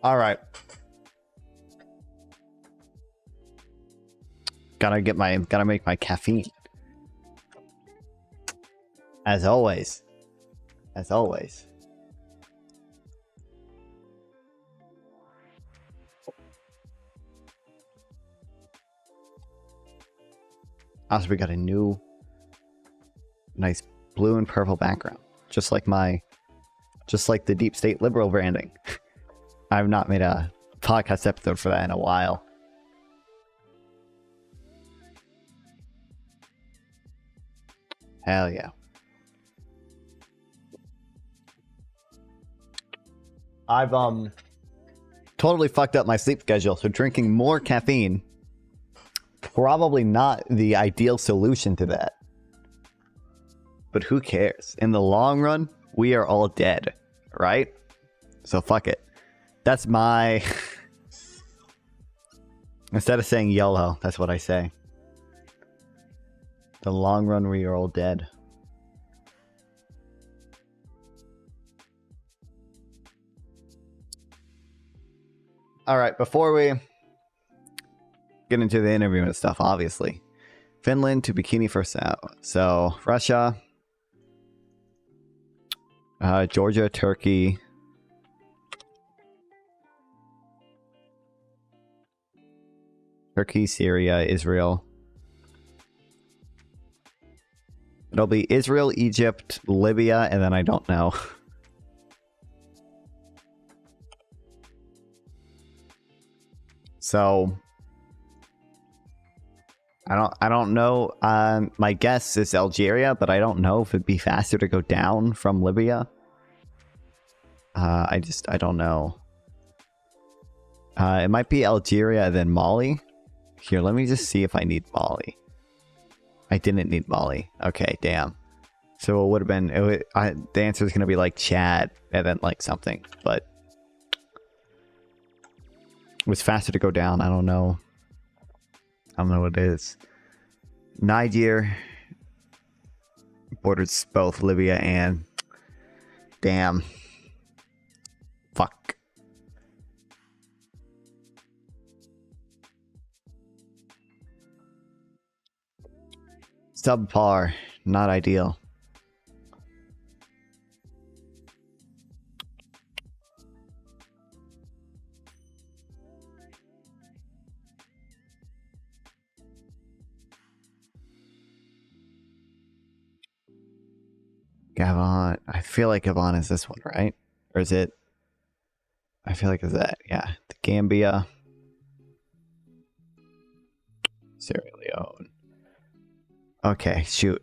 All right. Gotta make my caffeine. As always. As always. Also, we got a new nice blue and purple background. Just like the deep state liberal branding. I've not made a podcast episode for that in a while. Hell yeah. I've totally fucked up my sleep schedule, so drinking more caffeine probably not the ideal solution to that. But who cares? In the long run, we are all dead, right? So fuck it. That's my... Instead of saying YOLO, that's what I say. The long run, we are all dead. Alright, before we get into the interview and stuff, obviously. Finland to bikini first out. So, Russia, Georgia, Turkey, Syria, Israel. It'll be Israel, Egypt, Libya, and then I don't know. So I don't know. My guess is Algeria, but I don't know if it'd be faster to go down from Libya. I don't know. It might be Algeria, then Mali. Here, let me just see if I need Mali. I didn't need Mali. Okay, damn. So it would have been... the answer is going to be like Chad and then like something. But it was faster to go down. I don't know. I don't know what it is. Niger borders both Libya and... Damn. Fuck. Subpar. Not ideal. Gabon. I feel like Gabon is this one, right? Or is it? I feel like it's that. Yeah. The Gambia. Sierra Leone. Okay, shoot.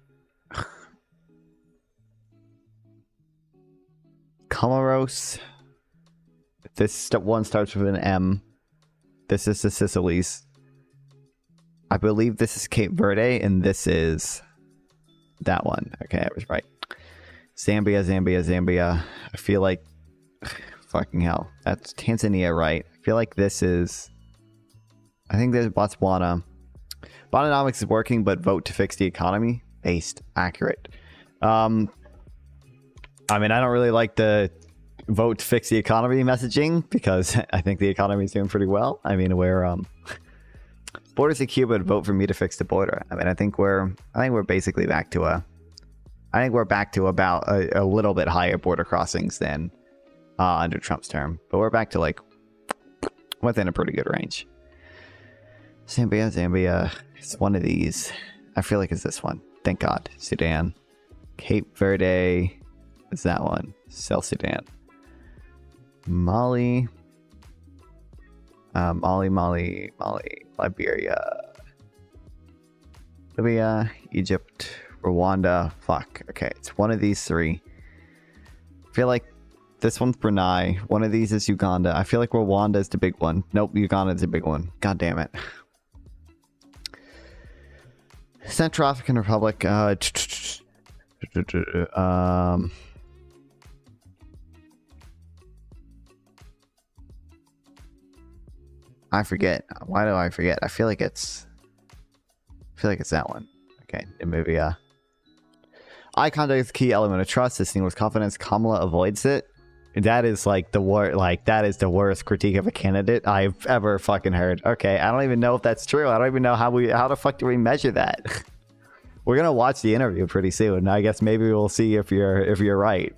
Comoros. This one starts with an M. This is the Sicilies. I believe this is Cape Verde, and this is that one. Okay, I was right. Zambia. I feel like... Fucking hell. That's Tanzania, right? I feel like this is... I think there's Botswana. Botonomics is working, but vote to fix the economy. Based. Accurate. I mean, I don't really like the vote to fix the economy messaging, because I think the economy is doing pretty well. I mean, we're... Borders of Cuba, vote for me to fix the border. I mean, I think we're basically back to a... I think we're back to about a little bit higher border crossings than under Trump's term. But we're back to, like, within a pretty good range. Zambia. It's one of these. I feel like it's this one. Thank God. Sudan. Cape Verde. It's that one. South Sudan. Mali. Mali. Liberia. Libya. Egypt. Rwanda. Fuck. Okay, it's one of these three. I feel like this one's Brunei. One of these is Uganda. I feel like Rwanda is the big one. Nope, Uganda is the big one. God damn it. Central African Republic. I forget. Why do I forget? I feel like it's that one. Okay, Namibia. Eye contact is a key element of trust. Listening with confidence. Kamala avoids it. That is like the that is the worst critique of a candidate I've ever fucking heard. Okay, I don't even know if that's true. I don't even know how the fuck do we measure that? We're gonna watch the interview pretty soon. I guess maybe we'll see if you're right.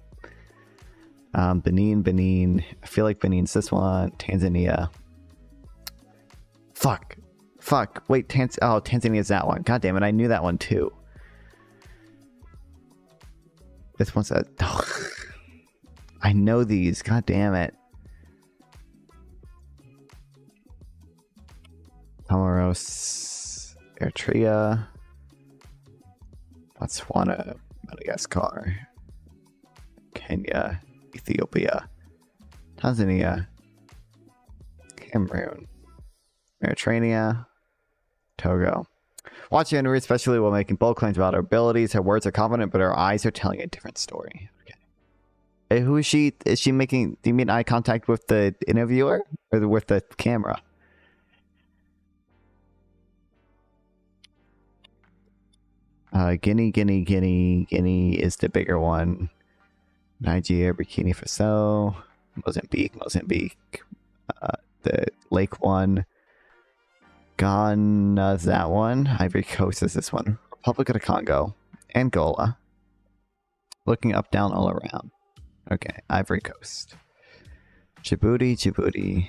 Benin. I feel like Benin's this one. Tanzania. Fuck. Wait, Tanzania's that one. God damn it, I knew that one too. This one's a... I know these. God damn it. Comoros, Eritrea, Botswana, Madagascar, Kenya, Ethiopia, Tanzania, Cameroon, Eritrea, Togo. Watch the interview, especially while making bold claims about her abilities. Her words are confident, but her eyes are telling a different story. Okay. Hey, who is she? Is she making... Do you mean eye contact with the interviewer? Or with the camera? Guinea is the bigger one. Nigeria, Burkina Faso, Mozambique. The lake one. Ghana's that one. Ivory Coast is this one. Republic of the Congo. Angola. Looking up, down, all around. Okay, Ivory Coast. Djibouti.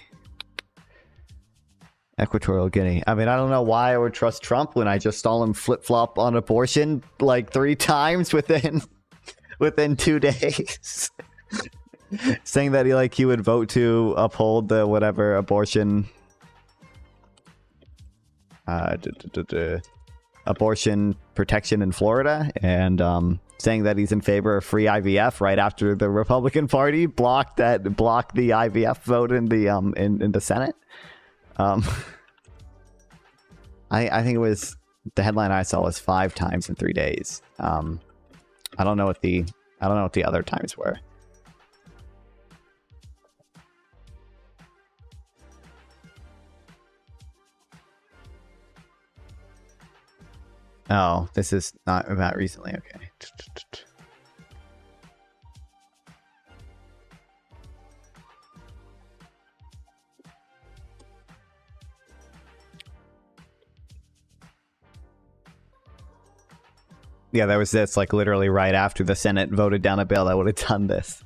Equatorial Guinea. I mean, I don't know why I would trust Trump when I just saw him flip-flop on abortion like 3 times within 2 days. Saying that he would vote to uphold the whatever abortion abortion protection in Florida, and saying that he's in favor of free IVF right after the Republican Party blocked the IVF vote in the Senate. I think it was, the headline I saw was 5 times in 3 days. I don't know what the other times were. Oh, this is not about recently. Okay. Yeah, there was this like literally right after the Senate voted down a bill that would have done this.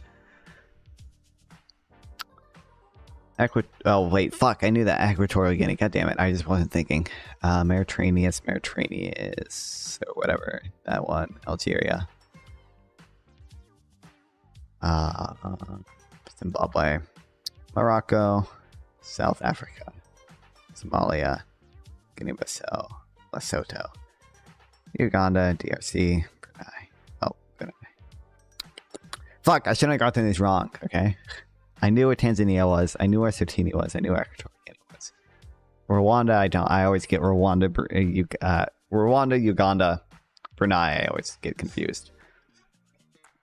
Oh wait, fuck! I knew that. Equatorial Guinea. God damn it! I just wasn't thinking. Mauritanius, or whatever that one. Algeria. Zimbabwe, Morocco, South Africa, Somalia, Guinea-Bissau, Lesotho, Uganda, DRC, Brunei. Oh, Brunei. Fuck! I shouldn't have gotten these wrong. Okay. I knew what Tanzania was. I knew where Eswatini was. I knew where Equatorial Guinea was. Rwanda, I don't. I always get Rwanda, Uganda, Brunei. I always get confused.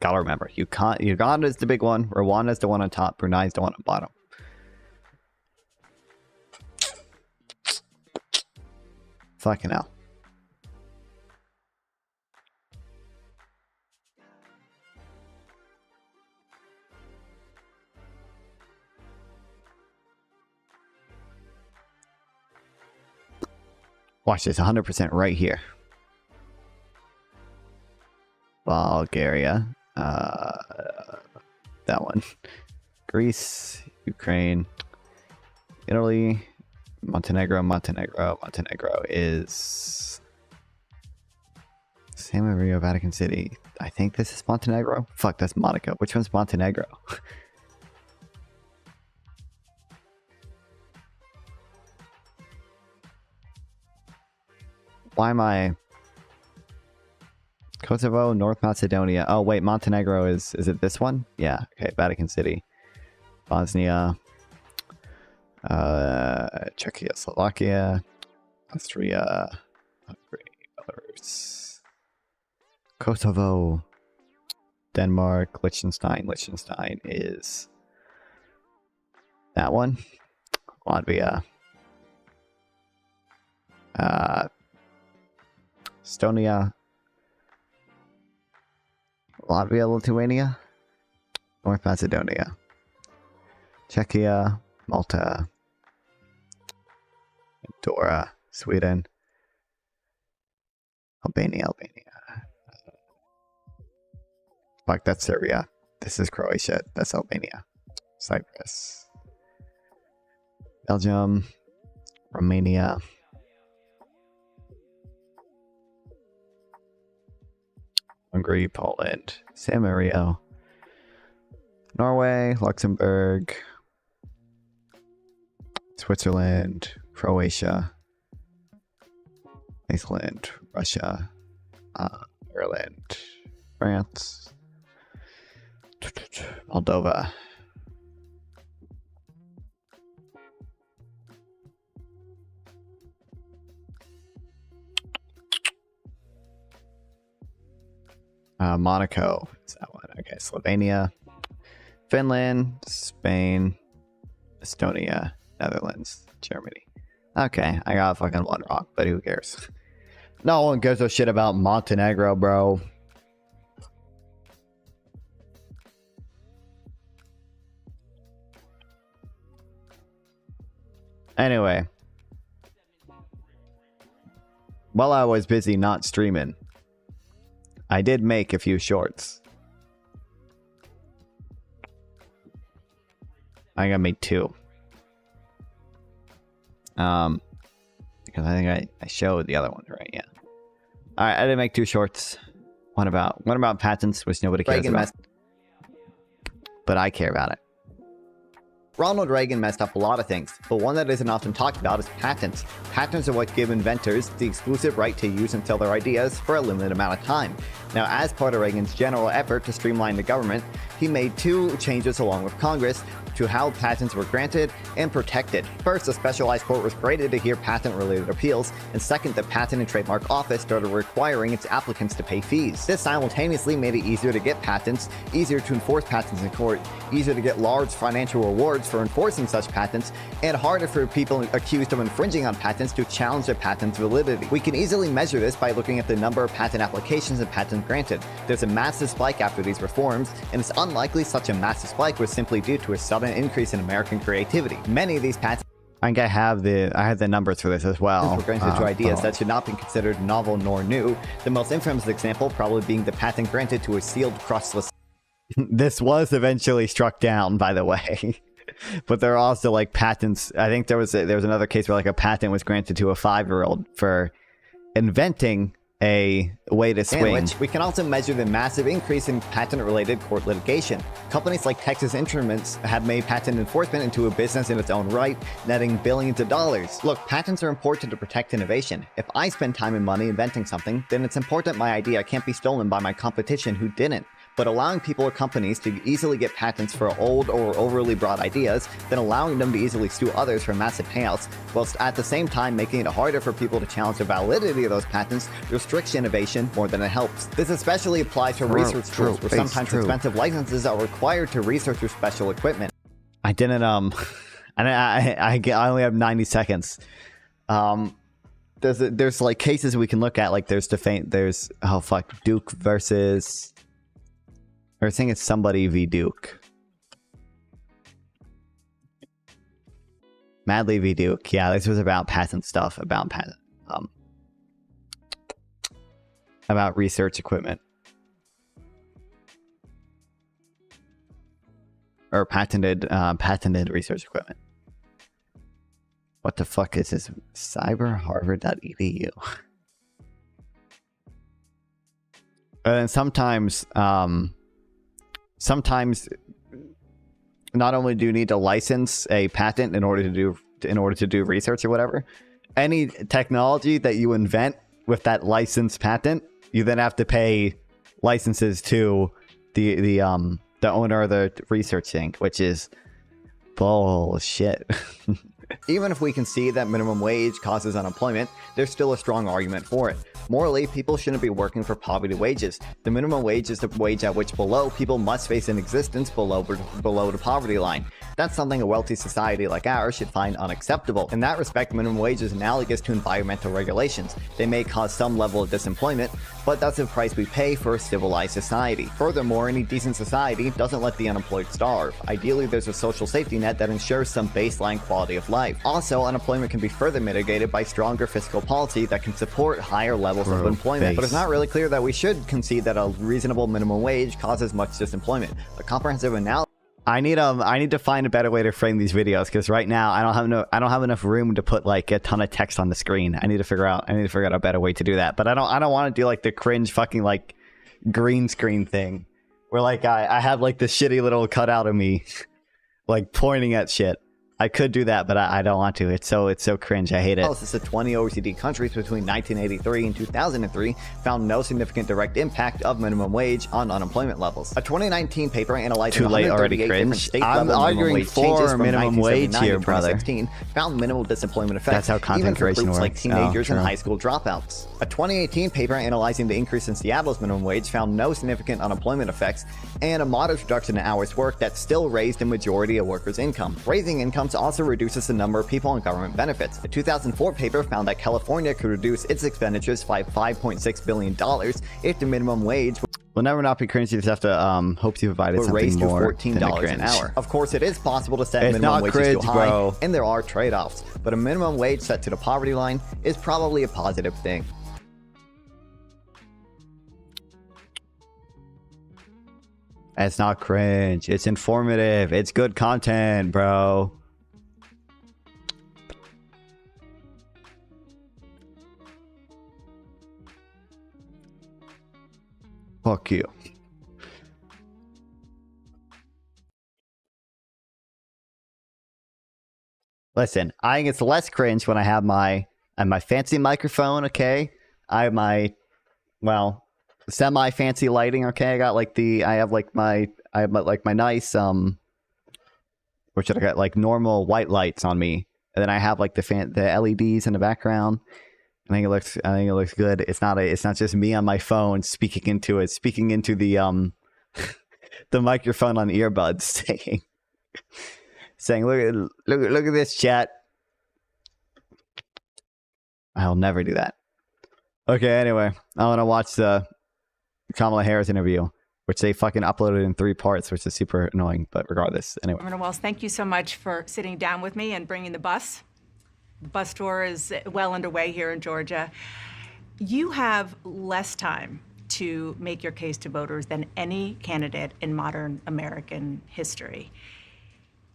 Gotta remember, Uganda is the big one. Rwanda is the one on top. Brunei is the one on bottom. Fucking hell. Watch this, 100% right here. Bulgaria. That one. Greece, Ukraine, Italy, Montenegro. Montenegro is San Marino, Vatican City. I think this is Montenegro. Fuck, that's Monaco. Which one's Montenegro? Why am I... Kosovo, North Macedonia. Oh, wait, Montenegro is it this one? Yeah, okay, Vatican City. Bosnia. Czechoslovakia. Austria. Hungary, Belarus. Kosovo. Denmark. Liechtenstein. Liechtenstein is... that one. Latvia. Estonia, Latvia, Lithuania, North Macedonia. Czechia, Malta, Andorra, Sweden, Albania. Fuck, that's Serbia. This is Croatia. That's Albania. Cyprus, Belgium, Romania, Hungary, Poland, San Marino, Norway, Luxembourg, Switzerland, Croatia, Iceland, Russia, Ireland, France, Moldova, Monaco, is that one? Okay, Slovenia, Finland, Spain, Estonia, Netherlands, Germany. Okay, I got fucking one wrong, but who cares? No one gives a shit about Montenegro, bro. Anyway, while I was busy not streaming, I did make a few shorts. I think I made 2. Because I think I showed the other one, right? Yeah. All right, I did make 2 shorts. One about patents, which nobody cares about, but I care about it. Ronald Reagan messed up a lot of things, but one that isn't often talked about is patents. Patents are what give inventors the exclusive right to use and sell their ideas for a limited amount of time. Now, as part of Reagan's general effort to streamline the government, he made 2 changes along with Congress to how patents were granted and protected. First, a specialized court was created to hear patent-related appeals, and second, the Patent and Trademark Office started requiring its applicants to pay fees. This simultaneously made it easier to get patents, easier to enforce patents in court, easier to get large financial rewards for enforcing such patents, and harder for people accused of infringing on patents to challenge a patent's validity. We can easily measure this by looking at the number of patent applications and patents granted. There's a massive spike after these reforms, and it's unlikely such a massive spike was simply due to a sudden increase in American creativity. Many of these patents, I think I have the numbers for this as well. Were granted to ideas that should not be considered novel nor new. The most infamous example probably being the patent granted to a sealed crustless. This was eventually struck down, by the way. But there are also like patents. I think there was another case where like a patent was granted to a 5-year-old for inventing a way to swing. We can also measure the massive increase in patent-related court litigation. Companies like Texas Instruments have made patent enforcement into a business in its own right, netting billions of dollars. Look, patents are important to protect innovation. If I spend time and money inventing something, then it's important my idea can't be stolen by my competition who didn't. But allowing people or companies to easily get patents for old or overly broad ideas, then allowing them to easily sue others for massive payouts, whilst at the same time making it harder for people to challenge the validity of those patents, restricts innovation more than it helps. This especially applies to research tools, where sometimes expensive licenses are required to research with special equipment. I didn't, I only have 90 seconds. There's like cases we can look at, like there's Duke versus... I think it's somebody v. Duke. Madley v. Duke. Yeah, this was about patent stuff, about research equipment. Or patented research equipment. What the fuck is this? Cyberharvard.edu. And sometimes not only do you need to license a patent in order to do research or whatever, any technology that you invent with that licensed patent, you then have to pay licenses to the owner of the research thing, which is bullshit. Even if we can see that minimum wage causes unemployment, there's still a strong argument for it. Morally, people shouldn't be working for poverty wages. The minimum wage is the wage at which below people must face an existence below the poverty line. That's something a wealthy society like ours should find unacceptable. In that respect, minimum wage is analogous to environmental regulations. They may cause some level of disemployment, but that's the price we pay for a civilized society. Furthermore, any decent society doesn't let the unemployed starve. Ideally, there's a social safety net that ensures some baseline quality of life. Also, unemployment can be further mitigated by stronger fiscal policy that can support higher levels of employment. But it's not really clear that we should concede that a reasonable minimum wage causes much disemployment. A comprehensive analysis. I need to find a better way to frame these videos, because right now I don't have enough room to put like a ton of text on the screen. I need to figure out a better way to do that. But I don't want to do like the cringe fucking like green screen thing where like I have like this shitty little cutout of me like pointing at shit. I could do that, but I don't want to. It's so cringe. I hate it. Analysis of 20 OECD countries between 1983 and 2003 found no significant direct impact of minimum wage on unemployment levels. A 2019 paper analyzing 138 different state-level minimum wage changes from minimum wage here, to 2016 found minimal disemployment effects. That's how content creation works. Like teenagers and high school dropouts. A 2018 paper analyzing the increase in Seattle's minimum wage found no significant unemployment effects and a modest reduction in hours worked that still raised the majority of workers' income. Raising incomes also reduces the number of people on government benefits. A 2004 paper found that California could reduce its expenditures by $5.6 billion if the minimum wage will never not be cringe. You just have to hope you provided something more than $14 an hour. Of course, it is possible to set minimum wages too high, and there are trade-offs, but a minimum wage set to the poverty line is probably a positive thing. It's not cringe. It's informative. It's good content, bro. Fuck you. Listen, I think it's less cringe when I have my fancy microphone, okay? I have my, well, semi-fancy lighting, okay? I have my nice, what should I got? Like normal white lights on me. And then I have like the LEDs in the background. I think it looks good. It's not just me on my phone speaking into the the microphone on earbuds saying look at this, chat. I'll never do that. Okay, anyway, I want to watch the Kamala Harris interview, which they fucking uploaded in 3 parts, which is super annoying, but regardless, anyway. Governor Wells, thank you so much for sitting down with me and bringing the bus. Bus tour is well underway here in Georgia. You have less time to make your case to voters than any candidate in modern American history.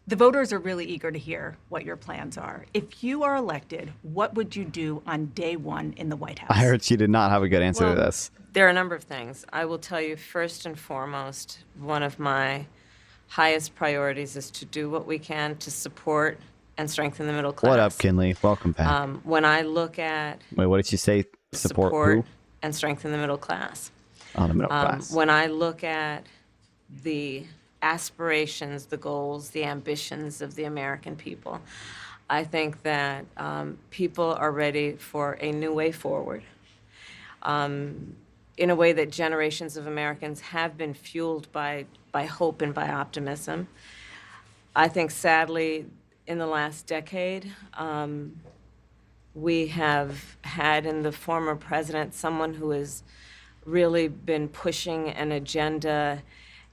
The voters are really eager to hear what your plans are. If you are elected, what would you do on day one in the White House? I heard she did not have a good answer to this. There are a number of things. I will tell you, first and foremost, one of my highest priorities is to do what we can to support and strengthen the middle class. What up, Kinley? Welcome back. When I look at... Wait, what did you say? Support who? And strengthen the middle class. Oh, the middle class. When I look at the aspirations, the goals, the ambitions of the American people, I think that people are ready for a new way forward. In a way that generations of Americans have been fueled by hope and by optimism. I think, sadly, in the last decade, we have had in the former president someone who has really been pushing an agenda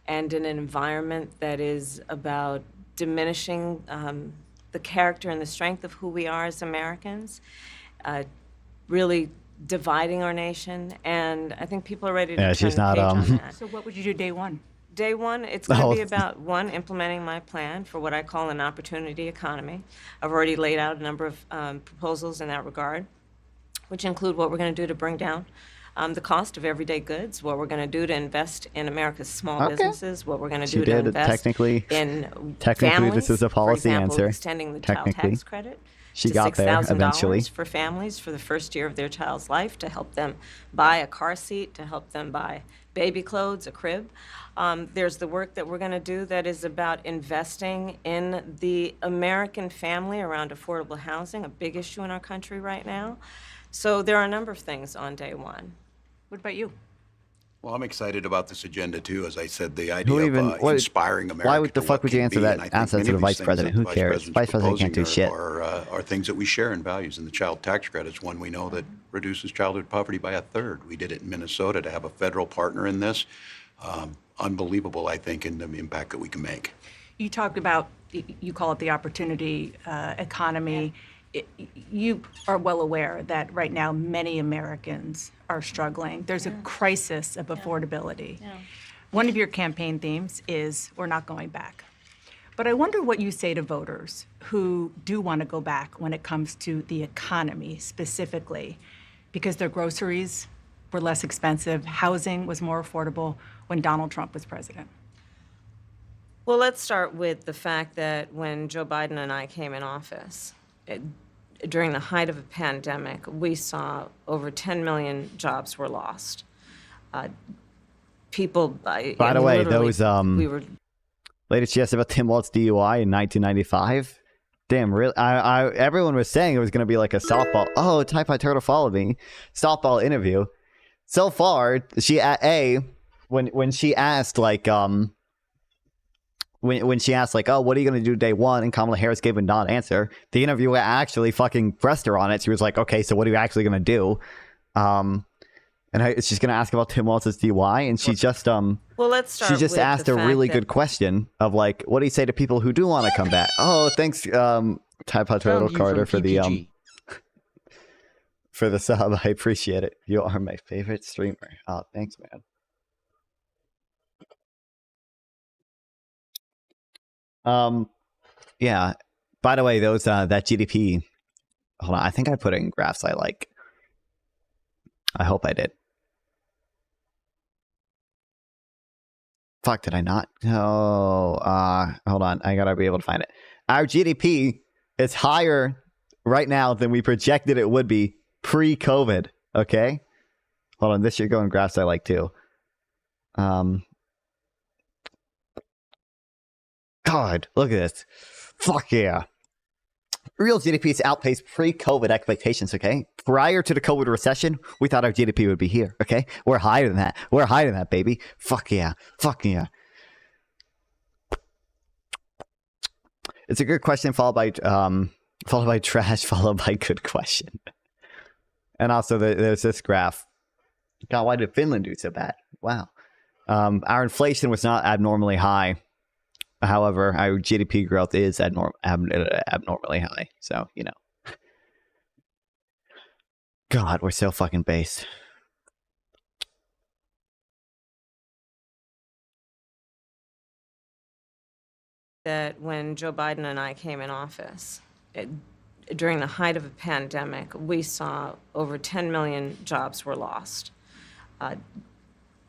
and an environment that is about diminishing the character and the strength of who we are as Americans, really dividing our nation, and I think people are ready to turn the page on that. So what would you do day one? Day one, it's going to be about, one, implementing my plan for what I call an opportunity economy. I've already laid out a number of proposals in that regard, which include what we're going to do to bring down the cost of everyday goods, what we're going to do to invest in America's small businesses, what we're going to do to invest in families. This is a policy for example, answer. Extending the child tax credit She to got there eventually. $6,000 for families for the first year of their child's life, to help them buy a car seat, to help them buy baby clothes, a crib. There's the work that we're going to do that is about investing in the American family around affordable housing, a big issue in our country right now. So there are a number of things on day one. What about you? Well, I'm excited about this agenda too. As I said, the idea Who even? of inspiring America. Why would the to fuck what would you can answer be, that? and I think Answer many to the of vice these things president? that Who the cares? President's Vice president can't do proposing shit. are things that we share in values. And the child tax credit is one we know that reduces childhood poverty by 1/3. We did it in Minnesota to have a federal partner in this. Unbelievable, I think, in the impact that we can make. You talked about, you call it the opportunity economy. You are well aware that right now many Americans are struggling. There's a crisis of affordability. One of your campaign themes is we're not going back. But I wonder what you say to voters who do want to go back when it comes to the economy specifically, because their groceries were less expensive, housing was more affordable when Donald Trump was president. Well, let's start with the fact that when Joe Biden and I came in office, during the height of a pandemic, we saw over 10 million jobs were lost. People, By the way, those we were latest yes about Tim Walt's DUI in 1995. Damn, really? Everyone was saying it was going to be like a softball. Oh, Type I Turtle followed me. Softball interview. So far, she when she asked like when she asked like, oh, what are you going to do day one? And Kamala Harris gave a non-answer. The interviewer actually fucking pressed her on it. She was like, okay, so what are you actually going to do? And she's going to ask about Tim Walz's DUI, and she just well, let's start. She just with asked a really good question of like, what do you say to people who do want to come back? Oh, thanks, Type Turtle Carter for the for the sub. I appreciate it. You are my favorite streamer. Oh, thanks, man. Yeah. By the way, those that GDP. Hold on, I think I put it in graphs I like. I hope I did. Fuck, did I not? Oh, hold on. I gotta be able to find it. Our GDP is higher right now than we projected it would be pre-COVID. Okay? Hold on, this should go in graphs I like too. God, look at this. Fuck yeah. Real GDP has outpaced pre-COVID expectations, okay? Prior to the COVID recession, we thought our GDP would be here, okay? We're higher than that. We're higher than that, baby. Fuck yeah. Fuck yeah. It's a good question followed by trash, followed by good question. And also there's this graph. God, why did Finland do so bad? Wow. Our inflation was not abnormally high. However, our GDP growth is abnormally high. So, you know. God, we're so fucking based. that when Joe Biden and I came in office, during the height of a pandemic, we saw over 10 million jobs were lost.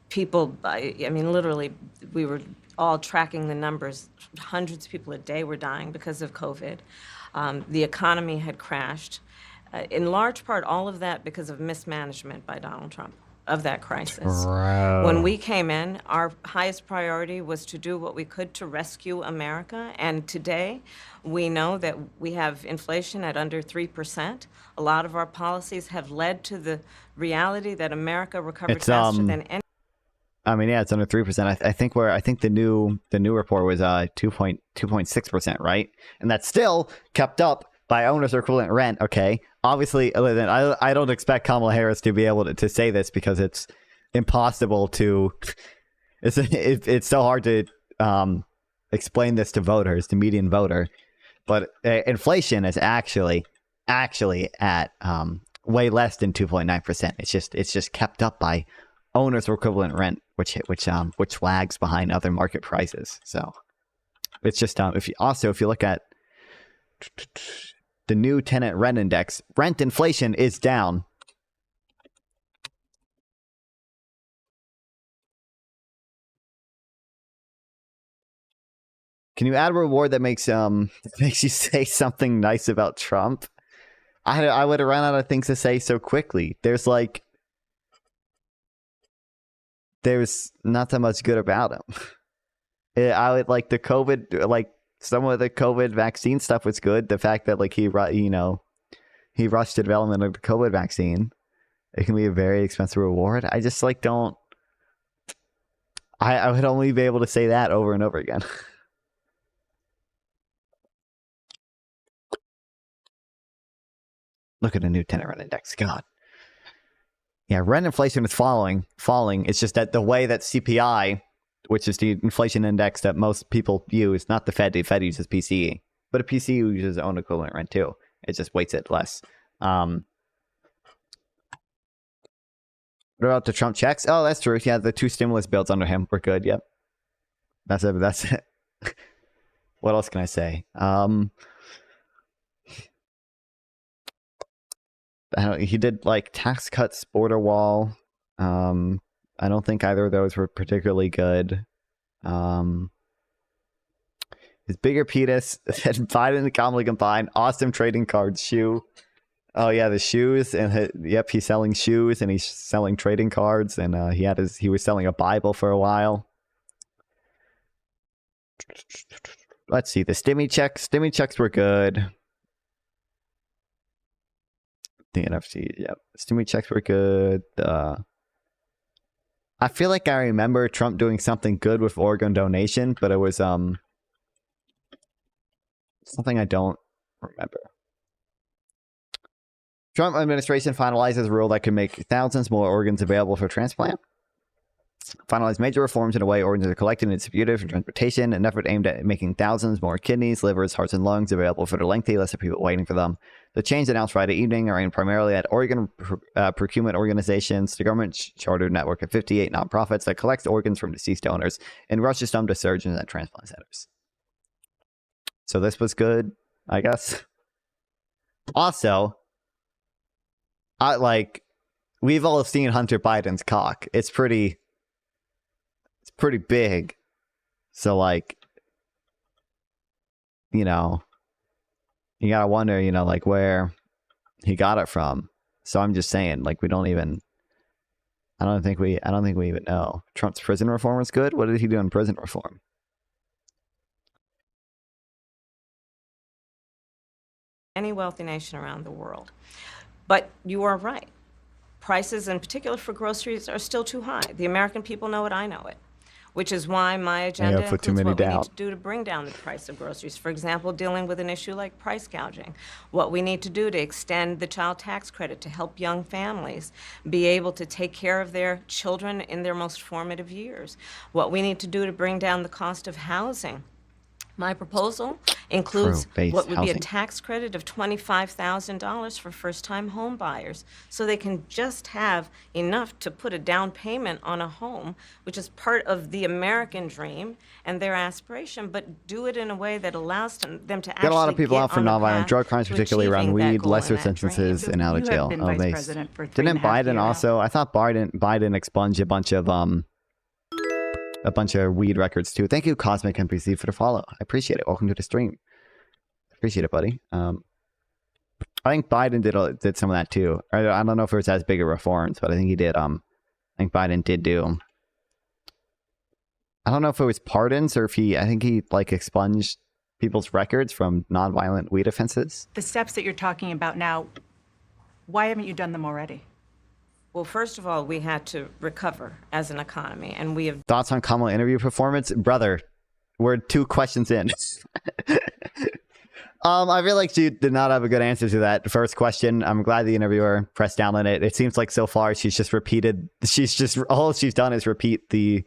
People, I mean, literally, we were all tracking the numbers. Hundreds of people a day were dying because of COVID. The economy had crashed. In large part, all of that because of mismanagement by Donald Trump of that crisis. Bro. When we came in, our highest priority was to do what we could to rescue America. And today, we know that we have inflation at under 3%. A lot of our policies have led to the reality that America recovered faster than any. I mean, yeah, it's under 3%. I think the new report was 2.6%, right? And that's still kept up by owners equivalent rent. Okay, obviously, I don't expect Kamala Harris to be able to say this because it's impossible to. It's so hard to explain this to voters, to median voter. But inflation is actually at way less than 2.9%. It's just kept up by owner's equivalent rent, which lags behind other market prices. So it's just if you look at the new tenant rent index, rent inflation is down. Can you add a reward that makes you say something nice about Trump? I would have run out of things to say so quickly. There's not that much good about him. I would like the COVID, like some of the COVID vaccine stuff was good. The fact that he rushed the development of the COVID vaccine, it can be a very expensive reward. I just don't. I would only be able to say that over and over again. Look at the new tenant rent index. God. Yeah, rent inflation is falling. It's just that the way that CPI, which is the inflation index that most people use, not the Fed. The Fed uses PCE, but a PCE uses own equivalent rent too. It just weights it less. What about the Trump checks? Oh, that's true. Yeah, the 2 stimulus bills under him were good. Yep. That's it. That's it. What else can I say? He did like tax cuts, border wall. I don't think either of those were particularly good. His bigger penis and Biden and Kamala combined. Awesome trading cards. Shoe. Oh yeah, the shoes and yep, he's selling shoes and he's selling trading cards and he was selling a Bible for a while. Let's see the stimmy checks. Stimmy checks were good. The NFC, yep. Stimmy checks were good. I feel like I remember Trump doing something good with organ donation, but it was something I don't remember. Trump administration finalizes a rule that could make thousands more organs available for transplant. Finalized major reforms in the way organs are collected and distributed for transportation, an effort aimed at making thousands more kidneys, livers, hearts, and lungs available for the lengthy list of people waiting for them. The change announced Friday evening are aimed primarily at organ procurement organizations, the government-chartered network of 58 nonprofits that collects organs from deceased donors and rushes them to surgeons at transplant centers. So this was good, I guess. Also, we've all seen Hunter Biden's cock. It's pretty big. So like, you gotta wonder, where he got it from. So I'm just saying, like, I don't think we even know. Trump's prison reform was good. What did he do in prison reform? Any wealthy nation around the world. But you are right. Prices, in particular for groceries, are still too high. The American people know it, I know it. Which is why my agenda includes what we need to do to bring down the price of groceries. For example, dealing with an issue like price gouging. What we need to do to extend the child tax credit to help young families be able to take care of their children in their most formative years. What we need to do to bring down the cost of housing. My proposal includes what would be a tax credit of $25,000 for first-time home buyers, so they can just have enough to put a down payment on a home, which is part of the American dream and their aspiration, but do it in a way that allows them to actually get a lot of people get out for on the nonviolent path drug crimes, to particularly around achieving that weed, goal lesser and that dream. sentences, and out of You jail. have been vice president for 3.5 Didn't Biden years. also? I thought Biden expunged a bunch of weed records too. Thank you, Cosmic NPC, for the follow. I appreciate it. Welcome to the stream. Appreciate it, buddy. I think Biden did some of that too. I don't know if it was as big a reforms, but I think he did. I think Biden did do. I don't know if it was pardons or if I think he like expunged people's records from nonviolent weed offenses. The steps that you're talking about now, why haven't you done them already? Well, first of all, we had to recover as an economy, and we have... Thoughts on Kamala interview performance? Brother, we're 2 questions in. I feel like she did not have a good answer to that first question. I'm glad the interviewer pressed down on it. It seems like so far all she's done is repeat the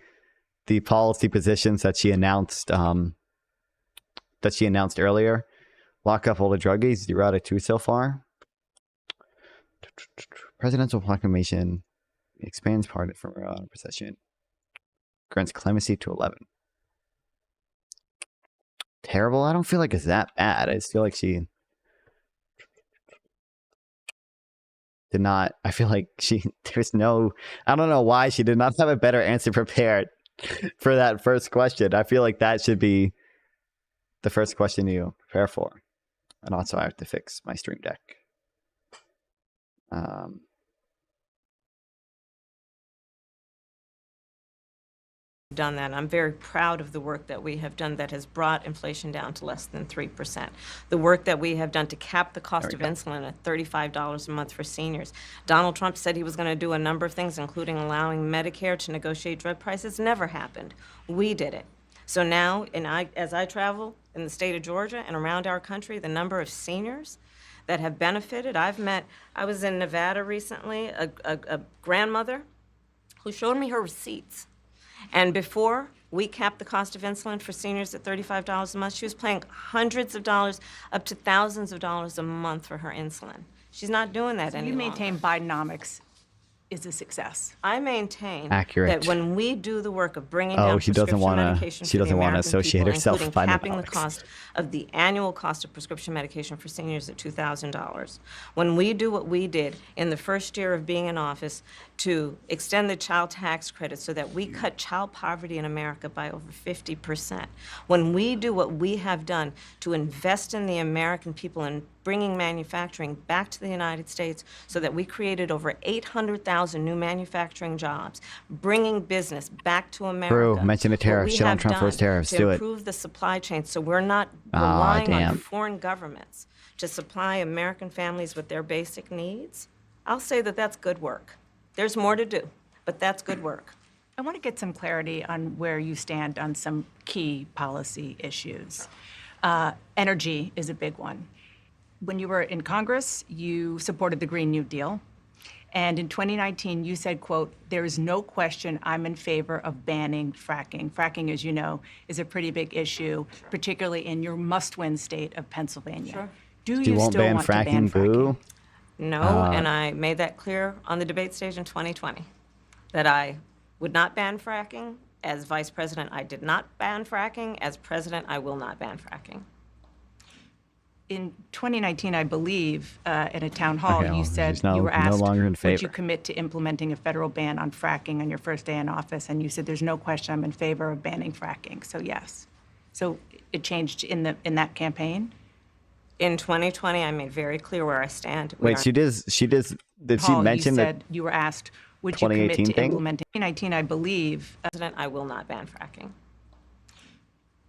policy positions that she announced earlier. Lock up all the druggies, 0 out of 2 so far. Presidential proclamation expands pardon from possession. Grants clemency to 11. Terrible. I don't feel like it's that bad. I just feel like she did not. I feel like there's no. I don't know why she did not have a better answer prepared for that first question. I feel like that should be the first question you prepare for. And also, I have to fix my stream deck. done that. I'm very proud of the work that we have done that has brought inflation down to less than 3%. The work that we have done to cap the cost of insulin at $35 a month for seniors. Donald Trump said he was going to do a number of things, including allowing Medicare to negotiate drug prices. Never happened. We did it. So now, as I travel in the state of Georgia and around our country, the number of seniors that have benefited, I was in Nevada recently, a grandmother who showed me her receipts. And before we capped the cost of insulin for seniors at $35 a month, she was paying hundreds of dollars, up to thousands of dollars a month for her insulin. She's not doing that any You longer. maintain Bidenomics is a success. I maintain Accurate. that when we do the work of bringing Oh, down she doesn't prescription wanna- medication she for the doesn't wanna American associate people, herself including with capping the Bidenomics. cost of the annual cost of prescription medication for seniors at $2,000, when we do what we did in the first year of being in office to extend the child tax credit so that we cut child poverty in America by over 50%, when we do what we have done to invest in the American people and bringing manufacturing back to the United States so that we created over 800,000 new manufacturing jobs, bringing business back to America. True. Mention a tariff. What we Shit on have Trump for his done tariffs. to Do it. improve the supply chain so we're not Ah, relying on damn. foreign governments to supply American families with their basic needs. I'll say that that's good work. There's more to do, but that's good work. I want to get some clarity on where you stand on some key policy issues. Energy is a big one. When you were in Congress, you supported the Green New Deal. And in 2019, you said, quote, "There is no question I'm in favor of banning fracking." Fracking, as you know, is a pretty big issue, particularly in your must-win state of Pennsylvania. Sure. Do You you won't still ban want to ban fracking, fracking? boo. No, and I made that clear on the debate stage in 2020, that I would not ban fracking. As vice president, I did not ban fracking. As president, I will not ban fracking. In 2019, I believe, in a town hall, Okay, well, you said she's no you were asked, longer in would you favor. commit to implementing a federal ban on fracking on your first day in office? And you said, there's no question I'm in favor of banning fracking. So yes. So it changed in that campaign? In 2020, I made very clear where I stand. We Wait, are- she did she Paul, mention you that? said you were asked, would you commit 2018 to thing? implementing? In 2019, I believe, President, I will not ban fracking.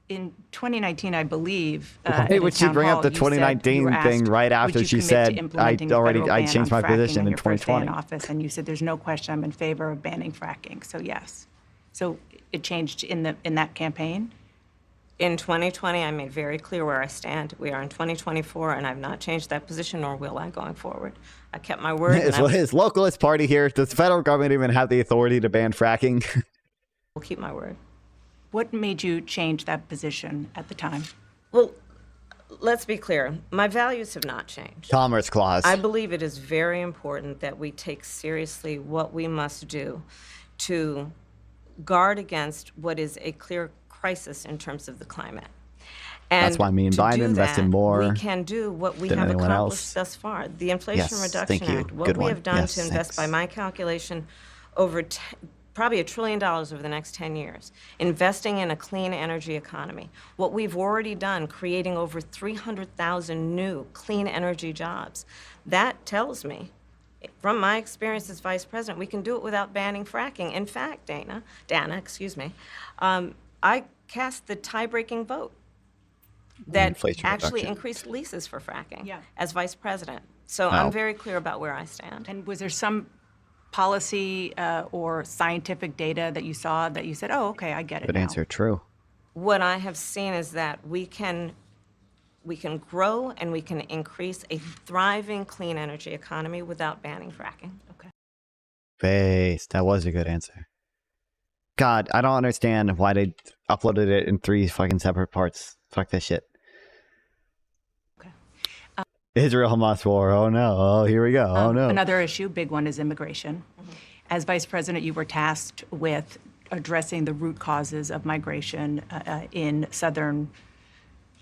in 2019, I believe, Why in a would she town bring up hall, the you said you 2019 were thing asked, right would after you she commit to said, implementing I a already- federal I ban changed on my fracking position on in your first day in 2020? office? And you said, there's no question I'm in favor of banning fracking. So yes. So it changed in that campaign? In 2020, I made very clear where I stand. We are in 2024, and I've not changed that position, nor will I going forward. I kept my word, and His, I his localist party here. Does the federal government even have the authority to ban fracking? will keep my word. What made you change that position at the time? Well, let's be clear. My values have not changed. Commerce clause. I believe it is very important that we take seriously what we must do to guard against what is a clear crisis in terms of the climate. And That's why me and to Biden do invested that, more we can do what we than have anyone accomplished else. thus far. The Inflation Yes, Reduction thank you. Act, what Good we one. have done Yes, to invest, by thanks. my calculation, over probably $1 trillion over the next 10 years, investing in a clean energy economy. What we've already done, creating over 300,000 new clean energy jobs. That tells me, from my experience as vice president, we can do it without banning fracking. In fact, Dana, I cast the tie-breaking vote that Inflation actually Reduction. increased leases for fracking Yeah. as vice president. So Wow. I'm very clear about where I stand. And was there some policy or scientific data that you saw that you said, oh, okay, I get it Good now? answer. True. What I have seen is that we can grow and we can increase a thriving clean energy economy without banning fracking. Okay. Base. That was a good answer. God, I don't understand why they uploaded it in 3 fucking separate parts. Fuck this shit. Okay. Israel-Hamas war. Oh no. Oh, here we go. Oh no. Another issue, big one, is immigration. As vice president, you were tasked with addressing the root causes of migration in southern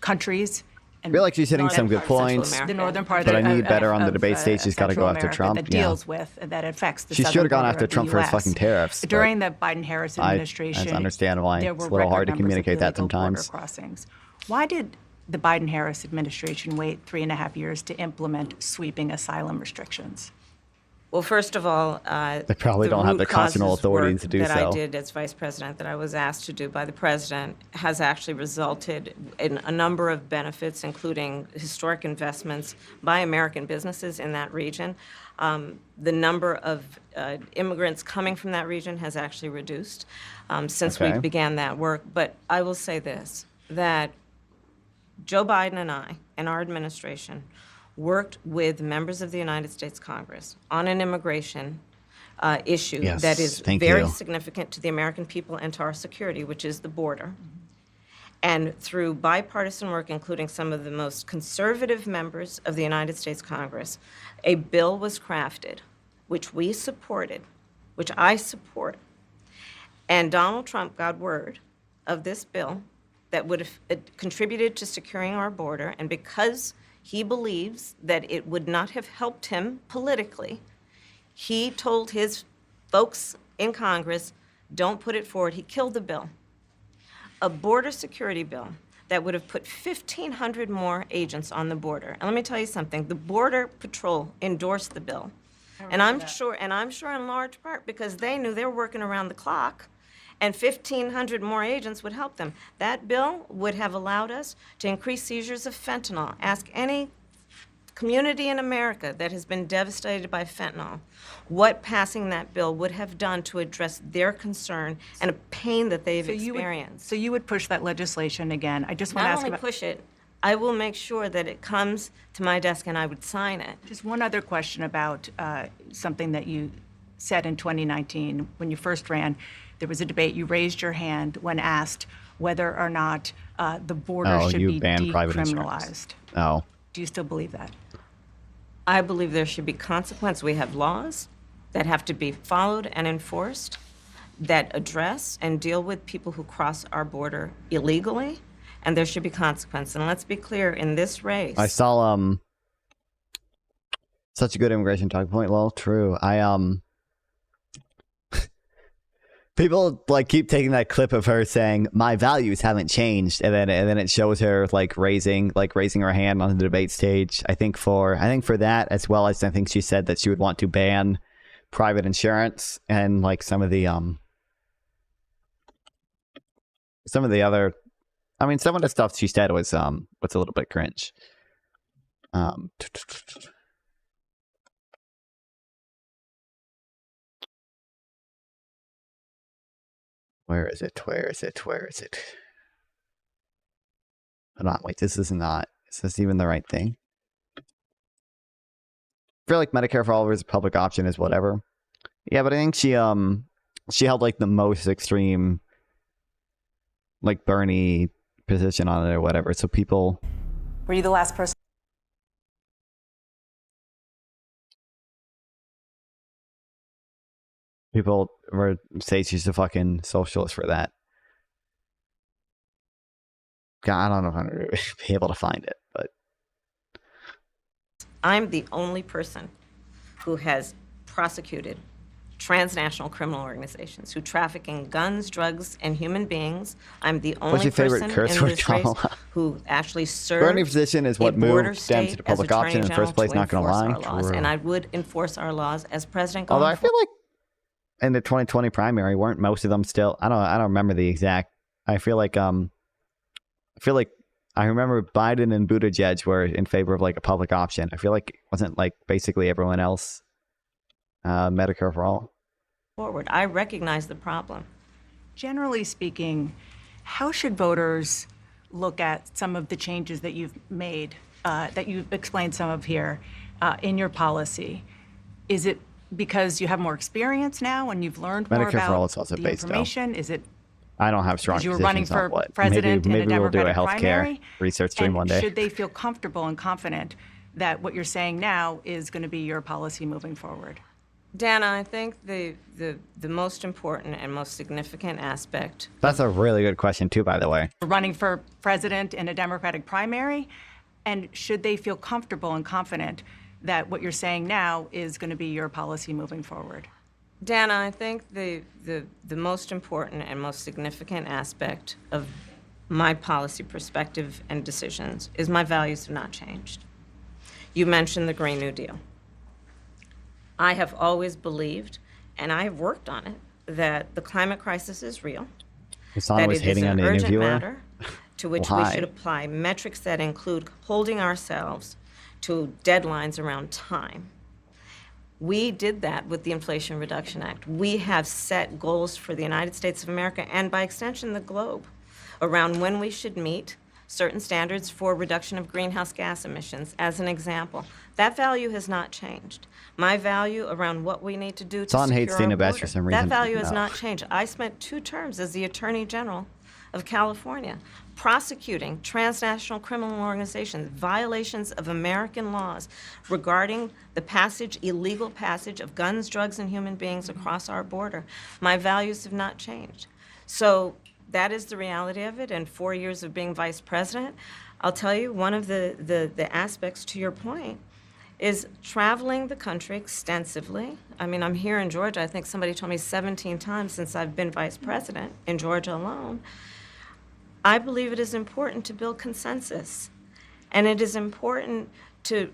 countries. I feel like she's hitting some good Central points. America. The northern part But of I need better on the debate stage. She's gotta Central go after America Trump, that yeah. deals with, that affects the She southern should have gone border after of the Trump for his US. fucking tariffs, but During the Biden-Harris administration, that's understandable. there It's were a little hard record to numbers of communicate that illegal border sometimes. crossings. Why did the Biden-Harris administration wait 3.5 years to implement sweeping asylum restrictions? Well, first of all, They probably don't have the root constitutional causes authority work to do that so. I did as vice president, that I was asked to do by the president, has actually resulted in a number of benefits, including historic investments by American businesses in that region. The number of immigrants coming from that region has actually reduced since we Okay. began that work. But I will say this, that Joe Biden and I and our administration worked with members of the United States Congress on an immigration issue Yes, that is thank very you. significant to the American people and to our security, which is the border. And through bipartisan work, including some of the most conservative members of the United States Congress, a bill was crafted, which we supported, which I support. And Donald Trump got word of this bill that would have contributed to securing our border, and because he believes that it would not have helped him politically, he told his folks in Congress, don't put it forward. He killed the bill. A border security bill that would have put 1,500 more agents on the border. And let me tell you something, the Border Patrol endorsed the bill. And I'm sure in large part because they knew they were working around the clock, and 1,500 more agents would help them. That bill would have allowed us to increase seizures of fentanyl. Ask any community in America that has been devastated by fentanyl what passing that bill would have done to address their concern and a pain that they've experienced. So you would push that legislation again. I just want to Not ask only about push it, I will make sure that it comes to my desk and I would sign it. just one other question about something that you said in 2019 when you first ran. There was a debate. You raised your hand when asked whether or not the border should you be banned private insurance. decriminalized. Oh, Do you still believe that? I believe there should be consequence. We have laws that have to be followed and enforced that address and deal with people who cross our border illegally, and there should be consequence. And let's be clear, in this race, I saw such a good immigration talking point. Well, true. People like keep taking that clip of her saying my values haven't changed, and then it shows her like raising her hand on the debate stage. I think for that, as well as I think she said that she would want to ban private insurance and like some of the other. I mean, some of the stuff she said was a little bit cringe. Where is it? Hold on, wait, this is this even the right thing? I feel like Medicare for all is a public option is whatever. Yeah, but I think she held like the most extreme like Bernie position on it or whatever. So people Were you the last person? People were say she's a fucking socialist for that. God, I don't know if I'm gonna be able to find it, but I'm the only person who has prosecuted transnational criminal organizations who traffic in guns, drugs, and human beings. I'm the only your favorite person curse in word, this race Kamala? who actually served Bernie's position is what a border moved them to state the public as option in the Attorney first place, General not gonna enforce lie. our laws, True. and I would enforce our laws as president going Although I forward. feel like in the 2020 primary, weren't most of them still? I don't remember the exact. I feel like I remember Biden and Buttigieg were in favor of like a public option. I feel like it wasn't like basically everyone else Medicare for all. Forward. I recognize the problem. Generally speaking, how should voters look at some of the changes that you've made, that you've explained some of here in your policy? Is it because you have more experience now and you've learned more Medicare for all about is also the based, though. information? Is it I don't have strong because you were positions running for on what. president maybe in a we'll do a Democratic healthcare primary? research stream And one day. should they feel comfortable and confident that what you're saying now is going to be your policy moving forward? Dana, I think the most important and most significant aspect. That's a really good question too, by the way. Running for president in a Democratic primary, and should they feel comfortable and confident that what you're saying now is going to be your policy moving forward? Dana, I think the most important and most significant aspect of my policy perspective and decisions is my values have not changed. You mentioned the Green New Deal. I have always believed, and I have worked on it, that the climate crisis is real, Hassan that was it is hating on an the urgent interviewer. matter to which we Why? should apply metrics that include holding ourselves to deadlines around time. We did that with the Inflation Reduction Act. We have set goals for the United States of America and by extension the globe around when we should meet certain standards for reduction of greenhouse gas emissions, as an example. That value has not changed. My value around what we need to do to Hassan secure hates our Dana Bash border, for some reason. that value has No. not changed. I spent 2 terms as the Attorney General of California prosecuting transnational criminal organizations, violations of American laws regarding the passage, illegal passage of guns, drugs, and human beings across our border. My values have not changed. So that is the reality of it. And 4 years of being vice president, I'll tell you, one of the aspects to your point is traveling the country extensively. I mean, I'm here in Georgia. I think somebody told me 17 times since I've been vice president in Georgia alone. I believe it is important to build consensus. And it is important to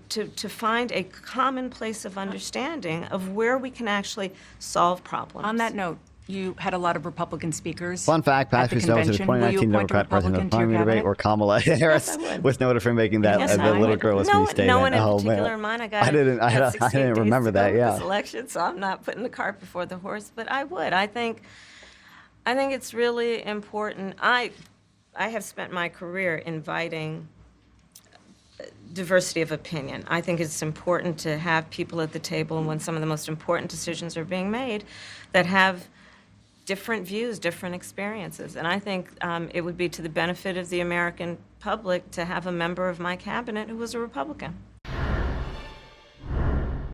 find a common place of understanding of where we can actually solve problems. On that note, you had a lot of Republican speakers. Fun fact, at the Patrick Snow was the convention. Will you 2019 appoint a Democrat president of the Republican to your parliamentary debate cabinet? where Kamala Harris I would. was noted for making that Yes, the I little would. girl was No, statement. no one in Oh, particular man. in mind. I got I didn't got 16 days remember to that, go with yeah. this election, so I'm not putting the cart before the horse, but I would. I think it's really important. I have spent my career inviting diversity of opinion. I think it's important to have people at the table when some of the most important decisions are being made that have different views, different experiences. And I think it would be to the benefit of the American public to have a member of my cabinet who was a Republican.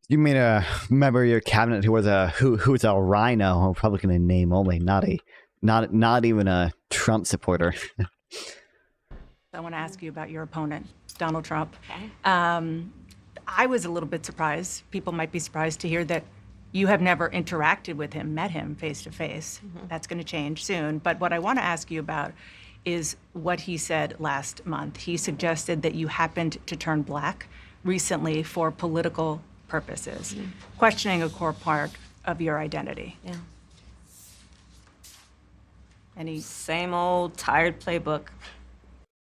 You mean a member of your cabinet who was who's a rhino, a Republican in name only, not even a Trump supporter. I want to ask you about your opponent, Donald Trump. Okay. I was a little bit surprised. People might be surprised to hear that you have never interacted with him, met him face to face. That's going to change soon. But what I want to ask you about is what he said last month. He suggested that you happened to turn black recently for political purposes, questioning a core part of your identity. Yeah. Any Same old tired playbook.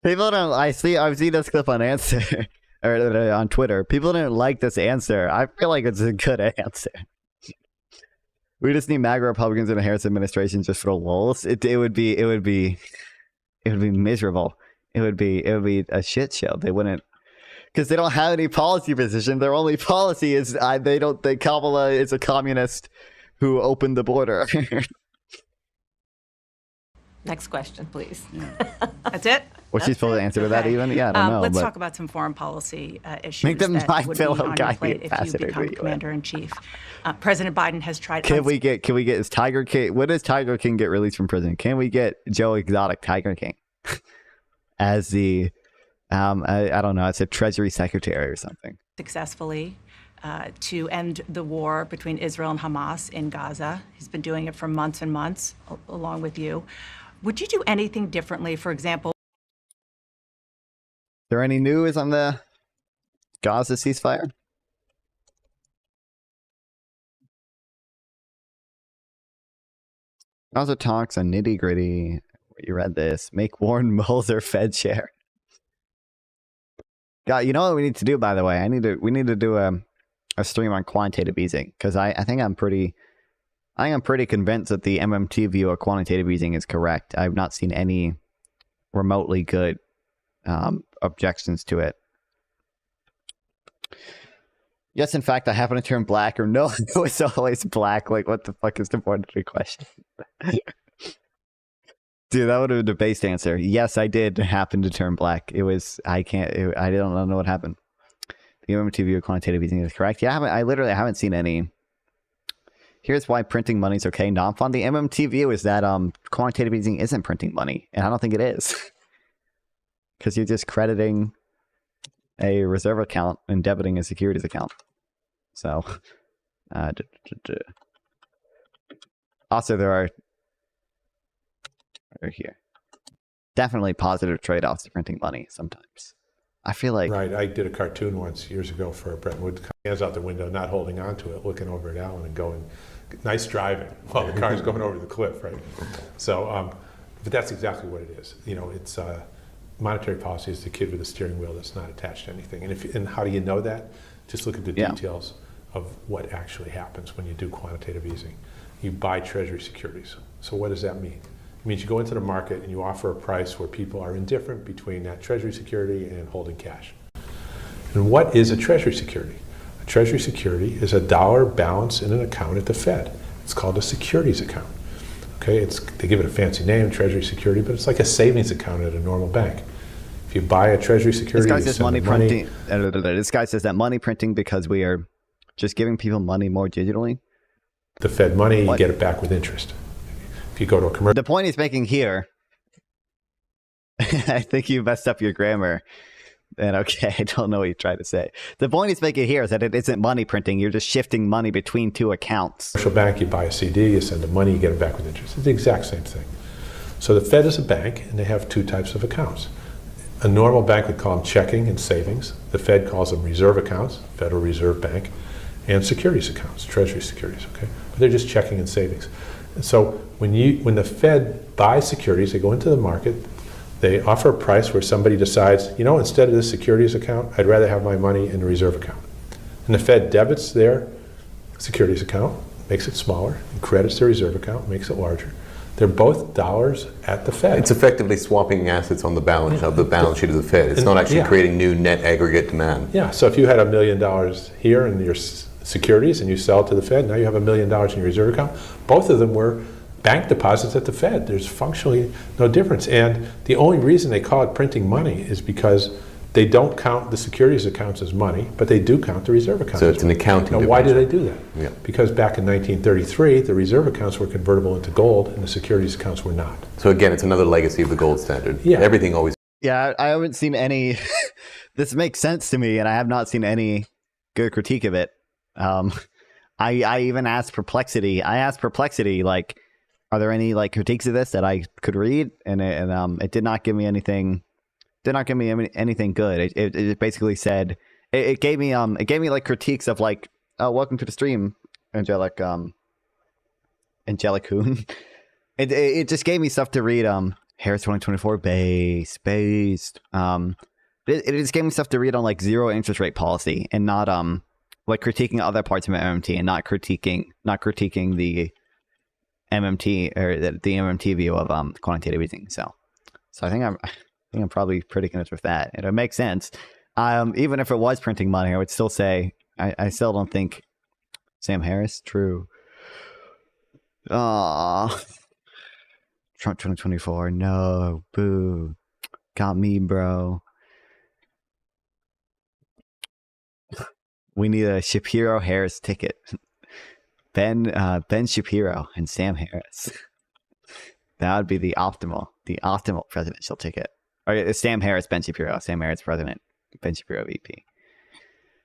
People don't. I've seen this clip on Answer or on Twitter. People didn't like this answer. I feel like it's a good answer. We just need MAGA Republicans in a Harris administration just for the lulz. It would be miserable. It would be a shit show. They wouldn't, because they don't have any policy position. Their only policy is they don't think Kamala is a communist who opened the border. Next question, please. That's it? What's she supposed to answer to that Okay. even? Yeah, I don't know. Let's but talk about some foreign policy issues Make them that my would be fellow on guy your plate if you ambassador, become will you? commander-in-chief. President Biden has tried... Can we get is Tiger King? When does Tiger King get released from prison? Can we get Joe Exotic Tiger King as the I don't know, as a Treasury Secretary or something? successfully to end the war between Israel and Hamas in Gaza. He's been doing it for months and months, along with you. Would you do anything differently, for example? Is there any news on the Gaza ceasefire? Gaza talks on nitty gritty. You read this. Make Warren Mulder Fed chair. God, you know what we need to do, by the way? We need to do a stream on quantitative easing, because I think I'm pretty convinced that the MMT view of quantitative easing is correct. I've not seen any remotely good objections to it. Yes, in fact, I happen to turn black, or no, it's always black. Like, what the fuck is the point of the question? Dude, that would have been a based answer. Yes, I did happen to turn black. I don't know what happened. The MMT view of quantitative easing is correct. Yeah, I literally haven't seen any. Here's why printing money is okay. Non-fund. The MMT view is that quantitative easing isn't printing money, and I don't think it is, because you're just crediting a reserve account and debiting a securities account. So, also there are right here definitely positive trade-offs to printing money sometimes. I feel like Right. I did a cartoon once years ago for Brentwood hands out the window, not holding on to it, looking over at Alan and going, nice driving, while the car's going over the cliff, right? So, but that's exactly what it is. You know, it's monetary policy is the kid with a steering wheel that's not attached to anything. And how do you know that? Just look at the details of what actually happens when you do quantitative easing. You buy treasury securities. So what does that mean? It means you go into the market and you offer a price where people are indifferent between that treasury security and holding cash. And what is a treasury security? A treasury security is a dollar balance in an account at the Fed. It's called a securities account. Okay, they give it a fancy name, treasury security, but it's like a savings account at a normal bank. If you buy a treasury security, this guy says money printing. This guy says that money printing because we are just giving people money more digitally. The Fed money, you get it back with interest. If you go to a commercial. The point he's making here, I think you messed up your grammar. And okay, I don't know what you tried to say. The point he's making here is that it isn't money printing. You're just shifting money between two accounts. Commercial bank, you buy a CD, you send the money, you get it back with interest. It's the exact same thing. So the Fed is a bank, and they have two types of accounts. A normal bank would call them checking and savings. The Fed calls them reserve accounts, Federal Reserve Bank, and securities accounts, treasury securities, okay? But they're just checking and savings. And so when the Fed buys securities, they go into the market, they offer a price where somebody decides, you know, instead of this securities account, I'd rather have my money in a reserve account. And the Fed debits their securities account, makes it smaller, and credits their reserve account, makes it larger. They're both dollars at the Fed. It's effectively swapping assets on the balance of the balance sheet of the Fed. It's not actually creating new net aggregate demand. Yeah, so if you had $1 million here in your securities and you sell it to the Fed, now you have $1 million in your reserve account. Both of them were bank deposits at the Fed. There's functionally no difference. And the only reason they call it printing money is because they don't count the securities accounts as money, but they do count the reserve accounts. So it's an accounting. Now, why do they do that? Yeah. Because back in 1933, the reserve accounts were convertible into gold and the securities accounts were not. So again, it's another legacy of the gold standard. Yeah. Everything always. Yeah, I haven't seen any. This makes sense to me, and I have not seen any good critique of it. I even asked Perplexity. Like, are there any like critiques of this that I could read? And it did not give me anything. Did not give me anything good. It basically said it gave me like critiques of like, oh, welcome to the stream, Angelic Hoon. It just gave me stuff to read. Harris 2024 based. It just gave me stuff to read on like zero interest rate policy and not like critiquing other parts of MMT and not critiquing the MMT or the MMT view of quantitative easing. So I think I'm probably pretty convinced with that. It makes sense. Even if it was printing money, I would still say I still don't think Sam Harris. True. Trump 2024. No. Boo. Got me, bro. We need a Shapiro Harris ticket. Ben Shapiro and Sam Harris. That would be the optimal presidential ticket. Or Sam Harris, Ben Shapiro. Sam Harris, president. Ben Shapiro, VP.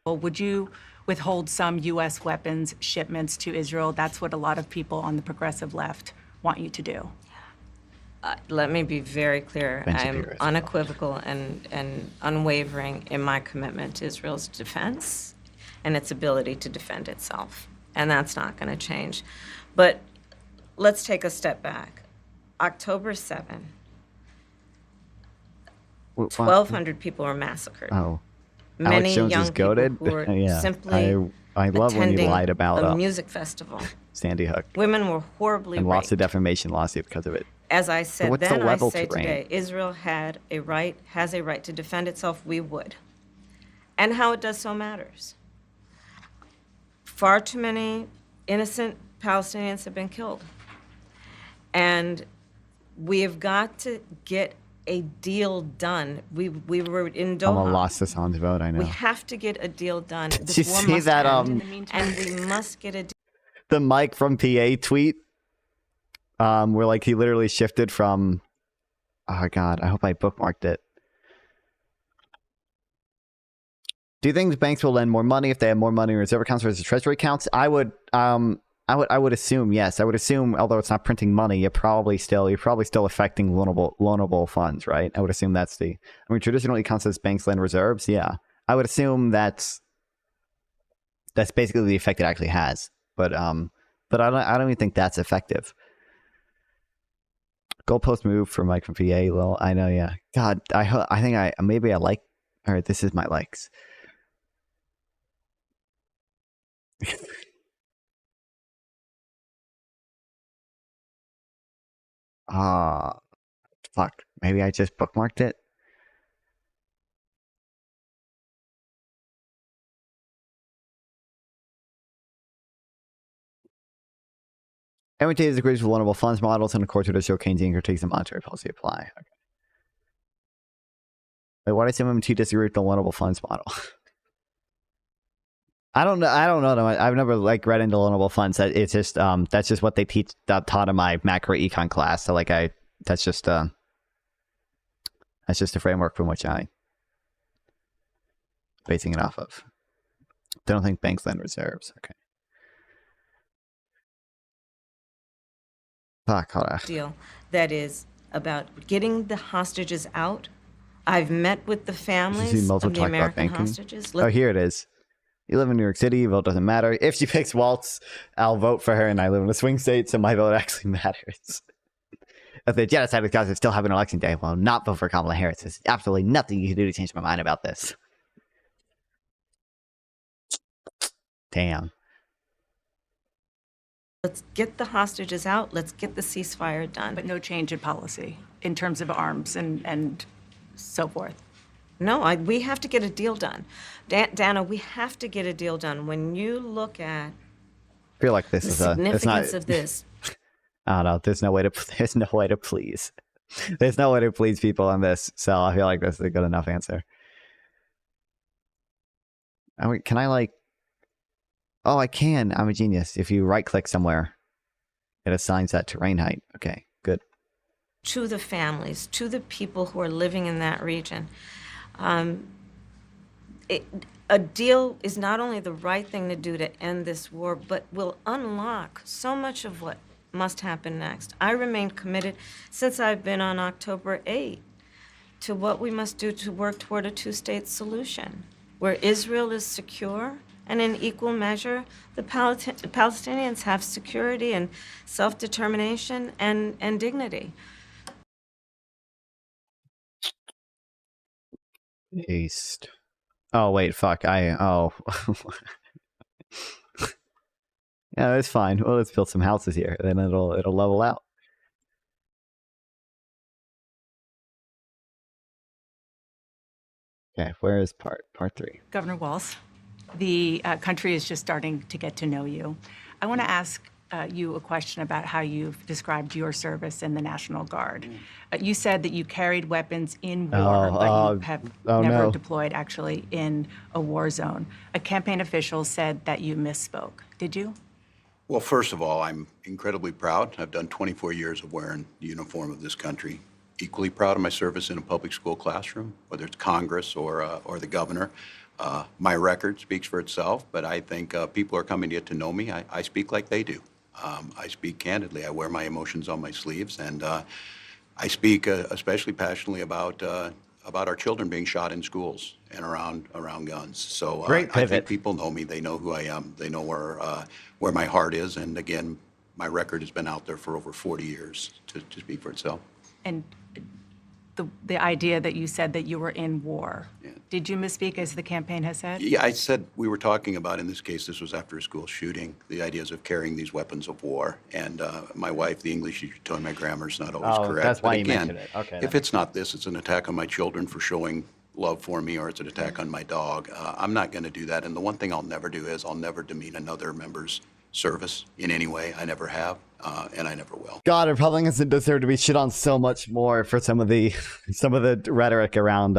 Well, would you withhold some U.S. weapons shipments to Israel? That's what a lot of people on the progressive left want you to do. Let me be very clear. Ben I'm Shapiro, unequivocal and unwavering in my commitment to Israel's defense and its ability to defend itself. And that's not going to change. But let's take a step back. October 7, 1,200 people were massacred. Oh. Many Alex Jones young is people goated. who were Yeah. simply I love when you attending lied about a music festival. Sandy Hook Women were horribly and lost a raped. defamation lawsuit because of it. As I said what's the then, I level say terrain? today, Israel has a right to defend itself. We would. And how it does so matters. Far too many innocent Palestinians have been killed. And we have got to get a deal done. We were in Doha. Alma lost this on the vote, I know. We have to get a deal done. Did This you war see must that, end, and we must get a deal. The Mike from PA tweet? Where like he literally shifted from, oh God, I hope I bookmarked it. Do you think banks will lend more money if they have more money in reserve accounts versus treasury accounts? I would assume yes. I would assume, although it's not printing money, you're probably still affecting loanable funds, right? I would assume that's the. I mean, traditionally, accounts as banks lend reserves. Yeah, I would assume that's That's basically the effect it actually has. But I don't even think that's effective. Goalpost move for Mike from PA. Well, I know, yeah. God, I think maybe I like. All right, this is my likes. Ah, fuck. Maybe I just bookmarked it. MIT disagrees with vulnerable funds models and the court to show Keynesian critiques and monetary policy apply. Okay. Wait, why does MIT disagree with the vulnerable funds model? I don't know. I've never read into vulnerable funds. It's just that's just what they taught in my macro econ class. So that's just a framework from which I'm basing it off of. They don't think banks lend reserves. Okay. Fuck, hold on. Deal that is about getting the hostages out. I've met with the families of the American hostages. Oh, here it is. You live in New York City, vote doesn't matter. If she picks Waltz, I'll vote for her, and I live in a swing state, so my vote actually matters. If the genocide is caused, still have an election day, well, not vote for Kamala Harris. There's absolutely nothing you can do to change my mind about this. Damn. Let's get the hostages out. Let's get the ceasefire done. But no change in policy in terms of arms and so forth. No, we have to get a deal done. Dana, we have to get a deal done. When you look at I feel like this the is significance of this. I don't know. There's no way to please. There's no way to please people on this. So I feel like this is a good enough answer. Can I Oh, I can. I'm a genius. If you right click somewhere, it assigns that terrain height. Okay, good. To the families, to the people who are living in that region. A deal is not only the right thing to do to end this war, but will unlock so much of what must happen next. I remain committed since I've been on October 8 to what we must do to work toward a two-state solution, where Israel is secure and in equal measure, the Palestinians have security and self-determination and dignity. East. Oh, wait, fuck. Yeah, that's fine. Well, let's build some houses here, then it'll level out. Okay, where is part 3? Governor Walz, the country is just starting to get to know you. I want to ask you a question about how you've described your service in the National Guard. You said that you carried weapons in war, but you have never deployed actually in a war zone. A campaign official said that you misspoke. Did you? Well, first of all, I'm incredibly proud. I've done 24 years of wearing the uniform of this country. Equally proud of my service in a public school classroom, whether it's Congress or the governor. My record speaks for itself, but I think people are coming to get to know me. I speak like they do. I speak candidly. I wear my emotions on my sleeves, and I speak especially passionately about our children being shot in schools and around guns. So Great pivot. I think people know me. They know who I am. They know where my heart is. And again, my record has been out there for over 40 years to speak for itself. And the idea that you said that you were in war. Yeah. Did you misspeak, as the campaign has said? Yeah, I said we were talking about, in this case, this was after a school shooting, the ideas of carrying these weapons of war. And my wife, the English teacher, told me my grammar's not always correct. That's why but you again, mentioned it. Okay. If it's not this, it's an attack on my children for showing love for me, or it's an attack on my dog. I'm not going to do that. And the one thing I'll never do is I'll never demean another member's service in any way. I never have, and I never will. God, Republicans deserve to be shit on so much more for some of the rhetoric around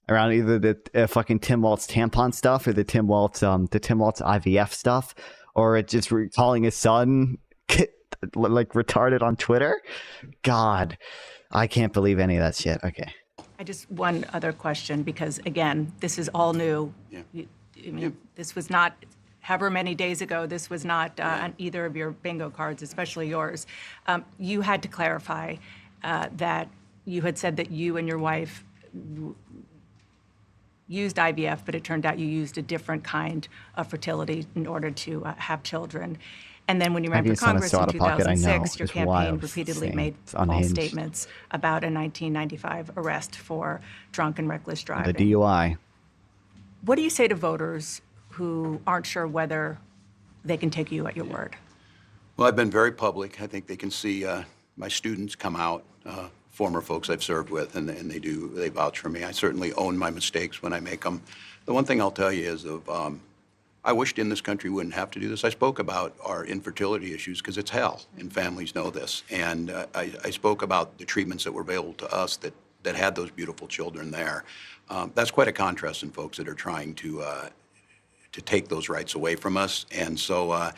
either the fucking Tim Waltz tampon stuff or the Tim Waltz IVF stuff, or just calling his son retarded on Twitter. God, I can't believe any of that shit. Okay. I just one other question, because again, this is all new. Yeah. This was not. However many days ago, this was not on either of your bingo cards, especially yours. You had to clarify that you had said that you and your wife used IVF, but it turned out you used a different kind of fertility in order to have children. And then when you ran for IVF sounded Congress so in out of pocket, I know. 2006, your It's wild. campaign It's repeatedly insane. made It's false unhinged. statements about a 1995 arrest for drunk and reckless driving. The DUI. What do you say to voters who aren't sure whether they can take you at your word? Well, I've been very public. I think they can see my students come out, former folks I've served with, and they vouch for me. I certainly own my mistakes when I make them. The one thing I'll tell you is I wished in this country wouldn't have to do this. I spoke about our infertility issues because it's hell, and families know this. And I spoke about the treatments that were available to us that had those beautiful children there. That's quite a contrast in folks that are trying to take those rights away from us. And so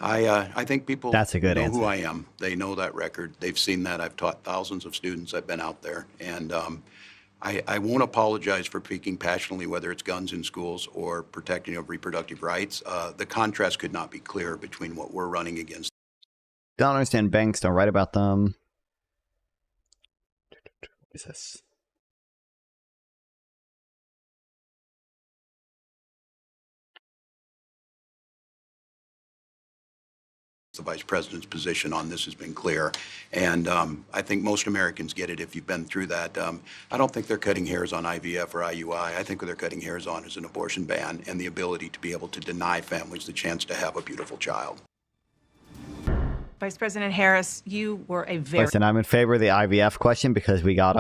I think people That's a good know answer. who I am. They know that record. They've seen that. I've taught thousands of students. I've been out there. And I won't apologize for speaking passionately, whether it's guns in schools or protecting of reproductive rights. The contrast could not be clearer between what we're running against. Don't understand banks. Don't write about them. What is this? The vice president's position on this has been clear. And I think most Americans get it if you've been through that. I don't think they're cutting hairs on IVF or IUI. I think what they're cutting hairs on is an abortion ban and the ability to be able to deny families the chance to have a beautiful child. Vice President Harris, you were a very Listen, I'm in favor of the IVF question because we got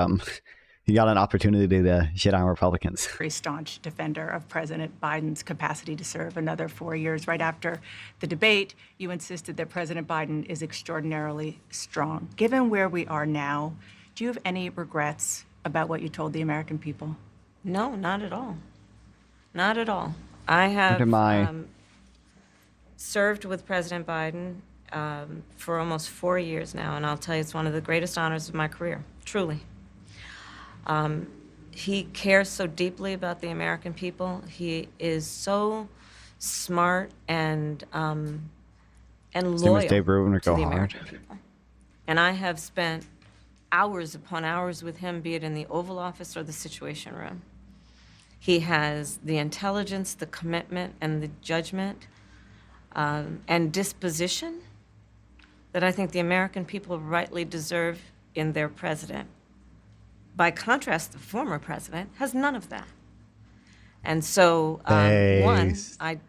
you got an opportunity to shit on Republicans. staunch defender of President Biden's capacity to serve another 4 years. Right after the debate, you insisted that President Biden is extraordinarily strong. Given where we are now, do you have any regrets about what you told the American people? No, not at all. Not at all. I have Under my- served with President Biden for almost 4 years now, and I'll tell you, it's one of the greatest honors of my career, truly. He cares so deeply about the American people. He is so smart and loyal Dave Rubin or to go the hard. American people. And I have spent hours upon hours with him, be it in the Oval Office or the Situation Room. He has the intelligence, the commitment, and the judgment and disposition that I think the American people rightly deserve in their president. By contrast, the former president has none of that. And so, one, Based. I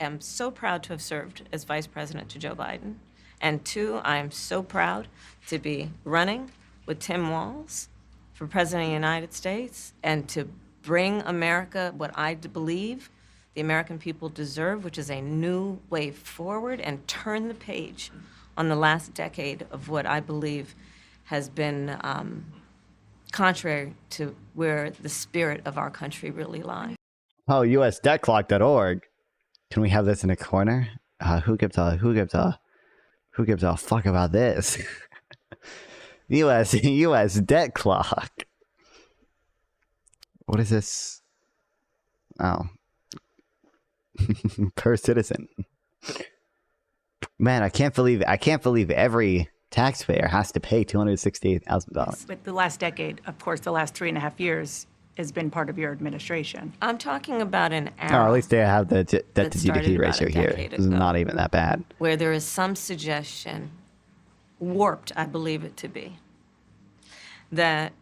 am so proud to have served as vice president to Joe Biden. And two, I am so proud to be running with Tim Walz for president of the United States and to bring America what I believe the American people deserve, which is a new way forward, and turn the page on the last decade of what I believe has been contrary to where the spirit of our country really lies. Oh, usdebtclock.org. Can we have this in a corner? Who gives a fuck about this? US debt clock. What is this? Oh. Per citizen. Man, I can't believe every taxpayer has to pay $268,000. But the last decade, of course, the last 3.5 years has been part of your administration. I'm talking about an Or era at least they have the debt to started GDP about ratio a here. decade It's ago. not even that bad. where there is some suggestion, warped I believe it to be, that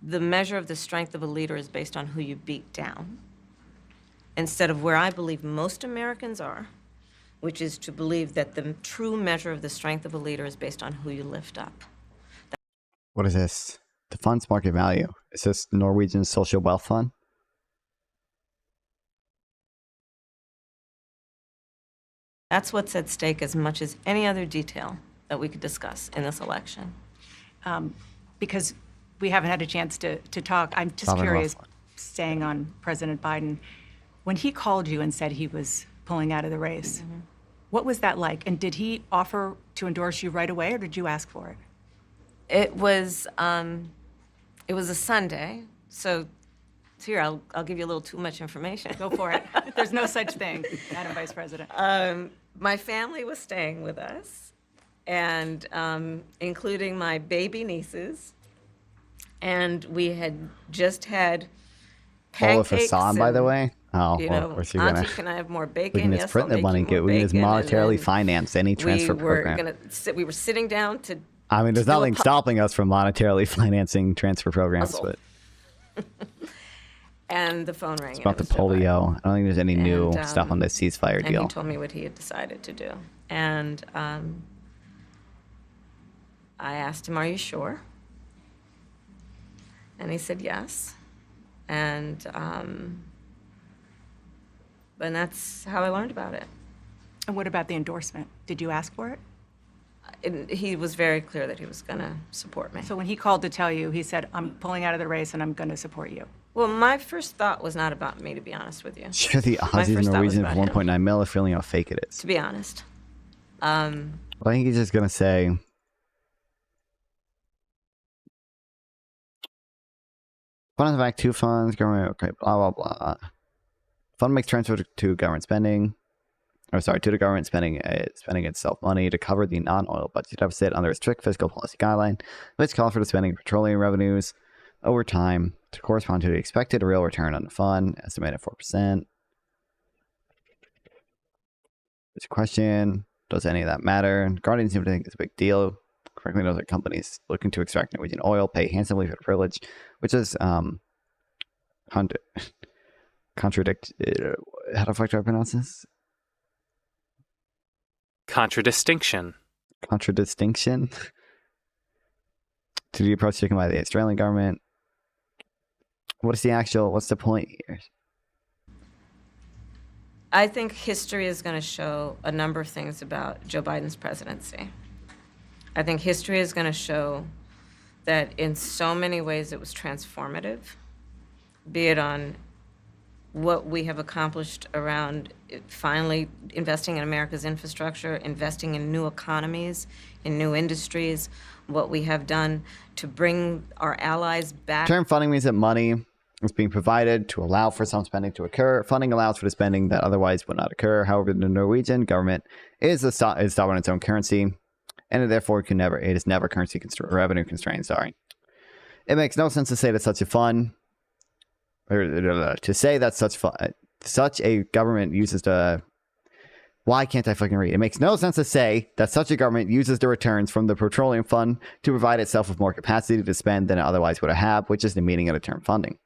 the measure of the strength of a leader is based on who you beat down, instead of where I believe most Americans are, which is to believe that the true measure of the strength of a leader is based on who you lift up. What is this? The fund's market value. Is this Norwegian social wealth fund? That's what's at stake as much as any other detail that we could discuss in this election. Because we haven't had a chance to talk, I'm just Sovereign curious, wealth. staying on President Biden, when he called you and said he was pulling out of the race, what was that like? And did he offer to endorse you right away, or did you ask for it? It was a Sunday, so here, I'll give you a little too much information. Go for it. There's no such thing, Madam Vice President. My family was staying with us, and including my baby nieces, and we had just had pancakes. Hassan, by the and, way. Oh, you well, know, of course you're Auntie, gonna. can I have more We bacon? can just Yes, I'll print the make money. you more We can just bacon. And monetarily then finance any transfer program. we were sitting down to. I mean, there's to do a nothing stopping us from monetarily financing transfer programs, puzzle. but And the phone rang. it's about the polio. I don't think there's any new stuff on this ceasefire And deal. he told me what he had decided to do. And I asked him, "Are you sure?" And he said yes. And that's how I learned about it. And what about the endorsement? Did you ask for it? And he was very clear that he was going to support me. So when he called to tell you, he said, I'm pulling out of the race and I'm going to support you. Well, my first thought was not about me, to be honest with you. Sure, the My Aussies and first thought was Norwegians about for him. 1.9 mil are feeling how fake it is. To be honest. Well, I think he's just gonna say, fund back two funds, government, okay, blah, blah, blah. Fund makes transfer to government spending, to the government spending itself money to cover the non-oil budget deficit under a strict fiscal policy guideline, which call for the spending of petroleum revenues over time to correspond to the expected real return on the fund, estimated 4%. There's a question, does any of that matter? Guardians seem to think it's a big deal. Correctly knows that companies looking to extract Norwegian oil pay handsomely for the privilege, which is contradict. How the fuck do I pronounce this? Contradistinction. Contradistinction to the approach taken by the Australian government. What's the point here? I think history is going to show a number of things about Joe Biden's presidency. I think history is going to show that in so many ways it was transformative, be it on what we have accomplished around finally investing in America's infrastructure, investing in new economies, in new industries, what we have done to bring our allies back. Term funding means that money is being provided to allow for some spending to occur. Funding allows for the spending that otherwise would not occur. However, the Norwegian government is sovereign in its own currency, and therefore it is never revenue constrained. Sorry, it makes no sense to say that such a fund, or to say that such a government uses the. Why can't I fucking read? It makes no sense to say that such a government uses the returns from the petroleum fund to provide itself with more capacity to spend than it otherwise would have, which is the meaning of the term funding.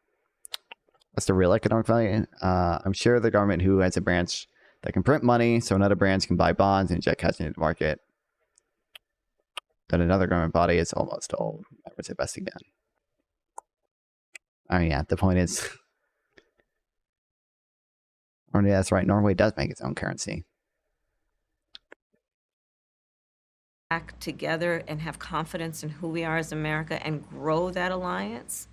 What's the real economic value? I'm sure the government who has a branch that can print money so another branch can buy bonds and inject cash into the market. That another government body is almost all members investing in. Oh yeah, the point is, or yeah, that's right. Norway does make its own currency. Back together and have confidence in who we are as America and grow that alliance.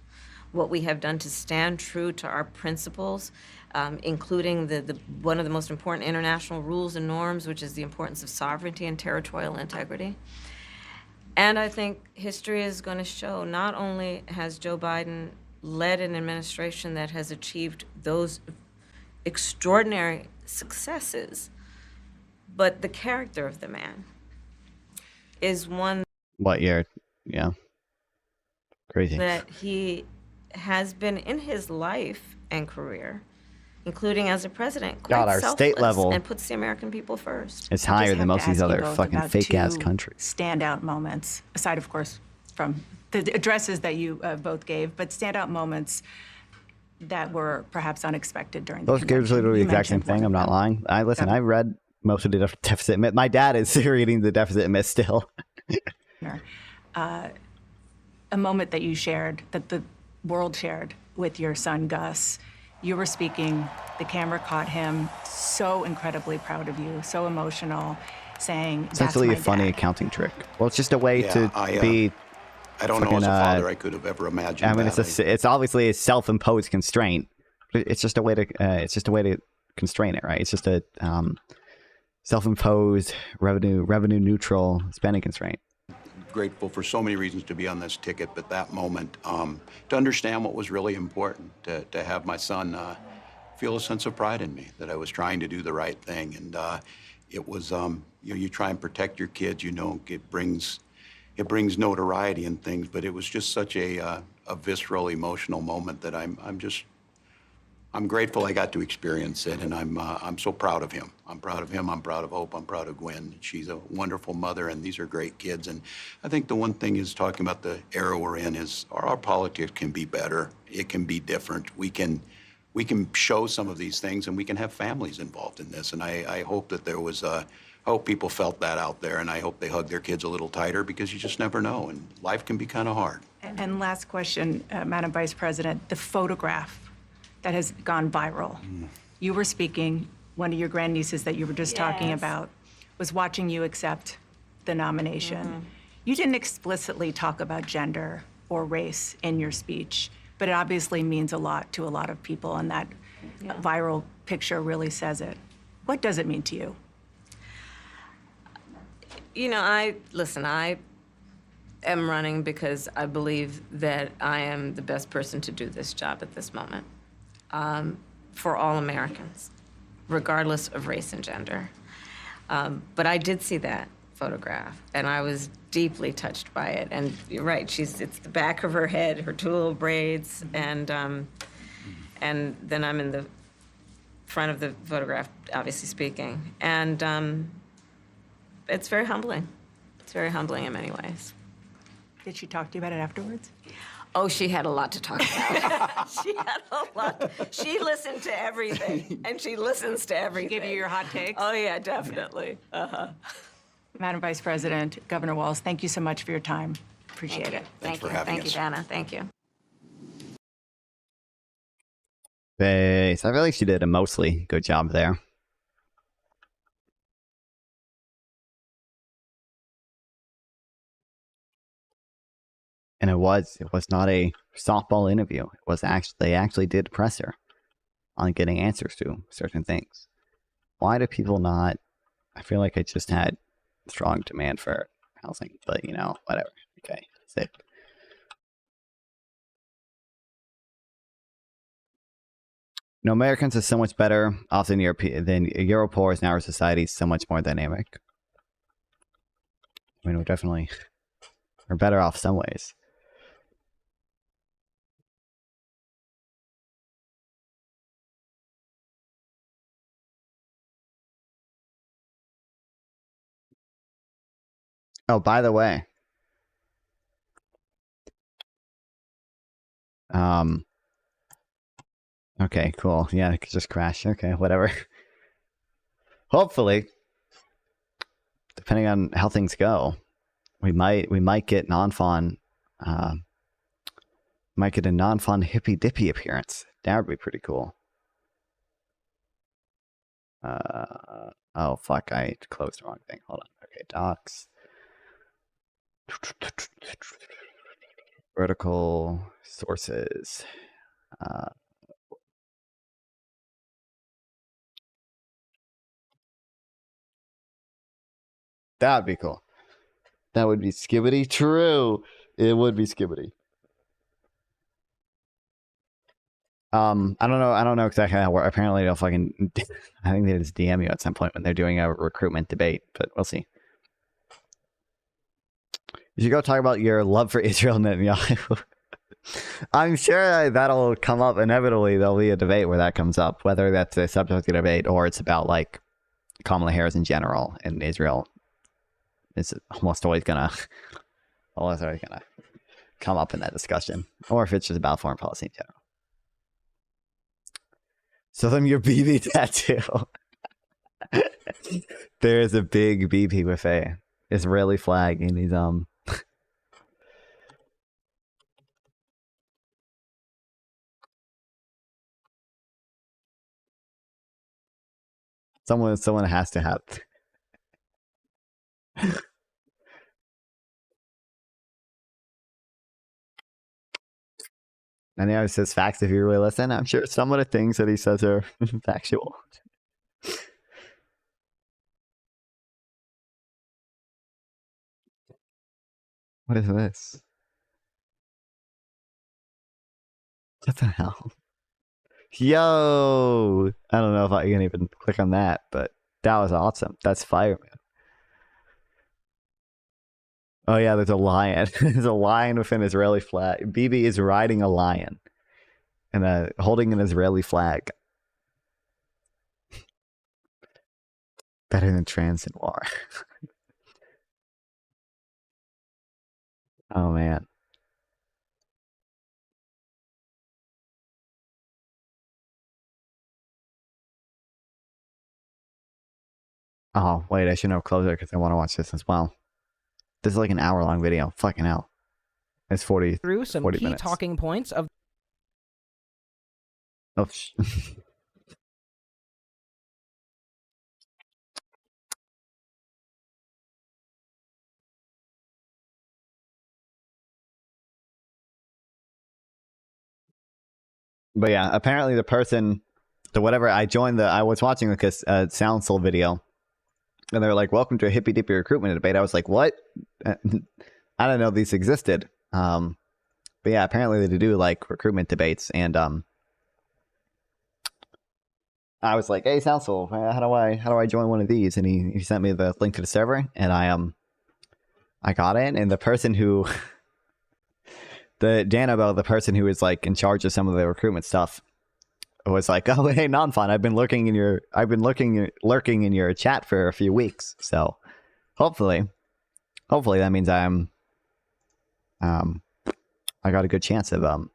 What we have done to stand true to our principles, including the one of the most important international rules and norms, which is the importance of sovereignty and territorial integrity. And I think history is going to show not only has Joe Biden led an administration that has achieved those extraordinary successes, but the character of the man is one What year? Yeah. Crazy. that he has been in his life and career, including as a president, quite God, our state selfless level and puts the American people first. It's I higher just than have most to of these ask you other both fucking about fake-ass two countries. Standout moments, aside, of course, from the addresses that you both gave, but standout moments that were perhaps unexpected during the Those kids convention. literally the You exact same mentioned one thing. of I'm not them. lying. I read most of the deficit myth. My dad is reading the deficit myth still. A moment that you shared, that the world shared with your son, Gus. You were speaking, the camera caught him, so incredibly proud of you, so emotional, saying, It's that's actually my a funny dad. accounting trick. Well, it's just a way Yeah, to be. I don't know as fucking, a father I could have ever imagined I mean, that. it's obviously a self-imposed constraint. But it's just a way to constrain it, right? It's just a self-imposed revenue neutral spending constraint. Grateful for so many reasons to be on this ticket, but that moment, to understand what was really important, to have my son feel a sense of pride in me, that I was trying to do the right thing. And it was, you try and protect your kids, it brings notoriety and things, but it was just such a visceral, emotional moment that I'm just I'm grateful I got to experience it, and I'm so proud of him. I'm proud of him. I'm proud of Hope. I'm proud of Gwen. She's a wonderful mother, and these are great kids. And I think the one thing is talking about the era we're in is our politics can be better. It can be different. We can show some of these things, and we can have families involved in this. And I hope that there was I hope people felt that out there, and I hope they hug their kids a little tighter, because you just never know, and life can be kind of hard. And last question, Madam Vice President, the photograph that has gone viral. You were speaking, one of your grandnieces that you were just talking about was watching you accept the nomination. You didn't explicitly talk about gender or race in your speech, but it obviously means a lot to a lot of people, and that viral picture really says it. What does it mean to you? You know, I am running because I believe that I am the best person to do this job at this moment, for all Americans, regardless of race and gender. But I did see that photograph, and I was deeply touched by it. And you're right, it's the back of her head, her two little braids, and then I'm in the front of the photograph, obviously speaking. And it's very humbling. It's very humbling in many ways. Did she talk to you about it afterwards? Oh, she had a lot to talk about. She had a lot. She listened to everything, and she listens to everything. Give you your hot takes? Oh, yeah, definitely. Madam Vice President, Governor Walz, thank you so much for your time. Appreciate it. Thanks for having Thank you, us. Dana. Thank you. Base. I feel like she did a mostly good job there. And it was not a softball interview. It was they actually did press her on getting answers to certain things. Why do people not? I feel like I just had strong demand for housing, but you know, whatever. Okay, that's it. You know, Americans are so much better off than Europors, and our society is so much more dynamic. I mean, we're better off some ways. Oh, by the way, okay, cool. Yeah, it could just crash. Okay, whatever. Hopefully, depending on how things go, we might get non-fun, might get a non-fun hippy dippy appearance. That would be pretty cool. Oh fuck! I closed the wrong thing. Hold on. Okay, docs. Vertical sources. That would be cool. That would be skibbity true. It would be skibbity. I don't know exactly how it works. Apparently they'll fucking I think they just DM you at some point when they're doing a recruitment debate, but we'll see. You should go talk about your love for Israel and Netanyahu. I'm sure that'll come up inevitably. There'll be a debate where that comes up, whether that's a subject of debate or it's about like Kamala Harris in general and Israel. It's almost always gonna come up in that discussion, or if it's just about foreign policy in general. So them your BB tattoo. There's a big BB with a Israeli flag in his Someone has to have. And he always says facts if you really listen. I'm sure some of the things that he says are factual. What is this? What the hell? Yo! I don't know if I can even click on that, but that was awesome. That's fire, man. Oh yeah, there's a lion. There's a lion with an Israeli flag. BB is riding a lion. and holding an Israeli flag. Better than trans in war. Oh man. Oh wait, I shouldn't have closed it because I want to watch this as well. This is like an hour-long video. Fucking hell. It's 40. Through some 40 key minutes. talking points of. Oh. But yeah, apparently the person, I was watching like a Sound Soul video, and they were like, "Welcome to a hippy dippy recruitment debate." I was like, "What?" I don't know these existed. But yeah, apparently they do like recruitment debates, and I was like, "Hey, Sound Soul, how do I join one of these?" And he sent me the link to the server, and I got in, and the person who. The Danabo, the person who was like in charge of some of the recruitment stuff, was like, "Oh, hey, non-fun. I've been lurking in your chat for a few weeks. So, hopefully that means I got a good chance of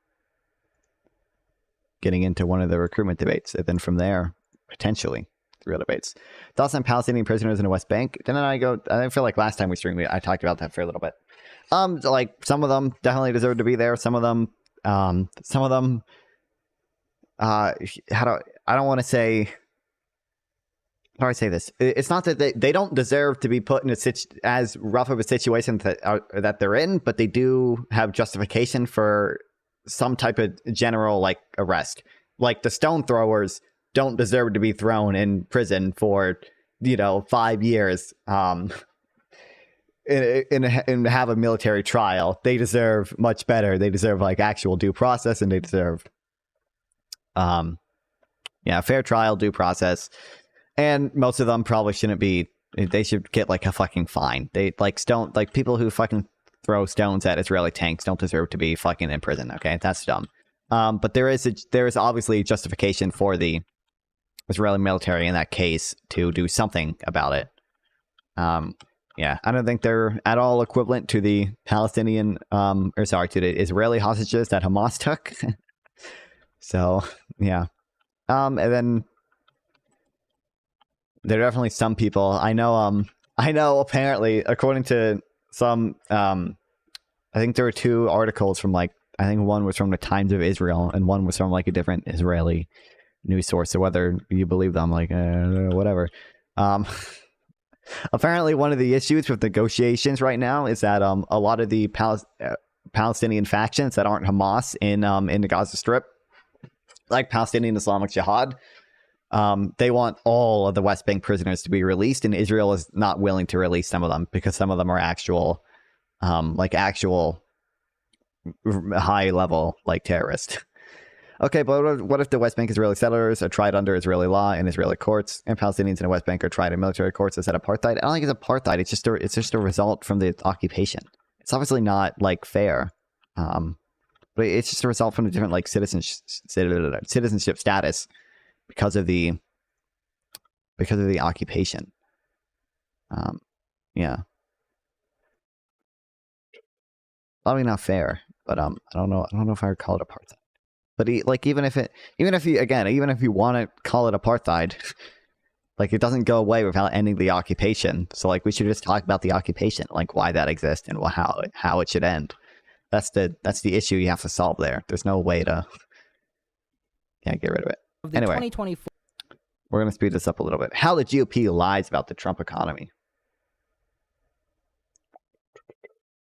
getting into one of the recruitment debates, and then from there, potentially real debates. Thoughts on Palestinian prisoners in the West Bank? Didn't I go? I feel like last time we streamed, I talked about that for a little bit. Like some of them definitely deserve to be there. Some of them, I don't want to say, how do I say this? It's not that they don't deserve to be put in as rough of a situation that they're in, but they do have justification for some type of general like arrest. Like the stone throwers don't deserve to be thrown in prison for, 5 years. And have a military trial. They deserve much better. They deserve like actual due process, and they deserve fair trial, due process. And most of them probably shouldn't be. They should get like a fucking fine. They like people who fucking throw stones at Israeli tanks don't deserve to be fucking in prison. Okay, that's dumb. But there is obviously justification for the Israeli military in that case to do something about it. Yeah, I don't think they're at all equivalent to the Palestinian, to the Israeli hostages that Hamas took. So, yeah. And then there are definitely some people I know apparently, according to some, I think there were 2 articles from I think one was from the Times of Israel and one was from a different Israeli news source. So whether you believe them, whatever. Apparently, one of the issues with negotiations right now is that a lot of the Palestinian factions that aren't Hamas in the Gaza Strip, like Palestinian Islamic Jihad, they want all of the West Bank prisoners to be released, and Israel is not willing to release some of them because some of them are actual high level terrorists. Okay, but what if the West Bank Israeli settlers are tried under Israeli law in Israeli courts, and Palestinians in the West Bank are tried in military courts? Is that apartheid? I don't think it's apartheid. It's just a result from the occupation. It's obviously not fair, but it's just a result from the different citizenship status because of the occupation. Yeah, probably not fair, but I don't know if I would call it apartheid. But even if you want to call it apartheid, it doesn't go away without ending the occupation. So we should just talk about the occupation, why that exists and how it should end. That's the issue you have to solve there. There's no way to get rid of it. Anyway, 2024. We're gonna speed this up a little bit. How the GOP lies about the Trump economy.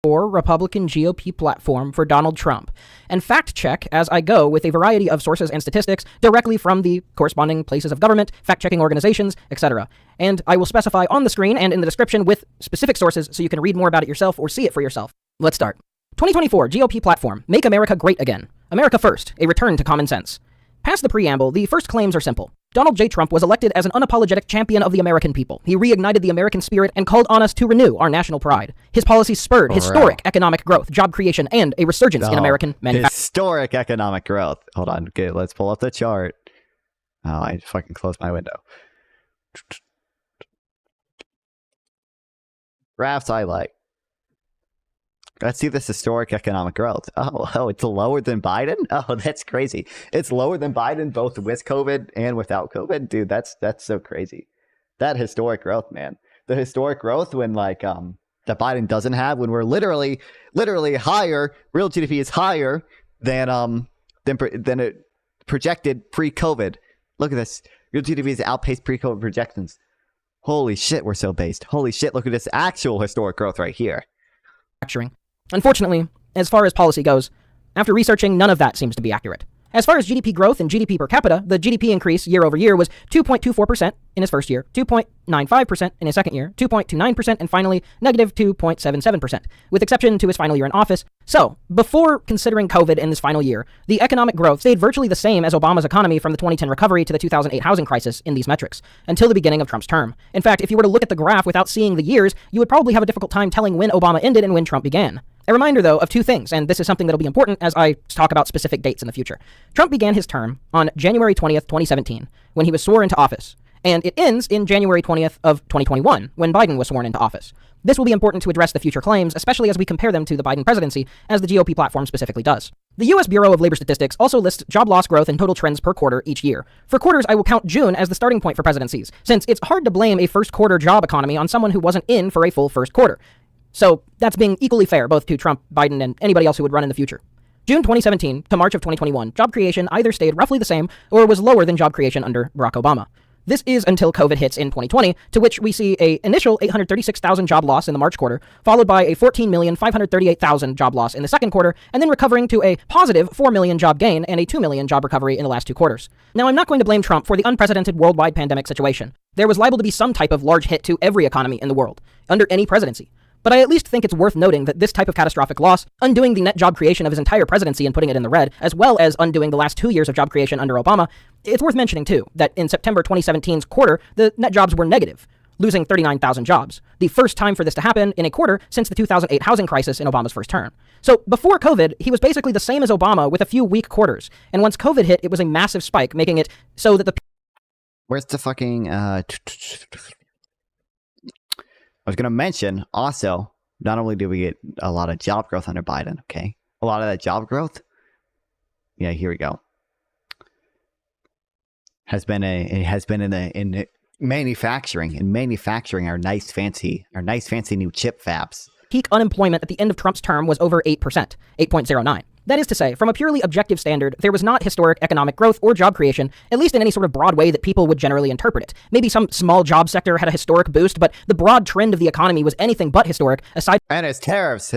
Or Republican GOP platform for Donald Trump, and fact check as I go with a variety of sources and statistics directly from the corresponding places of government, fact-checking organizations, etc. And I will specify on the screen and in the description with specific sources so you can read more about it yourself or see it for yourself. Let's start. 2024 GOP platform, Make America Great Again. America First, a return to common sense. Past the preamble, the first claims are simple. Donald J. Trump was elected as an unapologetic champion of the American people. He reignited the American spirit and called on us to renew our national pride. His policies spurred historic economic growth, job creation, and a resurgence in American manufacturing. Historic economic growth. Hold on. Okay, let's pull up the chart. Oh, I fucking closed my window. Graphs I like. Let's see this historic economic growth. Oh, it's lower than Biden? Oh, that's crazy. It's lower than Biden both with COVID and without COVID? Dude, that's so crazy. That historic growth, man. The historic growth when that Biden doesn't have, when we're literally higher, real GDP is higher than it projected pre-COVID. Look at this. Real GDP has outpaced pre-COVID projections. Holy shit, we're so based. Holy shit, look at this actual historic growth right here. Unfortunately, as far as policy goes, after researching, none of that seems to be accurate. As far as GDP growth and GDP per capita, the GDP increase year over year was 2.24% in his first year, 2.95% in his second year, 2.29%, and finally, negative 2.77%, with exception to his final year in office. So, before considering COVID in this final year, the economic growth stayed virtually the same as Obama's economy from the 2010 recovery to the 2008 housing crisis in these metrics, until the beginning of Trump's term. In fact, if you were to look at the graph without seeing the years, you would probably have a difficult time telling when Obama ended and when Trump began. A reminder, though, of two things, and this is something that'll be important as I talk about specific dates in the future. Trump began his term on January 20th, 2017, when he was sworn into office, and it ends in January 20th of 2021, when Biden was sworn into office. This will be important to address the future claims, especially as we compare them to the Biden presidency, as the GOP platform specifically does. The U.S. Bureau of Labor Statistics also lists job loss growth and total trends per quarter each year. For quarters, I will count June as the starting point for presidencies, since it's hard to blame a first quarter job economy on someone who wasn't in for a full first quarter. So that's being equally fair both to Trump, Biden, and anybody else who would run in the future. June 2017 to March of 2021, job creation either stayed roughly the same or was lower than job creation under Barack Obama. This is until COVID hits in 2020, to which we see a initial 836,000 job loss in the March quarter, followed by a 14,538,000 job loss in the second quarter, and then recovering to a positive 4 million job gain and a 2 million job recovery in the last two quarters. Now, I'm not going to blame Trump for the unprecedented worldwide pandemic situation. There was liable to be some type of large hit to every economy in the world, under any presidency. But I at least think it's worth noting that this type of catastrophic loss, undoing the net job creation of his entire presidency and putting it in the red, as well as undoing the last 2 years of job creation under Obama, it's worth mentioning too, that in September 2017's quarter, the net jobs were negative, losing 39,000 jobs. The first time for this to happen in a quarter since the 2008 housing crisis in Obama's first term. So before COVID, he was basically the same as Obama with a few weak quarters. And once COVID hit, it was a massive spike, making it so that the... Where's the fucking... I was going to mention, also, not only do we get a lot of job growth under Biden, okay? A lot of that job growth, yeah, here we go, has been in manufacturing our nice fancy new chip fabs. Peak unemployment at the end of Trump's term was over 8%, 8.09. That is to say, from a purely objective standard, there was not historic economic growth or job creation, at least in any sort of broad way that people would generally interpret it. Maybe some small job sector had a historic boost, but the broad trend of the economy was anything but historic, aside... And his tariffs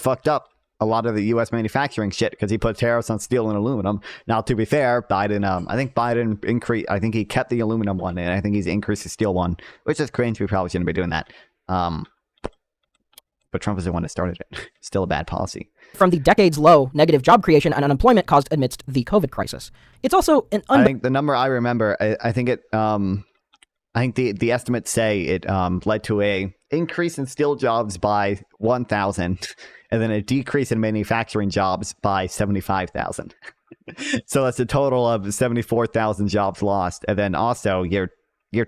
fucked up a lot of the U.S. manufacturing shit because he put tariffs on steel and aluminum. Now, to be fair, Biden, I think Biden increased, I think he kept the aluminum one, and I think he's increased the steel one, which is cringe. We probably shouldn't be doing that. But Trump is the one that started it. Still a bad policy. From the decades-low negative job creation and unemployment caused amidst the COVID crisis. It's also an... I think the number I remember, I think the estimates say it led to a increase in steel jobs by 1,000 and then a decrease in manufacturing jobs by 75,000. So that's a total of 74,000 jobs lost. And then also you're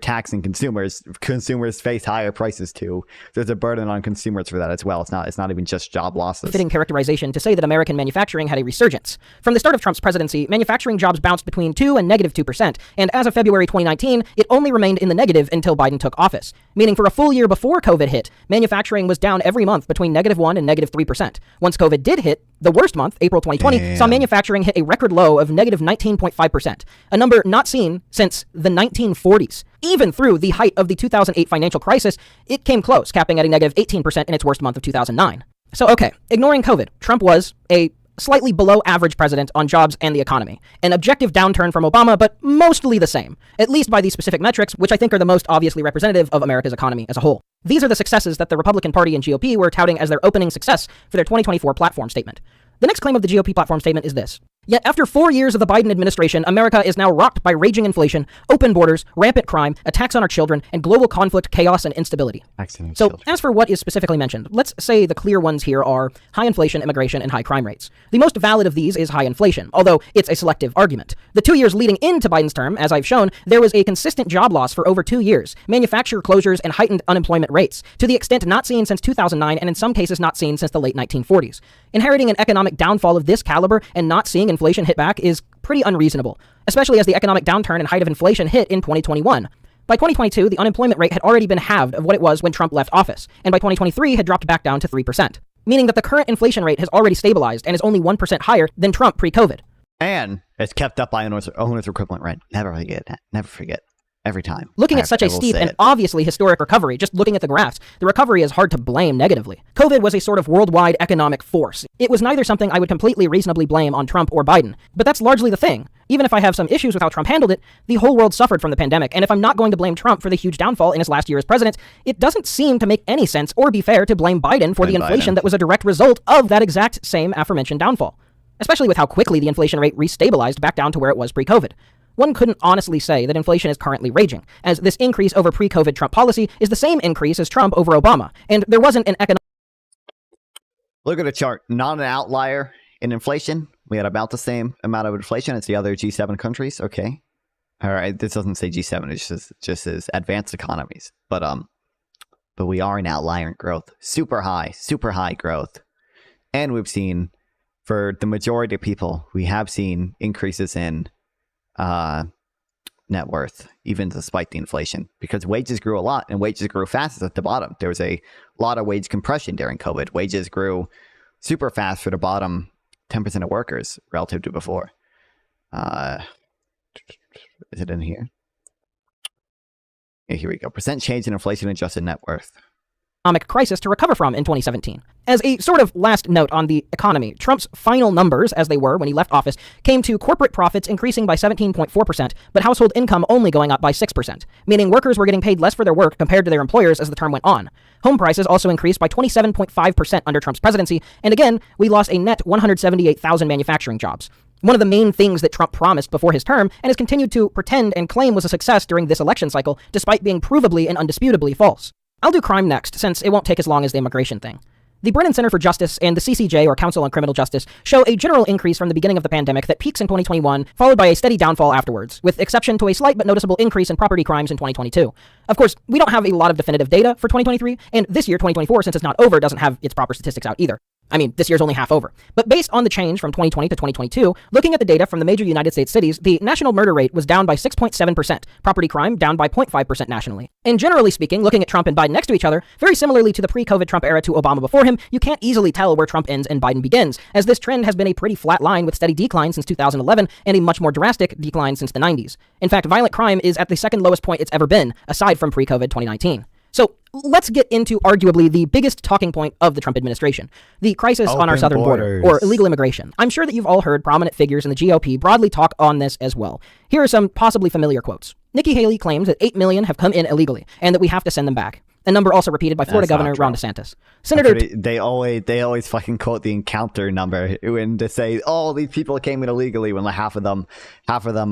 taxing consumers. Consumers face higher prices too. There's a burden on consumers for that as well. It's not even just job losses. Fitting characterization to say that American manufacturing had a resurgence. From the start of Trump's presidency, manufacturing jobs bounced between 2 and negative 2%, and as of February 2019, it only remained in the negative until Biden took office. Meaning for a full year before COVID hit, manufacturing was down every month between negative 1 and negative 3%. Once COVID did hit, the worst month, April 2020, saw manufacturing hit a record low of negative 19.5%, a number not seen since the 1940s. Even through the height of the 2008 financial crisis, it came close, capping at a negative 18% in its worst month of 2009. So, okay, ignoring COVID, Trump was a slightly below average president on jobs and the economy. An objective downturn from Obama, but mostly the same, at least by these specific metrics, which I think are the most obviously representative of America's economy as a whole. These are the successes that the Republican Party and GOP were touting as their opening success for their 2024 platform statement. The next claim of the GOP platform statement is this. Yet after 4 years of the Biden administration, America is now rocked by raging inflation, open borders, rampant crime, attacks on our children, and global conflict, chaos, and instability. So as for what is specifically mentioned, let's say the clear ones here are high inflation, immigration, and high crime rates. The most valid of these is high inflation, although it's a selective argument. The 2 years leading into Biden's term, as I've shown, there was a consistent job loss for over 2 years, manufacturer closures, and heightened unemployment rates, to the extent not seen since 2009 and in some cases not seen since the late 1940s. Inheriting an economic downfall of this caliber and not seeing inflation hit back is pretty unreasonable, especially as the economic downturn and height of inflation hit in 2021. By 2022, the unemployment rate had already been halved of what it was when Trump left office, and by 2023 had dropped back down to 3%, meaning that the current inflation rate has already stabilized and is only 1% higher than Trump pre-COVID. And it's kept up by owner's equivalent rent. Never forget that. Never forget. Every time. Looking at such a steep and obviously historic recovery, just looking at the graphs, the recovery is hard to blame negatively. COVID was a sort of worldwide economic force. It was neither something I would completely reasonably blame on Trump or Biden, but that's largely the thing. Even if I have some issues with how Trump handled it, the whole world suffered from the pandemic, and if I'm not going to blame Trump for the huge downfall in his last year as president, it doesn't seem to make any sense or be fair to blame Biden for the inflation that was a direct result of that exact same aforementioned downfall, especially with how quickly the inflation rate restabilized back down to where it was pre-COVID. One couldn't honestly say that inflation is currently raging, as this increase over pre-COVID Trump policy is the same increase as Trump over Obama, and there wasn't an economic... Look at the chart. Not an outlier in inflation. We had about the same amount of inflation as the other G7 countries. Okay. All right. This doesn't say G7. It just says advanced economies. But we are an outlier in growth. Super high growth. And we've seen, for the majority of people, we have seen increases in net worth, even despite the inflation, because wages grew a lot, and wages grew fastest at the bottom. There was a lot of wage compression during COVID. Wages grew super fast for the bottom 10% of workers relative to before. Is it in here? Yeah, here we go. Percent change in inflation adjusted net worth. Economic crisis to recover from in 2017. As a sort of last note on the economy, Trump's final numbers, as they were when he left office, came to corporate profits increasing by 17.4%, but household income only going up by 6%, meaning workers were getting paid less for their work compared to their employers as the term went on. Home prices also increased by 27.5% under Trump's presidency, and again, we lost a net 178,000 manufacturing jobs. One of the main things that Trump promised before his term and has continued to pretend and claim was a success during this election cycle, despite being provably and undisputably false. I'll do crime next, since it won't take as long as the immigration thing. The Brennan Center for Justice and the CCJ, or Council on Criminal Justice, show a general increase from the beginning of the pandemic that peaks in 2021, followed by a steady downfall afterwards, with exception to a slight but noticeable increase in property crimes in 2022. Of course, we don't have a lot of definitive data for 2023, and this year, 2024, since it's not over, doesn't have its proper statistics out either. I mean, this year's only half over. But based on the change from 2020 to 2022, looking at the data from the major United States cities, the national murder rate was down by 6.7%, property crime down by 0.5% nationally. And generally speaking, looking at Trump and Biden next to each other, very similarly to the pre-COVID Trump era to Obama before him, you can't easily tell where Trump ends and Biden begins, as this trend has been a pretty flat line with steady decline since 2011 and a much more drastic decline since the 90s. In fact, violent crime is at the second lowest point it's ever been, aside from pre-COVID 2019. So let's get into arguably the biggest talking point of the Trump administration, the crisis on our southern border, or illegal immigration. I'm sure that you've all heard prominent figures in the GOP broadly talk on this as well. Here are some possibly familiar quotes. Nikki Haley claims that 8 million have come in illegally and that we have to send them back. A number also repeated by Florida Governor Ron DeSantis. Senator, they always fucking quote the encounter number when to say, oh, these people came in illegally, when like half of them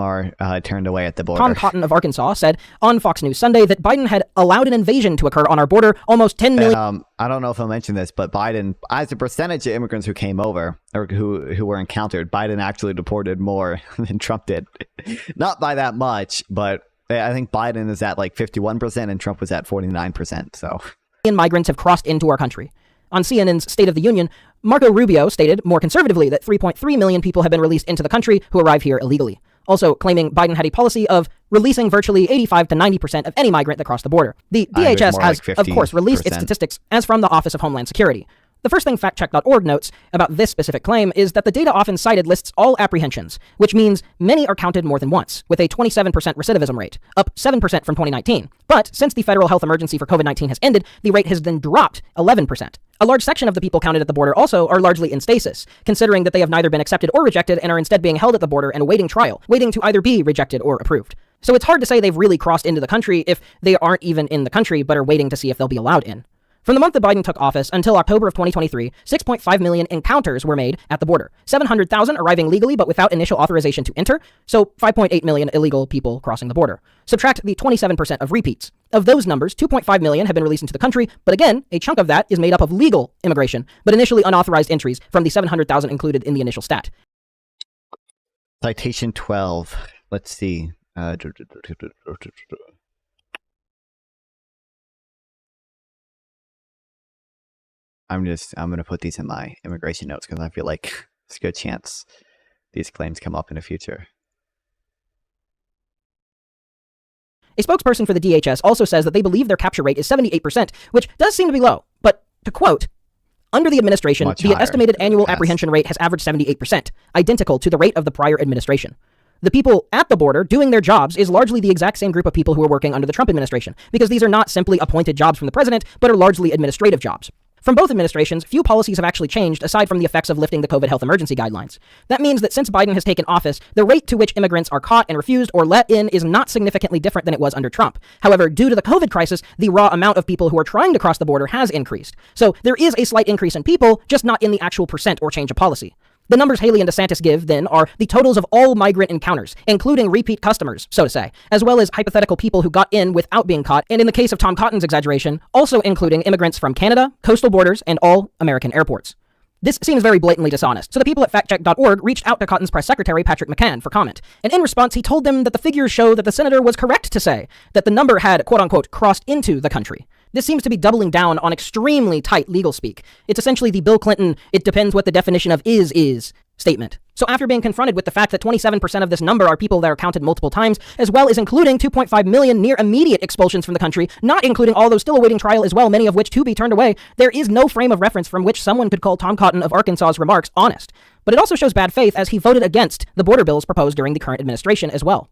are turned away at the border. Tom Cotton of Arkansas said on Fox News Sunday that Biden had allowed an invasion to occur on our border. Almost 10 million. And, I don't know if I'll mention this, but Biden, as a percentage of immigrants who came over or who were encountered, Biden actually deported more than Trump did. Not by that much, but I think Biden is at like 51% and Trump was at 49%. So migrants have crossed into our country. On CNN's State of the Union, Marco Rubio stated more conservatively that 3.3 million people have been released into the country who arrive here illegally, also claiming Biden had a policy of releasing virtually 85 to 90% of any migrant that crossed the border. The DHS has, of course, released its statistics as from the Office of Homeland Security. The first thing factcheck.org notes about this specific claim is that the data often cited lists all apprehensions, which means many are counted more than once, with a 27% recidivism rate, up 7% from 2019. But since the federal health emergency for COVID-19 has ended, the rate has then dropped 11%. A large section of the people counted at the border also are largely in stasis, considering that they have neither been accepted or rejected and are instead being held at the border and awaiting trial, waiting to either be rejected or approved. So it's hard to say they've really crossed into the country if they aren't even in the country but are waiting to see if they'll be allowed in. From the month that Biden took office until October of 2023, 6.5 million encounters were made at the border. 700,000 arriving legally but without initial authorization to enter, so 5.8 million illegal people crossing the border. Subtract the 27% of repeats. Of those numbers, 2.5 million have been released into the country, but again, a chunk of that is made up of legal immigration, but initially unauthorized entries from the 700,000 included in the initial stat. Citation 12. Let's see. I'm going to put these in my immigration notes because I feel like there's a good chance these claims come up in the future. A spokesperson for the DHS also says that they believe their capture rate is 78%, which does seem to be low. But to quote, under the administration, Much the higher estimated than annual the past. apprehension rate has averaged 78%, identical to the rate of the prior administration. The people at the border doing their jobs is largely the exact same group of people who are working under the Trump administration, because these are not simply appointed jobs from the president, but are largely administrative jobs. From both administrations, few policies have actually changed aside from the effects of lifting the COVID health emergency guidelines. That means that since Biden has taken office, the rate to which immigrants are caught and refused or let in is not significantly different than it was under Trump. However, due to the COVID crisis, the raw amount of people who are trying to cross the border has increased. So there is a slight increase in people, just not in the actual percent or change of policy. The numbers Haley and DeSantis give, then, are the totals of all migrant encounters, including repeat customers, so to say, as well as hypothetical people who got in without being caught, and in the case of Tom Cotton's exaggeration, also including immigrants from Canada, coastal borders, and all American airports. This seems very blatantly dishonest, so the people at factcheck.org reached out to Cotton's press secretary, Patrick McCann, for comment. And in response, he told them that the figures show that the senator was correct to say that the number had, quote-unquote, crossed into the country. This seems to be doubling down on extremely tight legal speak. It's essentially the Bill Clinton, it depends what the definition of is statement. So after being confronted with the fact that 27% of this number are people that are counted multiple times, as well as including 2.5 million near immediate expulsions from the country, not including all those still awaiting trial as well, many of which to be turned away, there is no frame of reference from which someone could call Tom Cotton of Arkansas's remarks honest. But it also shows bad faith as he voted against the border bills proposed during the current administration as well.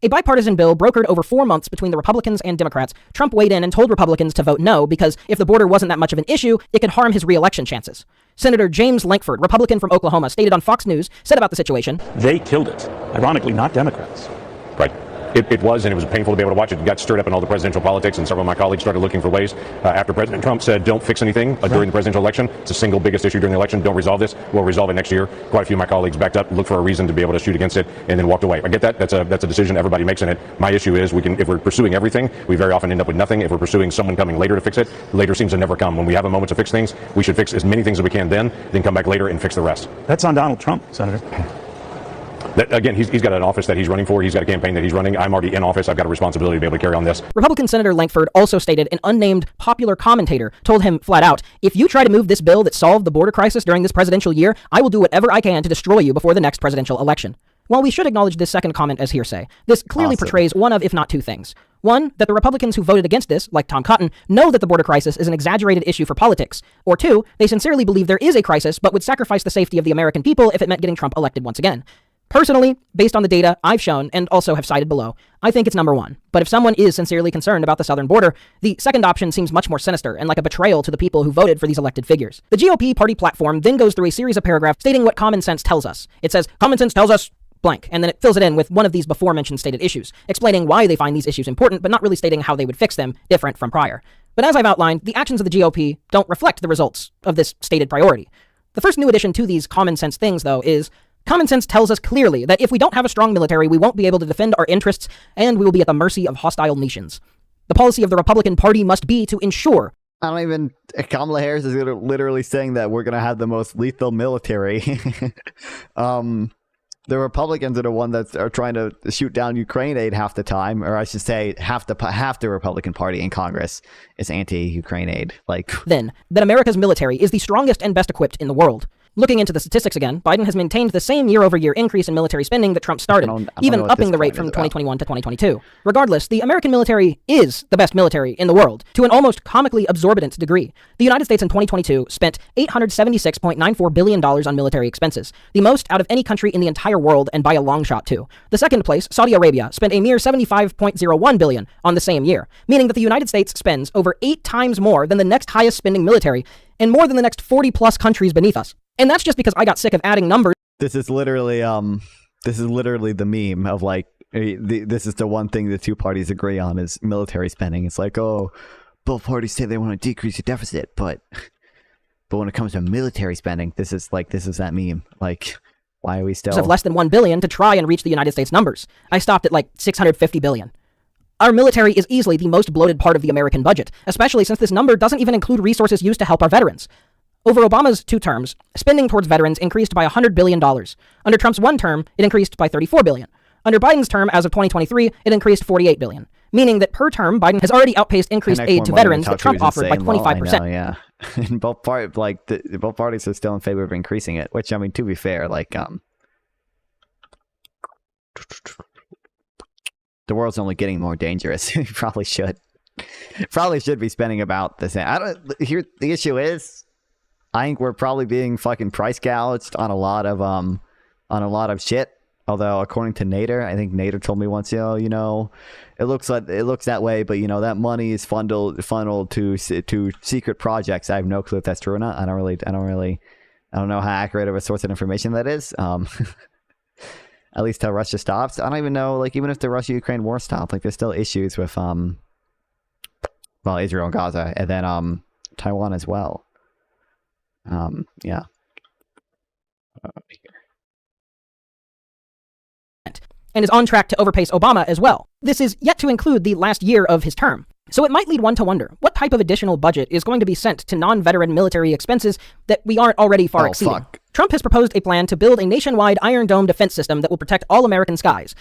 A bipartisan bill brokered over 4 months between the Republicans and Democrats, Trump weighed in and told Republicans to vote no because if the border wasn't that much of an issue, it could harm his re-election chances. Senator James Lankford, Republican from Oklahoma, stated on Fox News, said about the situation, They killed it. Ironically, not Democrats. Right. It was, and it was painful to be able to watch it. It got stirred up in all the presidential politics, and several of my colleagues started looking for ways. After President Trump said, don't fix anything during the presidential election. It's the single biggest issue during the election. Don't resolve this. We'll resolve it next year. Quite a few of my colleagues backed up, looked for a reason to be able to shoot against it, and then walked away. I get that. That's a decision everybody makes in it. My issue is if we're pursuing everything, we very often end up with nothing. If we're pursuing someone coming later to fix it, later seems to never come. When we have a moment to fix things, we should fix as many things as we can then come back later and fix the rest. That's on Donald Trump, Senator. Again, he's got an office that he's running for. He's got a campaign that he's running. I'm already in office. I've got a responsibility to be able to carry on this. Republican Senator Lankford also stated an unnamed popular commentator told him flat out, if you try to move this bill that solved the border crisis during this presidential year, I will do whatever I can to destroy you before the next presidential election. While we should acknowledge this second comment as hearsay, this clearly portrays one of, if not two things. One, that the Republicans who voted against this, like Tom Cotton, know that the border crisis is an exaggerated issue for politics. Or two, they sincerely believe there is a crisis, but would sacrifice the safety of the American people if it meant getting Trump elected once again. Personally, based on the data I've shown and also have cited below, I think it's number one. But if someone is sincerely concerned about the southern border, the second option seems much more sinister and like a betrayal to the people who voted for these elected figures. The GOP party platform then goes through a series of paragraphs stating what common sense tells us. It says, common sense tells us blank, and then it fills it in with one of these before-mentioned stated issues, explaining why they find these issues important, but not really stating how they would fix them, different from prior. But as I've outlined, the actions of the GOP don't reflect the results of this stated priority. The first new addition to these common sense things, though, is common sense tells us clearly that if we don't have a strong military, we won't be able to defend our interests, and we will be at the mercy of hostile nations. The policy of the Republican Party must be to ensure Kamala Harris is literally saying that we're going to have the most lethal military. The Republicans are the one that are trying to shoot down Ukraine aid half the time, or I should say half the Republican Party in Congress is anti-Ukraine aid. Then, that America's military is the strongest and best equipped in the world. Looking into the statistics again, Biden has maintained the same year-over-year increase in military spending that Trump started, even upping the rate from 2021 to 2022. Regardless, the American military is the best military in the world, to an almost comically absorbent degree. The United States in 2022 spent $876.94 billion on military expenses, the most out of any country in the entire world, and by a long shot too. The second place, Saudi Arabia, spent a mere $75.01 billion on the same year, meaning that the United States spends over 8 times more than the next highest spending military, and more than the next 40-plus countries beneath us. And that's just because I got sick of adding numbers. This is literally the meme of this is the one thing the two parties agree on is military spending. It's like, oh, both parties say they want to decrease the deficit, but when it comes to military spending, this is that meme. Like, why are we still of less than $1 billion to try and reach the United States numbers. I stopped at like $650 billion. Our military is easily the most bloated part of the American budget, especially since this number doesn't even include resources used to help our veterans. Over Obama's 2 terms, spending towards veterans increased by $100 billion. Under Trump's 1 term, it increased by $34 billion. Under Biden's term, as of 2023, it increased $48 billion, meaning that per term, Biden has already outpaced increased aid to veterans that Trump offered by 25%. Well, yeah. And both parties are still in favor of increasing it, which, I mean, to be fair, like, the world's only getting more dangerous. You probably should be spending about the same. The issue is, I think we're probably being fucking price gouged on a lot of shit. Although, according to Nader, I think Nader told me once, it looks that way, but that money is funneled to secret projects. I have no clue if that's true or not. I don't know how accurate of a source of information that is. At least till Russia stops. I don't even know, like, even if the Russia-Ukraine war stopped, like, there's still issues with Israel and Gaza, and then Taiwan as well. Yeah. And is on track to overpace Obama as well. This is yet to include the last year of his term. So it might lead one to wonder, what type of additional budget is going to be sent to non-veteran military expenses that we aren't already far exceeding? Fuck. Trump has proposed a plan to build a nationwide Iron Dome defense system that will protect all American skies.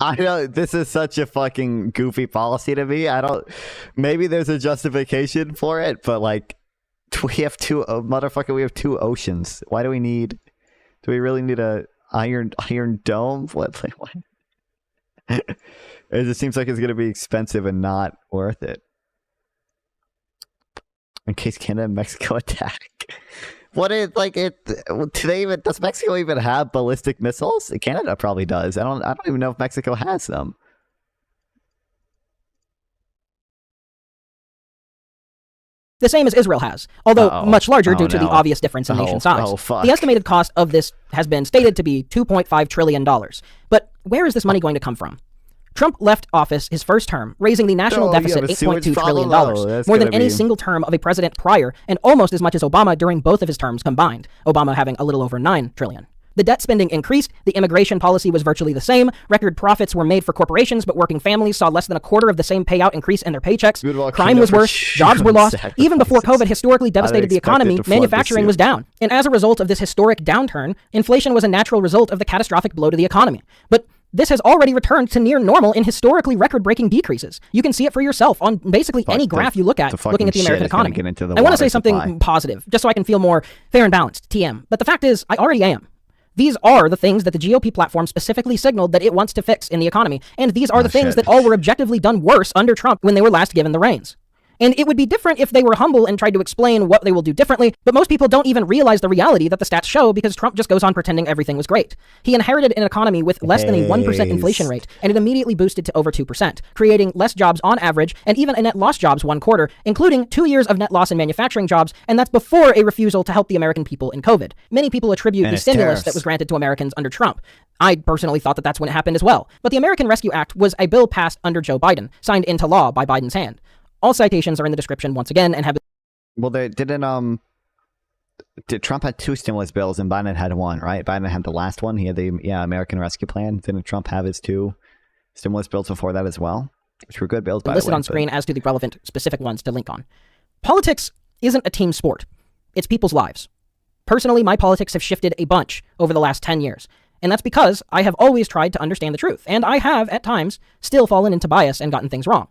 I know, this is such a fucking goofy policy to me. Maybe there's a justification for it, but like, we have two oceans. Why do we really need a Iron Dome? What? It just seems like it's going to be expensive and not worth it. In case Canada and Mexico attack. Does Mexico even have ballistic missiles? Canada probably does. I don't even know if Mexico has them. The same as Israel has, although much larger due to the obvious difference in nation size. The estimated cost of this has been stated to be $2.5 trillion. But where is this money going to come from? Trump left office his first term, raising the national deficit $8.2 trillion, more than any single term of a president prior, and almost as much as Obama during both of his terms combined, Obama having a little over $9 trillion. The debt spending increased, the immigration policy was virtually the same, record profits were made for corporations, but working families saw less than a quarter of the same payout increase in their paychecks, crime was worse, jobs were lost, even before COVID historically devastated the economy, manufacturing was down. And as a result of this historic downturn, inflation was a natural result of the catastrophic blow to the economy. But this has already returned to near normal in historically record-breaking decreases. You can see it for yourself on basically any graph you look at, looking at the American economy. I want to say something positive, just so I can feel more fair and balanced, TM. But the fact is, I already am. These are the things that the GOP platform specifically signaled that it wants to fix in the economy. And these are the things that all were objectively done worse under Trump when they were last given the reins. And it would be different if they were humble and tried to explain what they will do differently, but most people don't even realize the reality that the stats show because Trump just goes on pretending everything was great. He inherited an economy with less than a 1% inflation rate, and it immediately boosted to over 2%, creating less jobs on average, and even a net loss jobs one quarter, including 2 years of net loss in manufacturing jobs, and that's before a refusal to help the American people in COVID. Many people attribute the stimulus that was granted to Americans under Trump. I personally thought that that's when it happened as well. But the American Rescue Act was a bill passed under Joe Biden, signed into law by Biden's hand. All citations are in the description once again and have... Well, they didn't, Trump had 2 stimulus bills and Biden had 1, right? Biden had the last one. He had the American Rescue Plan. Didn't Trump have his 2 stimulus bills before that as well? Which were good bills, by the way. Listed on screen as to the relevant specific ones to link on. Politics isn't a team sport. It's people's lives. Personally, my politics have shifted a bunch over the last 10 years. And that's because I have always tried to understand the truth. And I have, at times, still fallen into bias and gotten things wrong.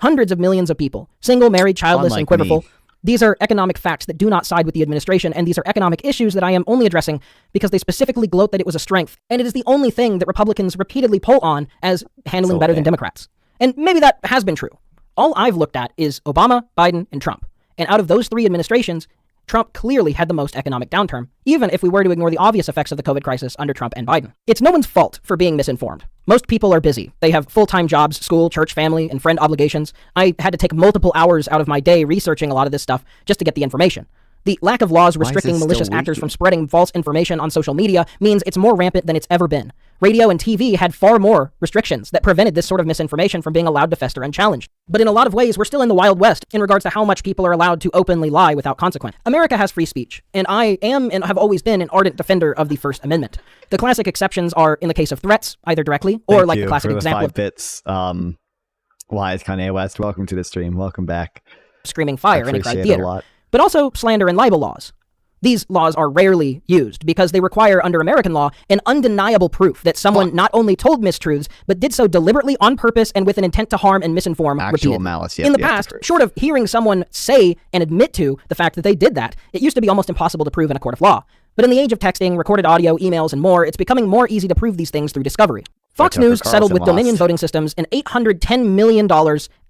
Hundreds of millions of people, single, married, childless, and quiverful. These are economic facts that do not side with the administration, and these are economic issues that I am only addressing because they specifically gloat that it was a strength, and it is the only thing that Republicans repeatedly poll on as handling better than Democrats. And maybe that has been true. All I've looked at is Obama, Biden, and Trump. And out of those 3 administrations, Trump clearly had the most economic downturn, even if we were to ignore the obvious effects of the COVID crisis under Trump and Biden. It's no one's fault for being misinformed. Most people are busy. They have full-time jobs, school, church, family, and friend obligations. I had to take multiple hours out of my day researching a lot of this stuff just to get the information. The lack of laws Why is restricting this malicious still actors leaking? from spreading false information on social media means it's more rampant than it's ever been. Radio and TV had far more restrictions that prevented this sort of misinformation from being allowed to fester unchallenged. But in a lot of ways, we're still in the Wild West in regards to how much people are allowed to openly lie without consequence. America has free speech, and I am and have always been an ardent defender of the First Amendment. The classic exceptions are in the case of threats, either directly or Thank like you the classic for the example 5 of bits. Why is Kanye West? Welcome to the stream. Welcome back. screaming fire in a crowded Appreciate it a theater. lot. But also slander and libel laws. These laws are rarely used because they require, under American law, an undeniable proof that someone not only told mistruths, but did so deliberately on purpose and with an intent to harm and misinform Actual repeatedly. malice, yep, In the you have to past, prove. short of hearing someone say and admit to the fact that they did that, it used to be almost impossible to prove in a court of law. But in the age of texting, recorded audio, emails, and more, it's becoming more easy to prove these things through discovery. Fox Tucker News settled Carlson with Dominion lost. voting systems in $810 million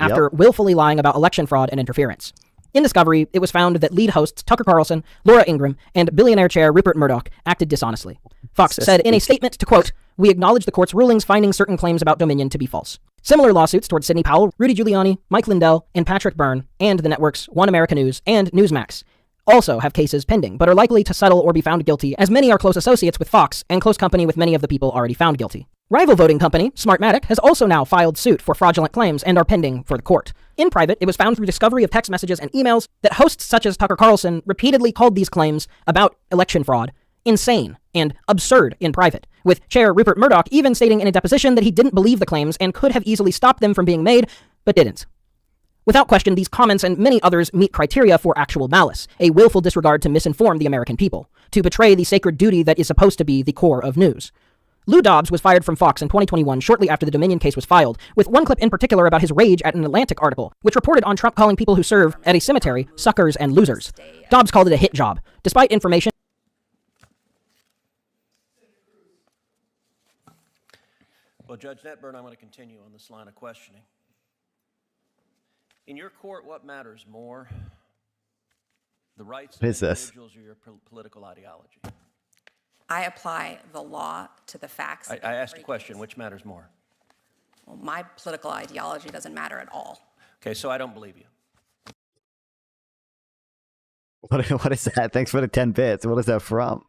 after willfully lying about election fraud and interference. In discovery, it was found that lead hosts Tucker Carlson, Laura Ingraham, and billionaire chair Rupert Murdoch acted dishonestly. Fox said in a statement to quote, "We acknowledge the court's rulings finding certain claims about Dominion to be false." Similar lawsuits towards Sidney Powell, Rudy Giuliani, Mike Lindell, and Patrick Byrne, and the networks One America News and Newsmax also have cases pending, but are likely to settle or be found guilty, as many are close associates with Fox and close company with many of the people already found guilty. Rival voting company, Smartmatic, has also now filed suit for fraudulent claims and are pending for the court. In private, it was found through discovery of text messages and emails that hosts such as Tucker Carlson repeatedly called these claims about election fraud insane and absurd in private, with Chair Rupert Murdoch even stating in a deposition that he didn't believe the claims and could have easily stopped them from being made, but didn't. Without question, these comments and many others meet criteria for actual malice, a willful disregard to misinform the American people, to betray the sacred duty that is supposed to be the core of news. Lou Dobbs was fired from Fox in 2021 shortly after the Dominion case was filed, with one clip in particular about his rage at an Atlantic article, which reported on Trump calling people who serve at a cemetery suckers and losers. Dobbs called it a hit job, despite information. Well, Judge Netburn, I'm going to continue on this line of questioning. In your court, what matters more? The rights of individuals or your political ideology? I apply the law to the facts. I asked a question, which matters more? Well, my political ideology doesn't matter at all. Okay, so I don't believe you. What is that? Thanks for the 10 bits. What is that from?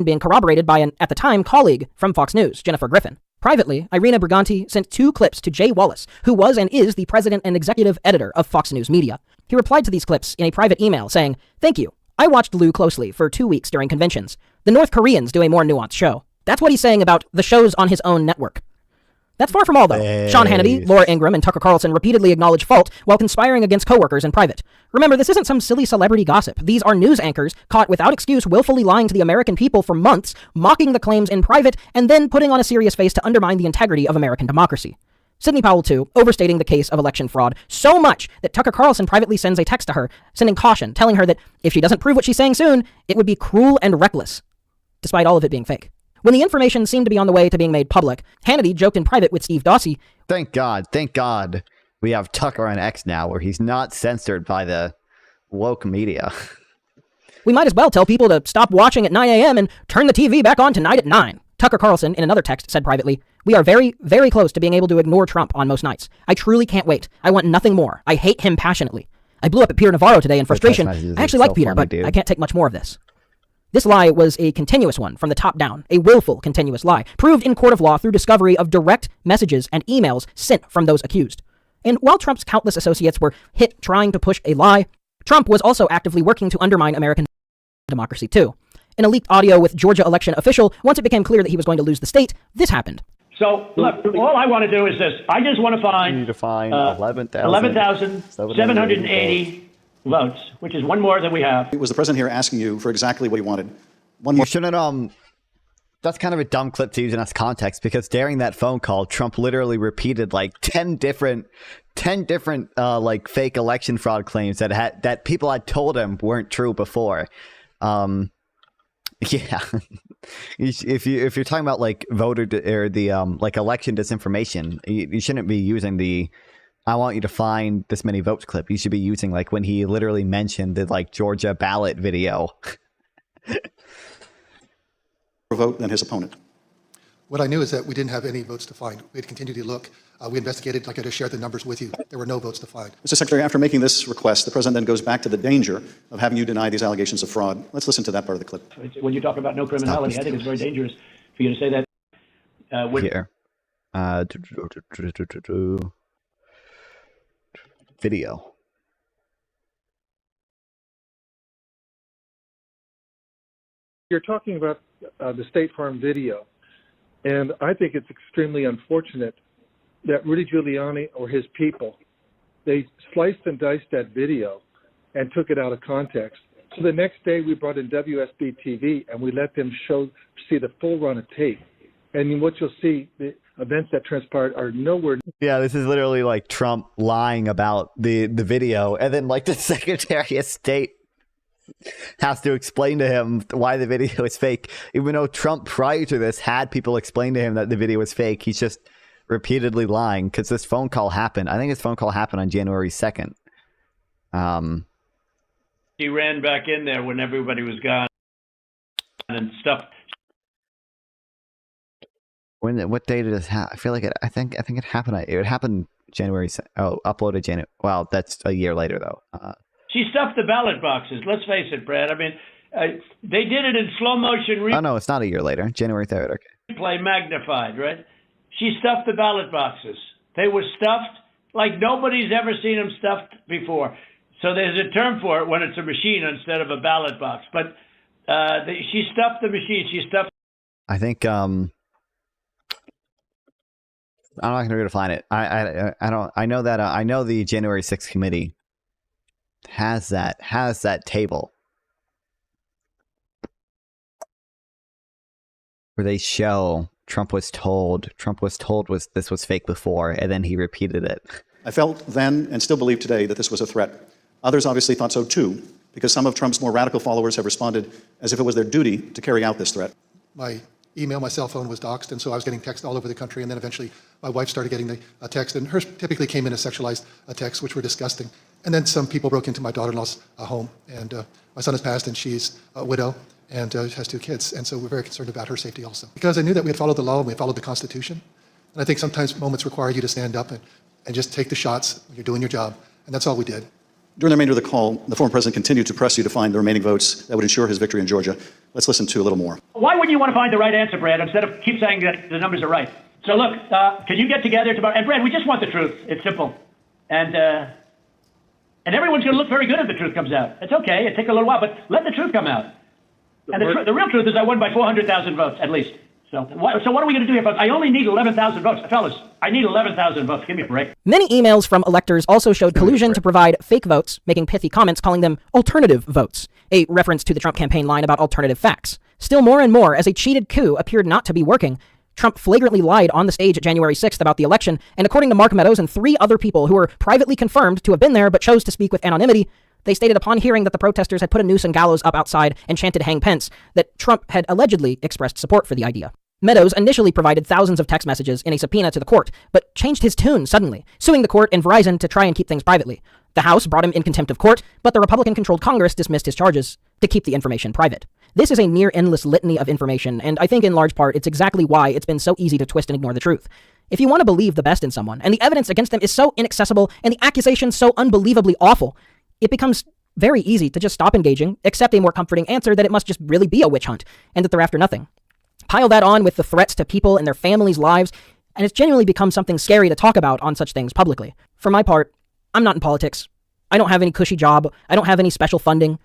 Being corroborated by an, at the time, colleague from Fox News, Jennifer Griffin. Privately, Irina Briganti sent 2 clips to Jay Wallace, who was and is the president and executive editor of Fox News Media. He replied to these clips in a private email saying, "Thank you. I watched Lou closely for 2 weeks during conventions. The North Koreans do a more nuanced show." That's what he's saying about the shows on his own network. That's far from all, though. Sean Hannity, Laura Ingraham, and Tucker Carlson repeatedly acknowledge fault while conspiring against coworkers in private. Remember, this isn't some silly celebrity gossip. These are news anchors caught without excuse willfully lying to the American people for months, mocking the claims in private, and then putting on a serious face to undermine the integrity of American democracy. Sidney Powell, too, overstating the case of election fraud so much that Tucker Carlson privately sends a text to her, sending caution, telling her that if she doesn't prove what she's saying soon, it would be cruel and reckless, despite all of it being fake. When the information seemed to be on the way to being made public, Hannity joked in private with Steve Dawsey. Thank God. We have Tucker on X now where he's not censored by the woke media. We might as well tell people to stop watching at 9 a.m. and turn the TV back on tonight at 9. Tucker Carlson, in another text, said privately, "We are very, very close to being able to ignore Trump on most nights. I truly can't wait. I want nothing more. I hate him passionately. I blew up at Peter Navarro today in frustration. I actually like Peter, but I can't take much more of this." This lie was a continuous one from the top down, a willful continuous lie, proved in court of law through discovery of direct messages and emails sent from those accused. And while Trump's countless associates were hit trying to push a lie, Trump was also actively working to undermine American democracy too. In a leaked audio with Georgia election official, once it became clear that he was going to lose the state, this happened. So, look, all I want to do is this. I just want to find, 11,780 votes, which is one more than we have. It was the president here asking you for exactly what he wanted. One more. You shouldn't, that's kind of a dumb clip to use in its context because during that phone call, Trump literally repeated like 10 different like fake election fraud claims that people had told him weren't true before. Yeah. if you're talking about like voter or the like election disinformation, you shouldn't be using the "I want you to find this many votes" clip. You should be using like when he literally mentioned the like Georgia ballot video. Vote than his opponent. What I knew is that we didn't have any votes to find. We had continued to look. We investigated, like I just shared the numbers with you. There were no votes to find. Mr. Secretary, after making this request, the president then goes back to the danger of having you deny these allegations of fraud. Let's listen to that part of the clip. When you talk about no criminality, I think it's very dangerous for you to say that. Here. Video. You're talking about the State Farm video, and I think it's extremely unfortunate that Rudy Giuliani or his people, they sliced and diced that video and took it out of context. So the next day we brought in WSB TV and we let them see the full run of tape. And what you'll see, the events that transpired are nowhere. Yeah, this is literally like Trump lying about the video, and then like the Secretary of State has to explain to him why the video is fake. Even though Trump prior to this had people explain to him that the video was fake, he's just repeatedly lying because this phone call happened. I think this phone call happened on January 2nd. He ran back in there when everybody was gone and stuff. What day did this happen? I feel like I think it happened. It happened January. Oh, uploaded January. Well, that's a year later though. She stuffed the ballot boxes. Let's face it, Brad. I mean, they did it in slow motion. Oh no, it's not a year later. January 3rd. Okay. Replay magnified, right? She stuffed the ballot boxes. They were stuffed like nobody's ever seen them stuffed before. So there's a term for it when it's a machine instead of a ballot box. But she stuffed the machine. She stuffed. I think I'm not going to be able to find it. I don't. I know that I know the January 6th committee has that table where they show Trump was told this was fake before, and then he repeated it. I felt then and still believe today that this was a threat. Others obviously thought so too, because some of Trump's more radical followers have responded as if it was their duty to carry out this threat. My email, my cell phone was doxxed, and so I was getting texts all over the country, and then eventually my wife started getting the text, and hers typically came in as sexualized texts, which were disgusting. And then some people broke into my daughter-in-law's home, and my son has passed, and she's a widow, and has 2 kids, and so we're very concerned about her safety also. Because I knew that we had followed the law and we had followed the Constitution, and I think sometimes moments require you to stand up and just take the shots when you're doing your job, and that's all we did. During the remainder of the call, the former president continued to press you to find the remaining votes that would ensure his victory in Georgia. Let's listen to a little more. Why wouldn't you want to find the right answer, Brad, instead of keep saying that the numbers are right? So look, can you get together tomorrow? And Brad, we just want the truth. It's simple. And everyone's going to look very good if the truth comes out. It's okay. It takes a little while, but let the truth come out. And the real truth is I won by 400,000 votes, at least. So what are we going to do here, folks? I only need 11,000 votes. Fellas, I need 11,000 votes. Give me a break. Many emails from electors also showed collusion to provide fake votes, making pithy comments calling them alternative votes, a reference to the Trump campaign line about alternative facts. Still more and more, as a cheated coup appeared not to be working, Trump flagrantly lied on the stage January 6th about the election, and according to Mark Meadows and 3 other people who were privately confirmed to have been there but chose to speak with anonymity, they stated upon hearing that the protesters had put a noose and gallows up outside and chanted "Hang Pence," that Trump had allegedly expressed support for the idea. Meadows initially provided thousands of text messages in a subpoena to the court, but changed his tune suddenly, suing the court and Verizon to try and keep things privately. The House brought him in contempt of court, but the Republican-controlled Congress dismissed his charges to keep the information private. This is a near-endless litany of information, and I think in large part it's exactly why it's been so easy to twist and ignore the truth. If you want to believe the best in someone, and the evidence against them is so inaccessible, and the accusations so unbelievably awful, it becomes very easy to just stop engaging, accept a more comforting answer that it must just really be a witch hunt, and that they're after nothing. Pile that on with the threats to people and their families' lives, and it's genuinely become something scary to talk about on such things publicly. For my part, I'm not in politics. I don't have any cushy job. I don't have any special funding.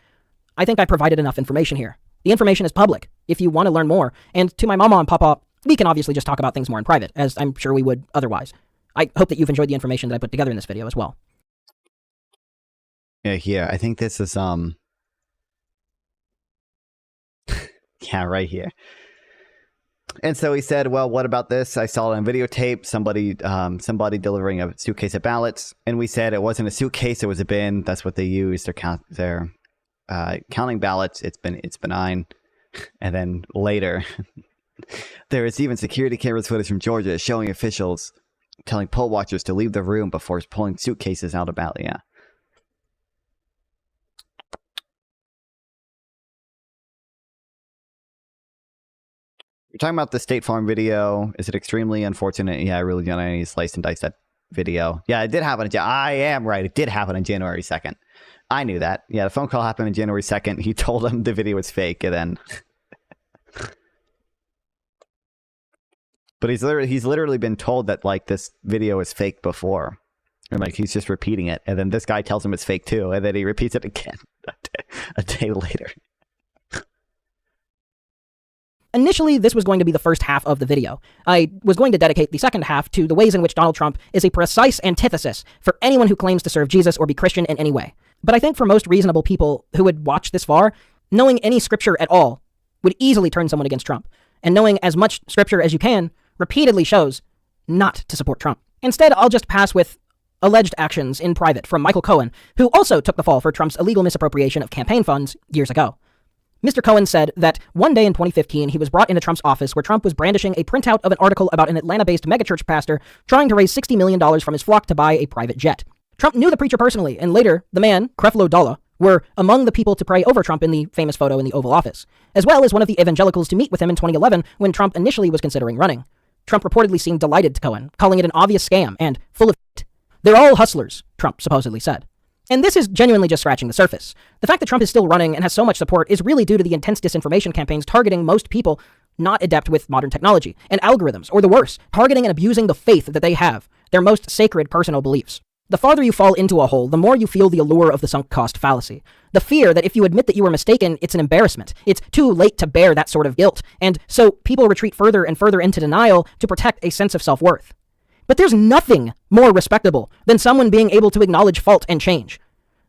I think I provided enough information here. The information is public, if you want to learn more. And to my mama and papa, we can obviously just talk about things more in private, as I'm sure we would otherwise. I hope that you've enjoyed the information that I put together in this video as well. Yeah, here. I think this is, yeah, right here. And so he said, well, what about this? I saw it on videotape, somebody delivering a suitcase of ballots. And we said it wasn't a suitcase, it was a bin. That's what they use. They're counting ballots. It's benign. And then later, there is even security cameras footage from Georgia showing officials telling poll watchers to leave the room before pulling suitcases out of ballot. Yeah. You're talking about the State Farm video. Is it extremely unfortunate? Yeah, I really don't any slice and dice that video. Yeah, it did happen. I am right. It did happen on January 2nd. I knew that. Yeah, the phone call happened on January 2nd. He told him the video was fake, and then... But he's literally been told that, like, this video is fake before. And, like, he's just repeating it. And then this guy tells him it's fake, too. And then he repeats it again a day later. Initially, this was going to be the first half of the video. I was going to dedicate the second half to the ways in which Donald Trump is a precise antithesis for anyone who claims to serve Jesus or be Christian in any way. But I think for most reasonable people who would watch this far, knowing any scripture at all would easily turn someone against Trump. And knowing as much scripture as you can repeatedly shows not to support Trump. Instead, I'll just pass with alleged actions in private from Michael Cohen, who also took the fall for Trump's illegal misappropriation of campaign funds years ago. Mr. Cohen said that one day in 2015, he was brought into Trump's office where Trump was brandishing a printout of an article about an Atlanta-based megachurch pastor trying to raise $60 million from his flock to buy a private jet. Trump knew the preacher personally, and later, the man, Creflo Dollar, were among the people to pray over Trump in the famous photo in the Oval Office, as well as one of the evangelicals to meet with him in 2011 when Trump initially was considering running. Trump reportedly seemed delighted to Cohen, calling it an obvious scam and full of shit. They're all hustlers, Trump supposedly said. And this is genuinely just scratching the surface. The fact that Trump is still running and has so much support is really due to the intense disinformation campaigns targeting most people not adept with modern technology and algorithms, or the worse, targeting and abusing the faith that they have, their most sacred personal beliefs. The farther you fall into a hole, the more you feel the allure of the sunk cost fallacy. The fear that if you admit that you were mistaken, it's an embarrassment. It's too late to bear that sort of guilt. And so people retreat further and further into denial to protect a sense of self-worth. But there's nothing more respectable than someone being able to acknowledge fault and change.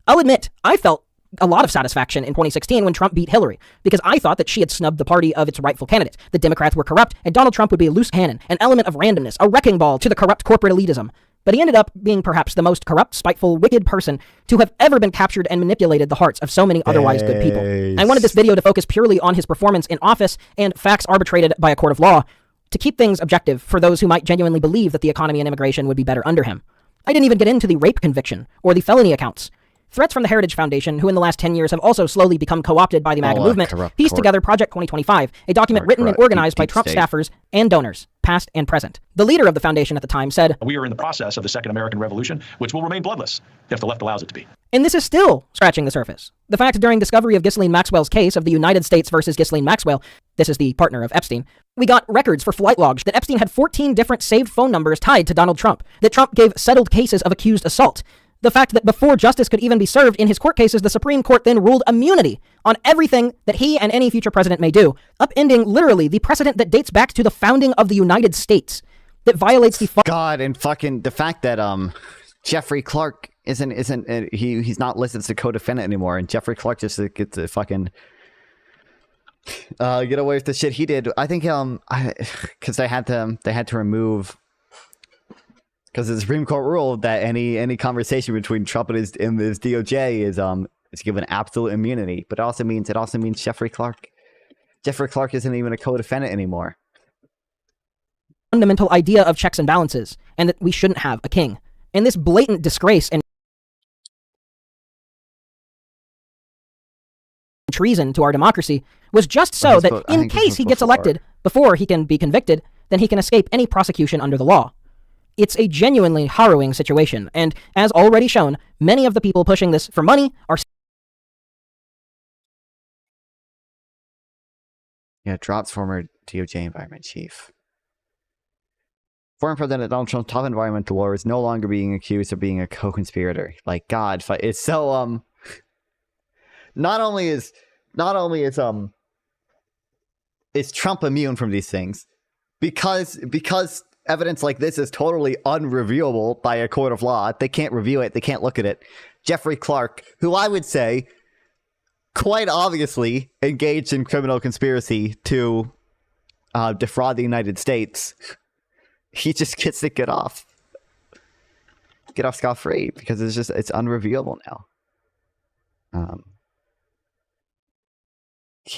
I'll admit, I felt a lot of satisfaction in 2016 when Trump beat Hillary, because I thought that she had snubbed the party of its rightful candidate. The Democrats were corrupt, and Donald Trump would be a loose cannon, an element of randomness, a wrecking ball to the corrupt corporate elitism. But he ended up being perhaps the most corrupt, spiteful, wicked person to have ever been captured and manipulated the hearts of so many otherwise good people. I wanted this video to focus purely on his performance in office and facts arbitrated by a court of law, to keep things objective for those who might genuinely believe that the economy and immigration would be better under him. I didn't even get into the rape conviction or the felony accounts. Threats from the Heritage Foundation, who in the last 10 years have also slowly become co-opted by the MAGA movement, pieced together Project 2025, a document written and organized by Trump staffers and donors, past and present. The leader of the foundation at the time said, "We are in the process of the Second American Revolution, which will remain bloodless if the left allows it to be." And this is still scratching the surface. The fact during discovery of Ghislaine Maxwell's case of the United States versus Ghislaine Maxwell, this is the partner of Epstein, we got records for flight logs that Epstein had 14 different saved phone numbers tied to Donald Trump, that Trump gave settled cases of accused assault. The fact that before justice could even be served in his court cases, the Supreme Court then ruled immunity on everything that he and any future president may do, upending literally the precedent that dates back to the founding of the United States, that violates the God, and fucking the fact that Jeffrey Clark he's not listed as a co-defendant anymore, and Jeffrey Clark just gets to fucking get away with the shit he did. I think because they had to remove. Because the Supreme Court ruled that any conversation between Trump and his DOJ is given absolute immunity, but it also means Jeffrey Clark. Jeffrey Clark isn't even a co-defendant anymore. Fundamental idea of checks and balances, and that we shouldn't have a king. And this blatant disgrace and treason to our democracy was just so that in case he gets elected before he can be convicted, then he can escape any prosecution under the law. It's a genuinely harrowing situation, and as already shown, many of the people pushing this for money are... Yeah, drops former DOJ environment chief. Former President Donald Trump's top environmental lawyer is no longer being accused of being a co-conspirator. Like, God, it's so, not only is Trump immune from these things, because evidence like this is totally unreviewable by a court of law. They can't review it. They can't look at it. Jeffrey Clark, who I would say quite obviously engaged in criminal conspiracy to defraud the United States, he just gets to get off scot-free because it's unreviewable now.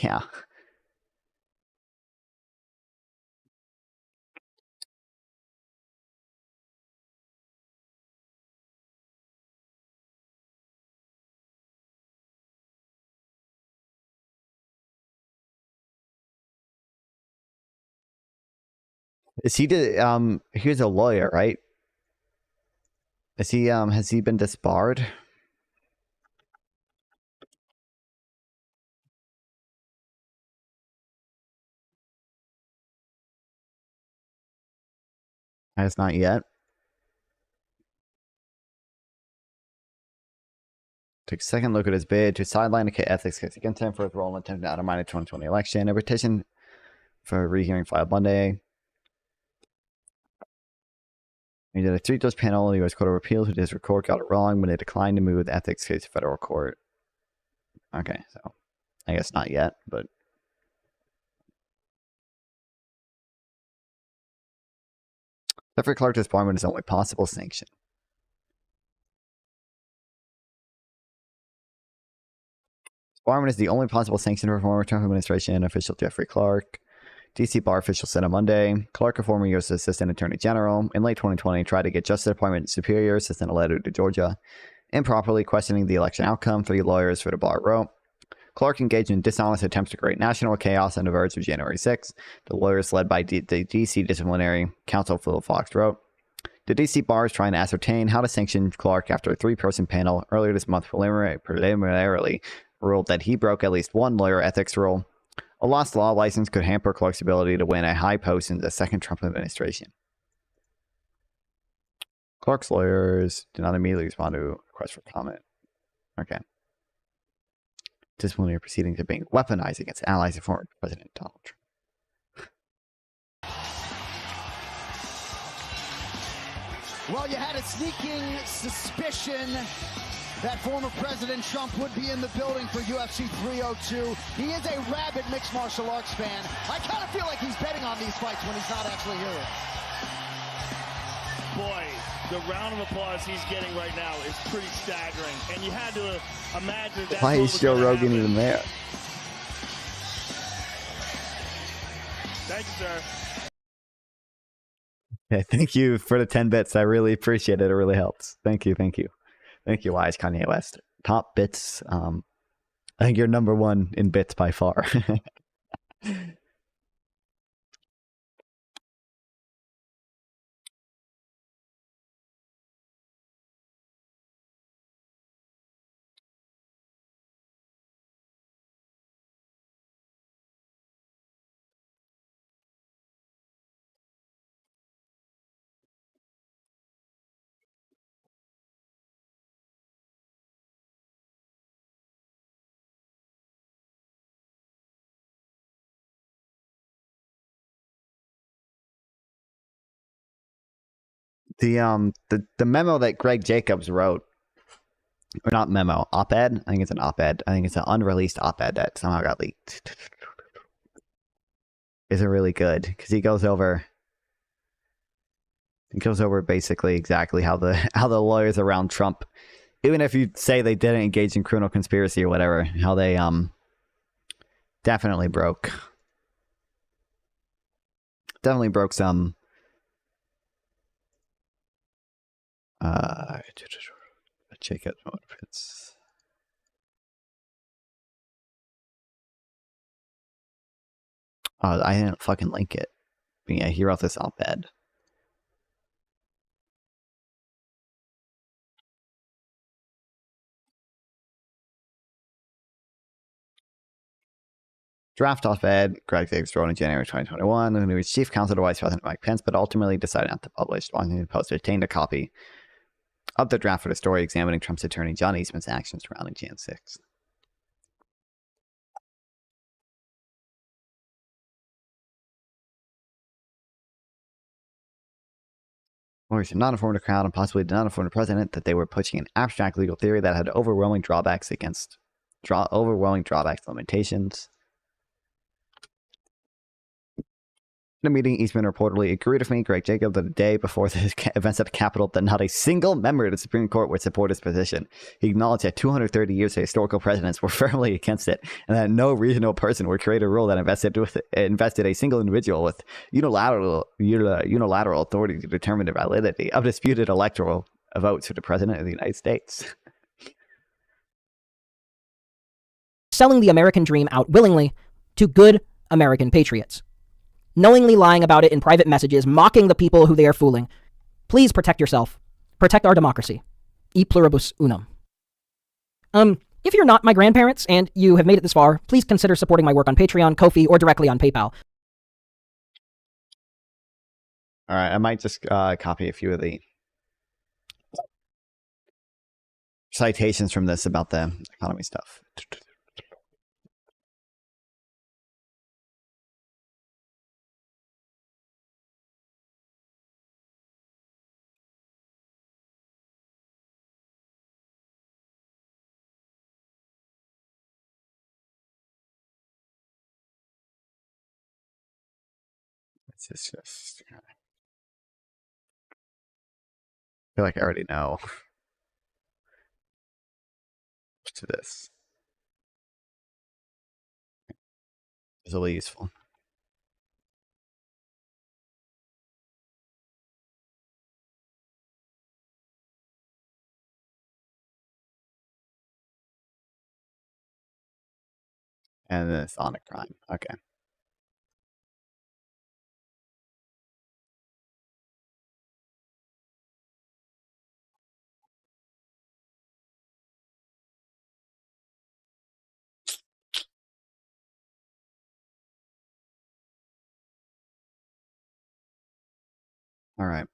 Yeah. Is he he's a lawyer, right? Is he has he been disbarred? Has not yet. Took a second look at his bid to sideline a ethics case against him for his role in attempting to undermine the 2020 election. A petition for a rehearing filed Monday. He did a 3-judge panel in the U.S. Court of Appeals who district court got it wrong when they declined to move the ethics case to federal court. Okay, so I guess not yet, but Jeffrey Clark disbarment is the only possible sanction. Disbarment is the only possible sanction for former Trump administration official Jeffrey Clark. D.C. bar official said on Monday, Clark, a former U.S. Assistant Attorney General, in late 2020 tried to get Justice Department Superior Assistant a letter to Georgia, improperly questioning the election outcome. 3 lawyers for the bar wrote. Clark engaged in dishonest attempts to create national chaos on the verge of January 6th. The lawyers led by the D.C. Disciplinary Counsel Philip Fox wrote, the D.C. bar is trying to ascertain how to sanction Clark after a 3-person panel earlier this month preliminarily ruled that he broke at least one lawyer ethics rule. A lost law license could hamper Clark's ability to win a high post in the second Trump administration. Clark's lawyers did not immediately respond to a request for comment. Okay. Disciplinary proceedings are being weaponized against allies of former President Donald Trump. Well, you had a sneaking suspicion that former President Trump would be in the building for UFC 302. He is a rabid mixed martial arts fan. I kind of feel like he's betting on these fights when he's not actually here. Boy, the round of applause he's getting right now is pretty staggering. And you had to imagine that. Why is Joe Rogan even there? Thank you, sir. Yeah, thank you for the 10 bits. I really appreciate it. It really helps. Thank you. Thank you. Thank you, Wise Kanye West. Top bits. I think you're number 1 in bits by far. The memo that Greg Jacobs wrote, or not memo, op-ed. I think it's an op-ed. I think it's an unreleased op-ed that somehow got leaked. Isn't really good because he goes over basically exactly how the lawyers around Trump, even if you say they didn't engage in criminal conspiracy or whatever, how they definitely broke some check out benefits. I didn't fucking link it. But yeah, he wrote this op-ed. Draft op-ed, Greg Jacobs wrote in January 2021, and he was chief counsel to Vice President Mike Pence, but ultimately decided not to publish. Washington Post obtained a copy of the draft for the story examining Trump's attorney John Eastman's actions surrounding Jan 6th. Lawyers did not inform the crowd and possibly did not inform the president that they were pushing an abstract legal theory that had overwhelming drawbacks limitations. In a meeting, Eastman reportedly agreed with me, Greg Jacobs, that a day before the events at the Capitol that not a single member of the Supreme Court would support his position. He acknowledged that 230 years of historical precedents were firmly against it, and that no reasonable person would create a rule that invested a single individual with unilateral authority to determine the validity of disputed electoral votes for the President of the United States. Selling the American dream out willingly to good American patriots. knowingly lying about it in private messages, mocking the people who they are fooling. Please protect yourself. Protect our democracy. E pluribus unum. If you're not my grandparents and you have made it this far, please consider supporting my work on Patreon, Ko-fi, or directly on PayPal. All right, I might just copy a few of the citations from this about the economy stuff. It's just I feel like I already know to this. It's really useful. And then Sonic Prime. Okay. All right.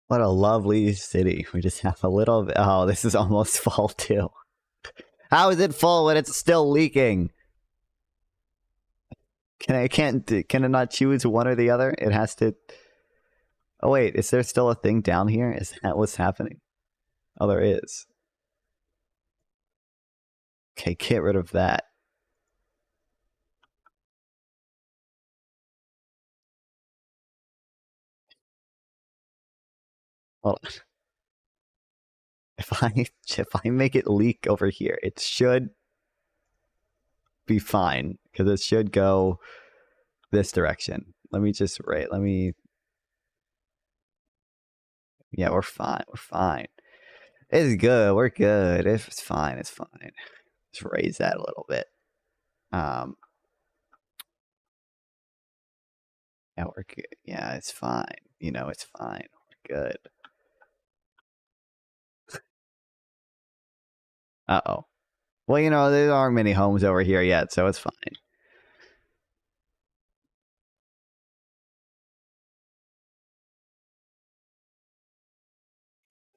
What a lovely city. We just have a little bit. Oh, this is almost full too. How is it full when it's still leaking? Can it not choose one or the other? It has to. Oh wait, is there still a thing down here? Is that what's happening? Oh, there is. Okay, get rid of that. Hold on. If I make it leak over here, it should be fine because it should go this direction. Let me just rate. Let me. Yeah, we're fine. We're fine. It's good. We're good. If it's fine, it's fine. Just raise that a little bit. Yeah, we're good. Yeah, it's fine. You know, it's fine. We're good. Uh-oh. Well, you know, there aren't many homes over here yet, so it's fine.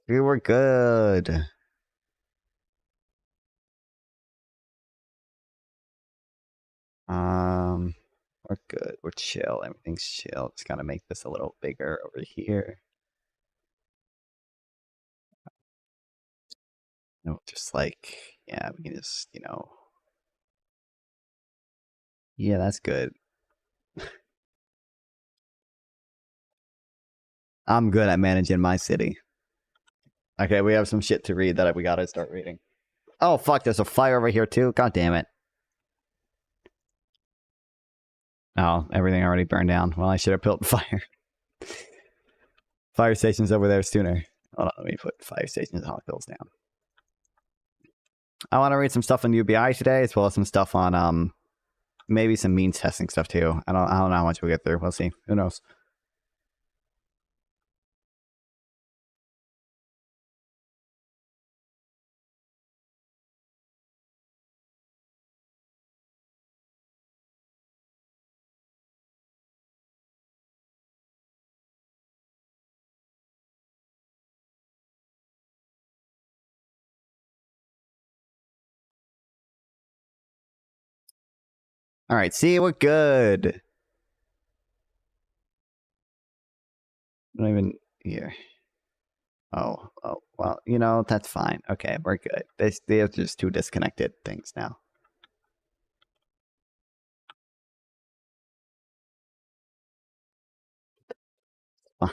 We were good. We're good. We're chill. Everything's chill. Just gotta make this a little bigger over here. No, just like, yeah, we can just, you know. Yeah, that's good. I'm good at managing my city. Okay, we have some shit to read that we gotta start reading. Oh, fuck, there's a fire over here too? God damn it. Oh, everything already burned down. Well, I should have built fire. Fire stations over there sooner. Hold on, let me put fire stations and hospitals down. I want to read some stuff on UBI today, as well as some stuff on maybe some means testing stuff too. I don't know how much we'll get through. We'll see. Who knows? All right, see, we're good. Not even here. Oh, well, you know, that's fine. Okay, we're good. They're just two disconnected things now. Fine.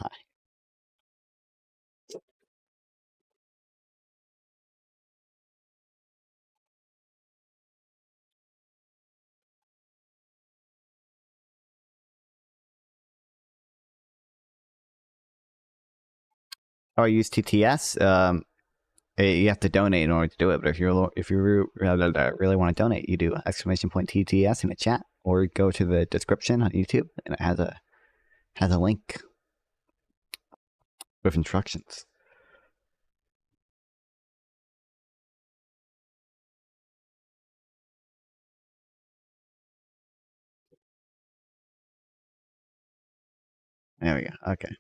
Oh, I use TTS. You have to donate in order to do it, but if you really want to donate, you do !TTS in the chat, or go to the description on YouTube, and it has a link with instructions. There we go. Okay.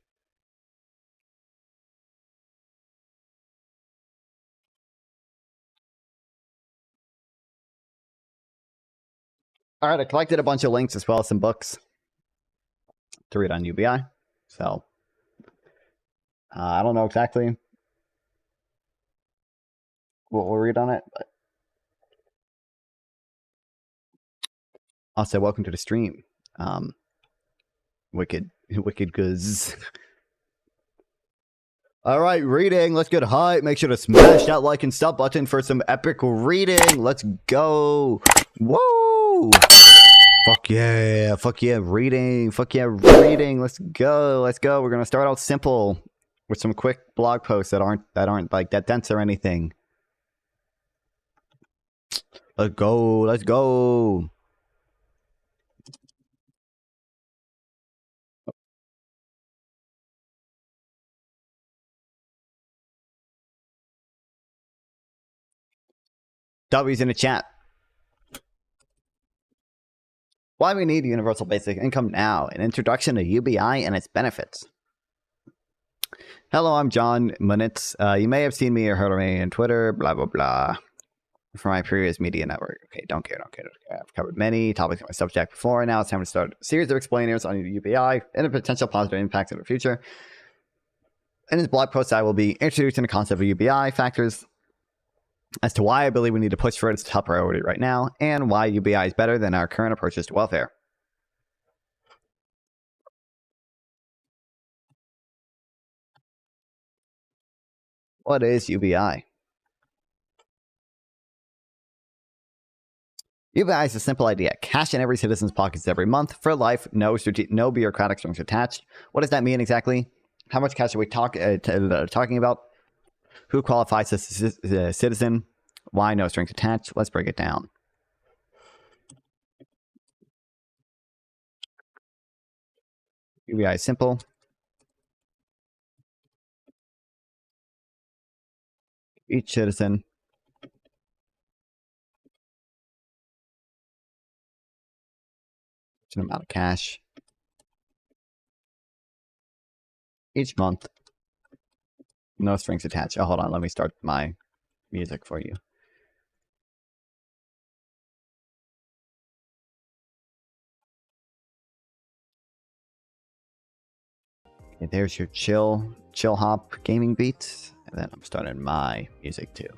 All right, I collected a bunch of links as well as some books to read on UBI. So I don't know exactly what we'll read on it, but also welcome to the stream. Wicked goods. All right, reading. Let's get hype. Make sure to smash that like and sub button for some epic reading. Let's go. Whoa. Fuck yeah, reading. Fuck yeah, reading. Let's go. We're gonna start out simple with some quick blog posts that aren't like that dense or anything. Let's go. W's in the chat. Why we need universal basic income now. An introduction to UBI and its benefits. Hello, I'm John Munitz. You may have seen me or heard of me on Twitter, blah, blah, blah. For my previous media network. Okay, don't care. I've covered many topics on my subject before, and now it's time to start a series of explainers on UBI and the potential positive impacts in the future. In this blog post, I will be introducing the concept of UBI, factors as to why I believe we need to push for its top priority right now, and why UBI is better than our current approaches to welfare. What is UBI? UBI is a simple idea. Cash in every citizen's pockets every month for life. No bureaucratic strings attached. What does that mean exactly? How much cash are we talking about? Who qualifies as a citizen? Why no strings attached? Let's break it down. UBI is simple. Each citizen an amount of cash each month. No strings attached. Oh, hold on. Let me start my music for you. Okay, there's your chill hop gaming beats. And then I'm starting my music too.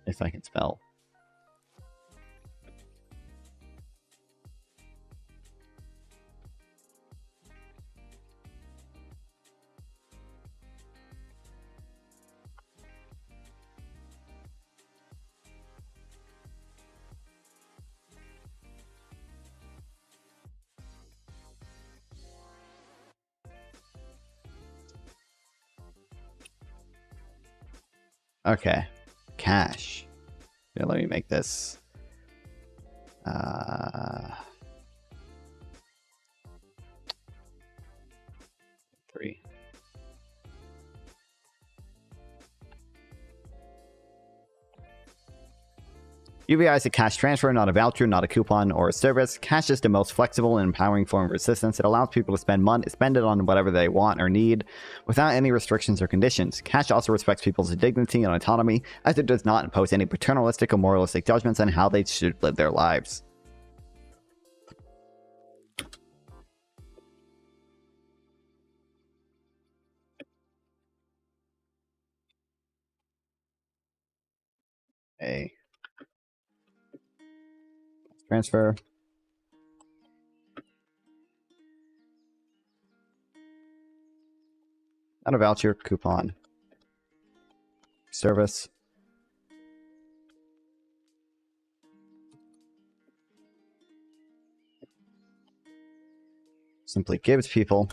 If I can spell. Okay, cash. Yeah, let me make this. 3. UBI is a cash transfer, not a voucher, not a coupon or a service. Cash is the most flexible and empowering form of resistance. It allows people to spend it on whatever they want or need without any restrictions or conditions. Cash also respects people's dignity and autonomy, as it does not impose any paternalistic or moralistic judgments on how they should live their lives. A transfer. Not a voucher, coupon. Service. simply gives people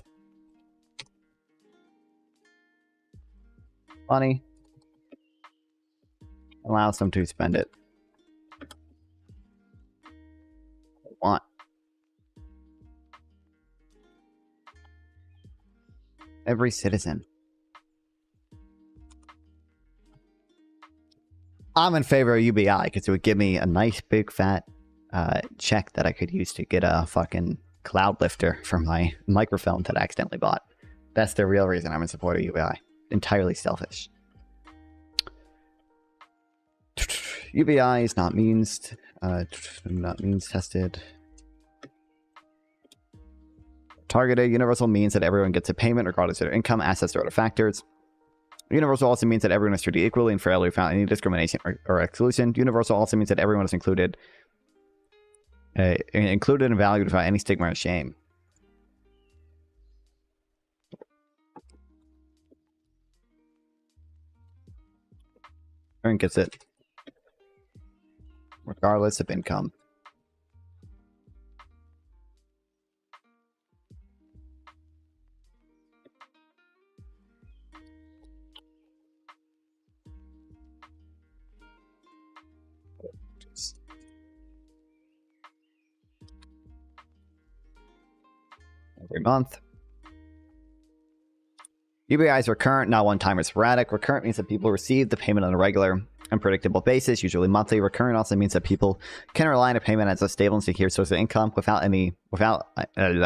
money, allows them to spend it they want. Every citizen. I'm in favor of UBI because it would give me a nice big fat check that I could use to get a fucking cloud lifter for my microphone that I accidentally bought. That's the real reason I'm in support of UBI. Entirely selfish. UBI is not means tested. Targeted universal means that everyone gets a payment regardless of their income, assets, or other factors. Universal also means that everyone is treated equally and fairly without any discrimination or exclusion. Universal also means that everyone is included and valued without any stigma or shame. Everyone gets it, regardless of income. Every month. UBI is recurrent, not one-time or sporadic. Recurrent means that people receive the payment on a regular and predictable basis, usually monthly. Recurrent also means that people can rely on a payment as a stable and secure source of income without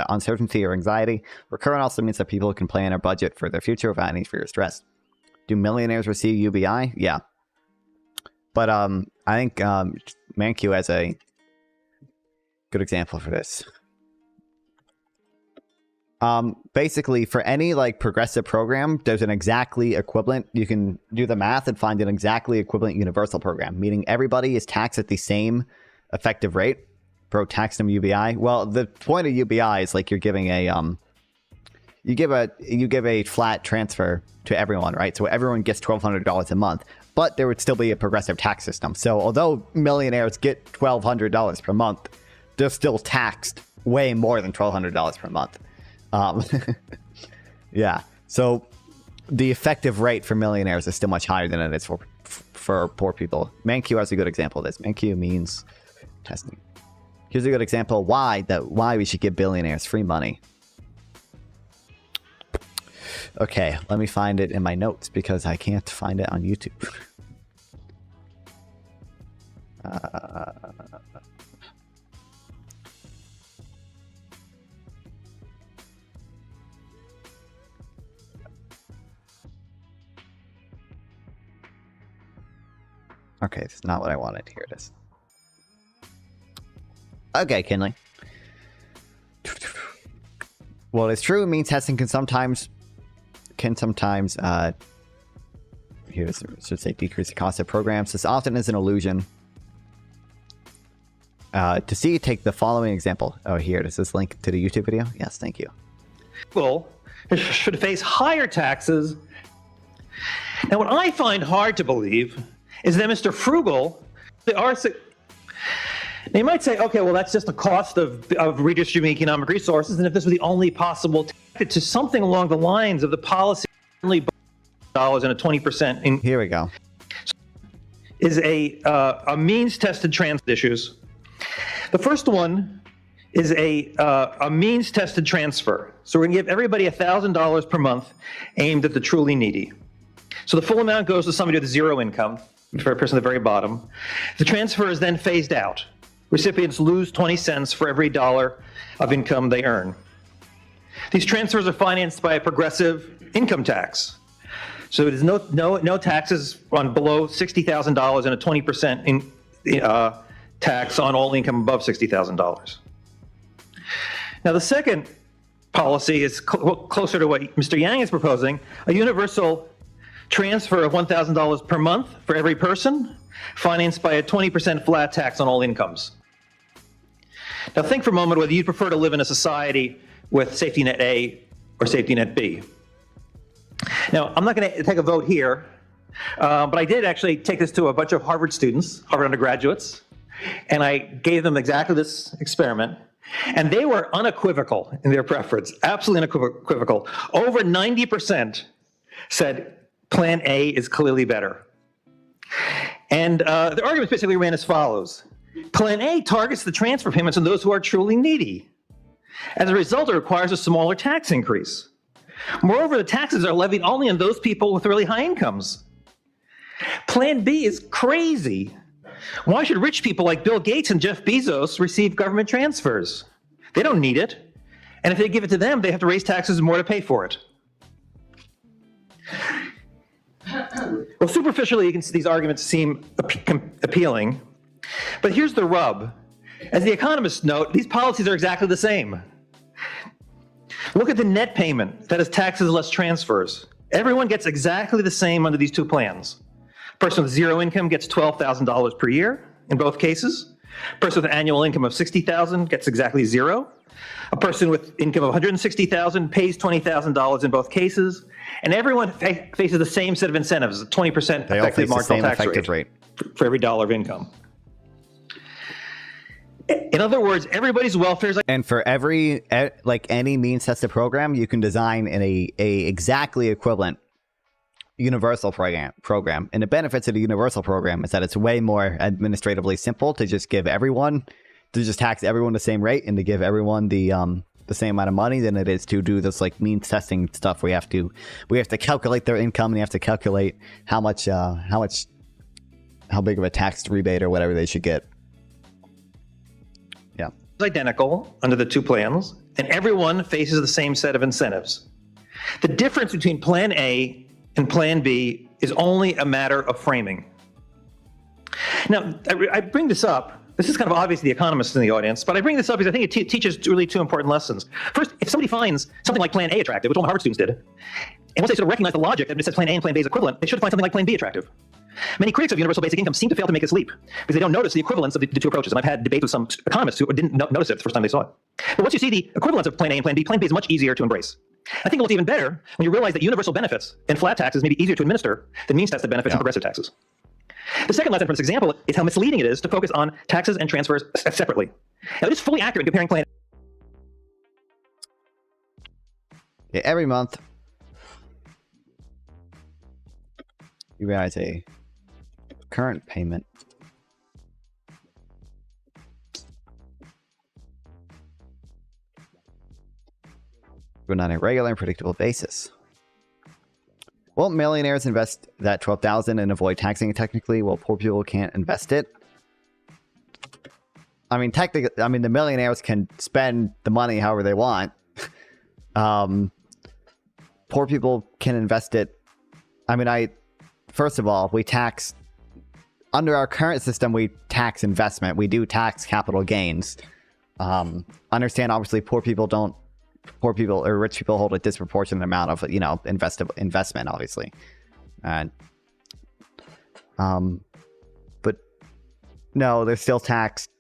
uncertainty or anxiety. Recurrent also means that people can plan or budget for their future without any fear or stress. Do millionaires receive UBI? Yeah. But I think Mankiw has a good example for this. Basically, for any like progressive program, there's an exactly equivalent. You can do the math and find an exactly equivalent universal program, meaning everybody is taxed at the same effective rate. Bro, tax them UBI. Well, the point of UBI is like you're giving a you give a flat transfer to everyone, right? So everyone gets $1,200 a month, but there would still be a progressive tax system. So although millionaires get $1,200 per month, they're still taxed way more than $1,200 per month. Yeah, so the effective rate for millionaires is still much higher than it is for poor people. Mankiw has a good example of this. Mankiw means testing. Here's a good example of why we should give billionaires free money. Okay, let me find it in my notes because I can't find it on YouTube. Okay, this is not what I wanted. Here it is. Okay, Kinley. Well, it's true. Means testing can sometimes here it should say decrease the cost of programs. This often is an illusion. To see, take the following example. Oh, here, does this link to the YouTube video? Yes, thank you. People should face higher taxes. Now, what I find hard to believe is that Mr. Frugal, they might say, okay, well, that's just the cost of redistributing economic resources, and if this was the only possible to something along the lines of the policy dollars and a 20% in here we go is a means tested transfer issues. The first one is a means tested transfer. So we're gonna give everybody $1,000 per month aimed at the truly needy. So the full amount goes to somebody with zero income, for a person at the very bottom. The transfer is then phased out. Recipients lose 20 cents for every dollar of income they earn. These transfers are financed by a progressive income tax. So there's no taxes on below $60,000 and a 20% tax on all income above $60,000. Now the second policy is closer to what Mr. Yang is proposing, a universal transfer of $1,000 per month for every person, financed by a 20% flat tax on all incomes. Now think for a moment whether you'd prefer to live in a society with safety net A or safety net B. Now, I'm not going to take a vote here, but I did actually take this to a bunch of Harvard students, Harvard undergraduates, and I gave them exactly this experiment. And they were unequivocal in their preference, absolutely unequivocal. Over 90% said Plan A is clearly better. And the arguments basically ran as follows. Plan A targets the transfer payments on those who are truly needy. As a result, it requires a smaller tax increase. Moreover, the taxes are levied only on those people with really high incomes. Plan B is crazy. Why should rich people like Bill Gates and Jeff Bezos receive government transfers? They don't need it. And if they give it to them, they have to raise taxes more to pay for it. Well, superficially, you can see these arguments seem appealing. But here's the rub. As the economists note, these policies are exactly the same. Look at the net payment, that is taxes less transfers. Everyone gets exactly the same under these two plans. Person with zero income gets $12,000 per year in both cases. Person with an annual income of $60,000 gets exactly zero. A person with income of $160,000 pays $20,000 in both cases. And everyone faces the same set of incentives, a 20% effective marginal tax rate for every dollar of income. In other words, everybody's welfare is like... And for every, like any means tested program, you can design in a exactly equivalent universal program. And the benefits of the universal program is that it's way more administratively simple to just give everyone, to just tax everyone the same rate and to give everyone the same amount of money than it is to do this like means testing stuff. We have to calculate their income, and you have to calculate how big of a tax rebate or whatever they should get. Yeah. It's identical under the two plans, and everyone faces the same set of incentives. The difference between Plan A and Plan B is only a matter of framing. Now, I bring this up. This is kind of obvious to the economists in the audience, but I bring this up because I think it teaches really two important lessons. First, if somebody finds something like Plan A attractive, which all the Harvard students did, and once they sort of recognize the logic that it says Plan A and Plan B is equivalent, they should find something like Plan B attractive. Many critics of universal basic income seem to fail to make this leap because they don't notice the equivalence of the two approaches. And I've had debates with some economists who didn't notice it the first time they saw it. But once you see the equivalence of Plan A and Plan B is much easier to embrace. I think it looks even better when you realize that universal benefits and flat taxes may be easier to administer than means tested benefits and progressive taxes. The second lesson from this example is how misleading it is to focus on taxes and transfers separately. Now, it is fully accurate in comparing Plan A. Every month, you realize a current payment but on a regular and predictable basis. Will millionaires invest that $12,000 and avoid taxing it technically, while poor people can't invest it? I mean, technically, the millionaires can spend the money however they want. Poor people can invest it. First of all, we tax, under our current system, we tax investment. We do tax capital gains. Understand, obviously, poor people or rich people hold a disproportionate amount of, investment, obviously. And, but no, they're still taxed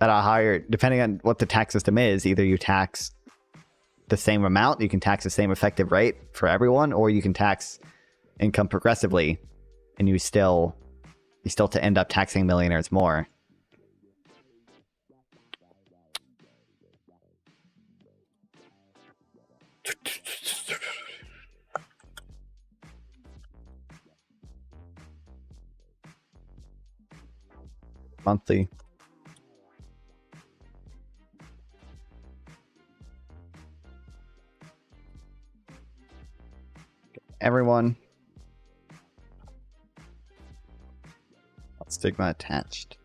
at a higher, depending on what the tax system is. Either you tax the same amount, you can tax the same effective rate for everyone, or you can tax income progressively, and you still to end up taxing millionaires more. Monthly. Everyone. Stigma attached.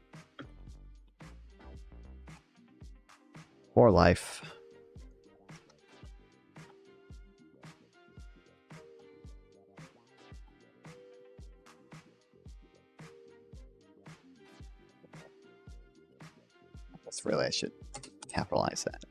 For life. I should capitalize that.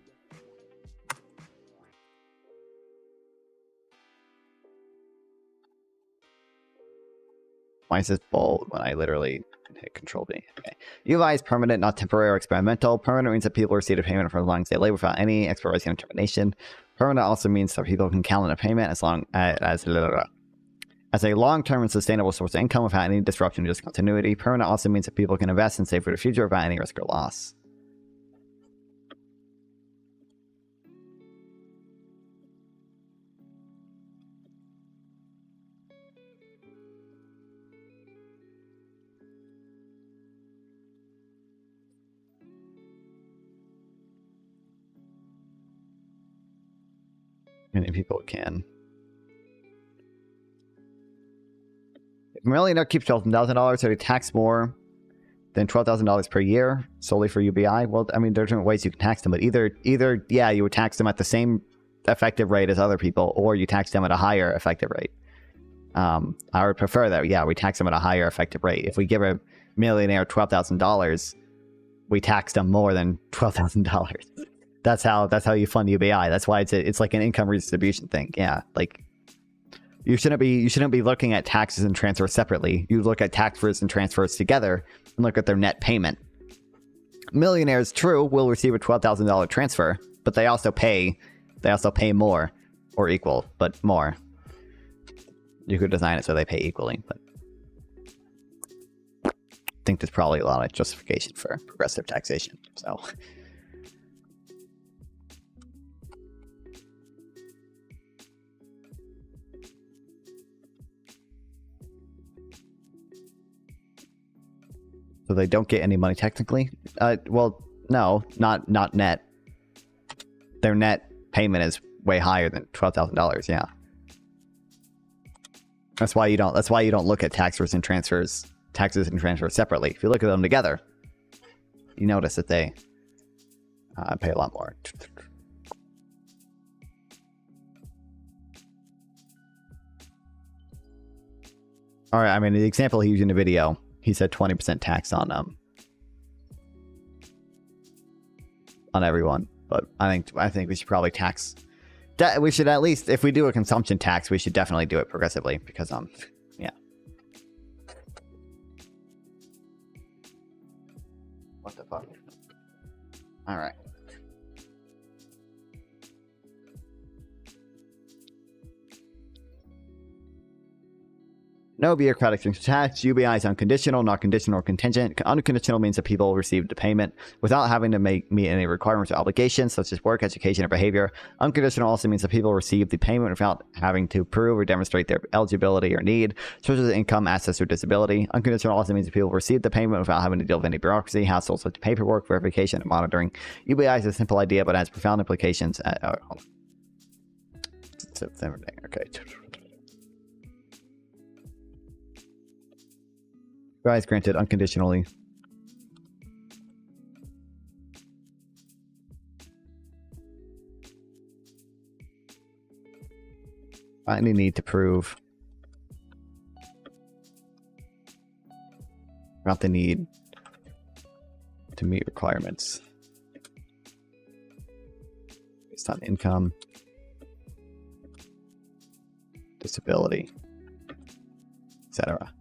Why is this bold when I literally hit Control B? Okay. UBI is permanent, not temporary or experimental. Permanent means that people receive a payment for as long as they live without any expiration or termination. Permanent also means that people can count on a payment as long as a long-term and sustainable source of income without any disruption or discontinuity. Permanent also means that people can invest and save for the future without any risk or loss. Many people can. If a millionaire keeps $12,000, so they tax more than $12,000 per year solely for UBI. Well, I mean, there are different ways you can tax them, but either yeah, you would tax them at the same effective rate as other people, or you tax them at a higher effective rate. I would prefer that. Yeah, we tax them at a higher effective rate. If we give a millionaire $12,000, we tax them more than $12,000. That's how you fund UBI. That's why it's like an income redistribution thing. Yeah, like you shouldn't be looking at taxes and transfers separately. You look at taxes and transfers together and look at their net payment. Millionaires, true, will receive a $12,000 transfer, but they also pay more or equal, but more. You could design it so they pay equally, but I think there's probably a lot of justification for progressive taxation. So. So they don't get any money technically? Well, no, not net. Their net payment is way higher than $12,000. Yeah. That's why you don't look at taxes and transfers separately. If you look at them together, you notice that they pay a lot more. All right. I mean, the example he used in the video. He said 20% tax on everyone, but I think we should probably tax. We should at least, if we do a consumption tax, we should definitely do it progressively because yeah. What the fuck? All right. No bureaucratic tax. UBI is unconditional, not conditional or contingent. Unconditional means that people receive the payment without having to meet any requirements or obligations, such as work, education, or behavior. Unconditional also means that people receive the payment without having to prove or demonstrate their eligibility or need, such as income, assets, or disability. Unconditional also means that people receive the payment without having to deal with any bureaucracy, hassles, such as paperwork, verification, and monitoring. UBI is a simple idea, but has profound implications. Okay. UBI is granted unconditionally. Any need to prove. Not the need to meet requirements based on income, disability, etc.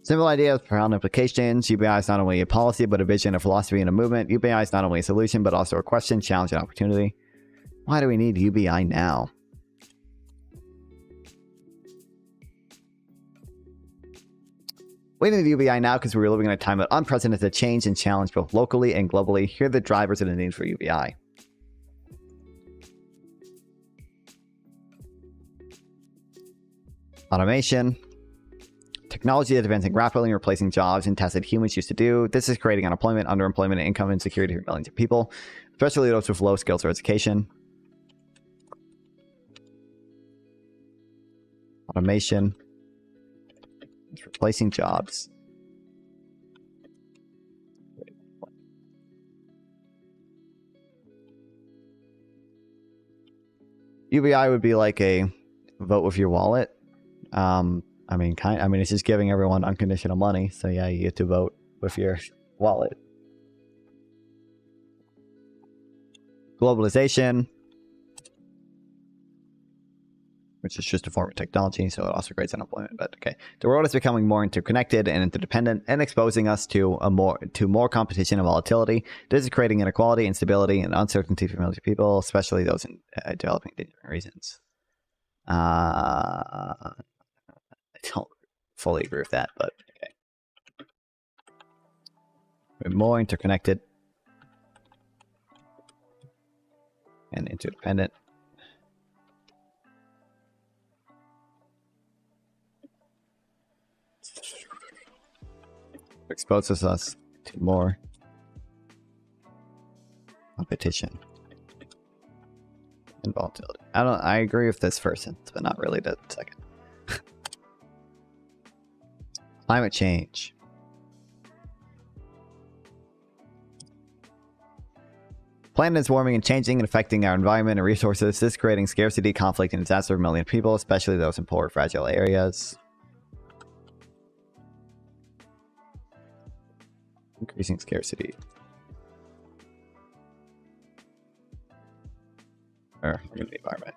Simple idea with profound implications. UBI is not only a policy, but a vision, a philosophy, and a movement. UBI is not only a solution, but also a question, challenge, and opportunity. Why do we need UBI now? We need UBI now because we're living in a time of unprecedented change and challenge both locally and globally. Here are the drivers of the need for UBI. Automation. Technology is advancing rapidly and replacing jobs and tasks that humans used to do. This is creating unemployment, underemployment, and income insecurity for millions of people, especially those with low skills or education. Automation. It's replacing jobs. UBI would be like a vote with your wallet. I mean, it's just giving everyone unconditional money. So yeah, you get to vote with your wallet. Globalization, which is just a form of technology, so it also creates unemployment. But okay, the world is becoming more interconnected and interdependent, and exposing us to more competition and volatility. This is creating inequality, instability, and uncertainty for millions of people, especially those in developing regions. I don't fully agree with that, but okay. We're more interconnected. and interdependent. Exposes us to more competition and volatility. I agree with this first sentence, but not really the second. Climate change. Planet is warming and changing and affecting our environment and resources. This is creating scarcity, conflict, and disaster for millions of people, especially those in poor, fragile areas. Increasing scarcity. Or the environment.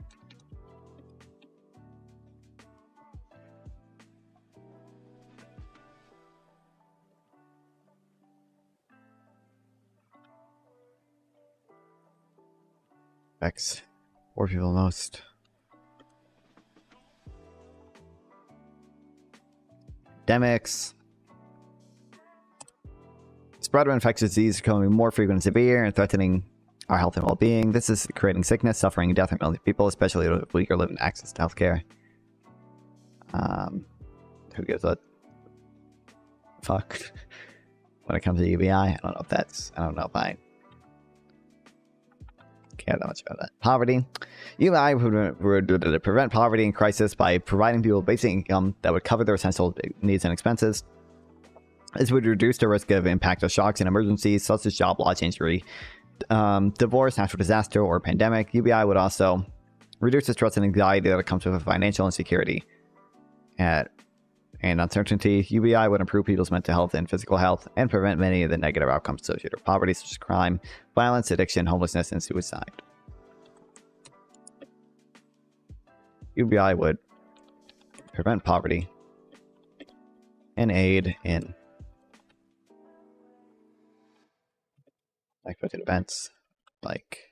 Affects poor people most. Epidemics. Spread of infectious disease is becoming more frequent and severe and threatening our health and well-being. This is creating sickness, suffering, and death in millions of people, especially those with weaker living access to healthcare. Who gives a fuck when it comes to UBI? I don't know if I care that much about that. Poverty. UBI would prevent poverty and crisis by providing people basic income that would cover their essential needs and expenses. This would reduce the risk of impact of shocks and emergencies such as job loss, injury, divorce, natural disaster, or pandemic. UBI would also reduce the stress and anxiety that comes with financial insecurity and uncertainty. UBI would improve people's mental health and physical health and prevent many of the negative outcomes associated with poverty, such as crime, violence, addiction, homelessness, and suicide. UBI would prevent poverty and aid in unexpected events like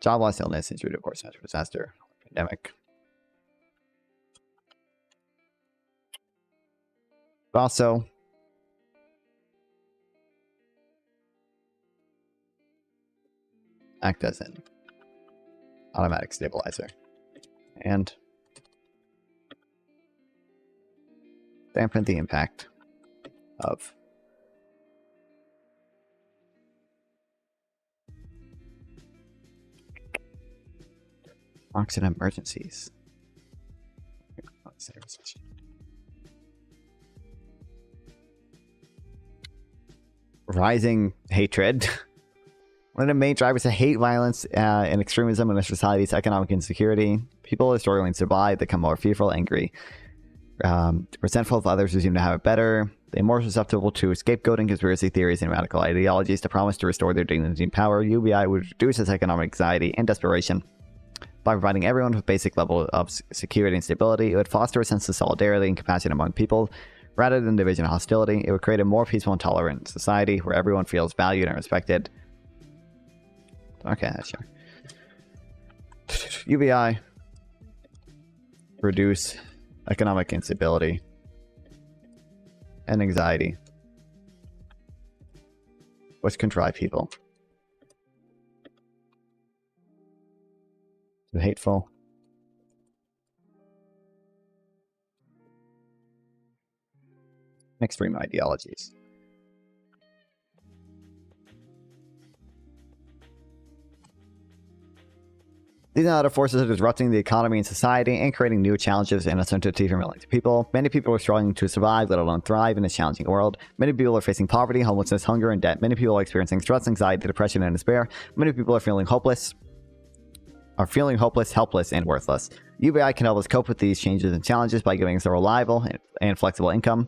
job loss, illness, injury, divorce, natural disaster, pandemic. But also act as an automatic stabilizer and dampen the impact of oxygen emergencies. Rising hatred. One of the main drivers of hate, violence, and extremism in our society is economic insecurity. People are struggling to survive, they become more fearful, angry, resentful of others who seem to have it better. They're more susceptible to scapegoating, conspiracy theories, and radical ideologies to promise to restore their dignity and power. UBI would reduce this economic anxiety and desperation by providing everyone with basic level of security and stability. It would foster a sense of solidarity and compassion among people rather than division and hostility. It would create a more peaceful and tolerant society where everyone feels valued and respected. Okay, sure. UBI reduce economic instability and anxiety, which can drive people to hateful, extreme ideologies. These and other forces are disrupting the economy and society and creating new challenges and uncertainty for millions of people. Many people are struggling to survive, let alone thrive in this challenging world. Many people are facing poverty, homelessness, hunger, and debt. Many people are experiencing stress, anxiety, depression, and despair. Many people are feeling hopeless, helpless, and worthless. UBI can help us cope with these changes and challenges by giving us a reliable and flexible income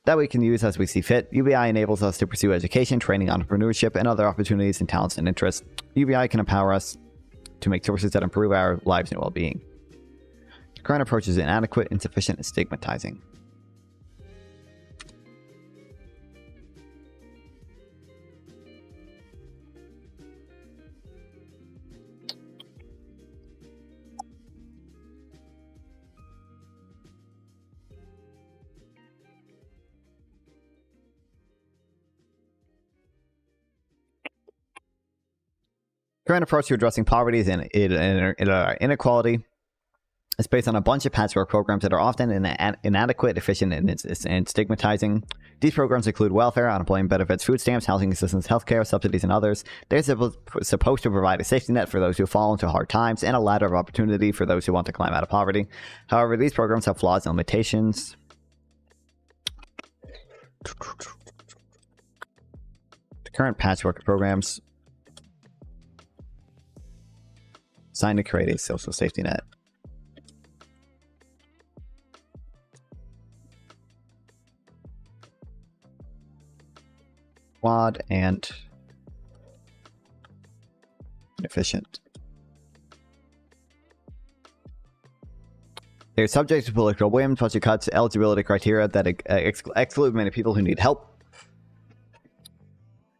that we can use as we see fit. UBI enables us to pursue education, training, entrepreneurship, and other opportunities and talents and interests. UBI can empower us to make choices that improve our lives and well-being. The current approach is inadequate, insufficient, and stigmatizing. Current approach to addressing poverty is inequality. It's based on a bunch of patchwork programs that are often inadequate, efficient, and stigmatizing. These programs include welfare, unemployment benefits, food stamps, housing assistance, healthcare, subsidies, and others. They're supposed to provide a safety net for those who fall into hard times and a ladder of opportunity for those who want to climb out of poverty. However, these programs have flaws and limitations. The current patchwork programs designed to create a social safety net. Flawed and inefficient. They're subject to political whims, budget cuts, eligibility criteria that exclude many people who need help.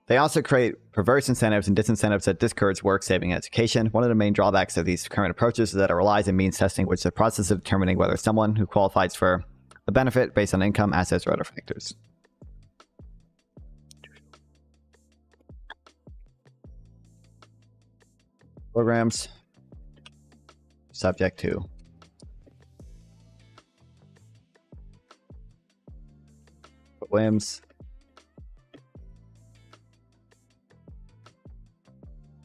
They also create perverse incentives and disincentives that discourage work, saving, and education. One of the main drawbacks of these current approaches is that it relies on means testing, which is the process of determining whether someone who qualifies for a benefit based on income, assets, or other factors. Programs subject to whims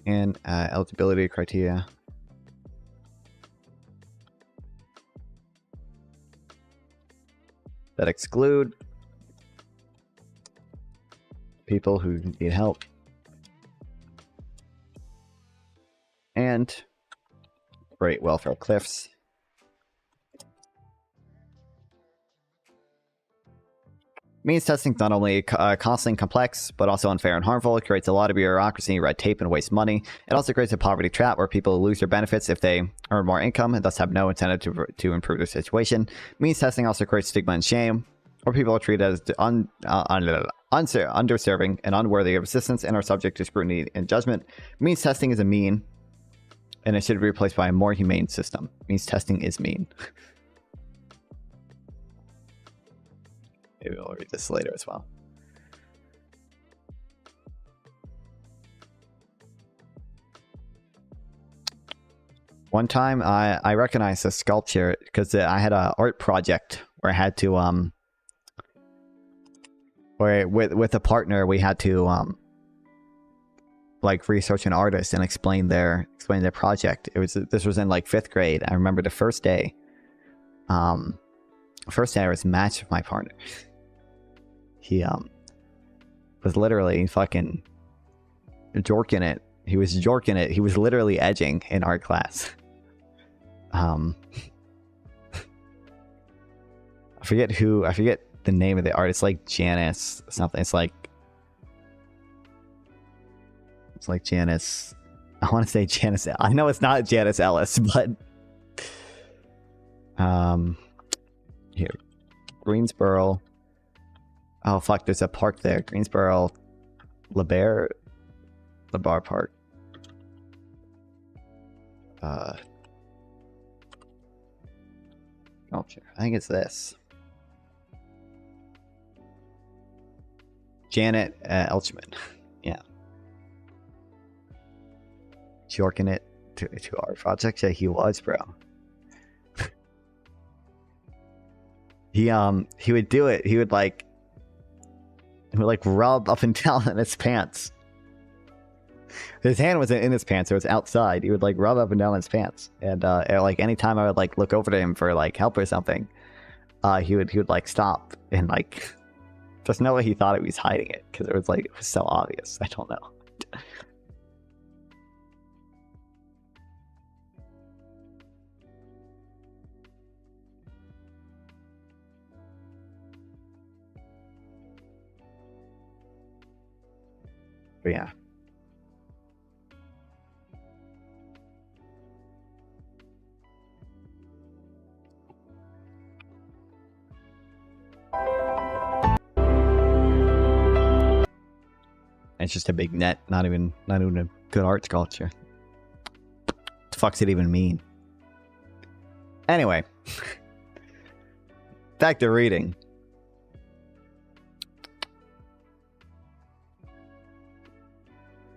and eligibility criteria. That exclude people who need help. And great welfare cliffs. Means testing is not only costly and complex, but also unfair and harmful. It creates a lot of bureaucracy, red tape, and wastes money. It also creates a poverty trap where people lose their benefits if they earn more income and thus have no incentive to improve their situation. Means testing also creates stigma and shame, where people are treated as underserving and unworthy of assistance and are subject to scrutiny and judgment. Means testing is a mean, and it should be replaced by a more humane system. Means testing is mean. Maybe I'll read this later as well. One time I recognized a sculpture because I had an art project where I had to where with a partner we had to like research an artist and explain their project. This was in like 5th grade. I remember the first day I was matched with my partner. He was literally fucking jorking it. He was jorking it. He was literally edging in art class. I forget the name of the artist. Like Janice something. It's like Janice. I want to say Janice. I know it's not Janice Ellis, but here, Greensboro. Oh fuck! There's a park there, Greensboro, LeBar Park. Sculpture. I think it's this. Janet Elchman. Yeah. Jorking it to our project. Yeah, he was, bro. He would do it. He would like rub up and down in his pants. His hand wasn't in his pants, it was outside. He would like rub up and down his pants. And like anytime I would like look over to him for like help or something, he would like stop and like there's no way he thought he was hiding it because it was so obvious. I don't know. But yeah. It's just a big net, not even a good art sculpture. What the fuck's it even mean? Anyway. Back to reading.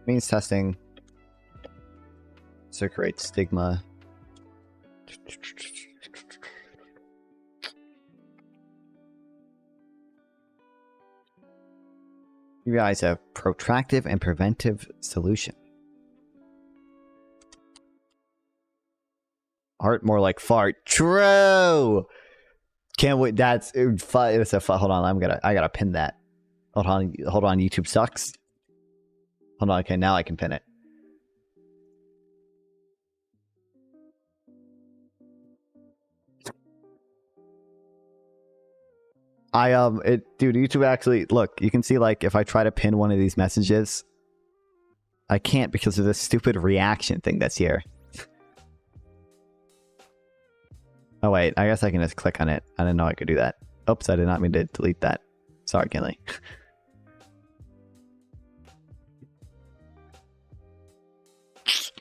Means testing So create stigma. UBI is a protractive and preventive solution. Art more like fart. True. Can't wait. That's it's a hold on. I gotta pin that. Hold on. YouTube sucks. Hold on. Okay, now I can pin it. Dude, YouTube actually, look, you can see, like, if I try to pin one of these messages, I can't because of this stupid reaction thing that's here. Oh wait, I guess I can just click on it. I didn't know I could do that. Oops, I did not mean to delete that. Sorry, Kinley.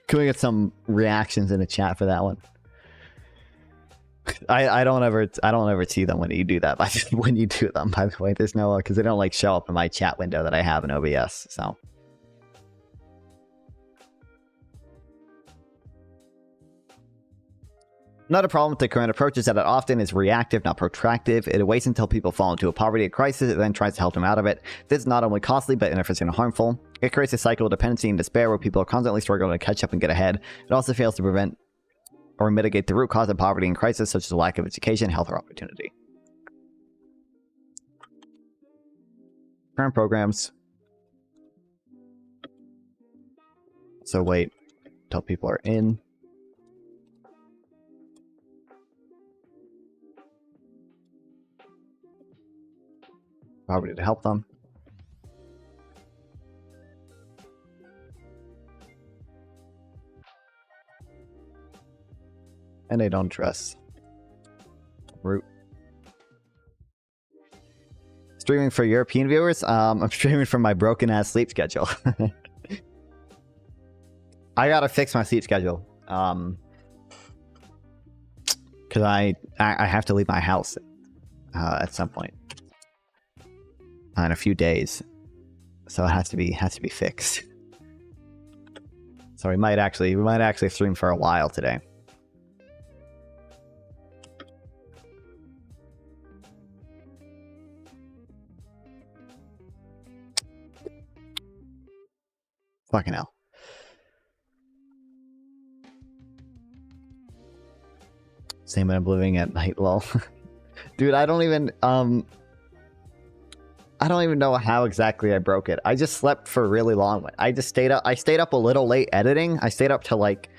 Can we get some reactions in the chat for that one? I don't ever see them when you do that. When you do them, by the way, there's no, because they don't like show up in my chat window that I have in OBS. So another problem with the current approach is that it often is reactive, not protractive. It waits until people fall into a poverty or crisis, and then tries to help them out of it. This is not only costly, but inefficient and harmful. It creates a cycle of dependency and despair where people are constantly struggling to catch up and get ahead. It also fails to prevent or mitigate the root cause of poverty and crisis, such as a lack of education, health, or opportunity. Current programs. So wait until people are in. Poverty to help them. And they don't dress. Root. Streaming for European viewers? I'm streaming from my broken ass sleep schedule. I gotta fix my sleep schedule. Cause I have to leave my house at some point. In a few days. So it has to be fixed. So we might actually stream for a while today. Fucking hell. Same when I'm living at night, lol. Dude, I don't even know how exactly I broke it. I just slept for really long. I stayed up a little late editing. I stayed up till like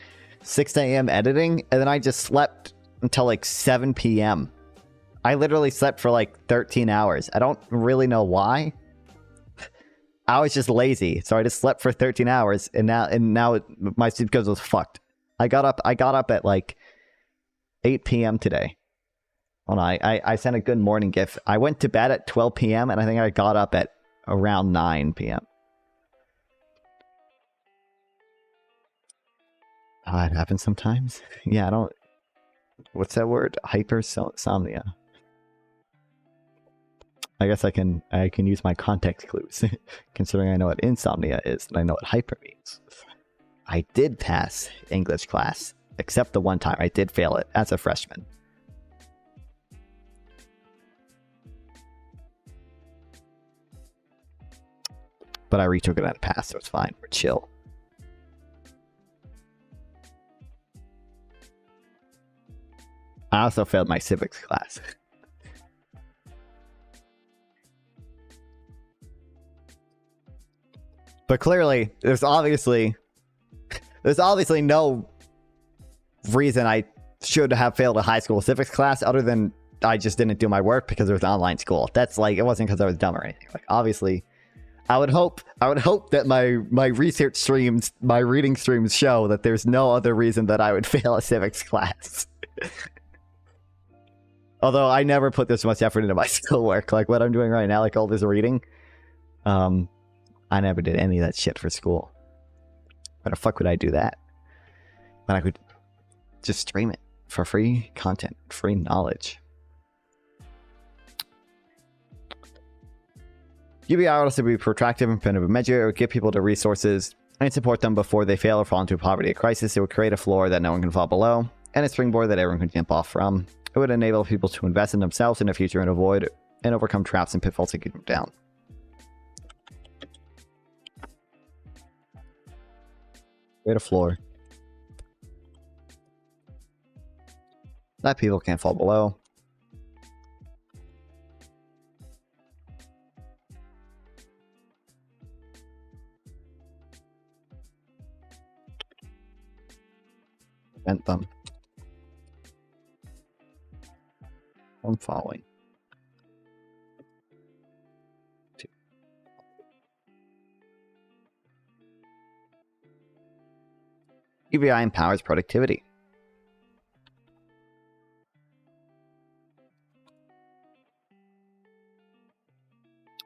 6 a.m. editing, and then I just slept until like 7 p.m. I literally slept for like 13 hours. I don't really know why. I was just lazy, so I just slept for 13 hours, and now my sleep schedule was fucked. I got up at like 8 p.m. today. Hold on, I sent a good morning gif. I went to bed at 12 p.m. and I think I got up at around 9 p.m. It happens sometimes. Yeah, I don't. What's that word? Hypersomnia. I guess I can use my context clues, considering I know what insomnia is and I know what hyper means. I did pass English class, except the one time I did fail it as a freshman. But I retook it at a pass, so it's fine. We're chill. I also failed my civics class. But clearly, there's obviously no reason I should have failed a high school civics class other than I just didn't do my work because it was online school. That's like, it wasn't because I was dumb or anything. Like, obviously, I would hope that my research streams, my reading streams show that there's no other reason that I would fail a civics class. Although I never put this much effort into my schoolwork, like what I'm doing right now, like all this reading. I never did any of that shit for school. Why the fuck would I do that? When I could just stream it for free content, free knowledge. UBI would also be protractive and preventive measure. It would give people the resources and support them before they fail or fall into poverty or crisis. It would create a floor that no one can fall below, and a springboard that everyone can jump off from. It would enable people to invest in themselves in the future and avoid and overcome traps and pitfalls to keep them down. Create a floor that people can't fall below. Prevent them from falling. UBI empowers productivity.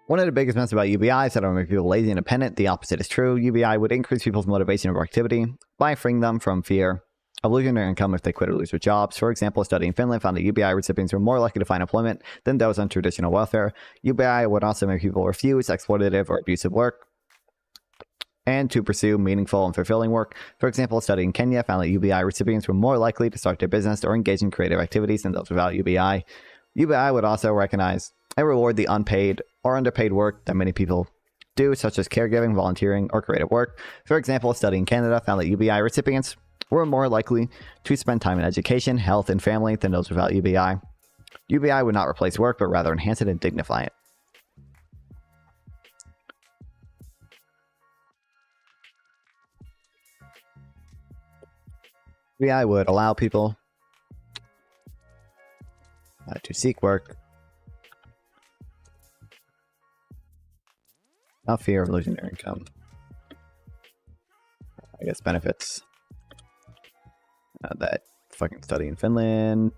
One of the biggest myths about UBI is that it will make people lazy and dependent. The opposite is true. UBI would increase people's motivation and productivity by freeing them from fear of losing their income if they quit or lose their jobs. For example, a study in Finland found that UBI recipients were more likely to find employment than those on traditional welfare. UBI would also make people refuse exploitative or abusive work and to pursue meaningful and fulfilling work. For example, a study in Kenya found that UBI recipients were more likely to start their business or engage in creative activities than those without UBI. UBI would also recognize and reward the unpaid or underpaid work that many people do, such as caregiving, volunteering, or creative work. For example, a study in Canada found that UBI recipients were more likely to spend time in education, health, and family than those without UBI. UBI would not replace work, but rather enhance it and dignify it. UBI would allow people to seek work without fear of losing their income. I guess benefits. That fucking study in Finland.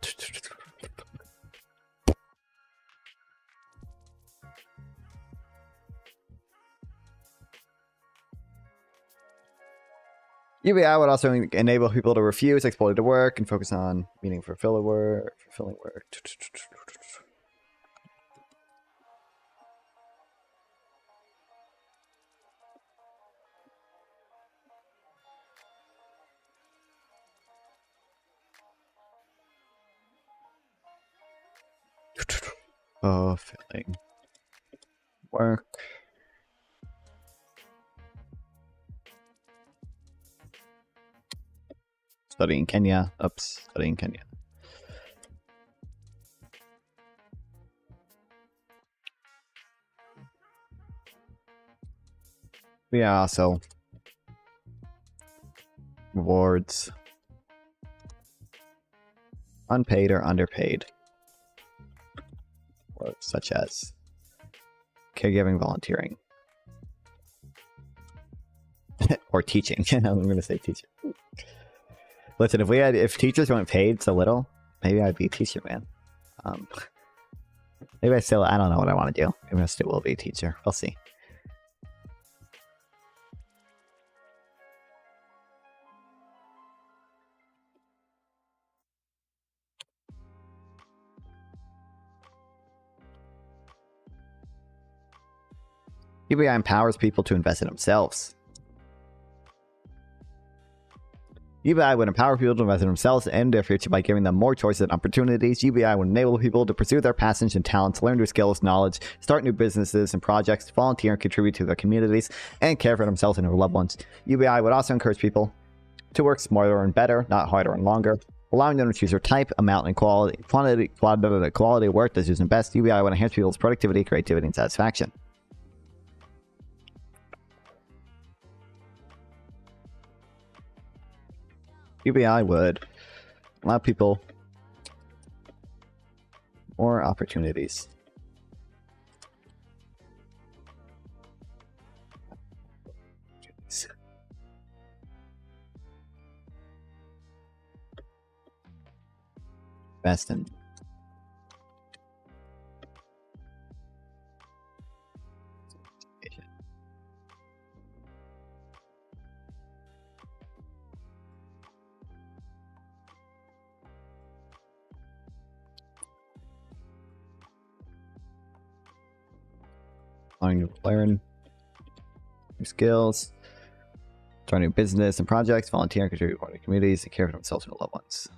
UBI would also enable people to refuse exploitative work and focus on fulfilling work. Fulfilling work. Studying Kenya. Oops, studying Kenya. Yeah, also rewards unpaid or underpaid work, such as caregiving, volunteering, or teaching. I'm going to say teaching. Listen, if teachers weren't paid so little, maybe I'd be a teacher, man. Maybe I don't know what I want to do. Maybe I still will be a teacher. We'll see. UBI empowers people to invest in themselves. UBI would empower people to invest in themselves and their future by giving them more choices and opportunities. UBI would enable people to pursue their passions and talents, learn new skills, knowledge, start new businesses and projects, volunteer and contribute to their communities, and care for themselves and their loved ones. UBI would also encourage people to work smarter and better, not harder and longer, allowing them to choose their type, amount, and quality of work that suits them best. UBI would enhance people's productivity, creativity, and satisfaction. UBI would allow people more opportunities. Best in learn new skills. Start new business and projects, volunteer and contribute to communities, and care for themselves and their loved ones.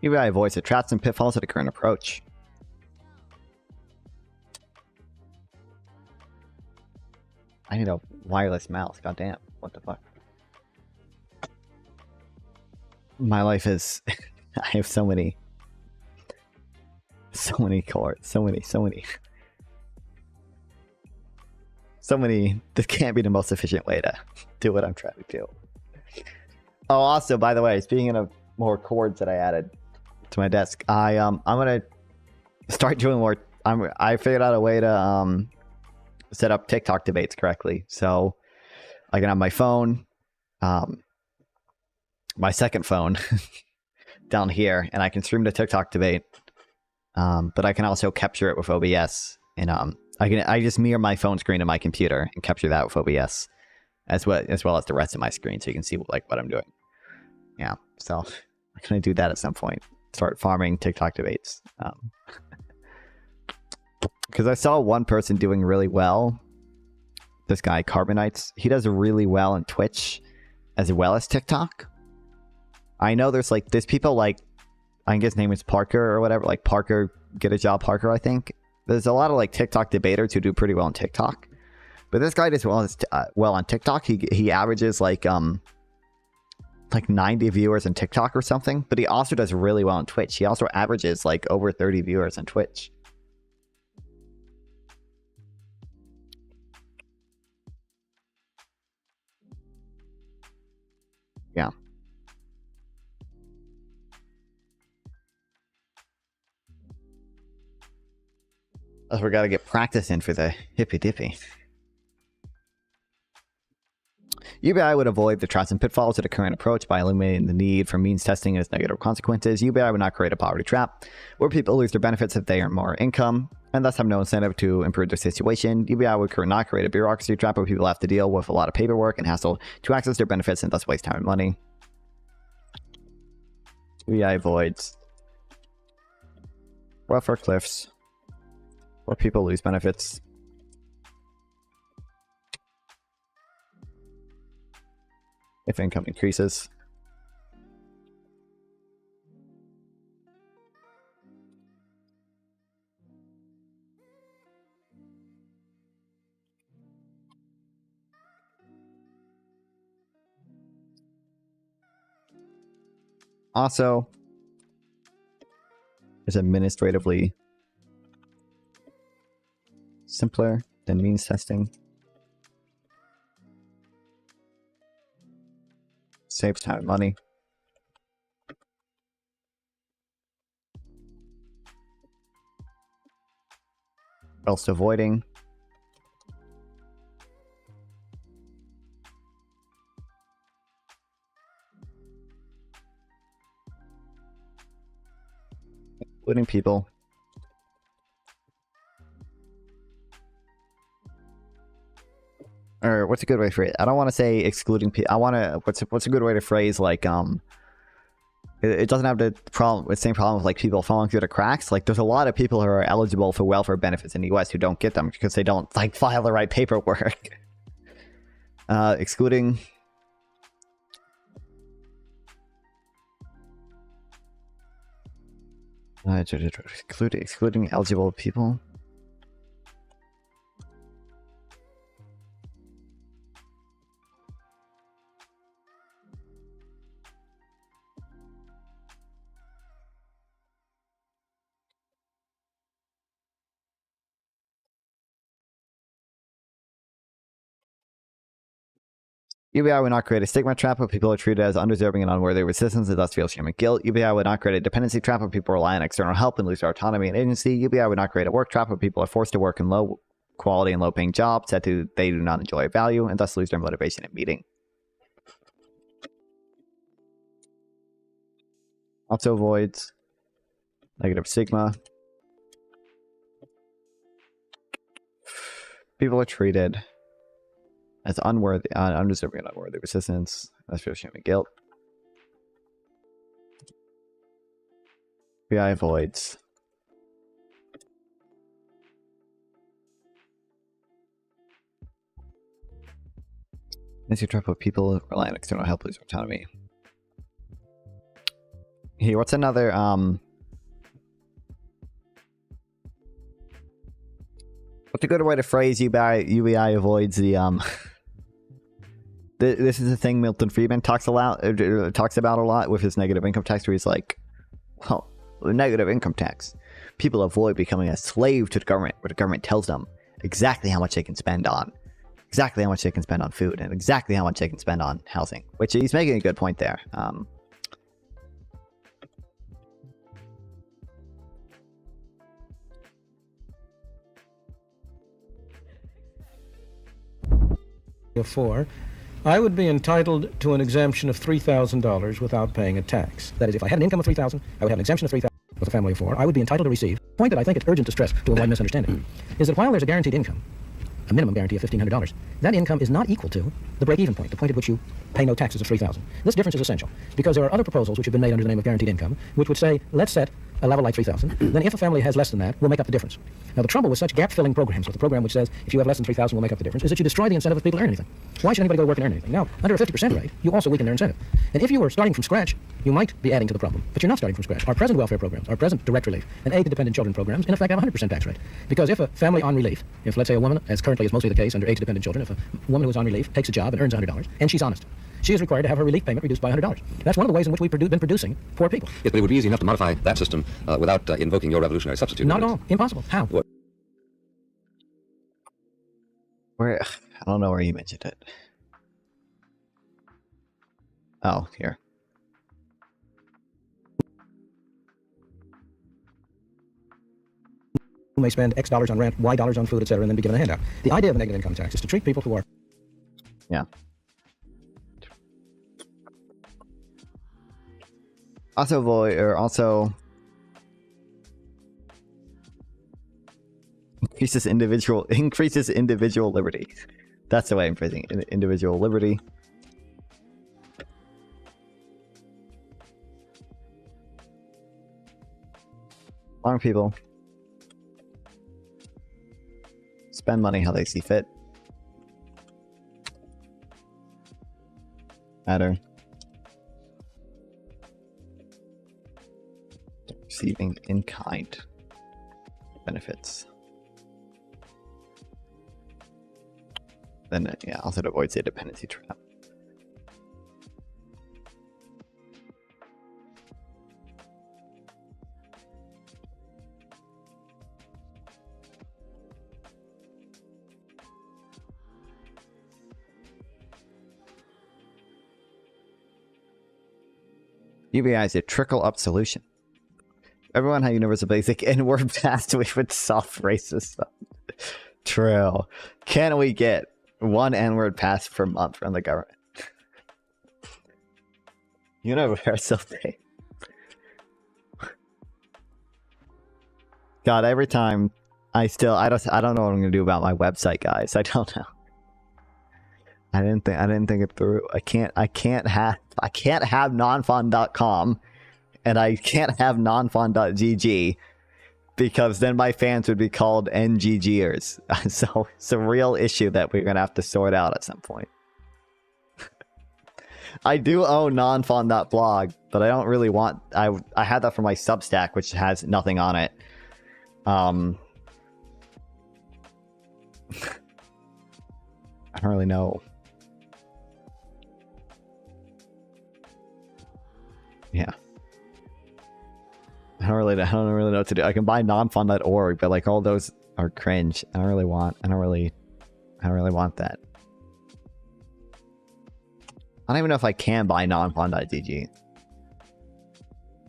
UBI avoids the traps and pitfalls of the current approach. I need a wireless mouse. Goddamn. What the fuck? My life is... I have so many cords. So many. This can't be the most efficient way to do what I'm trying to do. Oh, also, by the way, speaking of more cords that I added to my desk, I'm gonna start doing more. I figured out a way to set up TikTok debates correctly, so I can have my phone, my second phone, down here, and I can stream the TikTok debate. But I can also capture it with OBS, and I just mirror my phone screen to my computer and capture that with OBS, as well as the rest of my screen, so you can see like what I'm doing. Yeah, so I'm gonna do that at some point. Start farming TikTok debates. Because I saw one person doing really well. This guy Carbonites, he does really well on Twitch, as well as TikTok. I know there's people like, I think his name is Parker or whatever, like Parker, Get a Job Parker, I think. There's a lot of like TikTok debaters who do pretty well on TikTok. But this guy does well on TikTok. He averages like 90 viewers on TikTok or something. But he also does really well on Twitch. He also averages like over 30 viewers on Twitch. Yeah. We got to get practice in for the hippy dippy. UBI would avoid the traps and pitfalls of the current approach by eliminating the need for means testing and its negative consequences. UBI would not create a poverty trap where people lose their benefits if they earn more income and thus have no incentive to improve their situation. UBI would not create a bureaucracy trap where people have to deal with a lot of paperwork and hassle to access their benefits and thus waste time and money. UBI avoids welfare cliffs where people lose benefits. If income increases. Also, is administratively simpler than means testing. Saves time and money. Else avoiding. Including people. Or what's a good way to phrase it? I don't want to say excluding people. I want to. What's a good way to phrase like it doesn't have the same problem with like people falling through the cracks. Like there's a lot of people who are eligible for welfare benefits in the U.S. who don't get them because they don't like file the right paperwork. Excluding. Excluding eligible people. UBI would not create a stigma trap where people are treated as undeserving and unworthy of assistance and thus feel shame and guilt. UBI would not create a dependency trap where people rely on external help and lose their autonomy and agency. UBI would not create a work trap where people are forced to work in low quality and low paying jobs that they do not enjoy value and thus lose their motivation in meeting. Also avoids negative stigma. People are treated as unworthy, undeserving and unworthy of assistance. That's feel shame and guilt. UBI avoids. As you trap with people rely on external help, lose autonomy. Hey, what's another what's a good way to phrase UBI avoids the this is a thing Milton Friedman talks about a lot with his negative income tax, where he's like, well, the negative income tax, people avoid becoming a slave to the government, where the government tells them exactly how much they can spend on food, and exactly how much they can spend on housing, which he's making a good point there. Before, I would be entitled to an exemption of $3,000 without paying a tax. That is, if I had an income of $3,000, I would have an exemption of $3,000 with a family of 4. I would be entitled to receive. The point that I think it's urgent to stress to avoid misunderstanding is that while there's a guaranteed income, a minimum guarantee of $1,500, that income is not equal to the break-even point, the point at which you pay no taxes of $3,000. This difference is essential because there are other proposals which have been made under the name of guaranteed income, which would say, let's set a level like $3,000. Then if a family has less than that, we'll make up the difference. Now the trouble with such gap-filling programs, with a program which says if you have less than $3,000, we'll make up the difference, is that you destroy the incentive of people to earn anything. Why should anybody go to work and earn anything? Now, under a 50% rate, you also weaken their incentive. And if you were starting from scratch, you might be adding to the problem. But you're not starting from scratch. Our present welfare programs, our present direct relief, and aid to dependent children programs, in effect, have a 100% tax rate. Because if a family on relief, if let's say a woman, as currently is mostly the case under aid to dependent children, if a woman who is on relief takes a job and earns $100, and she's honest, she is required to have her relief payment reduced by $100. That's one of the ways in which we've been producing poor people. Yes, but it would be easy enough to modify that system without invoking your revolutionary substitute. Not at all. Impossible. How? What? Where? I don't know where you mentioned it. Oh, here. Who may spend X dollars on rent, Y dollars on food, etc., and then be given a handout. The idea of a negative income tax is to treat people who are... Yeah. Also increases individual liberty. That's the way I'm phrasing it. Individual liberty. Allowing people spend money how they see fit. Matter. Receiving in-kind benefits. Then, yeah, also it avoids the dependency trap. UBI is a trickle-up solution. Everyone had universal basic and we're past we would solve racism. True. Can we get one N-word pass per month from the government? Universal thing. God, every time I don't know what I'm gonna do about my website, guys. I don't know. I didn't think it through. I can't have nonfun.com and I can't have nonfun.gg because then my fans would be called NGGers. So it's a real issue that we're gonna have to sort out at some point. I do own nonfun.blog, but I don't really want. I had that for my Substack, which has nothing on it. I don't really know. Yeah. I don't really know what to do. I can buy nonfun.org, but like all those are cringe. I don't really want that. I don't even know if I can buy nonfun.gg.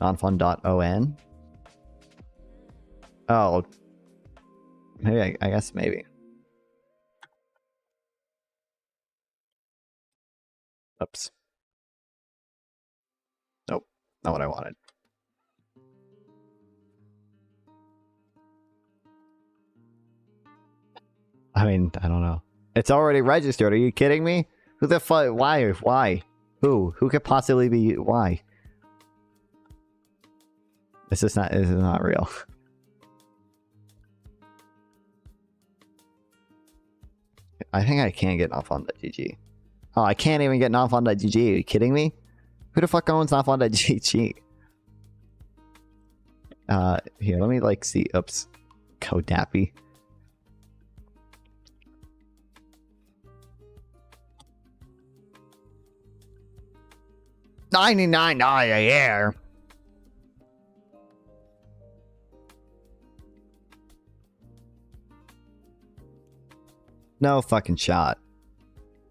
Nonfun.on? Oh. Maybe, I guess maybe. Oops. Nope. Not what I wanted. I mean, I don't know. It's already registered. Are you kidding me? Who the fuck? Why? Why? Who? Who could possibly be? Why? This is not real. I think I can get nonfun.gg. Oh, I can't even get nonfun.gg. Are you kidding me? Who the fuck owns nonfun.gg? Here, let me like see. Oops. Codappy. $99 a year. No fucking shot.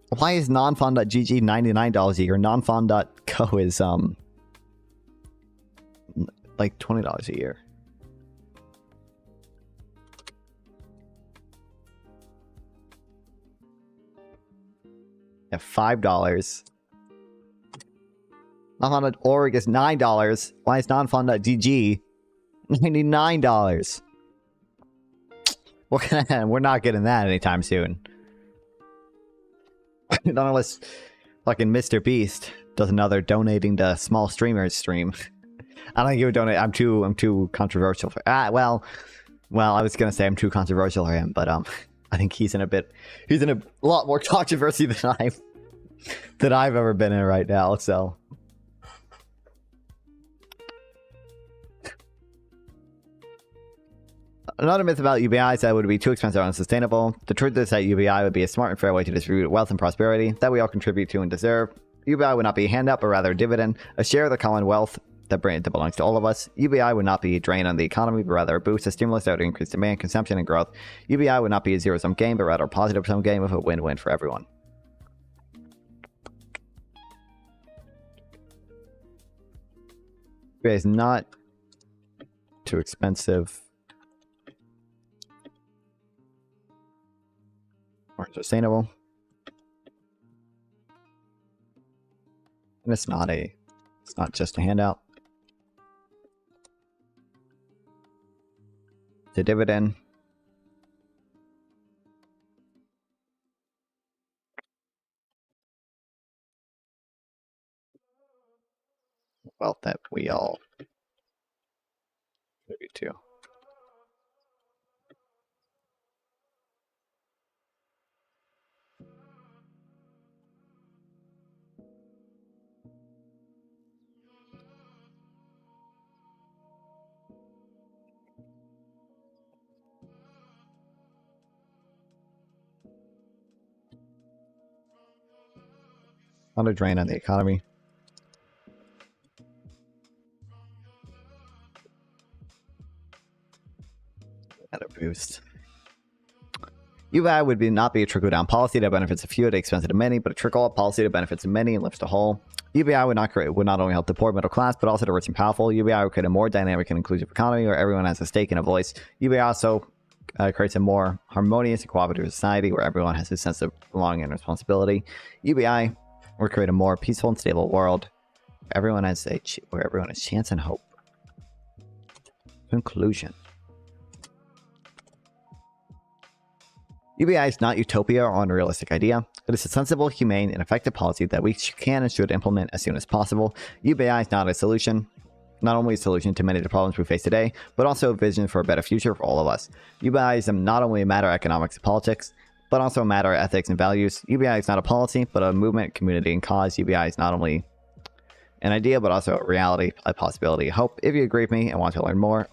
Why is nonfun.gg $99 a year? Nonfun.co is like $20 a year. Yeah, $5. Nonfun.org is $9. Why is nonfun.gg $99? We're not getting that anytime soon. Not unless fucking Mr. Beast does another donating to small streamers stream. I don't think he would donate. I'm too controversial for. Well, I was gonna say I'm too controversial for him, but I think he's in a lot more controversy than I've ever been in right now. So. Another myth about UBI is that it would be too expensive and unsustainable. The truth is that UBI would be a smart and fair way to distribute wealth and prosperity that we all contribute to and deserve. UBI would not be a handout, but rather a dividend, a share of the common wealth that belongs to all of us. UBI would not be a drain on the economy, but rather a boost, a stimulus that would increase demand, consumption, and growth. UBI would not be a zero-sum game, but rather a positive-sum game with a win-win for everyone. UBI is not too expensive or sustainable. And it's not just a handout. It's a dividend. Wealth that we all contribute to. Not a drain on the economy. Not a boost. UBI would not be a trickle-down policy that benefits a few at the expense of the many, but a trickle-up policy that benefits the many and lifts the whole. UBI would not only help the poor middle class, but also the rich and powerful. UBI would create a more dynamic and inclusive economy where everyone has a stake and a voice. UBI also creates a more harmonious and cooperative society where everyone has a sense of belonging and responsibility. UBI would create a more peaceful and stable world where everyone has chance and hope. Conclusion. UBI is not utopia or unrealistic idea. It is a sensible, humane, and effective policy that we can and should implement as soon as possible. UBI is not a solution, not only a solution to many of the problems we face today, but also a vision for a better future for all of us. UBI is not only a matter of economics and politics, but also a matter of ethics and values. UBI is not a policy, but a movement, community, and cause. UBI is not only an idea, but also a reality, a possibility, a hope. If you agree with me and want to learn more,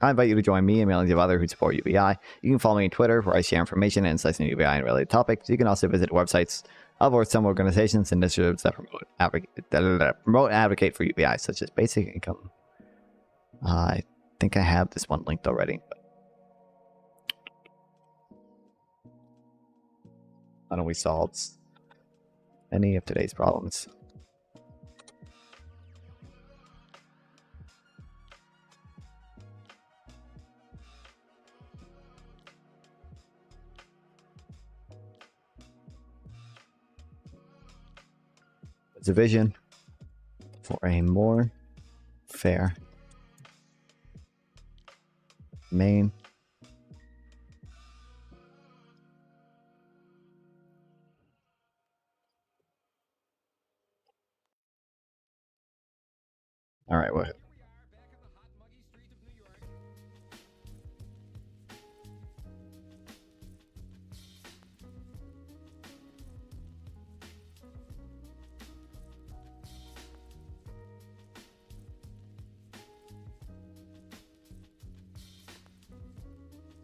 I invite you to join me and millions of others who support UBI. You can follow me on Twitter, where I share information and insights on UBI and related topics. You can also visit websites of or some organizations and initiatives that promote and advocate for UBI, such as basic income. I think I have this one linked already. But I know we solved any of today's problems. It's a vision for a more fair Maine. All right, what?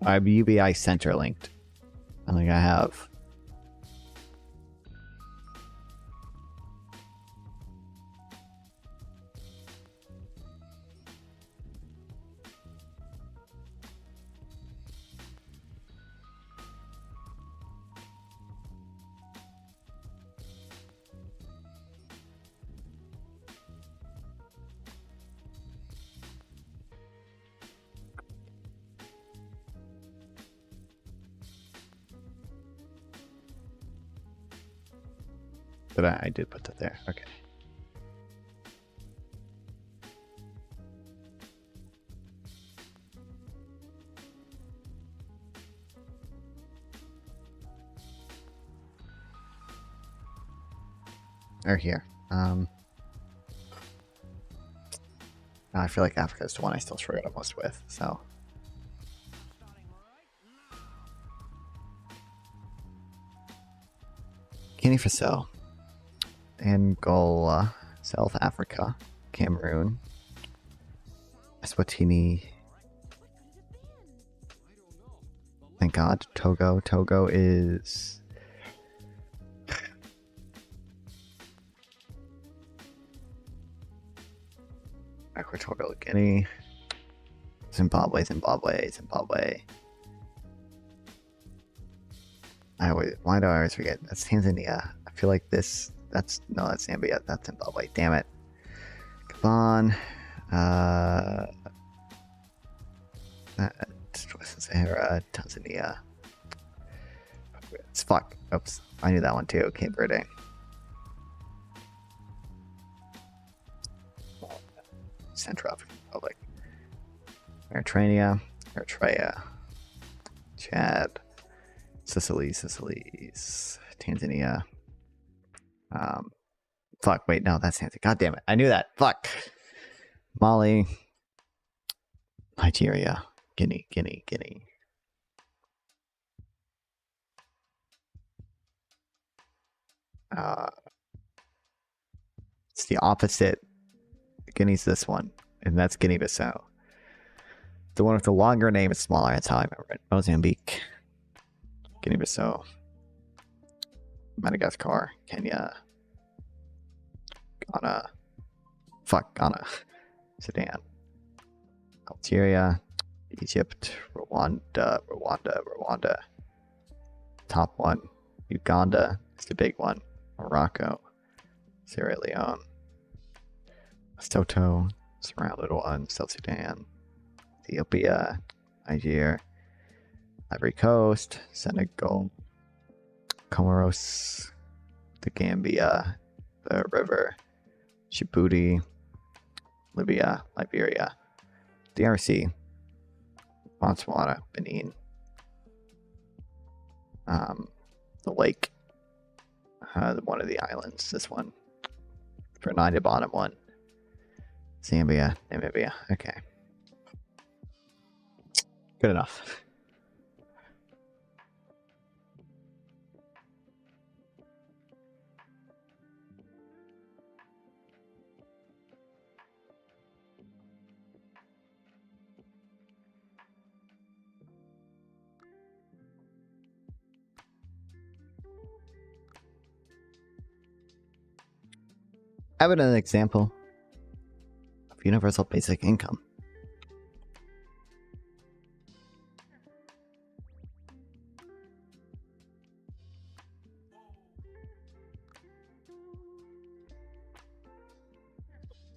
I have UBI center linked. I think I have. But I did put that there. Okay. Or here. I feel like Africa is the one I still struggle the most with, so. Guinea-Bissau, Angola, South Africa, Cameroon, Eswatini. Thank God, Togo. Togo is Equatorial Guinea, Zimbabwe. Why do I always forget? That's Tanzania. I feel like that's Zambia. That's Zimbabwe. Damn it. Gabon. Western Sahara, Tanzania. It's fuck. Oops. I knew that one too. Cape Verde. Central African Republic. Eritrea. Chad. Sicilies. Tanzania. Fuck, wait, no, that's Tanzania. God damn it. I knew that. Fuck. Mali. Nigeria. Guinea. It's the opposite. Guinea's this one, and that's Guinea-Bissau. The one with the longer name is smaller. That's how I remember it. Mozambique. Guinea-Bissau. Madagascar. Kenya. Ghana. Sudan. Algeria. Egypt. Rwanda. Top one. Uganda is the big one. Morocco. Sierra Leone. Lesotho. Surrounded one. South Sudan. Ethiopia. Niger. Ivory Coast. Senegal. Comoros. The Gambia. The River. Djibouti. Libya. Liberia. DRC. Botswana. Benin. The lake. One of the islands. This one. For 9 to bottom one. Zambia. Namibia. Okay. Good enough. I have an example of universal basic income.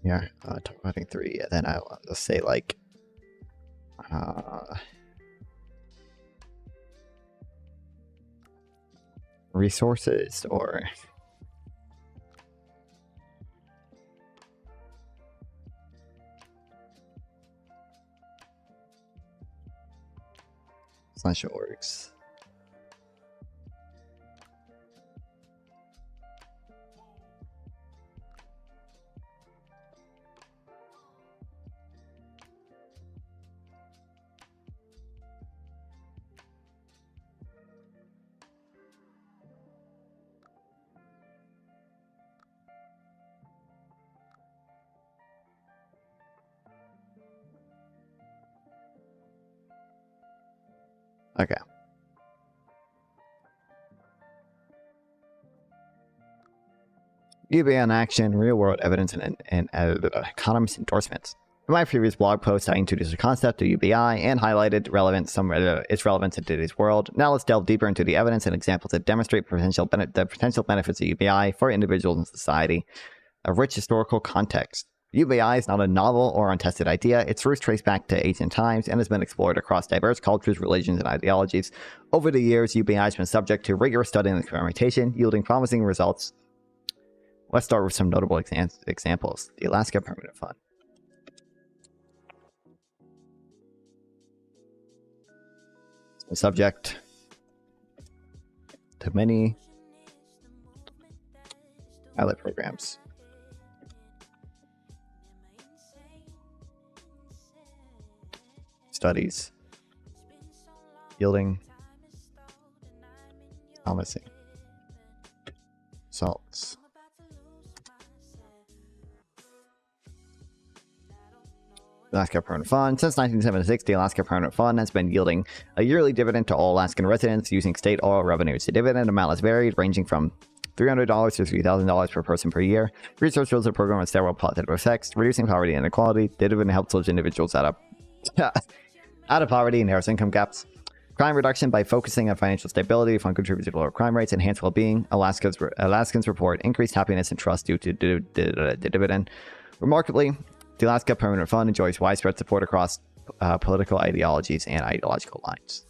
Yeah, talk about 3, and then I'll say like resources or /orgs. Okay. UBI in action, real-world evidence, and economist endorsements. In my previous blog post, I introduced the concept of UBI and highlighted its relevance in today's world. Now let's delve deeper into the evidence and examples that demonstrate the potential benefits of UBI for individuals and society. A rich historical context. UBI is not a novel or untested idea. Its roots trace back to ancient times and has been explored across diverse cultures, religions, and ideologies. Over the years, UBI has been subject to rigorous study and experimentation, yielding promising results. Let's start with some notable examples. The Alaska Permanent Fund. The subject to many pilot programs. Studies yielding promising results. Alaska Permanent Fund. Since 1976, the Alaska Permanent Fund has been yielding a yearly dividend to all Alaskan residents using state oil revenues. The dividend amount has varied, ranging from $300 to $3,000 per person per year. Research shows the program has several positive effects, reducing poverty and inequality. The dividend helps those individuals out of poverty and narrows income gaps. Crime reduction by focusing on financial stability. The fund contributes to lower crime rates, enhance well-being. Alaskans report increased happiness and trust due to the dividend. Remarkably, the Alaska Permanent Fund enjoys widespread support across political ideologies and ideological lines.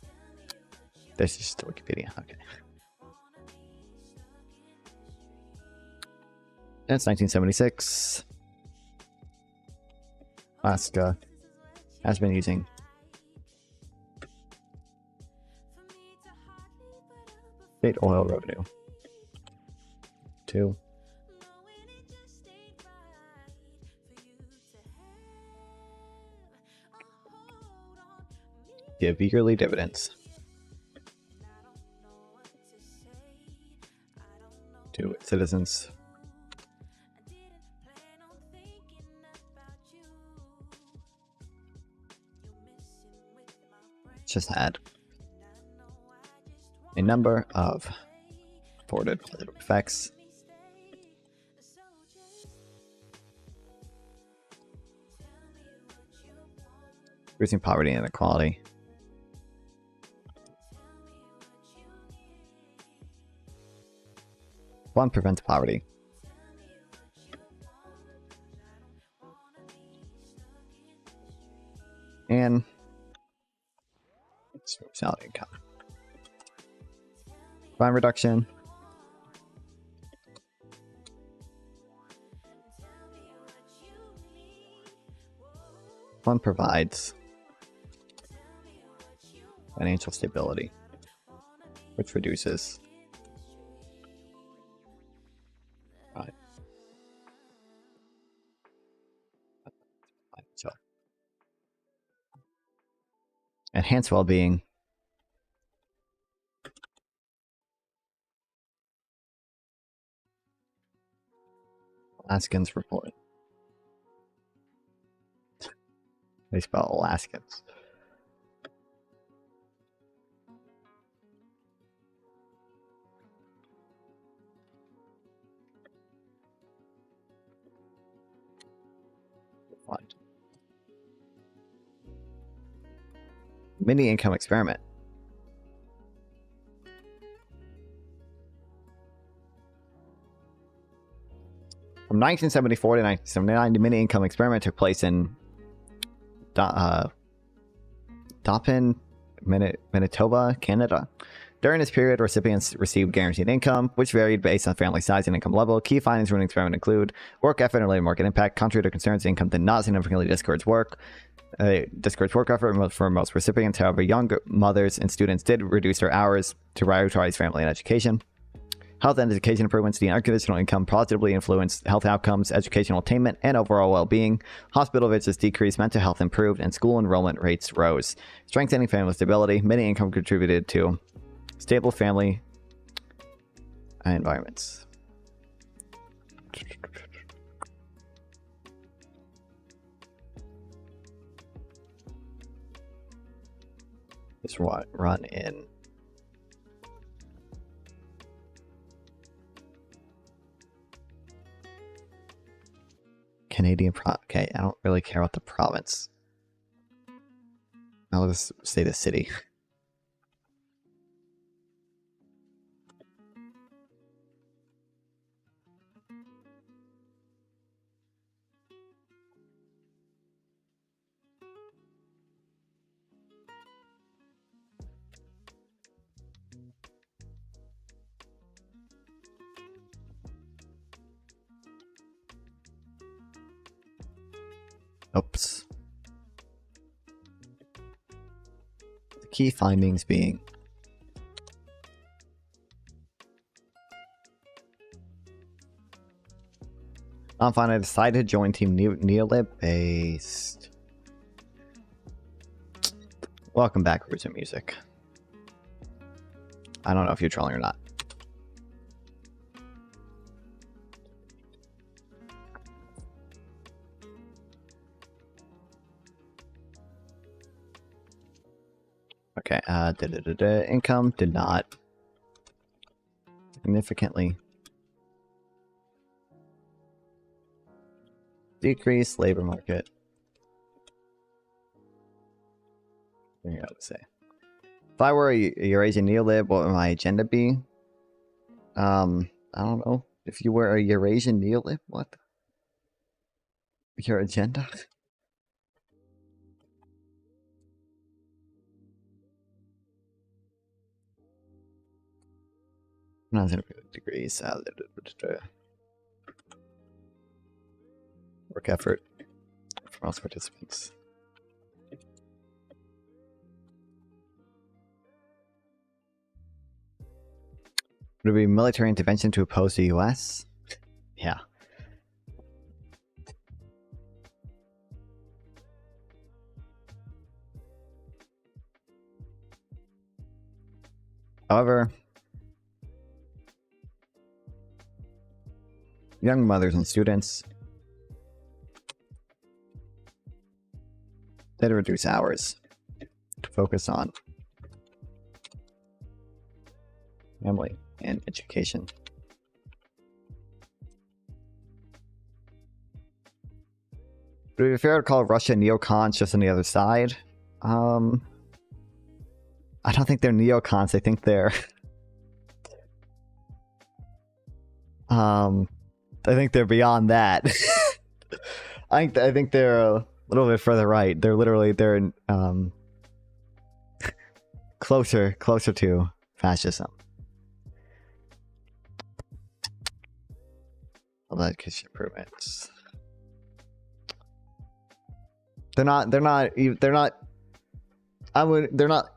This is just Wikipedia. Okay. Since 1976, Alaska has been using state oil revenue to give yearly dividends to its citizens. Just had a number of reported positive effects. Reducing poverty and inequality. One, prevents poverty. And salary income. Crime reduction. One provides financial stability, which reduces crime. Enhance well-being. Alaskans report. They spell Alaskans. Fund. Mini income experiment. From 1974 to 1979, the mini income experiment took place in Dauphin, Manitoba, Canada. During this period, recipients received guaranteed income, which varied based on family size and income level. Key findings from the experiment include work effort and labor market impact. Contrary to concerns, income did not significantly discourage work effort for most recipients. However, young mothers and students did reduce their hours to prioritize family and education. Health and education improvements. The unconditional income positively influenced health outcomes, educational attainment, and overall well-being. Hospital visits decreased, mental health improved, and school enrollment rates rose. Strengthening family stability. Mini income contributed to stable family environments. Just run in. Canadian okay, I don't really care about the province. I'll just say the city. Oops. The key findings being I'm fine. I decided to join Team Neolib based. Welcome back, Roots and Music. I don't know if you're trolling or not. Okay, income did not significantly decrease. Labor market. What do you got to say? If I were a Eurasian neolib, what would my agenda be? I don't know. If you were a Eurasian neolib, what? Your agenda? Degrees. Work effort for most participants. Would it be military intervention to oppose the U.S.? Yeah. However, young mothers and students, they'd reduce hours to focus on family and education. Would it be fair to call Russia neocons just on the other side? I don't think they're neocons. I think they're I think they're beyond that. I think they're a little bit further right. They're in, closer to fascism. Education improvements. They're not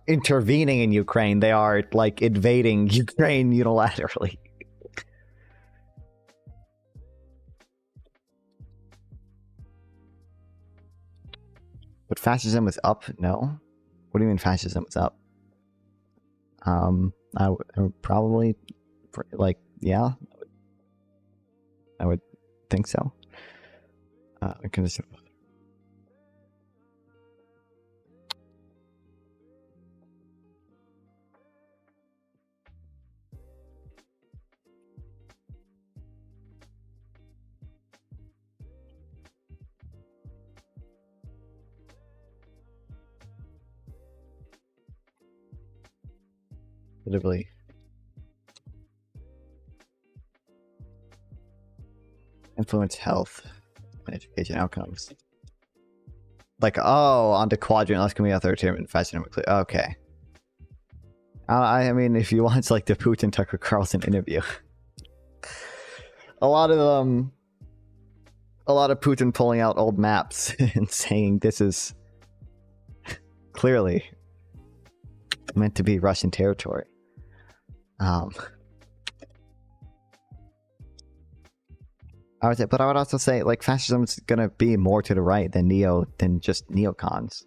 intervening in Ukraine. They are like invading Ukraine unilaterally. But fascism is up? No. What do you mean fascism is up? I would probably, like, yeah. I would think so. Literally. Influence health and education outcomes. Like, oh, onto quadrant. Let's give me a third term and fashion. Okay. I mean, if you watch like the Putin Tucker Carlson interview, a lot of Putin pulling out old maps and saying this is clearly meant to be Russian territory. I would also say like fascism's gonna be more to the right than just neocons.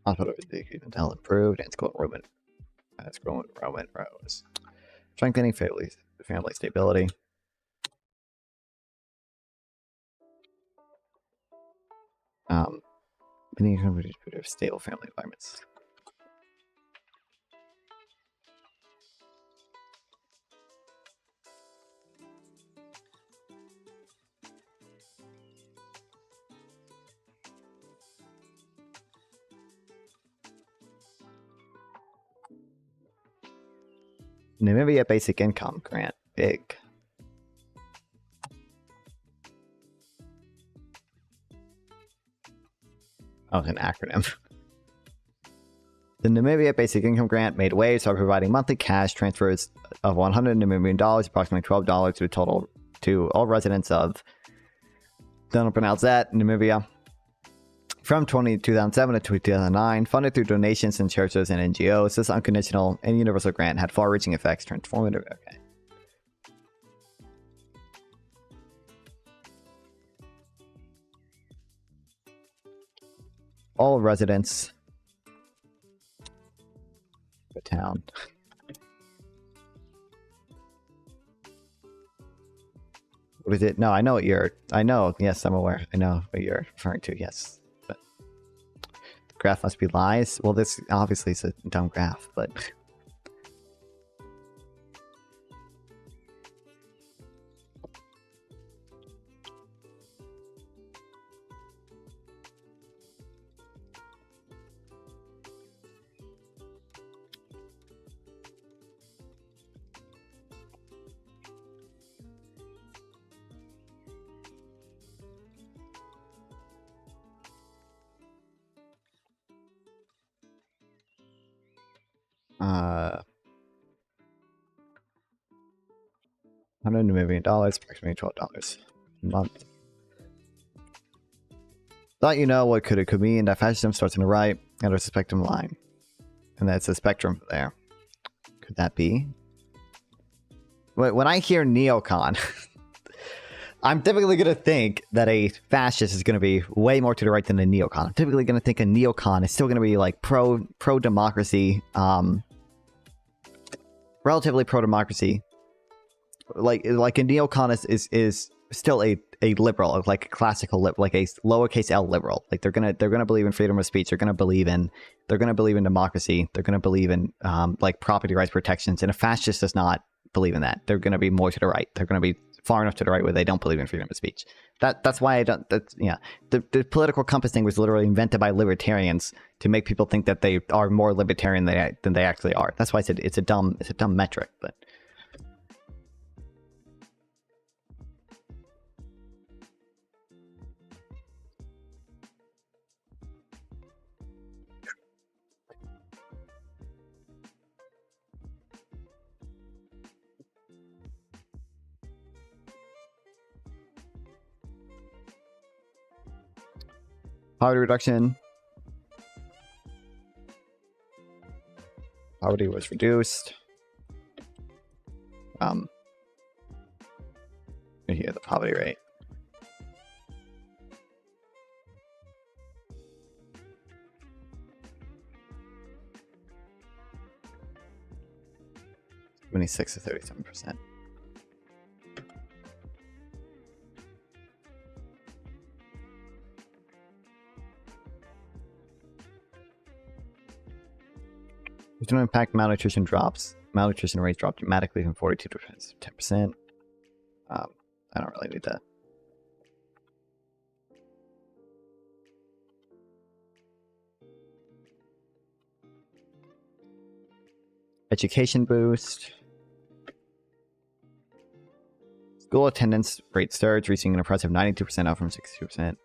Hospital dental improved and school enrollment has grown. Enrollment rose. Strengthening family stability. Stable family environments. Namibia basic income grant, big. Oh, it's an acronym. The Namibia Basic Income Grant made waves by providing monthly cash transfers of $100 Namibian, approximately $12 to all residents of, don't pronounce that, Namibia, from 2007 to 2009, funded through donations and churches and NGOs. This unconditional and universal grant had far-reaching effects, transformative. Okay. All residents of the town. What is it? No, I know what you're. I know. Yes, I'm aware. I know what you're referring to. Yes, but the graph must be lies. Well, this obviously is a dumb graph, but. $100 Namibian, approximately $12 a month. Thought you know what could mean that fascism starts on the right and there's a spectrum line, and that's a spectrum there. Could that be? When I hear neocon, I'm typically going to think that a fascist is going to be way more to the right than a neocon. I'm typically going to think a neocon is still going to be like pro-democracy, relatively pro-democracy. Like a neocon is still a liberal, like a classical like a lowercase L liberal. Like they're gonna believe in freedom of speech. They're gonna believe in democracy. They're gonna believe in like property rights protections. And a fascist does not believe in that. They're gonna be more to the right. They're gonna be far enough to the right where they don't believe in freedom of speech. That's why I don't. That's The political compass thing was literally invented by libertarians to make people think that they are more libertarian than they actually are. That's why I said it's a dumb metric, but. Poverty reduction. Poverty was reduced. Here, the poverty rate. (26 to 37%). There's no impact. Malnutrition drops. Malnutrition rates drop dramatically from 42 to 10%. I don't really need that. Education boost. School attendance rate surge, reaching an impressive 92%, up from 62%.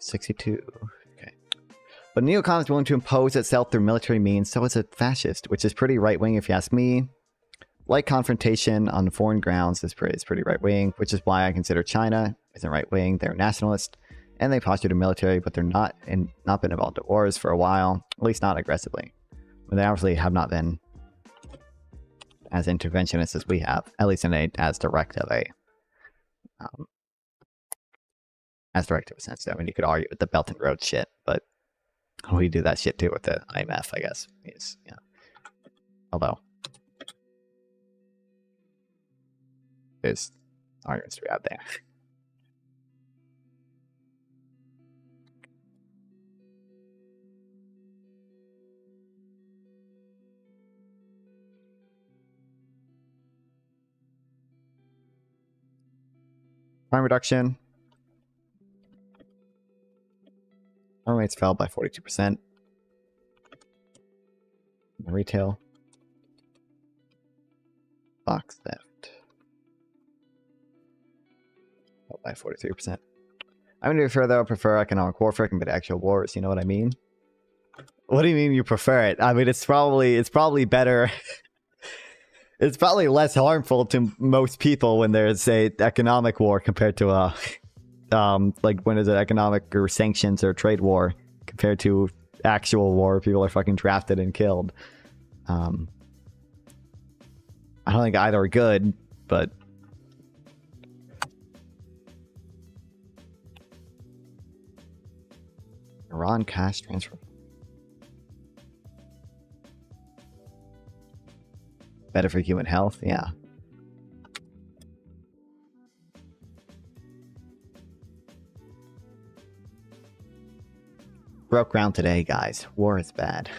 $62. Okay. But neocon is willing to impose itself through military means, so it's a fascist, which is pretty right-wing if you ask me. Like confrontation on foreign grounds is pretty right-wing, which is why I consider China isn't right-wing. They're nationalist, and they posture the military, but they're not been involved in wars for a while, at least not aggressively. But they obviously have not been as interventionist as we have, at least in as direct of a sense. I mean, you could argue with the Belt and Road shit, but we do that shit too with the IMF, I guess. Yeah. Although there's arguments to be out there. Crime reduction. Crime rates fell by 42%. Retail. Box theft. Fell by 43%. I'm going to be fair though, I prefer economic warfare compared to actual wars. You know what I mean? What do you mean you prefer it? I mean, it's probably better. It's probably less harmful to most people when there's a economic war compared to a like when there's an economic or sanctions or trade war compared to actual war. People are fucking drafted and killed. I don't think either are good, but Iran cash transfer. Better for human health, yeah. Broke ground today, guys. War is bad.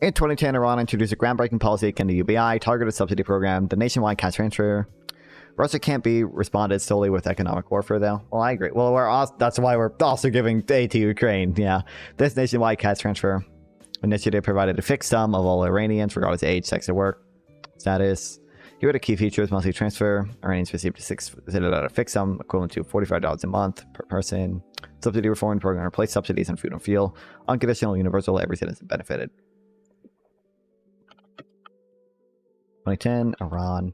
In 2010, Iran introduced a groundbreaking policy akin to UBI, targeted subsidy program, the nationwide cash transfer. Russia can't be responded solely with economic warfare, though. Well, I agree. Well, that's why we're also giving aid to Ukraine. Yeah, this nationwide cash transfer initiative provided a fixed sum of all Iranians, regardless of age, sex, or work status. Here are the key features: monthly transfer. Iranians received a fixed sum equivalent to $45 a month per person. Subsidy reform program replaced subsidies on food and fuel. Unconditional, universal, every citizen benefited. 2010, Iran.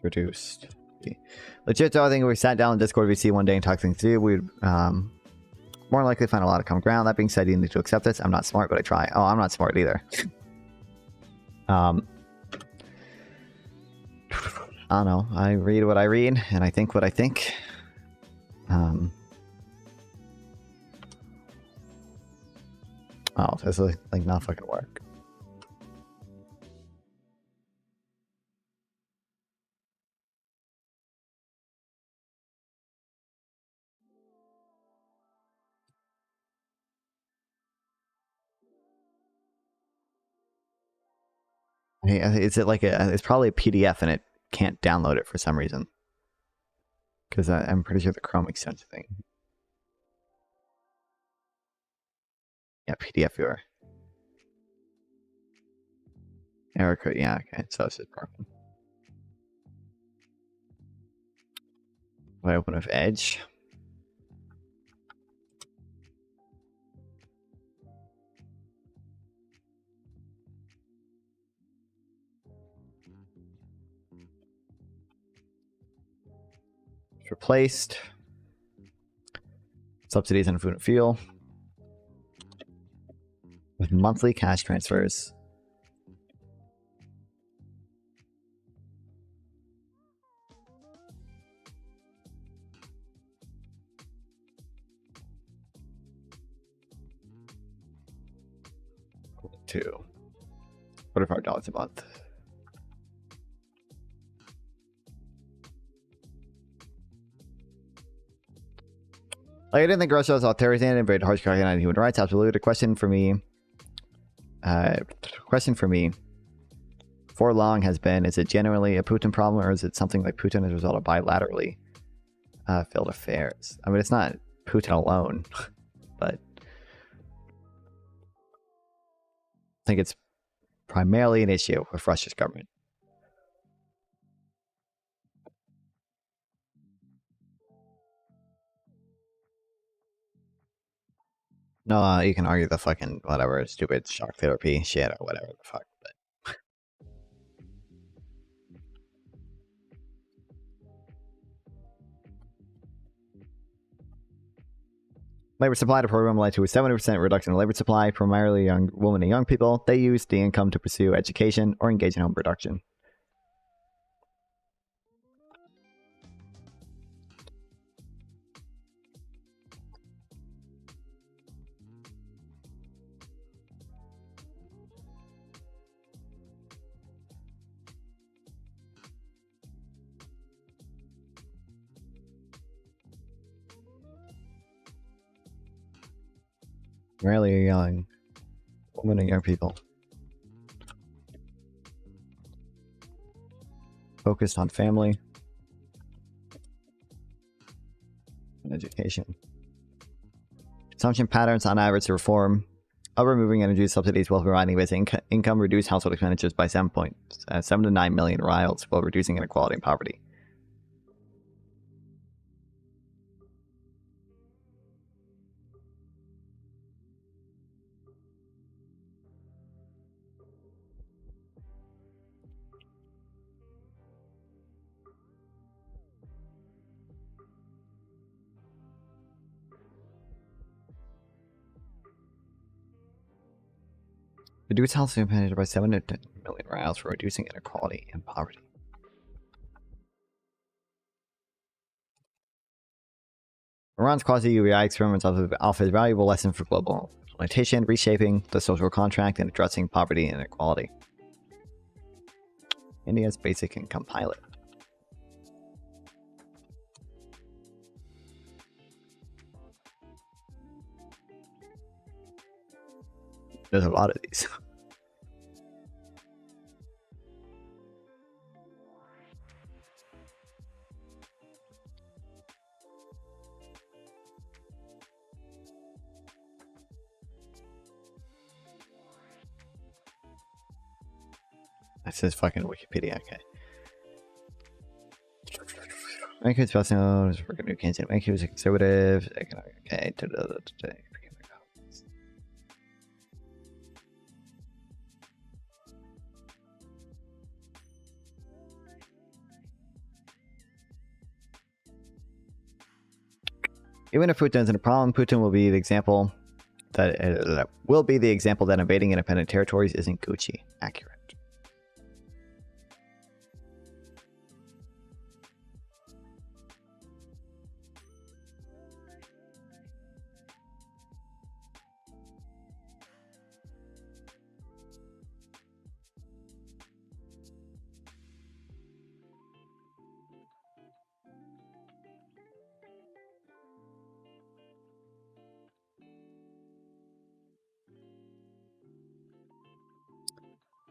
Reduced. Legit though, I think if we sat down in Discord VC one day and talked things through, we'd more likely find a lot of common ground. That being said, you need to accept this. I'm not smart, but I try. Oh, I'm not smart either. I don't know. I read what I read, and I think what I think. Oh, this is like not fucking work. Hey, is it like it's probably a PDF and it can't download it for some reason. Because I'm pretty sure the Chrome extension thing. Yeah, PDF viewer. Error code, yeah, okay, so it's just broken. If I open with Edge. It's replaced. Subsidies on food and fuel. With monthly cash transfers. To $45 a month. Like, I didn't think Russia was authoritarian and very harsh cracking on human rights. Absolutely. The question for me for long has been, is it generally a Putin problem, or is it something like Putin as a result of bilaterally failed affairs? I mean, it's not Putin alone, but I think it's primarily an issue with Russia's government. No, you can argue the fucking whatever stupid shock therapy shit or whatever the fuck, but labor supply to program led to a 70% reduction in labor supply, primarily young women and young people. They used the income to pursue education or engage in home production. Primarily young women and young people. Focused on family and education. Consumption patterns on average to reform of removing energy subsidies while providing basic income reduce household expenditures by 7 to 9 million rials while reducing inequality and poverty. Reduce household expenditure by 7 to 10 million rials for reducing inequality and poverty. Iran's quasi-UBI experiments offer a valuable lesson for global implementation, reshaping the social contract, and addressing poverty and inequality. India's basic income pilot. There's a lot of these. That says fucking Wikipedia, okay. Mankiewicz best known as a new candidate. Mankiewicz was a conservative. Okay. Even if Putin isn't a problem, Putin will be the example that invading independent territories isn't Gucci. Accurate.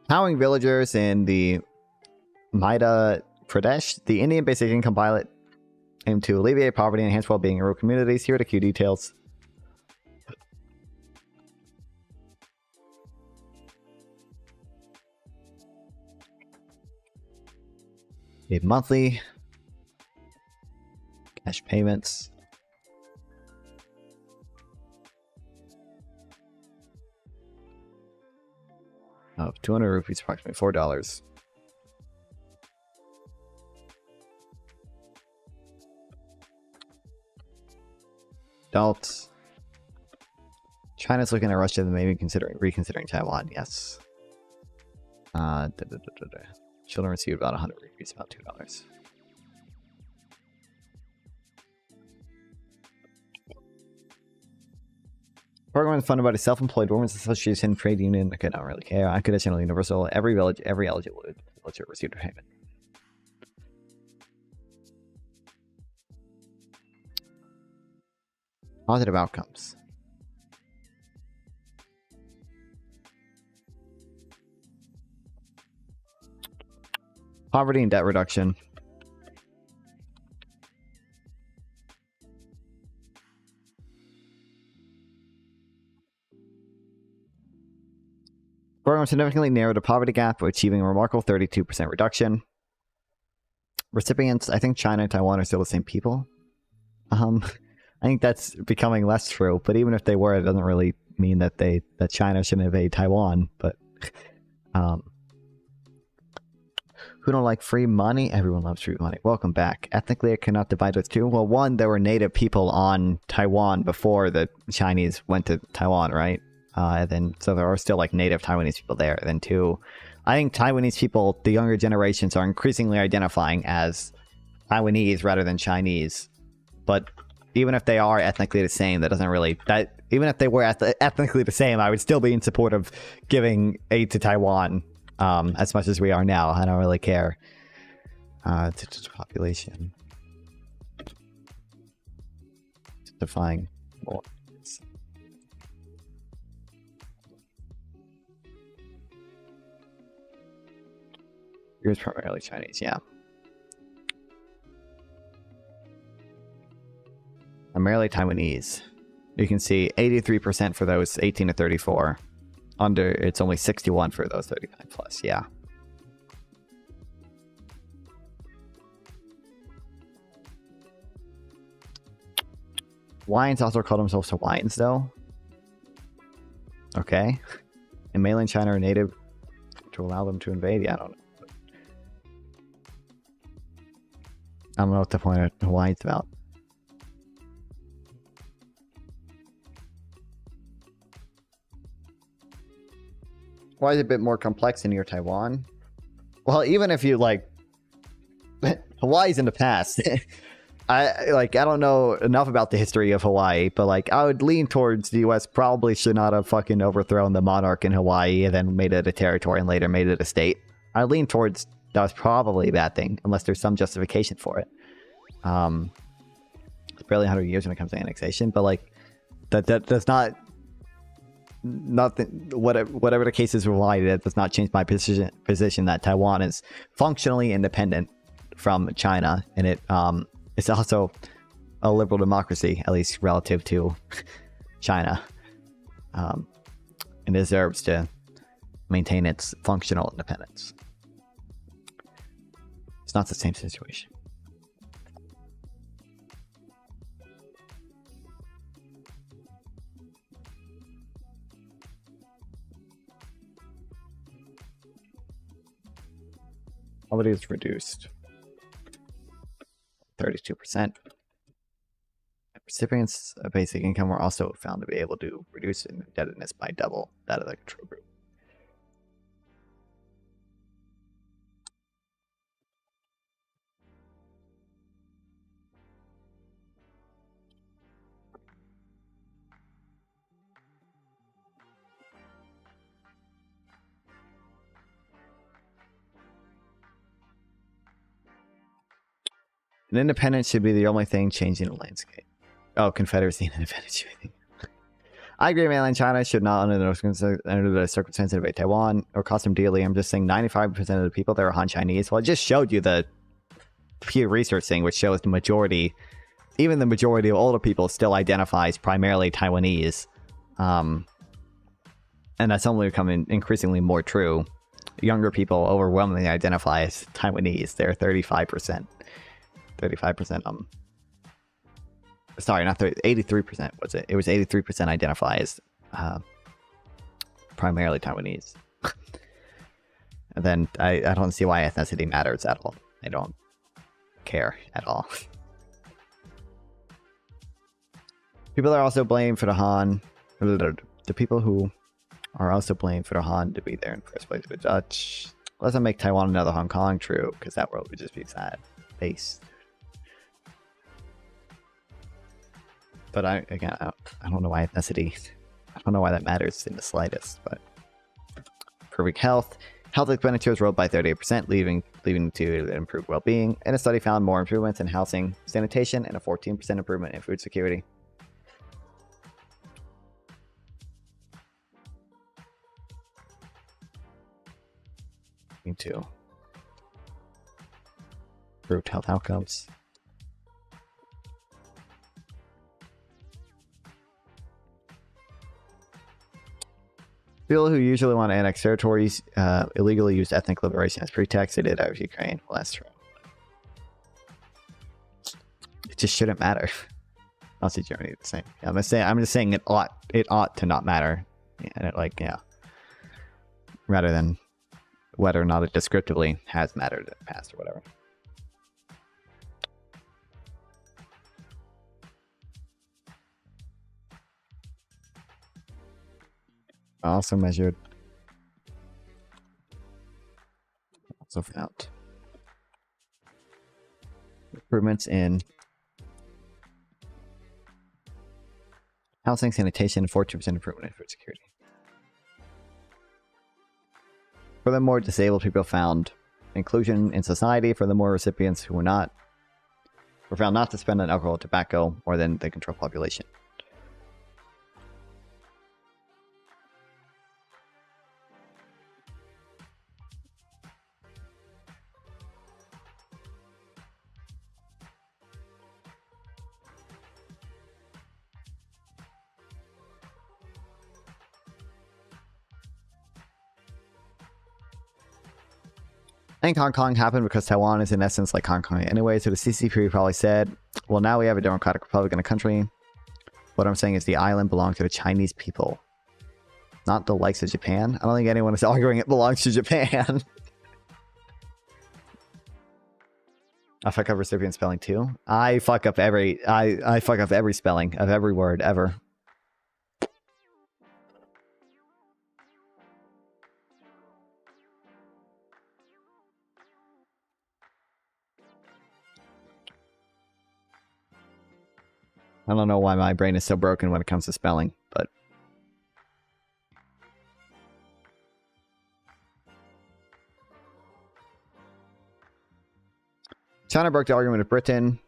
Empowering villagers in the Madhya Pradesh, the Indian basic income pilot aimed to alleviate poverty and enhance well-being in rural communities. Here are the key details. Made monthly cash payments. Of 200 rupees, approximately $4. Adults. China's looking at Russia and maybe reconsidering Taiwan. Yes. Children receive about 100 rupees, about $2. Program is funded by the Self-Employed Women's Association Trade Union. Okay, I don't really care. Unconditional universal. Every eligible villager received a payment. Positive outcomes. Poverty and debt reduction. Program significantly narrowed the poverty gap, achieving a remarkable 32% reduction. Recipients, I think China and Taiwan are still the same people. I think that's becoming less true, but even if they were, it doesn't really mean that China shouldn't invade Taiwan. But who don't like free money? Everyone loves free money. Welcome back. Ethnically, it cannot divide us too. Well, one, there were native people on Taiwan before the Chinese went to Taiwan, right? And then so there are still like native Taiwanese people there. And then two, I think Taiwanese people, the younger generations, are increasingly identifying as Taiwanese rather than Chinese. But even if they are ethnically the same, that doesn't really... even if they were ethnically the same, I would still be in support of giving aid to Taiwan as much as we are now. I don't really care. To population. Defying more. Here's primarily Chinese, yeah. Primarily Taiwanese. You can see 83% for those 18 to 34. Under, it's only 61 for those 39 plus, yeah. Hawaiians also call themselves Hawaiians, though. Okay. In mainland China are native to allow them to invade? Yeah, I don't know. I don't know what the point of Hawaii's about. Why is it a bit more complex in your Taiwan? Well, even if you like Hawaii's in the past. I don't know enough about the history of Hawaii, but like I would lean towards the US probably should not have fucking overthrown the monarch in Hawaii and then made it a territory and later made it a state. I lean towards that was probably a bad thing, unless there's some justification for it. It's barely 100 years when it comes to annexation, but like that does not nothing. Whatever the case is, Hawaii, that does not change my position that Taiwan is functionally independent from China, and it's also a liberal democracy, at least relative to China, and deserves to maintain its functional independence. It's not the same situation. Poverty is reduced 32%. Recipients of basic income were also found to be able to reduce indebtedness by double that of the control group. An independence should be the only thing changing the landscape. Oh, Confederacy and independence should be. I agree mainland China should not, under the circumstances, invade Taiwan or cost them dearly. I'm just saying 95% of the people there are Han Chinese. Well, I just showed you the Pew Research thing, which shows the majority, even the majority of older people still identifies primarily Taiwanese. And that's only becoming increasingly more true. Younger people overwhelmingly identify as Taiwanese. They're 35%. 35%, sorry, not 30, 83% was it? It was 83% identify as primarily Taiwanese. And then I don't see why ethnicity matters at all. I don't care at all. People are also blamed for the Han. The people who are also blamed for the Han to be there in the first place. The Dutch. Let's not make Taiwan another Hong Kong, true, because that world would just be sad. Base. But I don't know why ethnicity. I don't know why that matters in the slightest. But improving health expenditures rose by 38%, leading to improved well-being. And a study found more improvements in housing, sanitation, and a 14% improvement in food security. Me too. Improved health outcomes. People who usually want to annex territories illegally use ethnic liberation as pretext. They did out of Ukraine. Well, that's true. It just shouldn't matter. I'll see Germany the same. I'm just saying it ought to not matter. Yeah, rather than whether or not it descriptively has mattered in the past or whatever. Also measured. Also found improvements in housing, sanitation, and 42% improvement in food security. Furthermore, disabled people found inclusion in society. Furthermore, recipients who were found not to spend on alcohol, tobacco, more than the control population. I think Hong Kong happened because Taiwan is in essence like Hong Kong anyway, so the CCP probably said, well, now we have a democratic republic in a country. What I'm saying is the island belongs to the Chinese people, not the likes of Japan. I don't think anyone is arguing it belongs to Japan. I fuck up recipient spelling too. I fuck up every spelling of every word ever. I don't know why my brain is so broken when it comes to spelling, but China broke the argument with Britain.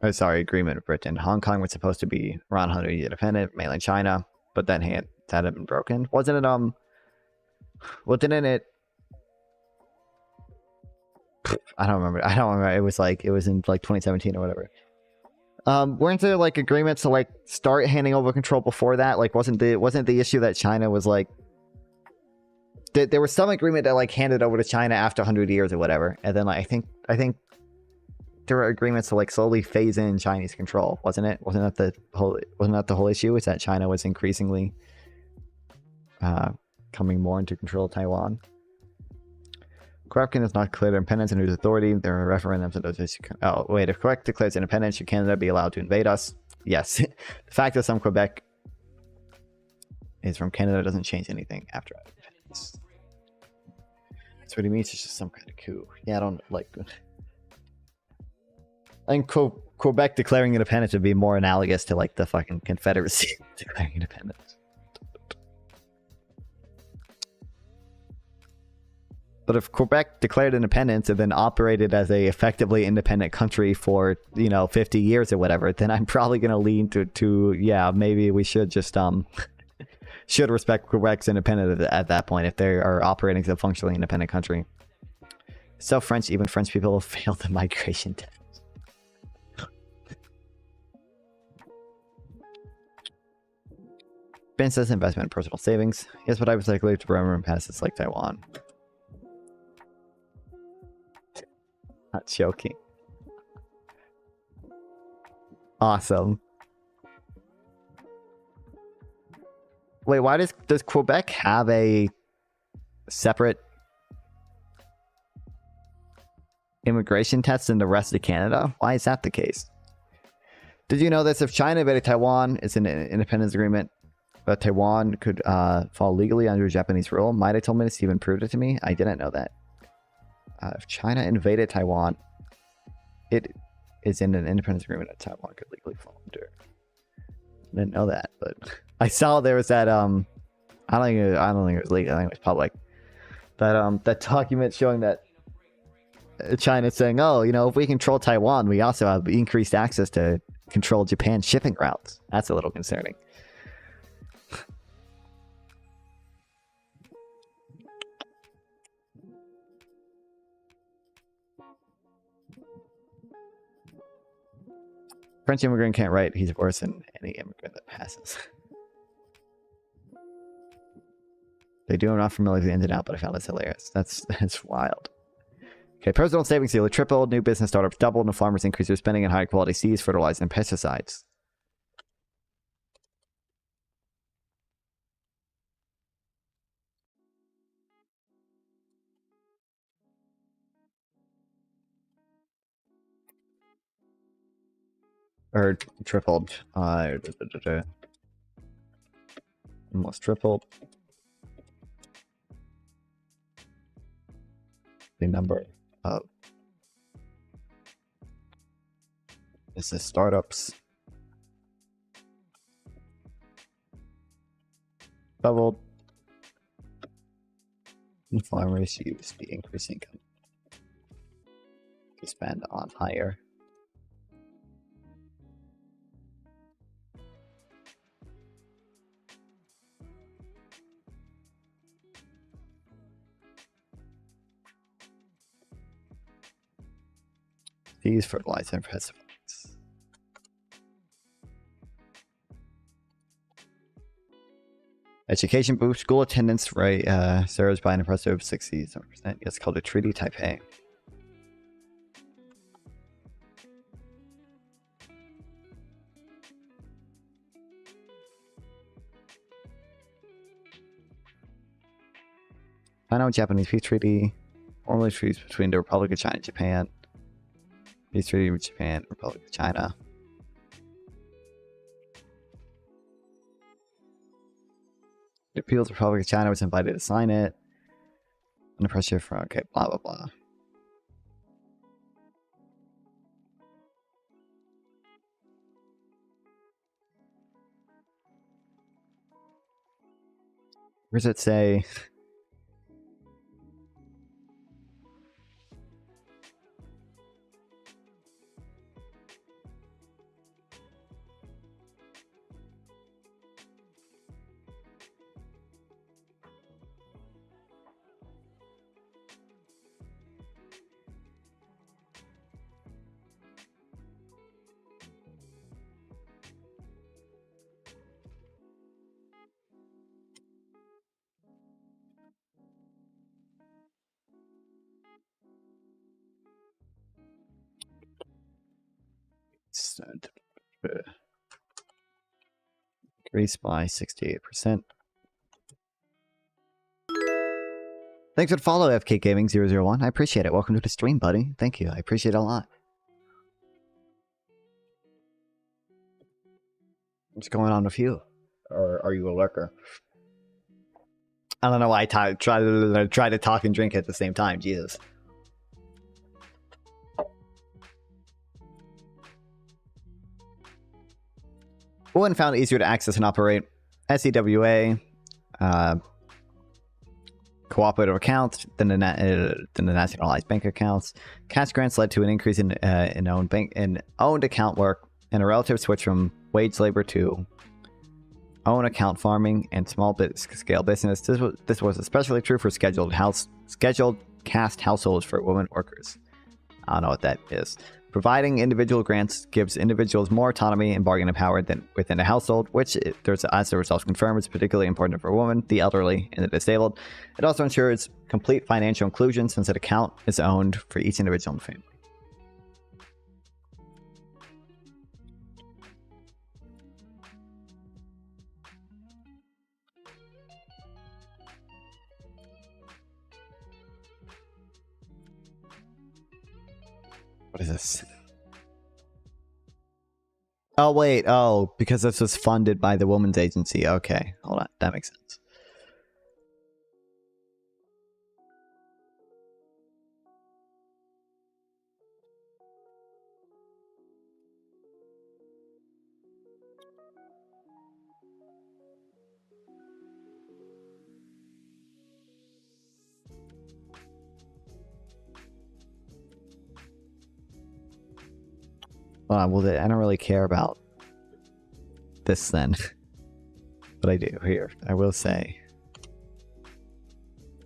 Oh, sorry, agreement with Britain. Hong Kong was supposed to be around 100 years independent, mainland China, but then that had been broken. Wasn't it? Well, didn't it? I don't remember. It was in like 2017 or whatever. Weren't there like agreements to like start handing over control before that? Like, wasn't the issue that China was like, there was some agreement that like handed over to China after 100 years or whatever, and then like I think there were agreements to like slowly phase in Chinese control, wasn't it? Wasn't that the whole issue? Is that China was increasingly coming more into control of Taiwan? Quebec is not declared independence and whose authority. There are referendums and those issues. Oh, wait. If Quebec declares independence, should Canada be allowed to invade us? Yes. The fact that some Quebec is from Canada doesn't change anything after independence. That's what he means. It's just some kind of coup. Yeah, I don't like. I think Quebec declaring independence would be more analogous to like the fucking Confederacy declaring independence. But if Quebec declared independence and then operated as a effectively independent country for 50 years or whatever, then I'm probably gonna lean to yeah, maybe we should just should respect Quebec's independence at that point if they are operating as a functionally independent country. So even French people have failed the migration test. Ben says investment in personal savings. Here's what I would like to remember in passes like Taiwan. Not joking. Awesome. Wait, why does Quebec have a separate immigration test than the rest of Canada? Why is that the case? Did you know this? If China invaded Taiwan, it's an independence agreement, but Taiwan could fall legally under Japanese rule. Might have told me Stephen proved it to me. I didn't know that. If China invaded Taiwan, it is in an independence agreement that Taiwan could legally fall under. I didn't know that, but I saw there was that I don't think it was legal. I think it was public. That document showing that China's saying, oh, if we control Taiwan, we also have increased access to control Japan's shipping routes. That's a little concerning. French immigrant can't write. He's worse than any immigrant that passes. They do. I'm not familiar with the ins and out, but I found this hilarious. That's wild. Okay, personal savings nearly tripled. New business startups doubled, and farmers increased their spending on high quality seeds, fertilizer, and pesticides. Or tripled. Almost tripled. The number of business startups doubled. And farmers use the increased income to spend on higher seeds, fertilizer, and pesticides. Education boost school attendance rate surged by an impressive 67%. It's called a Treaty Taipei. Sino-Japanese peace treaty, formally treaties between the Republic of China and Japan. Peace treaty with Japan, Republic of China. The People's Republic of China was invited to sign it. Under pressure from, okay, blah, blah, blah. Where does it say? Increased by 68%. Thanks for the follow, FK Gaming 001. I appreciate it. Welcome to the stream, buddy. Thank you. I appreciate it a lot. What's going on with you? Or are you a lurker? I don't know why I try to talk and drink at the same time. Jesus. Women found it easier to access and operate SEWA cooperative accounts than the nationalized bank accounts. Cash grants led to an increase in owned account work and a relative switch from wage labor to own account farming and small scale business. This was especially true for scheduled caste households for women workers. I don't know what that is. Providing individual grants gives individuals more autonomy and bargaining power than within a household, which, as the results confirm, is particularly important for women, the elderly, and the disabled. It also ensures complete financial inclusion since an account is owned for each individual in the family. What is this? Oh, wait. Oh, because this was funded by the Women's Agency. Okay. Hold on. That makes sense. Well, I don't really care about this then. But I do here. I will say.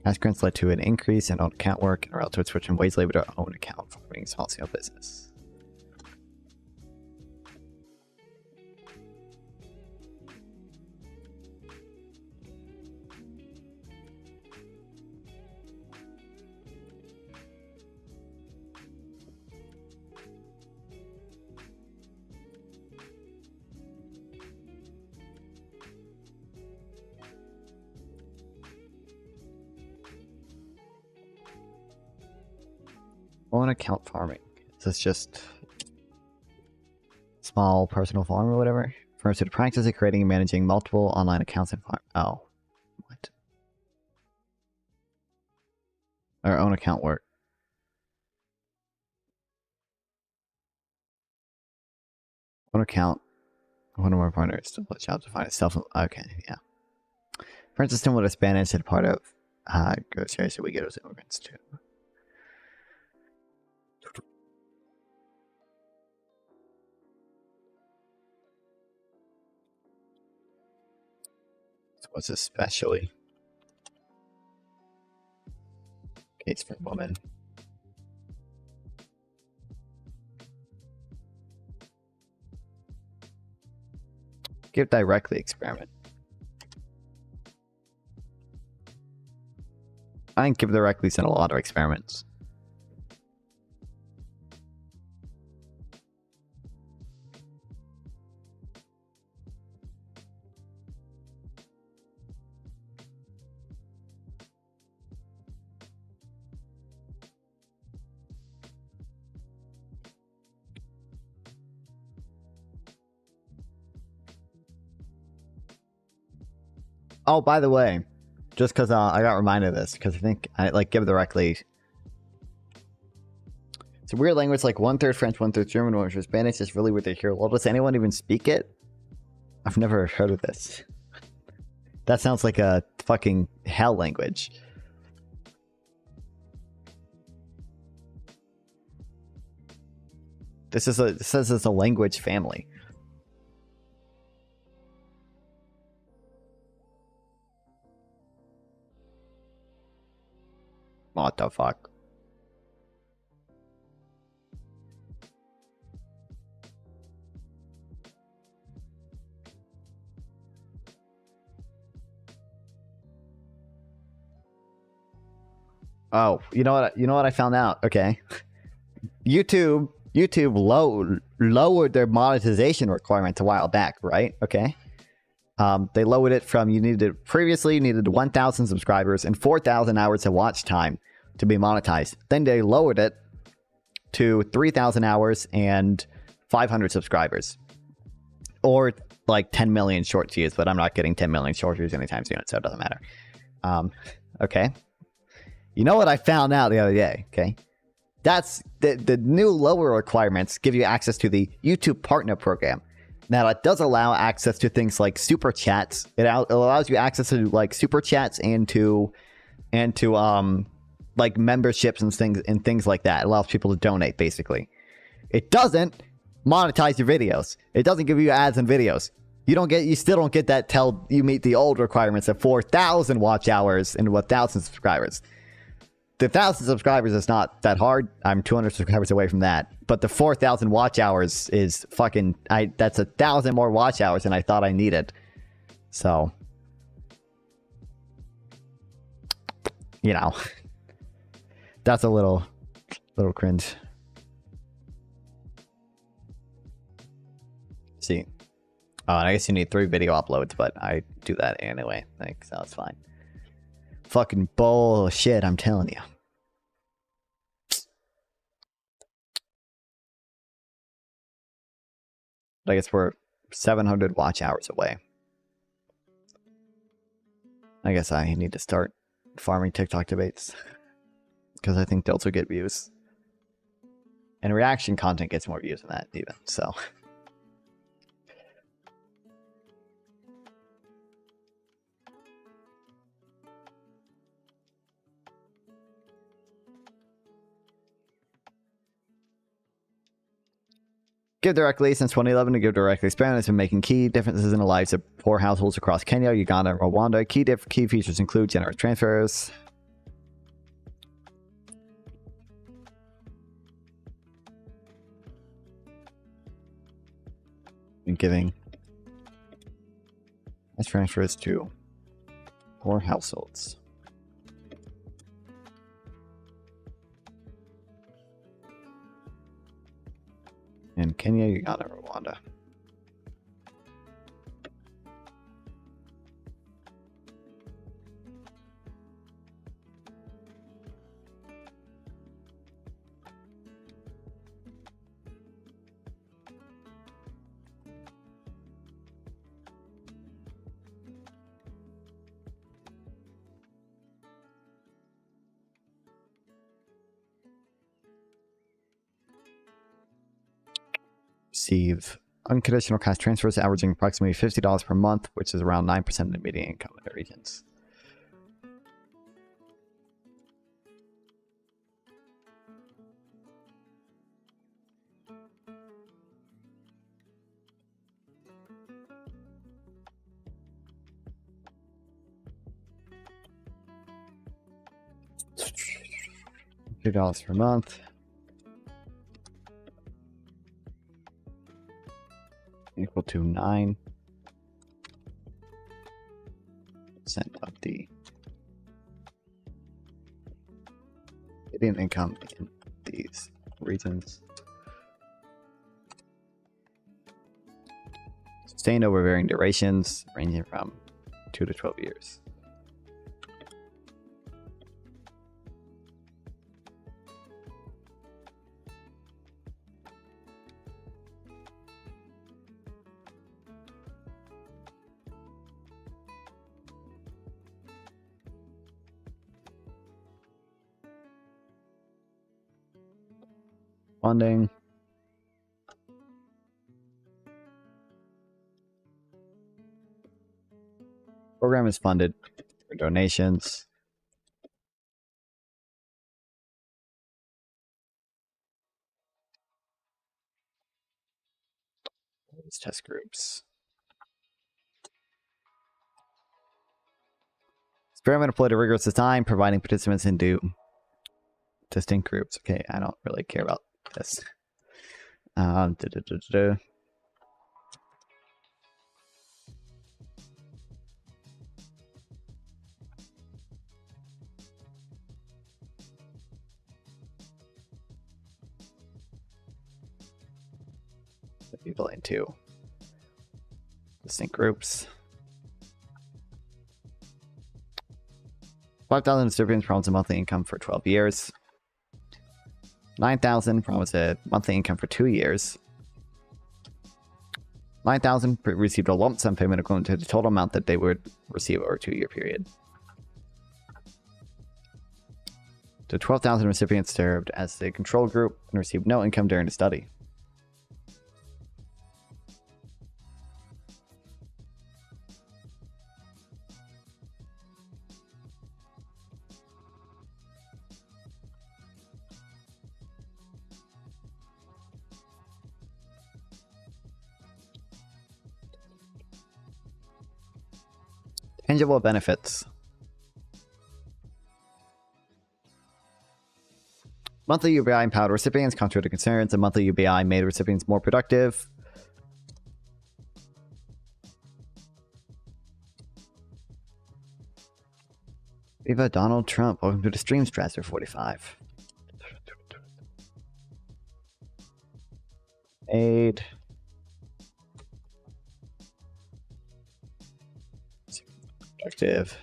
Cash grants led to an increase in own account work and a relative switch from wage labor to own account farming and small scale business. Own account farming. Is this just small personal farm or whatever? First, to the practice of creating and managing multiple online accounts and farm. Oh, what? Our own account work. Own account. One of our partners to let jobs to find itself. Okay, yeah. For instance, similar to Spanish, and part of groceries that we get as immigrants too. So what's especially case for women? Give directly experiment. I think Give directly sent a lot of experiments. Oh, by the way, just because I got reminded of this, because I think I like Give directly. It's a weird language, like 1/3 French, 1/3 German, 1/3 Spanish. It's really weird to hear. Well, does anyone even speak it? I've never heard of this. That sounds like a fucking hell language. It says it's a language family. What the fuck? Oh, you know what? You know what I found out? Okay, YouTube lowered their monetization requirements a while back, right? Okay. They lowered it from previously you needed 1,000 subscribers and 4,000 hours of watch time to be monetized. Then they lowered it to 3,000 hours and 500 subscribers, or like 10 million short views. But I'm not getting 10 million short views anytime soon, so it doesn't matter. Okay. You know what I found out the other day? Okay. That's the new lower requirements give you access to the YouTube Partner Program. Now, it does allow access to things like super chats. It allows you access to like super chats and to like memberships and things like that. It allows people to donate, basically. It doesn't monetize your videos. It doesn't give you ads and videos. You still don't get that till you meet the old requirements of 4,000 watch hours and 1,000 subscribers. The 1,000 subscribers is not that hard. I'm 200 subscribers away from that. But the 4,000 watch hours is fucking... that's 1,000 more watch hours than I thought I needed. So... you know. That's a little cringe. See. Oh, and I guess you need 3 video uploads, but I do that anyway. Like, so it's fine. Fucking bullshit, I'm telling you. I guess we're 700 watch hours away. I guess I need to start farming TikTok debates. Because I think those will get views. And reaction content gets more views than that, even. So... Give directly. Since 2011, to Give directly expand has been making key differences in the lives of poor households across Kenya, Uganda, and Rwanda. Key features include generous transfers, and giving as transfers to poor households. In Kenya, Uganda, Rwanda. receive unconditional cash transfers averaging approximately $50 per month, which is around 9% of the median income in the regions. $2 per month equal to 9% of the median income in these regions. Sustained over varying durations, ranging from 2 to 12 years. Funding. Program is funded for donations. These test groups. Experiment employed a rigorous design, providing participants into distinct groups. Okay, I don't really care about this. People into distinct groups. 5,000 recipients promised a monthly income for 12 years. 9,000 promised a monthly income for 2 years. 9,000 received a lump sum payment equivalent to the total amount that they would receive over a 2-year period. The 12,000 recipients served as the control group and received no income during the study. Tangible benefits. Monthly UBI empowered recipients, contrary to concerns. A monthly UBI made recipients more productive. Viva Donald Trump. Welcome to the stream, Strasser 45. Aid. Productive.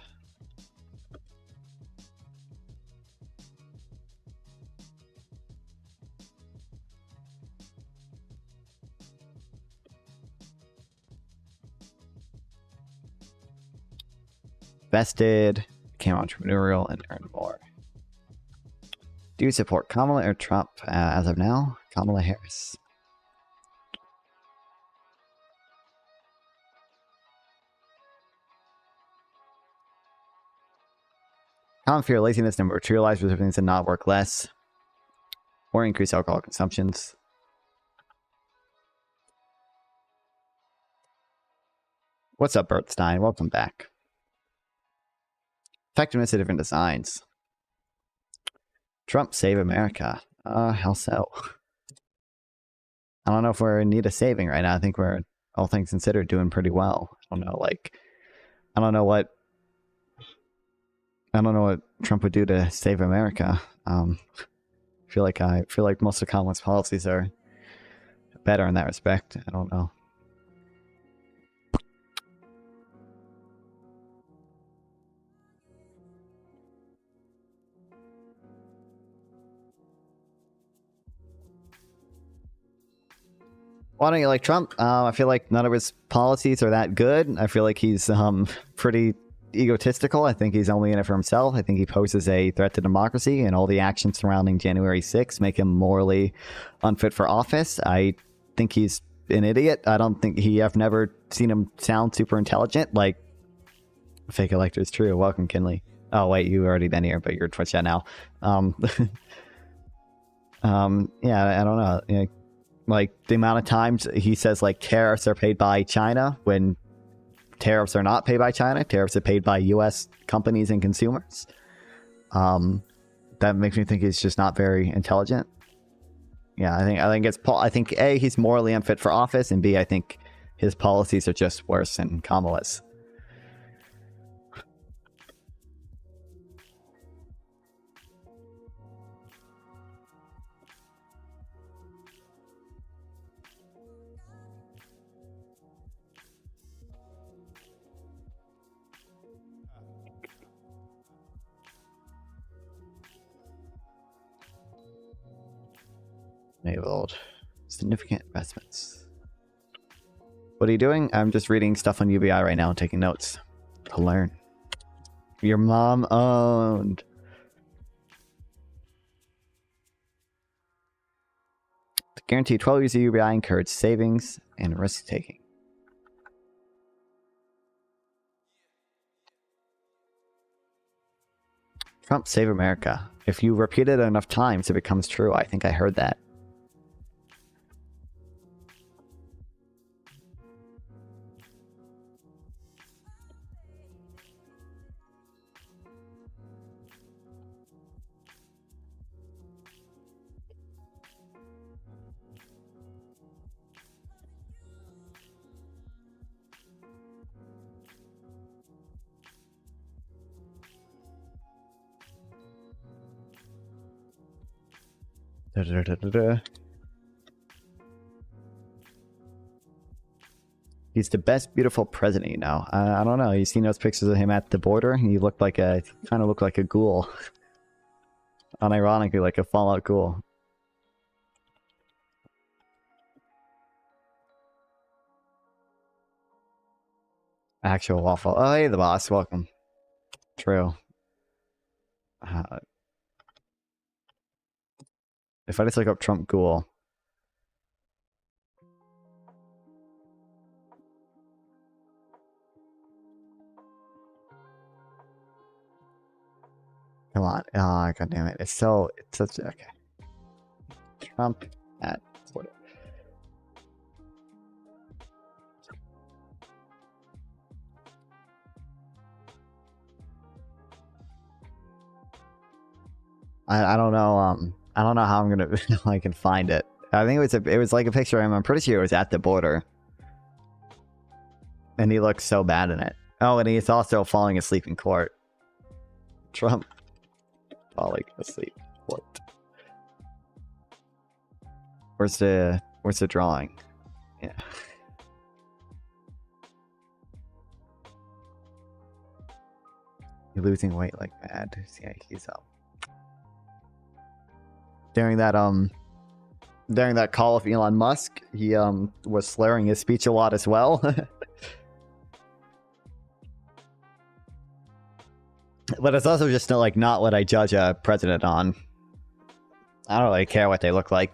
Vested, became entrepreneurial, and earned more. Do you support Kamala or Trump as of now? Kamala Harris. Common fear, laziness, and materialized recipients and not work less or increase alcohol consumptions. What's up, Bertstein? Welcome back. Effectiveness of different designs. Trump save America. How so? I don't know if we're in need of saving right now. I think we're, all things considered, doing pretty well. I don't know what Trump would do to save America. I feel like most of Kamala's policies are better in that respect. I don't know. Why don't you like Trump? I feel like none of his policies are that good. I feel like he's pretty egotistical. I think he's only in it for himself. I think he poses a threat to democracy, and all the actions surrounding January 6th make him morally unfit for office. I think he's an idiot. I don't think I've never seen him sound super intelligent. Like, fake elector is true. Welcome, Kinley. Oh, wait, you've already been here, but you're Twitch chat now. Yeah, I don't know. You know, like, the amount of times he says, like, tariffs are paid by China when tariffs are not paid by China. Tariffs are paid by U.S. companies and consumers. That makes me think he's just not very intelligent. Yeah, I think A, he's morally unfit for office, and B, I think his policies are just worse than Kamala's. Enabled significant investments. What are you doing? I'm just reading stuff on UBI right now and taking notes to learn. Your mom owned. To guarantee 12 years of UBI encourage savings and risk taking. Trump save America. If you repeat it enough times, it becomes true. I think I heard that. He's the best beautiful president, you know. I don't know. You seen those pictures of him at the border? He kind of looked like a ghoul. Unironically, like a Fallout ghoul. Actual waffle. Oh, hey, the boss. Welcome. True. If I just look up Trump ghoul. Come on. Oh, god damn it. It's such okay. Trump at Twitter. I don't know. I don't know how I'm gonna I can find it. I think it was like a picture of him. I'm pretty sure it was at the border, and he looks so bad in it. Oh, and he's also falling asleep in court. Trump falling asleep in court. Where's the drawing? Yeah. You're losing weight like mad. Yeah, he's up. During that call with Elon Musk, he was slurring his speech a lot as well. But it's also just not what I judge a president on. I don't really care what they look like.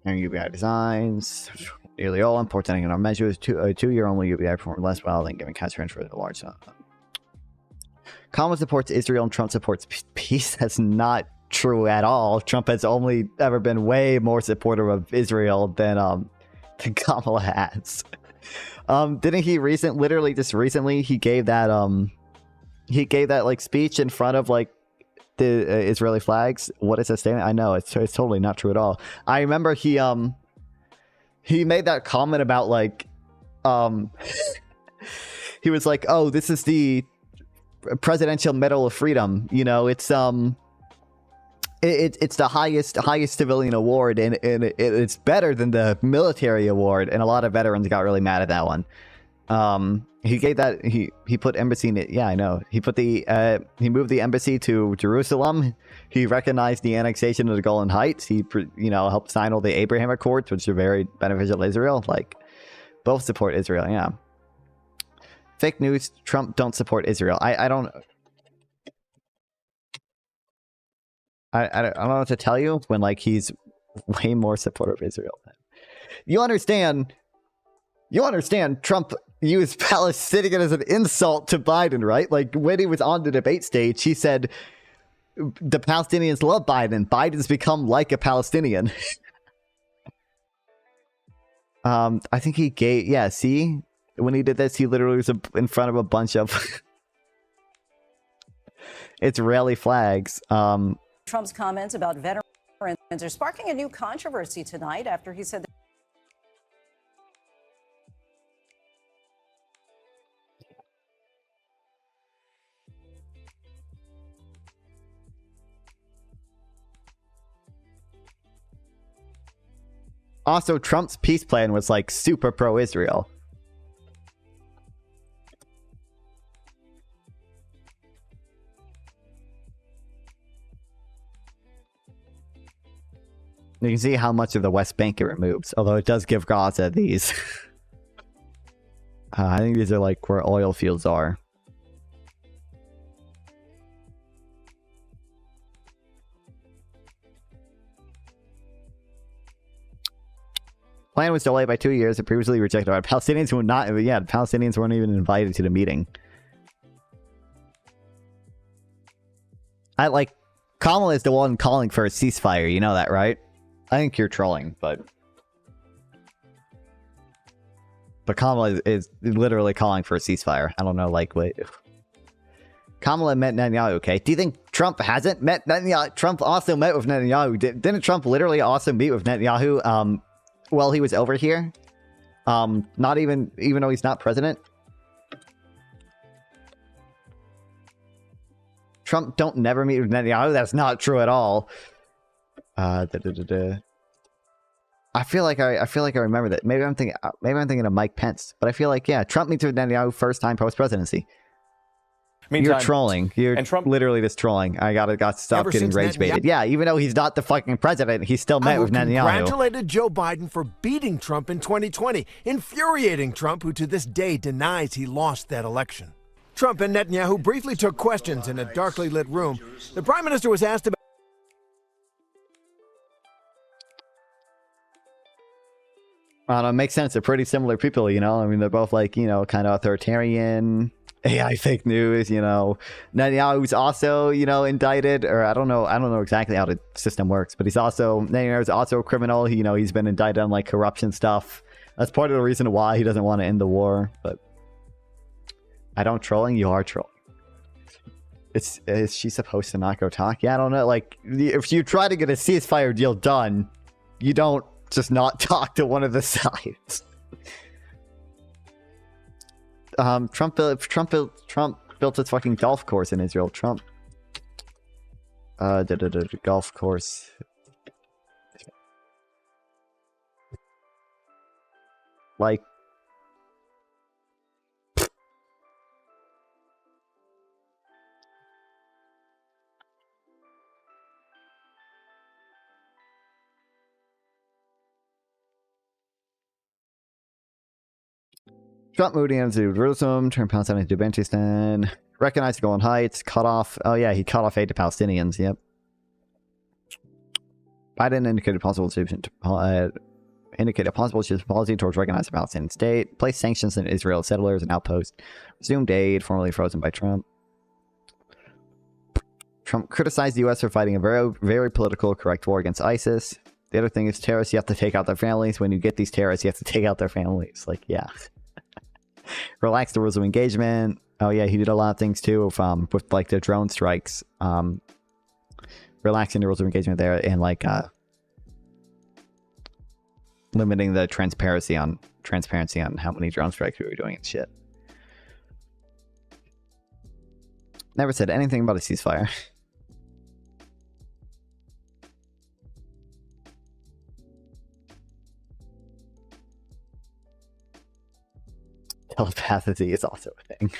And UBI designs. Nearly all importing in our measures. A two-year only UBI performed less well than giving cash transfer to the large. Kamala supports Israel and Trump supports peace. That's not true at all. Trump has only ever been way more supportive of Israel than Kamala has. Didn't he recently he gave that speech in front of the Israeli flags? What is that statement? I know it's totally not true at all. I remember he made that comment about he was like, oh, this is the Presidential Medal of Freedom, you know, it's the highest civilian award, and it's better than the military award, and a lot of veterans got really mad at that one. He gave that he put embassy in it. Yeah, I know. He put the he moved the embassy to Jerusalem. He recognized the annexation of the Golan Heights. He helped sign all the Abraham Accords, which are very beneficial to Israel. Like, both support Israel. Yeah. Fake news. Trump don't support Israel. I don't know what to tell you when like he's way more supportive of Israel. You understand Trump used Palestinian as an insult to Biden, right? Like when he was on the debate stage, he said the Palestinians love Biden. Biden's become like a Palestinian. I think he gave, yeah, see? When he did this, he literally was in front of a bunch of Israeli flags. Trump's comments about veterans are sparking a new controversy tonight after he said that also, Trump's peace plan was like super pro-Israel. You can see how much of the West Bank it removes, although it does give Gaza these. I think these are like where oil fields are. Plan was delayed by 2 years and previously rejected by Palestinians who were not. Yeah, Palestinians weren't even invited to the meeting. Kamala is the one calling for a ceasefire. You know that, right? I think you're trolling, but Kamala is literally calling for a ceasefire. I don't know, wait. Kamala met Netanyahu, okay? Do you think Trump hasn't met Netanyahu? Trump also met with Netanyahu. Didn't Trump literally also meet with Netanyahu while he was over here? Not even though he's not president? Trump don't never meet with Netanyahu. That's not true at all. I feel like I remember that. Maybe I'm thinking of Mike Pence, but I feel like, yeah, Trump meets with Netanyahu first time post presidency. Meantime, you're trolling. You're Trump literally just trolling. I got to stop getting rage baited. Yeah, even though he's not the fucking president, he still met with Netanyahu. Congratulated Joe Biden for beating Trump in 2020, infuriating Trump, who to this day denies he lost that election. Trump and Netanyahu briefly took questions in a darkly lit room. The prime minister was asked about. I don't know, it makes sense. They're pretty similar people, you know? I mean, they're both like, you know, kind of authoritarian, AI fake news, you know. Netanyahu's also, you know, indicted, or I don't know exactly how the system works, but Netanyahu's also a criminal. He, you know, he's been indicted on like corruption stuff. That's part of the reason why he doesn't want to end the war, but I don't trolling, you are trolling. Is she supposed to not go talk? Yeah, I don't know. Like, if you try to get a ceasefire deal done, you don't just not talk to one of the sides. Trump built its fucking golf course in Israel. Trump golf course. Like, Trump moved into Jerusalem, turned Palestine into Bentistan, recognized the Golan Heights, cut off. Oh yeah, he cut off aid to Palestinians. Yep. Biden indicated possible policy towards recognizing the Palestinian state, placed sanctions on Israel settlers and outposts, resumed aid formerly frozen by Trump. Trump criticized the U.S. for fighting a very, very political correct war against ISIS. The other thing is terrorists, you have to take out their families. When you get these terrorists, you have to take out their families. Like, yeah. Relax the rules of engagement. Oh yeah, he did a lot of things too with like the drone strikes. Relaxing the rules of engagement there and like limiting the transparency on how many drone strikes we were doing and shit. Never said anything about a ceasefire. Telepathy is also a thing.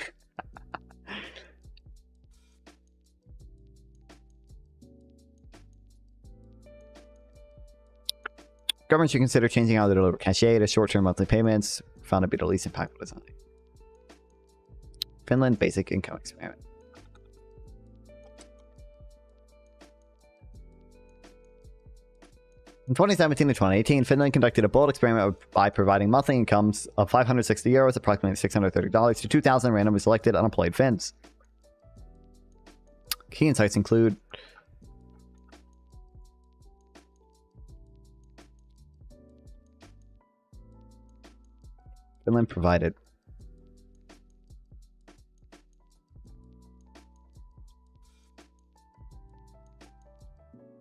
Government should consider changing how they deliver cash aid to short-term monthly payments. Found to be the least impactful design. Finland basic income experiment. In 2017 to 2018, Finland conducted a bold experiment by providing monthly incomes of 560 euros, approximately $630, to 2,000 randomly selected unemployed Finns. Key insights include Finland provided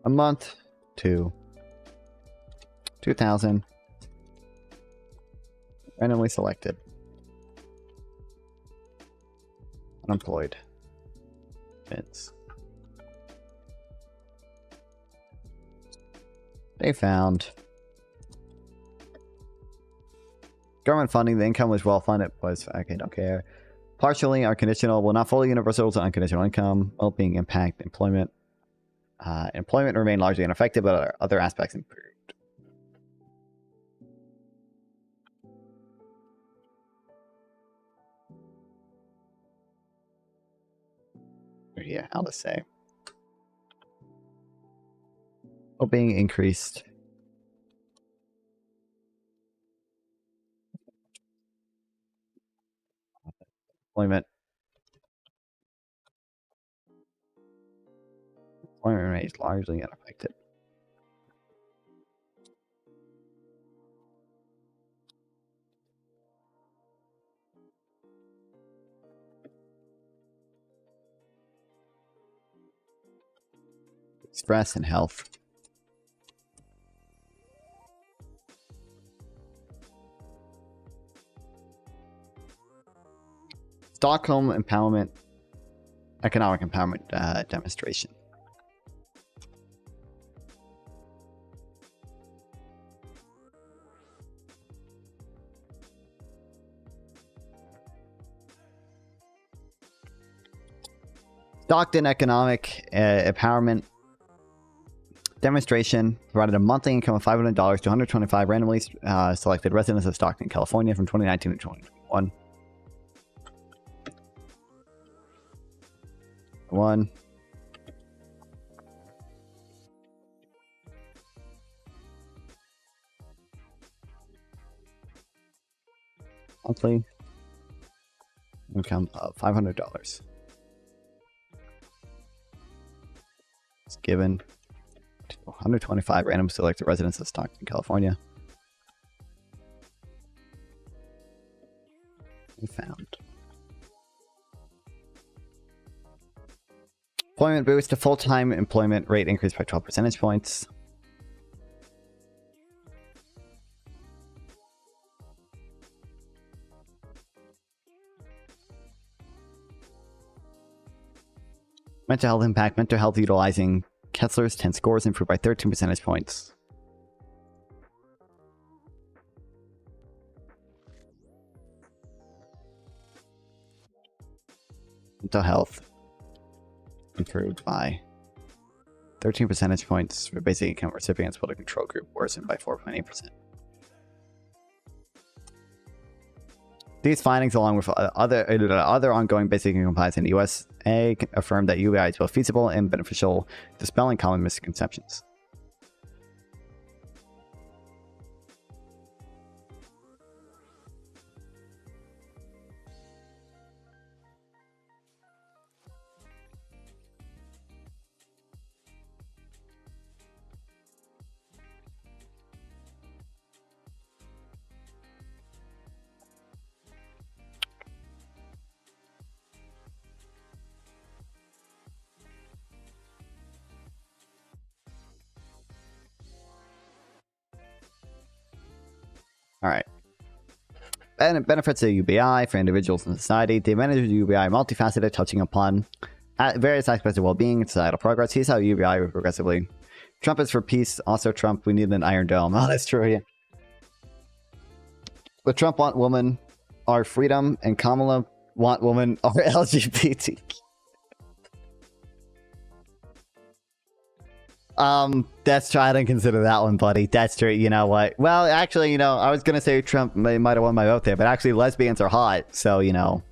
a month to 2,000 randomly selected unemployed Finns. They found government funding, the income was well funded, was okay, don't care. Partially unconditional, well, not fully universal to unconditional income, well-being impact, employment. Employment remained largely unaffected, but other aspects improved. Yeah, how to say. Well-being increased. Employment remains largely unaffected. Stress and health. Stockholm empowerment, economic empowerment demonstration. Stockton economic empowerment demonstration provided a monthly income of $500 to 125 randomly selected residents of Stockton, California from 2019 to 2021. Monthly income of $500. It's given to 125 random selected residents of Stockton, California. We found employment boost to full-time employment rate increased by 12 percentage points. Mental health impact. Mental health utilizing Kessler's 10 scores improved by 13 percentage points. Mental health improved by 13 percentage points for basic income recipients, while the control group worsened by 4.8%. These findings, along with other ongoing basic income compliance in the USA, affirm that UBI is both feasible and beneficial, dispelling common misconceptions. All right. Benefits of UBI for individuals and society. The advantages of UBI are multifaceted, touching upon various aspects of well-being and societal progress. Here's how UBI will progressively. Trump is for peace. Also, Trump, we need an Iron Dome. Oh, that's true. Yeah. But Trump want woman are freedom, and Kamala want women are LGBT. That's true. I didn't consider that one, buddy. That's true. You know what? Well, actually, you know, I was gonna say Trump might have won my vote there, but actually, lesbians are hot. So, you know,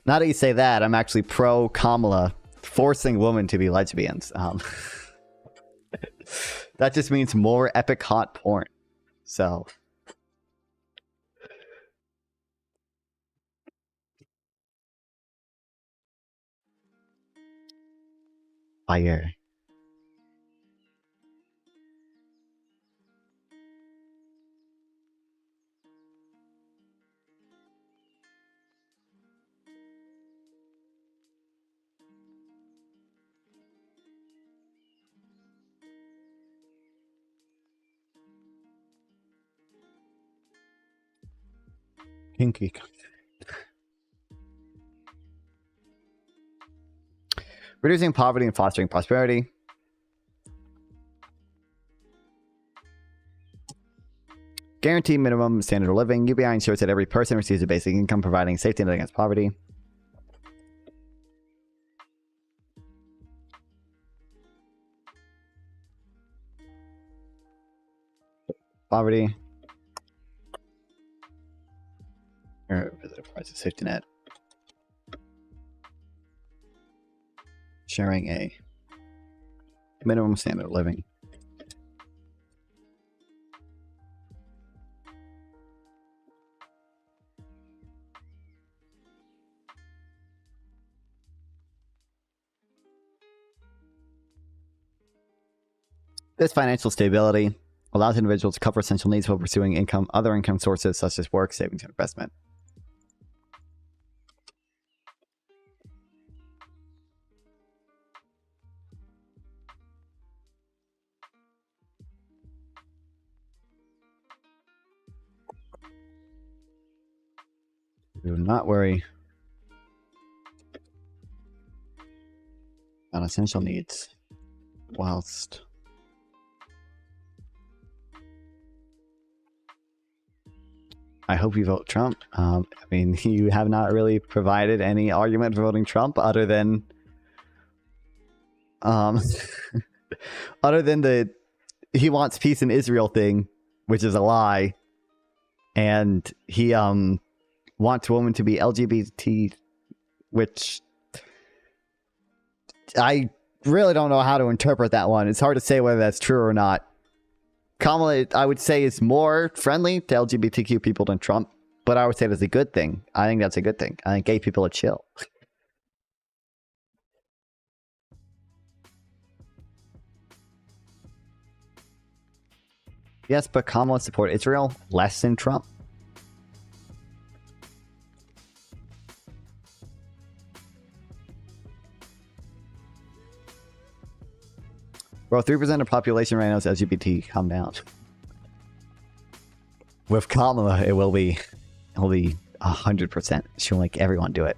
now that you say that, I'm actually pro Kamala forcing women to be lesbians. That just means more epic hot porn. So, fire. Kinky. Reducing poverty and fostering prosperity. Guaranteed minimum standard of living. UBI ensures that every person receives a basic income, providing safety net against poverty. Poverty. Provides a safety net. Sharing a minimum standard of living. This financial stability allows individuals to cover essential needs while pursuing other income sources such as work, savings, and investment. Do not worry about essential needs whilst I hope you vote Trump. I mean, you have not really provided any argument for voting Trump other than other than the he wants peace in Israel thing, which is a lie, and he wants women to be LGBT, which I really don't know how to interpret that one. It's hard to say whether that's true or not. Kamala, I would say, is more friendly to LGBTQ people than Trump, but I would say that's a good thing. I think that's a good thing. I think gay people are chill. Yes, but Kamala support Israel less than Trump. Bro, 3% of population right now is LGBT. Calm down. With Kamala, it will be 100%. She'll make everyone do it.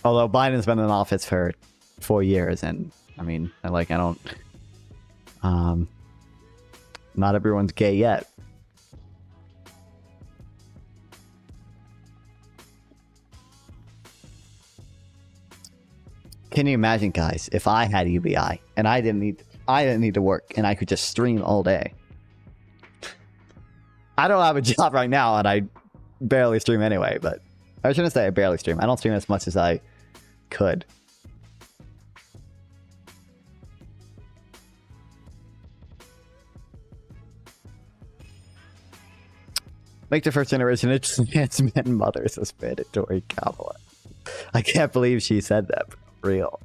Although Biden's been in office for 4 years, and I mean, not everyone's gay yet. Can you imagine, guys, if I had UBI and I didn't need to work and I could just stream all day? I don't have a job right now and I barely stream anyway, but I shouldn't say I barely stream. I don't stream as much as I could. Make the first generation of trans men mothers as mandatory. Kamala. I can't believe she said that. Real.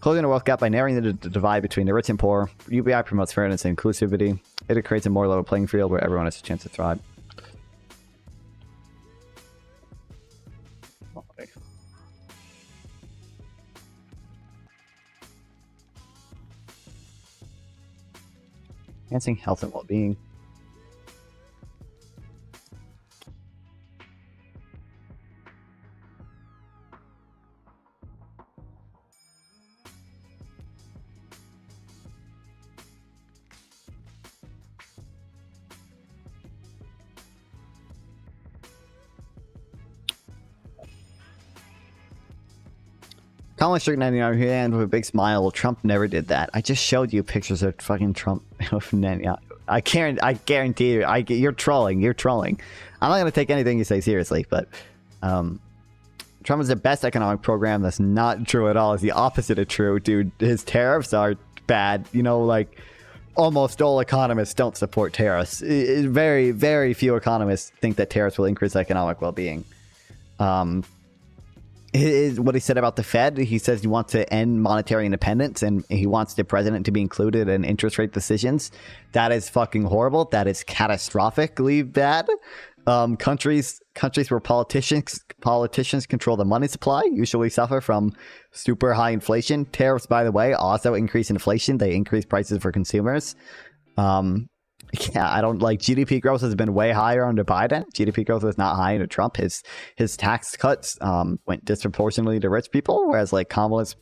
Closing the wealth gap by narrowing the divide between the rich and poor. UBI promotes fairness and inclusivity. It creates a more level playing field where everyone has a chance to thrive. Enhancing health and well-being. Kamala shaking Netanyahu's hand with a big smile. Trump never did that. I just showed you pictures of fucking Trump of Netanyahu. I guarantee you, you're trolling. You're trolling. I'm not gonna take anything you say seriously, but Trump is the best economic program. That's not true at all. It's the opposite of true, dude. His tariffs are bad. You know, like almost all economists don't support tariffs. Very, very few economists think that tariffs will increase economic well-being. What he said about the Fed, he says he wants to end monetary independence and he wants the president to be included in interest rate decisions. That is fucking horrible. That is catastrophically bad. Countries where politicians control the money supply usually suffer from super high inflation. Tariffs, by the way, also increase inflation. They increase prices for consumers. Yeah, I don't like GDP growth has been way higher under Biden. GDP growth was not high under Trump. His tax cuts went disproportionately to rich people, whereas like Kamala's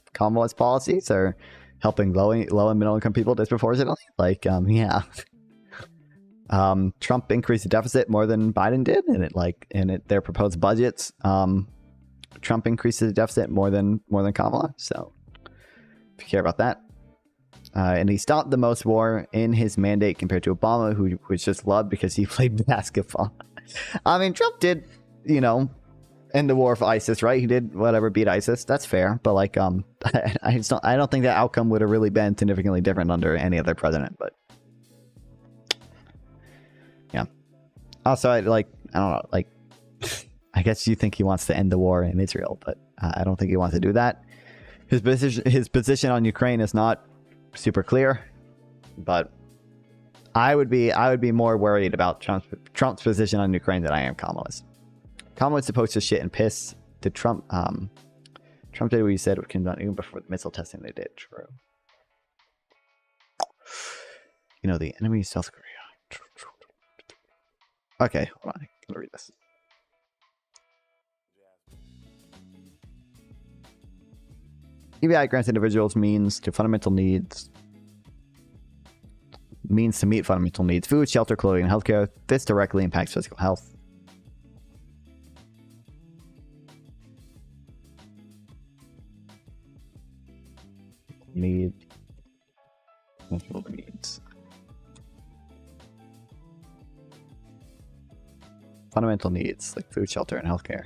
policies are helping low and middle income people disproportionately. Like yeah. Trump increased the deficit more than Biden did, and their proposed budgets. Trump increased the deficit more than Kamala. So if you care about that. And he stopped the most war in his mandate compared to Obama, who was just loved because he played basketball. I mean, Trump did, end the war for ISIS, right? He did whatever, beat ISIS. That's fair. But like, I don't think that outcome would have really been significantly different under any other president. But yeah. Also, I don't know. Like, I guess you think he wants to end the war in Israel, but I don't think he wants to do that. His position on Ukraine is not super clear, but I would be more worried about Trump's position on Ukraine than I am Kamala's. Kamala's supposed to shit and piss. Did Trump did what he said would conduct even before the missile testing they did. True. The enemy is South Korea. Okay, hold on. I'm gonna read this. UBI grants individuals means to meet fundamental needs: food, shelter, clothing, and healthcare. This directly impacts physical health. Needs. Fundamental needs like food, shelter, and healthcare.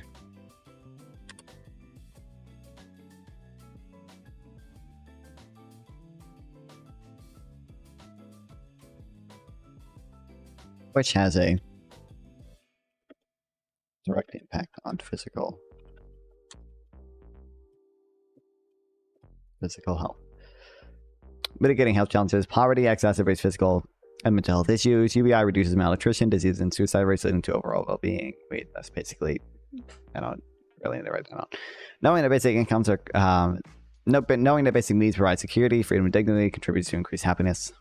Which has a direct impact on physical health. Mitigating health challenges: poverty exacerbates physical and mental health issues. UBI reduces malnutrition, disease, and suicide rates, leading to overall well-being. Wait, that's basically, I don't really need to write that out. Knowing that basic incomes are, knowing that basic needs provide security, freedom, and dignity contributes to increased happiness.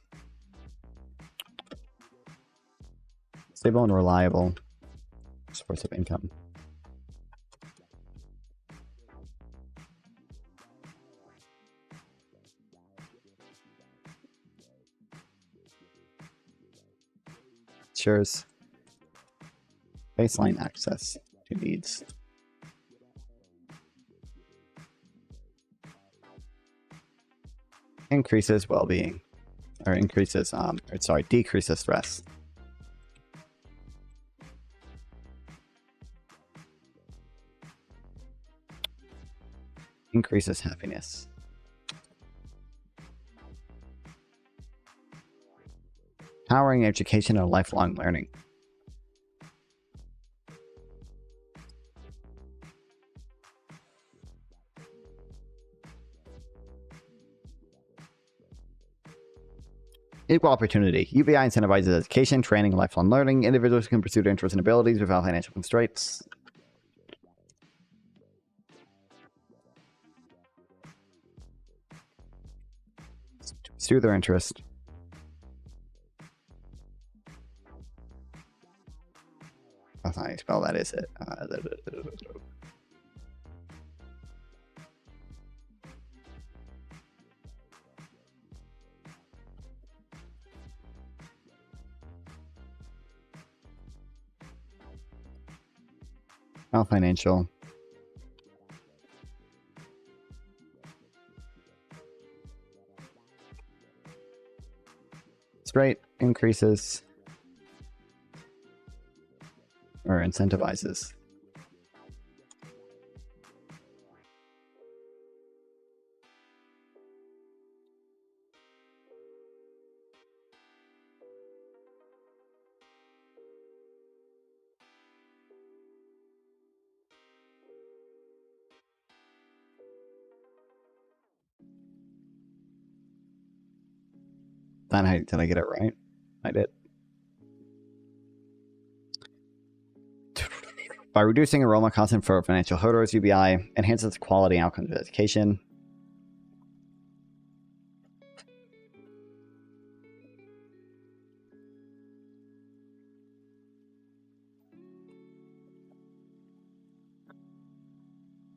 Stable and reliable source of income. Ensures baseline access to needs. Increases well-being, or decreases stress. Increases happiness. Powering education and lifelong learning. Equal opportunity. UBI incentivizes education, training, and lifelong learning. Individuals can pursue their interests and abilities without financial constraints. Pursue their interest. That's not how you spell that, is it? Financial. interest rate increases or incentivizes. Did I get it right? I did. By reducing enrollment costs for financial hurdles, UBI enhances the quality and outcomes of education.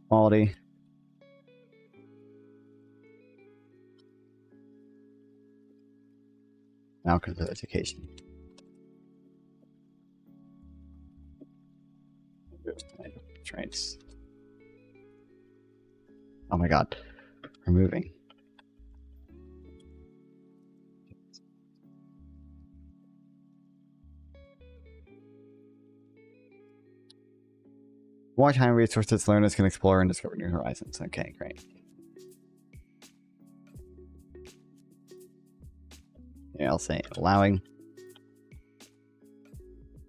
Quality. Outcomes of education. Traits. Oh my god. Removing. More time resources learners can explore and discover new horizons. Okay, great. Yeah, I'll say allowing.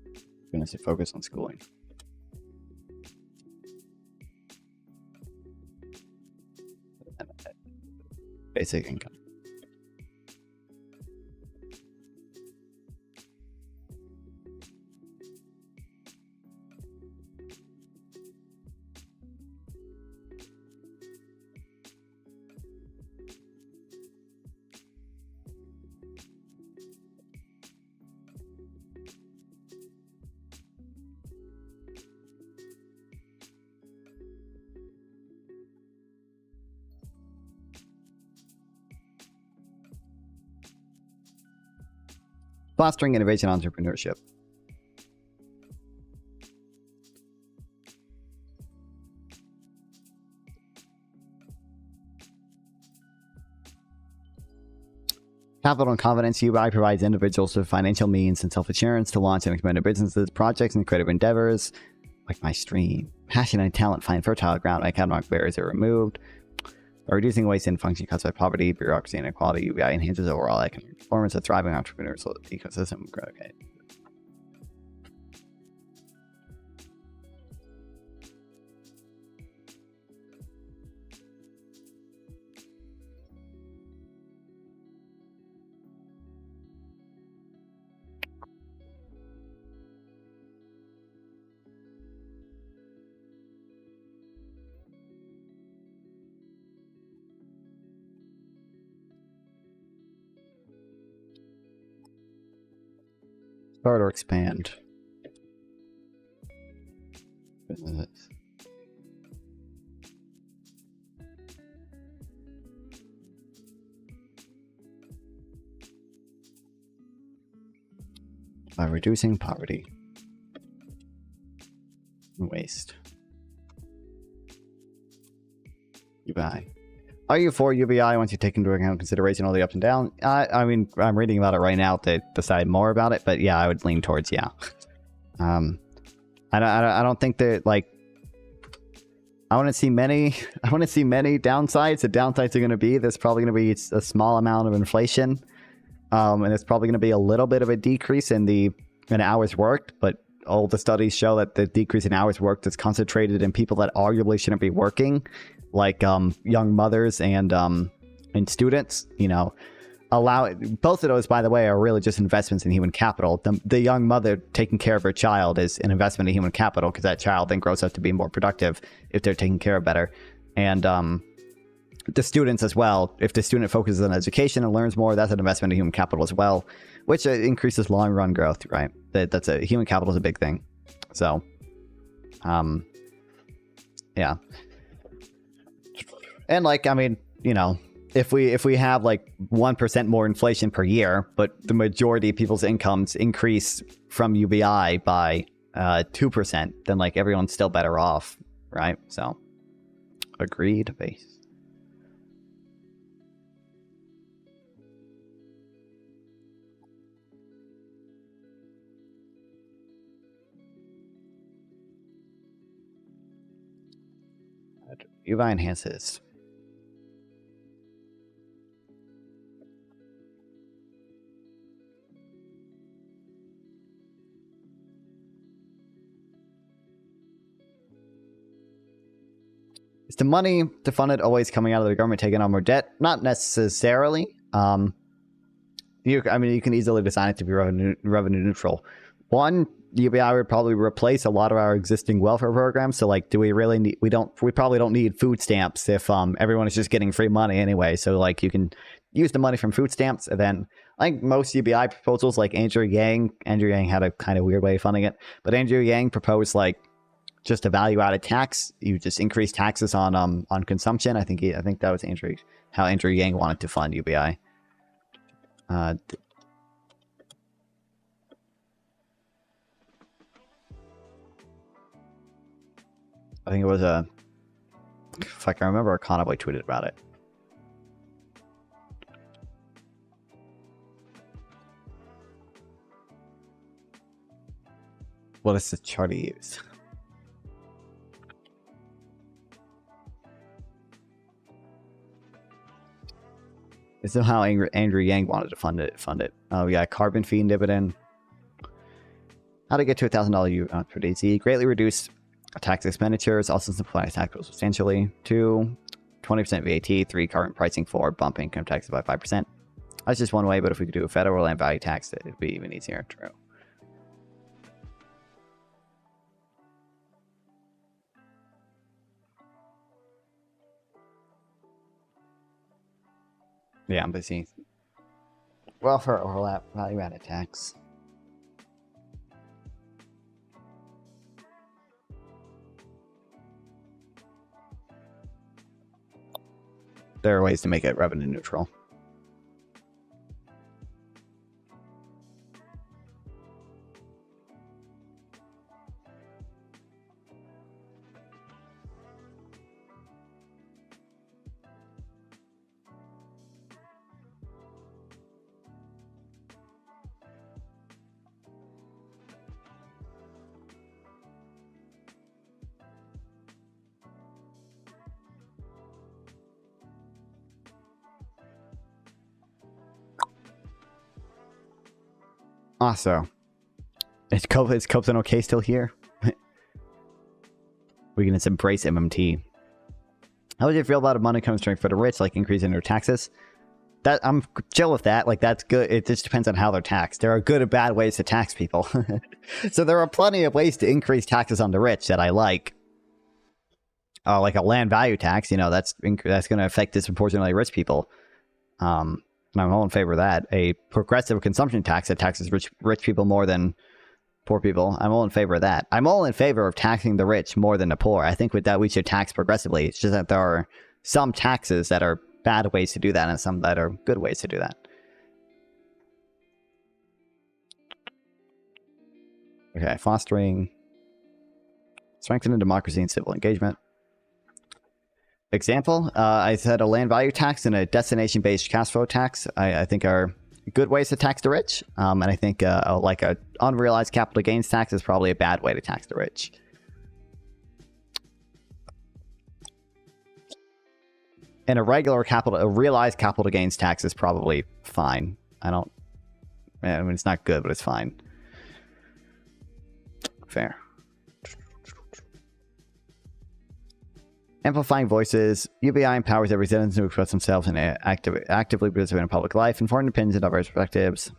I'm gonna say focus on schooling. Basic income. Fostering innovation and entrepreneurship. Capital and confidence. UBI provides individuals with financial means and self-assurance to launch and expand their businesses, projects, and creative endeavors. Like my stream. Passion and talent find fertile ground. Economic barriers are removed. By reducing waste and function caused by poverty, bureaucracy, and inequality, UBI enhances overall economic performance, a thriving entrepreneurial ecosystem. Okay. Start or expand. Businesses. By reducing poverty and waste. UBI. Are you for UBI once you take into account consideration all the ups and downs? I mean, I'm reading about it right now to decide more about it, but yeah, I would lean towards yeah. I don't think that, like, I want to see many downsides. The downsides are going to be there's probably going to be a small amount of inflation, and it's probably going to be a little bit of a decrease in hours worked. But all the studies show that the decrease in hours worked is concentrated in people that arguably shouldn't be working, like young mothers and students. You know, both of those, by the way, are really just investments in human capital. The young mother taking care of her child is an investment in human capital because that child then grows up to be more productive if they're taken care of better. And the students as well, if the student focuses on education and learns more, that's an investment in human capital as well, which increases long run growth, right? That's human capital is a big thing. So yeah. And like, I mean, you know, if we have like 1% more inflation per year, but the majority of people's incomes increase from UBI by 2%, then like everyone's still better off, right? So agreed base. UBI enhances. Is the money to fund it always coming out of the government taking on more debt? Not necessarily. You can easily design it to be revenue neutral. One, UBI would probably replace a lot of our existing welfare programs. So, like, do we really need? We probably don't need food stamps if everyone is just getting free money anyway. So, like, you can use the money from food stamps, and then I think most UBI proposals, like Andrew Yang had a kind of weird way of funding it, but Andrew Yang proposed like just a value-added tax. You just increase taxes on consumption. I think that was how Andrew Yang wanted to fund UBI. I think it was I remember a Conaway tweeted about it. What is the chart he used? This is how Andrew Yang wanted to fund it. We got carbon fee and dividend. How to get to $1,000 per DZ. Greatly reduce tax expenditures. Also simplify tax rules substantially. 2, 20% VAT. 3, carbon pricing. 4, bump income taxes by 5%. That's just one way, but if we could do a federal land value tax, it'd be even easier. True. Yeah, I'm busy. Welfare overlap, value-added tax. There are ways to make it revenue neutral. Also, is Copson okay still here? We can just embrace MMT. How would you feel about a money coming straight for the rich, like increasing their taxes? That I'm chill with that. Like, that's good. It just depends on how they're taxed. There are good and bad ways to tax people. So there are plenty of ways to increase taxes on the rich that I like. Like a land value tax, that's going to affect disproportionately rich people. And I'm all in favor of that. A progressive consumption tax that taxes rich people more than poor people. I'm all in favor of that. I'm all in favor of taxing the rich more than the poor. I think with that we should tax progressively. It's just that there are some taxes that are bad ways to do that and some that are good ways to do that. Okay, strengthening democracy and civil engagement. Example, I said a land value tax and a destination-based cash flow tax, I think are good ways to tax the rich. And I think like a unrealized capital gains tax is probably a bad way to tax the rich. And a realized capital gains tax is probably fine. It's not good, but it's fine. Fair. Amplifying voices. UBI empowers every citizen to express themselves and actively participate in public life, informed opinions and diverse perspectives,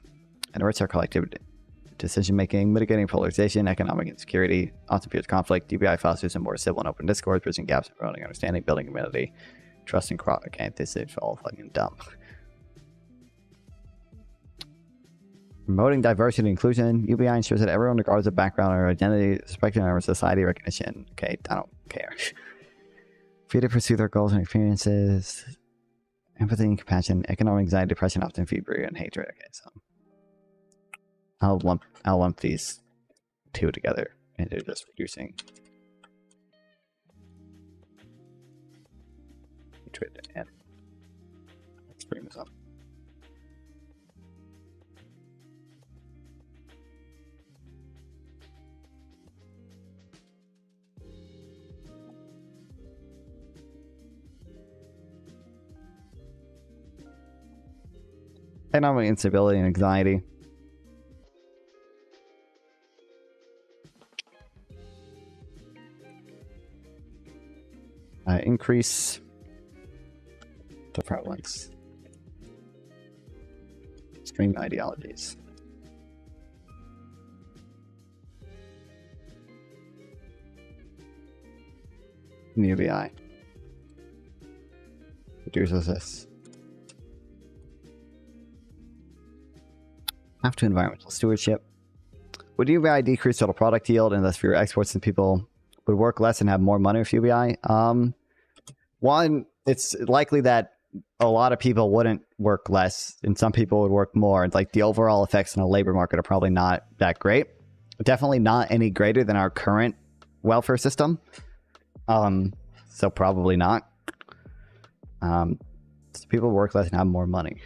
and enrich our collective decision-making, mitigating polarization, economic insecurity, often fuels conflict. UBI fosters a more civil and open discourse, bridging gaps, promoting understanding, building community, trust, and cross. Okay, this is all fucking dumb. Promoting diversity and inclusion. UBI ensures that everyone, regardless of background or identity, respected in our society, recognition. Okay, I don't care. Free to pursue their goals and experiences. Empathy and compassion. Economic anxiety, depression often feed greed and hatred. Okay, so I'll lump these two together into just reducing hatred and let's bring this up. economic instability and anxiety. Increase the prevalence. Extreme ideologies. UBI. Reduces this. After environmental stewardship. Would UBI decrease total product yield and thus fewer exports, and people would work less and have more money with UBI? One, it's likely that a lot of people wouldn't work less and some people would work more. It's like the overall effects on the labor market are probably not that great. Definitely not any greater than our current welfare system. So probably not. So people work less and have more money.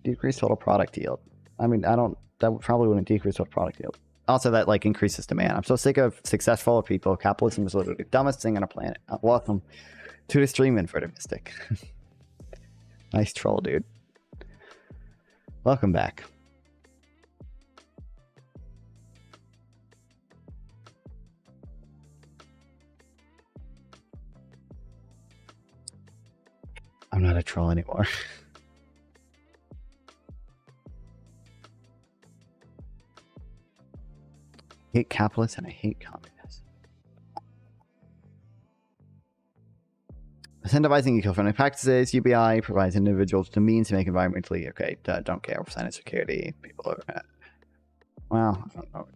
Decrease total product yield. I mean, that probably wouldn't decrease total product yield. Also, that like increases demand. I'm so sick of successful people. Capitalism is literally the dumbest thing on the planet. Welcome to the stream, Inverted Mystic. Nice troll, dude. Welcome back. I'm not a troll anymore. I hate capitalists and I hate communists. Incentivizing eco-friendly practices. UBI provides individuals the means to make environmentally okay. Don't care for science security. People are. Well, I don't know.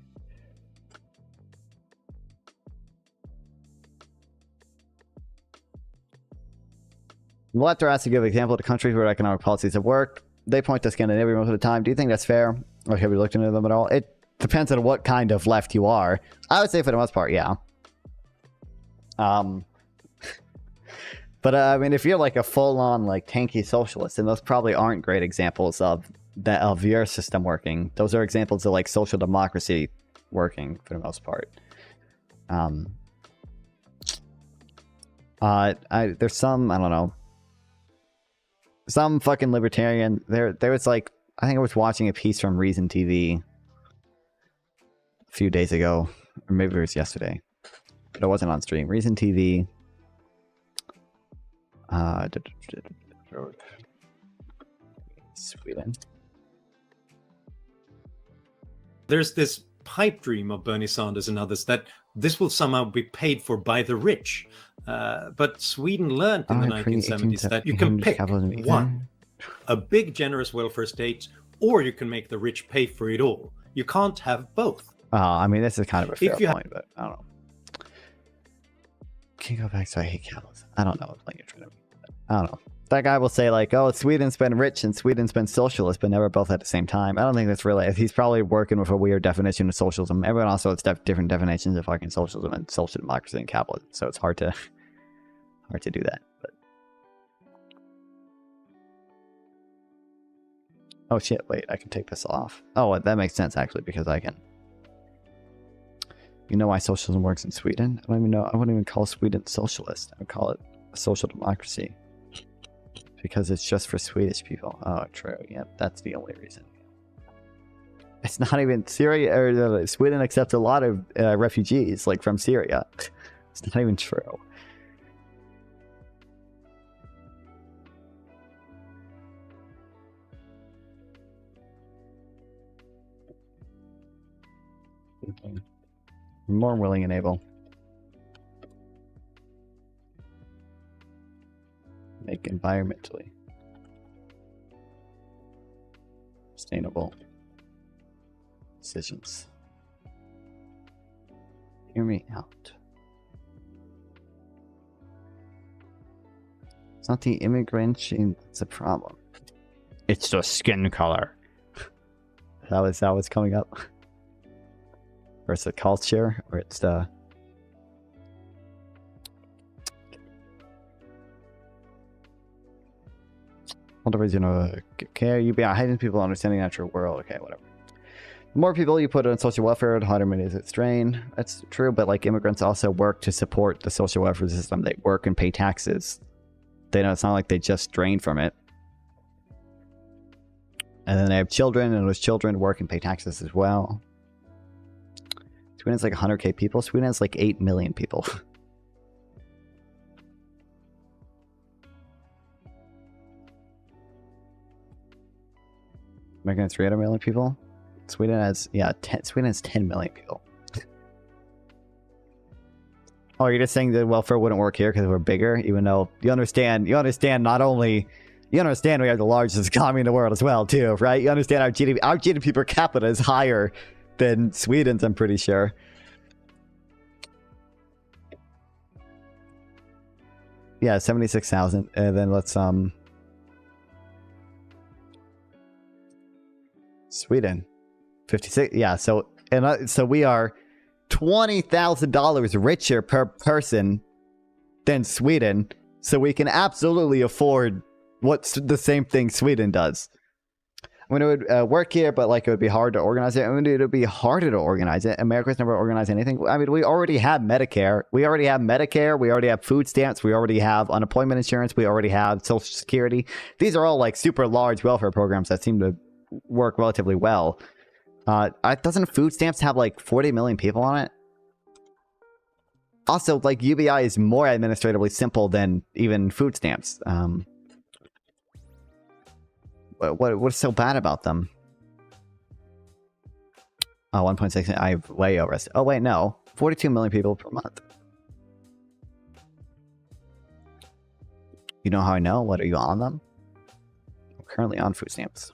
The left are asked to give an example to countries where economic policies have worked. They point to Scandinavia most of the time. Do you think that's fair? Or have we looked into them at all? It depends on what kind of left you are. I would say for the most part, yeah. But I mean, if you're like a full-on like tanky socialist, then those probably aren't great examples of your system working. Those are examples of like social democracy working for the most part. There's some, I don't know, some fucking libertarian. There was like, I think I was watching a piece from Reason TV a few days ago, or maybe it was yesterday, but it wasn't on stream. Reason TV. Sweden. There's this pipe dream of Bernie Sanders and others that this will somehow be paid for by the rich. But Sweden learned in the 1970s that you can pick one, a big generous welfare state, or you can make the rich pay for it all. You can't have both. I mean, this is kind of a fair point, but I don't know. Can you go back to I hate capitalism? I don't know what you're trying to. I don't know. That guy will say like, oh, Sweden's been rich and Sweden's been socialist, but never both at the same time. I don't think that's really. He's probably working with a weird definition of socialism. Everyone also has different definitions of fucking socialism and social democracy and capitalism, so it's hard to do that. But oh shit! Wait, I can take this off. Oh, that makes sense actually because I can. You know why socialism works in Sweden? I don't even know. I wouldn't even call Sweden socialist. I would call it a social democracy. Because it's just for Swedish people. Oh, true. Yep, that's the only reason. It's not even Syria or Sweden accepts a lot of refugees, like from Syria. It's not even true. More willing and able. Make environmentally sustainable decisions. Hear me out. It's not the immigration that's a problem. It's the skin color. That was coming up. Or it's the culture, or it's the care, UBI, hiding people understanding the natural world. Okay, whatever. The more people you put on social welfare, the harder it is it strain. That's true, but like immigrants also work to support the social welfare system. They work and pay taxes. They know it's not like they just drain from it. And then they have children, and those children work and pay taxes as well. Sweden's like 100k people. Sweden has like 8 million people. America has 300 million people. Sweden has, yeah, Sweden has 10 million people. Oh, you're just saying that welfare wouldn't work here because we're bigger, even though you understand not only, you understand we have the largest economy in the world as well, too, right? You understand our GDP per capita is higher than Sweden's, I'm pretty sure. Yeah, 76,000. And then let's, Sweden, 56. Yeah, so, so we are $20,000 richer per person than Sweden. So we can absolutely afford what's the same thing Sweden does. I mean, it would work here, but like it would be hard to organize it. I mean, it would be harder to organize it. America's never organized anything. I mean, we already have Medicare. We already have food stamps. We already have unemployment insurance. We already have Social Security. These are all like super large welfare programs that seem to work relatively well. Doesn't food stamps have like 40 million people on it? Also, like UBI is more administratively simple than even food stamps. What's so bad about them? Oh, 1.6. I have way over. Oh wait, no, 42 million people per month. You know how I know? What are you on them? I'm currently on food stamps.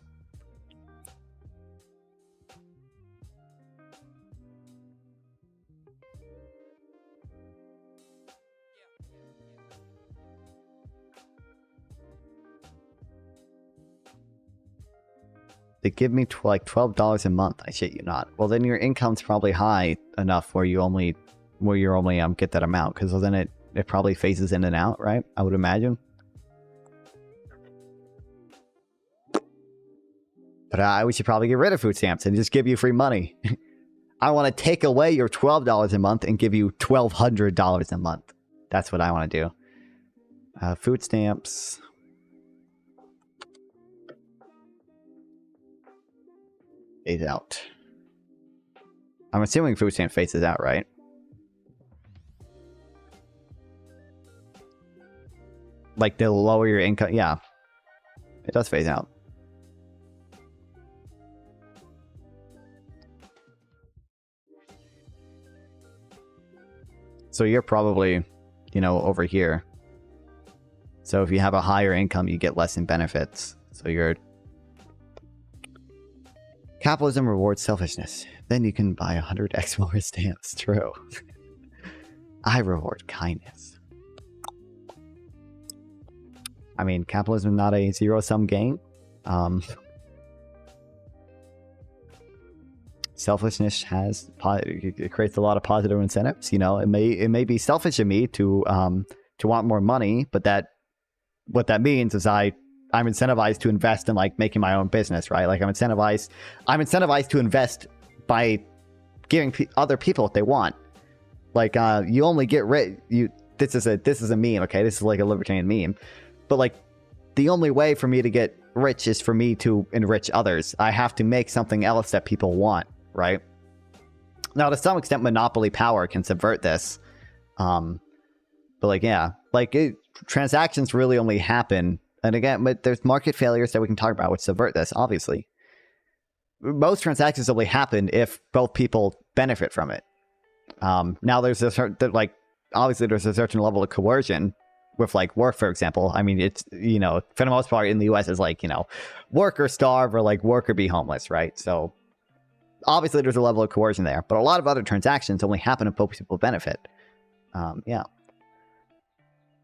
They give me like $12 a month. I shit you not. Well, then your income's probably high enough where you only get that amount, because then it probably phases in and out, right? I would imagine. But we should probably get rid of food stamps and just give you free money. I want to take away your $12 a month and give you $1,200 a month. That's what I want to do. Food stamps. Phase out. I'm assuming food stamp phases out, right? Like the lower your income, yeah, it does phase out. So you're probably, over here. So if you have a higher income, you get less in benefits. So you're... Capitalism rewards selfishness. Then you can buy 100x more stamps. True. I reward kindness. I mean, capitalism is not a zero-sum game. Selfishness it creates a lot of positive incentives. It may be selfish of me to want more money, but what that means is I'm incentivized to invest in like making my own business, right? Like I'm incentivized to invest by giving other people what they want. Like you only get rich. This is a meme, okay? This is like a libertarian meme, but like the only way for me to get rich is for me to enrich others. I have to make something else that people want, right? Now, to some extent, monopoly power can subvert this, but like yeah, like transactions really only happen. And again, but there's market failures that we can talk about which subvert this, obviously. Most transactions only happen if both people benefit from it. Now, there's a certain, obviously there's a certain level of coercion with like work, for example. I mean, it's, for the most part in the US, it's like, work or starve or like work or be homeless, right? So obviously there's a level of coercion there, but a lot of other transactions only happen if both people benefit. Yeah.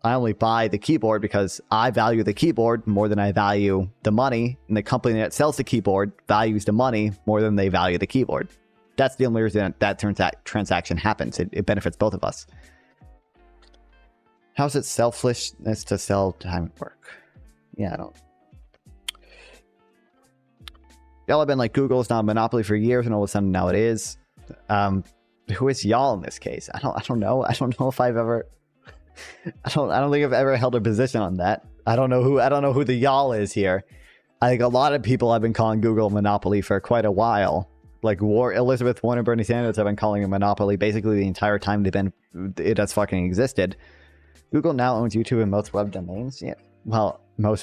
I only buy the keyboard because I value the keyboard more than I value the money, and the company that sells the keyboard values the money more than they value the keyboard. That's the only reason that transaction happens. It benefits both of us. How's it selfishness to sell time at work? Yeah, I don't... Y'all have been like, Google's not a monopoly for years, and all of a sudden now it is. Who is y'all in this case? I don't know. I don't know if I've ever... I don't think I've ever held a position on that. I don't know who the y'all is here. I think a lot of people have been calling Google a monopoly for quite a while. Like Elizabeth Warren and Bernie Sanders have been calling it a monopoly basically the entire time it has fucking existed. Google now owns YouTube and most web domains. Yeah, well, I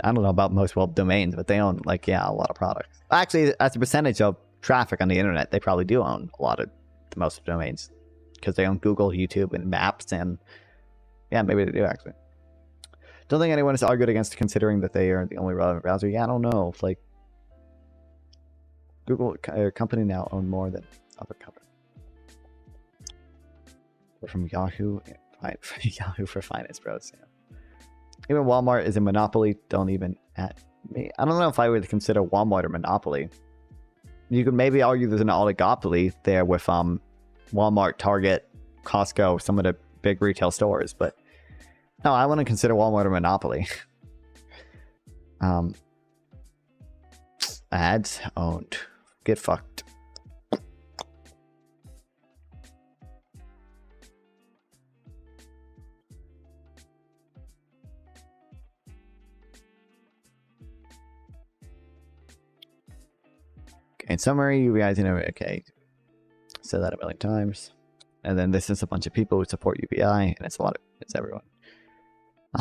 don't know about most web domains, but they own a lot of products. Actually, as a percentage of traffic on the internet, they probably do own a lot of the most domains because they own Google, YouTube, and Maps, and yeah, maybe they do actually. Don't think anyone has argued against considering that they are the only relevant browser. Yeah, I don't know. It's like Google company now own more than other companies. We're from Yahoo, Yahoo for finance bros. Yeah. Even Walmart is a monopoly. Don't even at me. I don't know if I would consider Walmart a monopoly. You could maybe argue there's an oligopoly there with Walmart, Target, Costco, some of the big retail stores, but no, I wouldn't consider Walmart a monopoly. Ads owned. Get fucked. In summary, you guys know, okay, said that a million times. And then this is a bunch of people who support UBI, and it's everyone.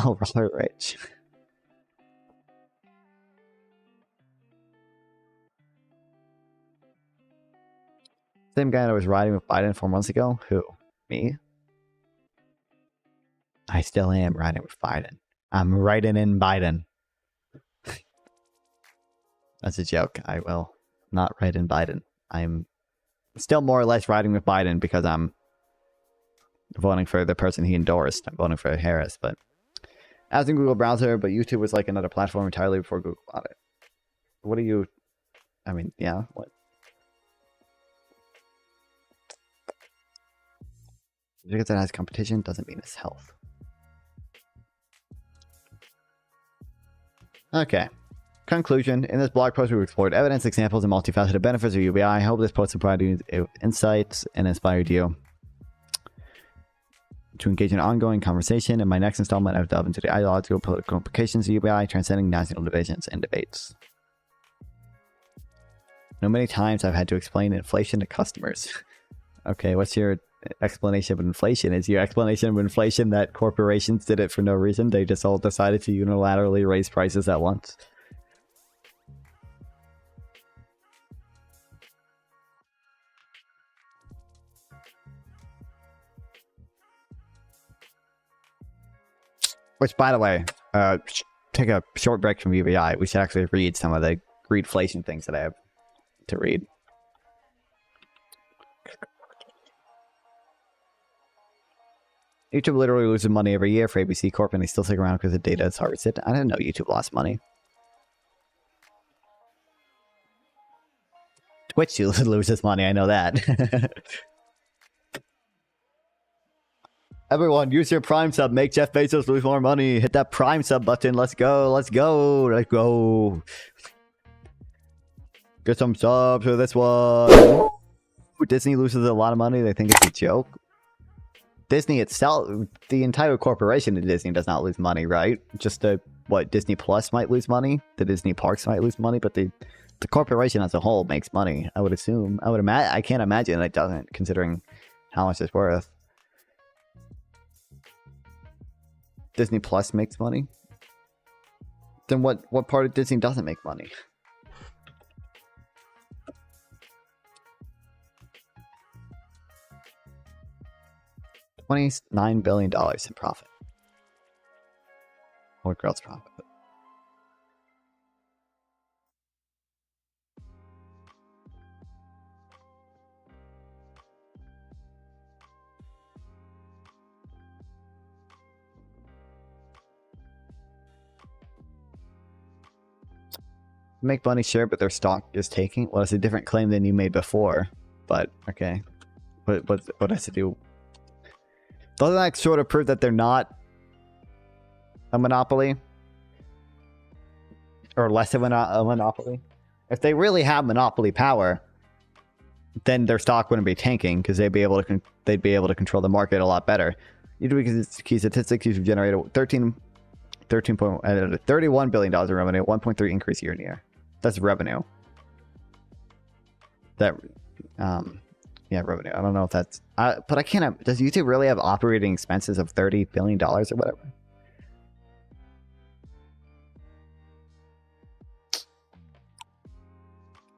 Oh, Robert Rich. Same guy that was riding with Biden 4 months ago? Who? Me? I still am riding with Biden. I'm riding in Biden. That's a joke. I will not ride in Biden. I'm still more or less riding with Biden because I'm voting for the person he endorsed. I'm voting for Harris, but as in Google browser, but YouTube was like another platform entirely before Google bought it. What do you... I mean, yeah, what? Just because it has competition doesn't mean it's health. Okay. Conclusion. In this blog post, we explored evidence, examples, and multifaceted benefits of UBI. I hope this post provided you insights and inspired you to engage in ongoing conversation. In my next installment, I've delved into the ideological political implications of UBI, transcending national divisions and debates. Many times I've had to explain inflation to customers. Okay, what's your explanation of inflation? Is your explanation of inflation that corporations did it for no reason? They just all decided to unilaterally raise prices at once? Which, by the way, take a short break from UBI. We should actually read some of the greedflation things that I have to read. YouTube literally loses money every year for ABC Corp, and they still stick around because the data is harvested. I didn't know YouTube lost money. Twitch loses money, I know that. Everyone, use your Prime sub. Make Jeff Bezos lose more money. Hit that Prime sub button. Let's go. Let's go. Let's go. Get some subs for this one. Disney loses a lot of money. They think it's a joke. Disney itself, the entire corporation of Disney does not lose money, right? Just Disney Plus might lose money. The Disney parks might lose money, but the corporation as a whole makes money. I would assume. I can't imagine it doesn't, considering how much it's worth. Disney Plus makes money? Then what part of Disney doesn't make money? $29 billion in profit. Or gross profit. Make money, sure, but their stock is taking. Well, it's a different claim than you made before. But okay, what has to do? Doesn't that sort of prove that they're not a monopoly, or less of a monopoly? If they really have monopoly power, then their stock wouldn't be tanking because they'd be able to control the market a lot better. YouTube key statistics: YouTube generated 13 $31 billion in revenue, 1.3 increase year on year. That's revenue. That, yeah, revenue. I don't know if that's, but I can't. Does YouTube really have operating expenses of $30 billion or whatever?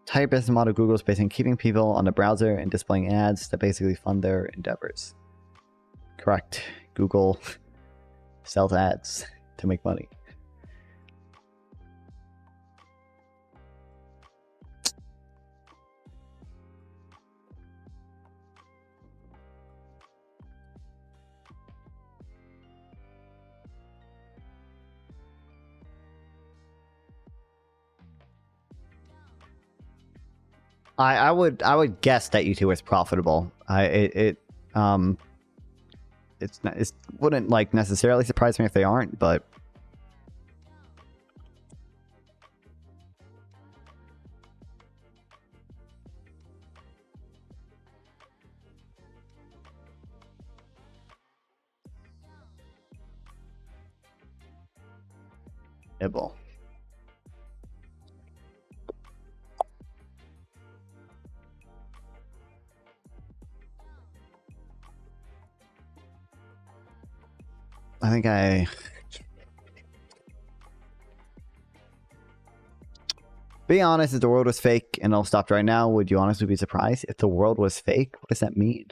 Entire business model of Google is based on keeping people on the browser and displaying ads that basically fund their endeavors. Correct. Google sells ads to make money. I would guess that YouTube is profitable. It's not, it wouldn't like necessarily surprise me if they aren't, but nibble. I think being honest, if the world was fake and all stopped right now, would you honestly be surprised? If the world was fake, what does that mean?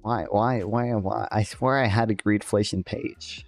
Why? I swear I had a greedflation page.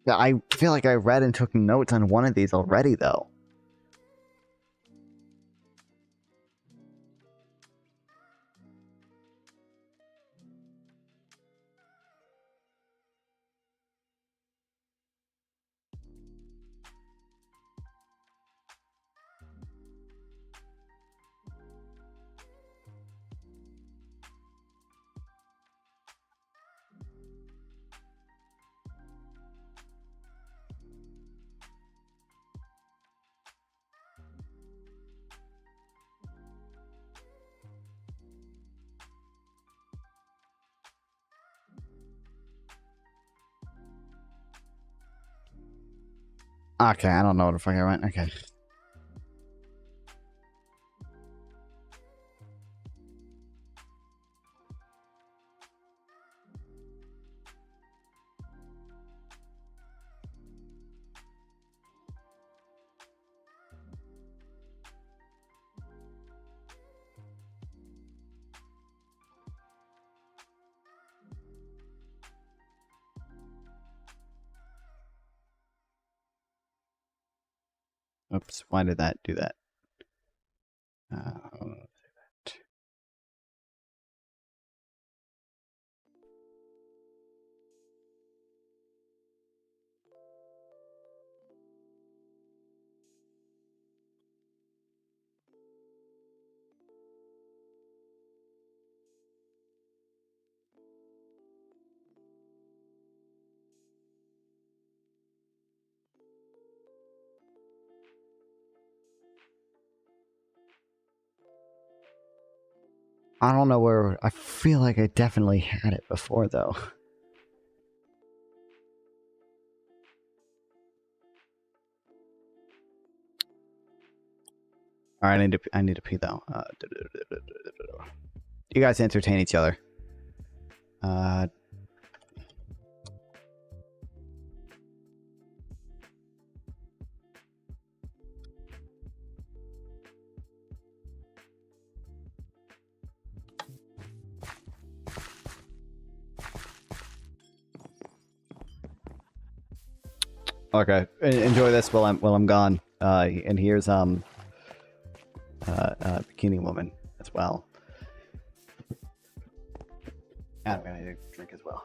Yeah, I feel like I read and took notes on one of these already, though. Okay, I don't know what the fuck I went. Okay. Whoops, why did that do that? I don't know where. I feel like I definitely had it before, though. All right, I need to pee though. You guys entertain each other. Okay, enjoy this while I'm gone. And here's Bikini Woman as well. And I'm gonna drink as well.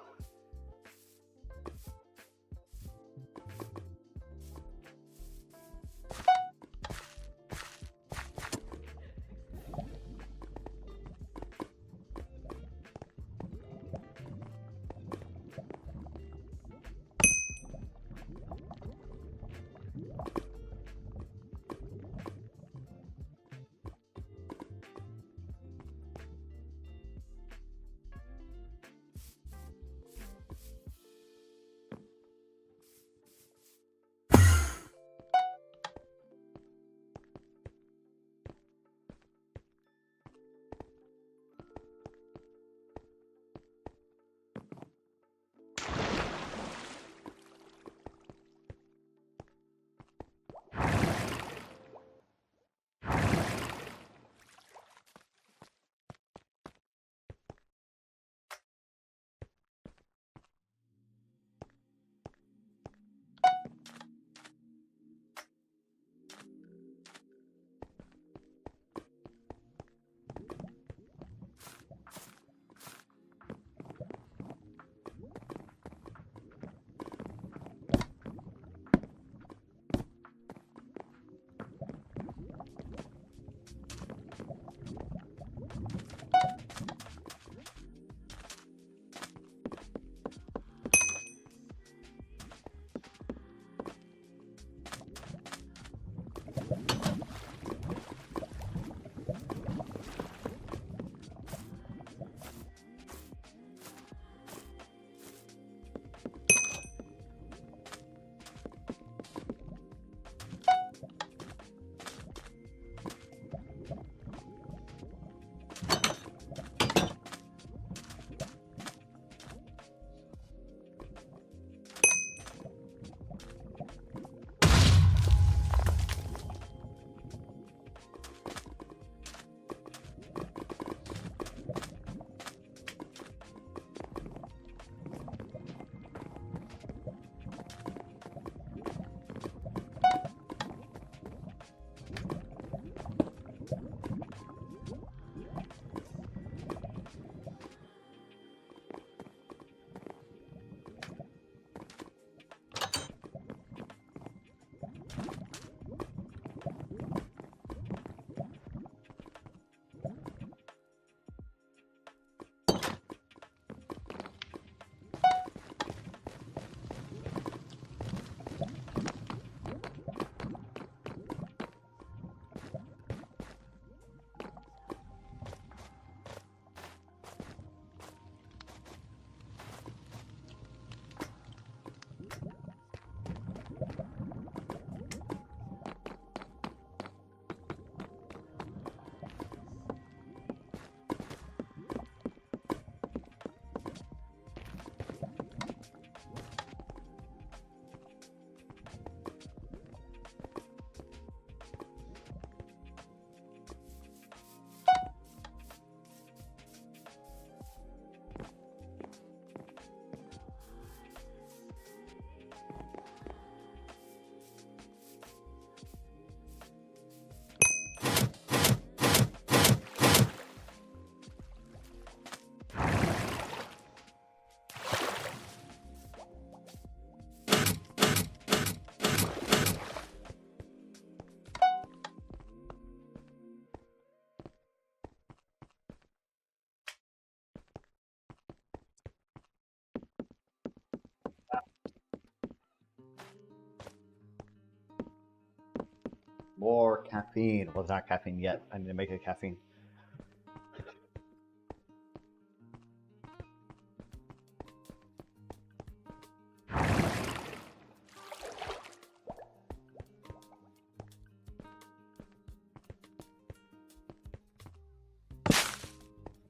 war, caffeine. Well, it's not caffeine yet. I need to make it caffeine.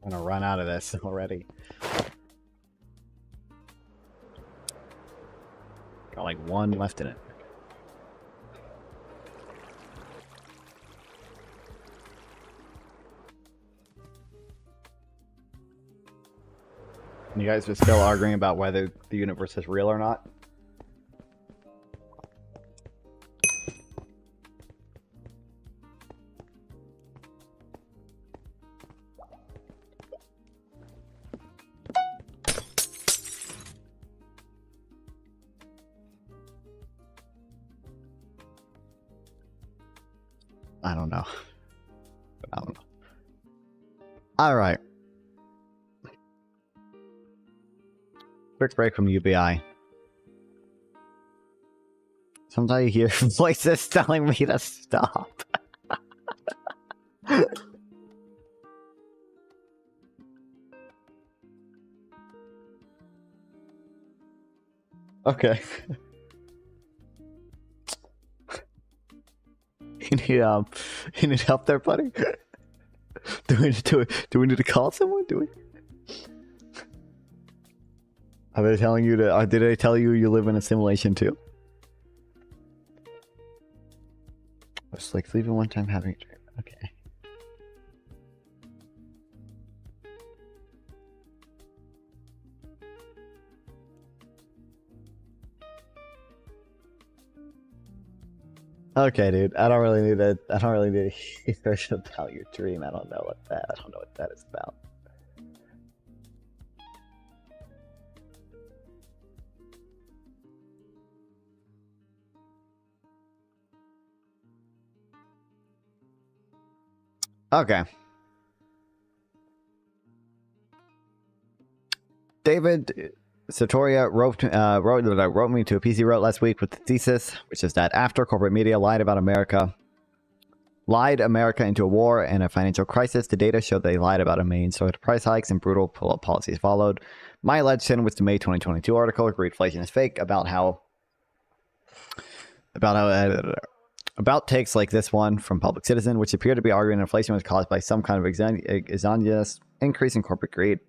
I'm gonna run out of this already. Got like one left in it. And you guys are still arguing about whether the universe is real or not? I don't know. Phenomenal. All right. Quick break from UBI. Sometimes I hear voices telling me to stop. Okay. You need help there, buddy? Do we need to call someone? Do we? Are they telling you to? Did they tell you you live in a simulation too? It's like sleeping one time, having a dream. Okay. Okay, dude. I don't really need a. I don't really need a research about your dream. I don't know what that. I don't know what that is about. Okay. David Sartoria wrote me to a piece he wrote last week with the thesis, which is that after corporate media lied America into a war and a financial crisis, the data showed they lied about a main sort of price hikes and brutal policies followed. My alleged sin was the May 2022 article, "Greedflation is Fake," about takes like this one from Public Citizen, which appear to be arguing inflation was caused by some kind of exogenous increase in corporate greed.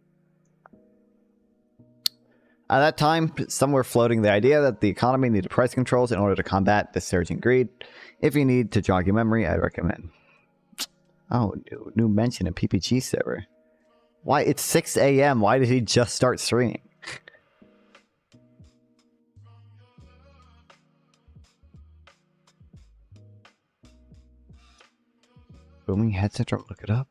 At that time, some were floating the idea that the economy needed price controls in order to combat this surging greed. If you need to jog your memory, I recommend. Oh, new mention in PPG server. Why? It's 6 a.m. Why did he just start streaming? Booming head syndrome, look it up.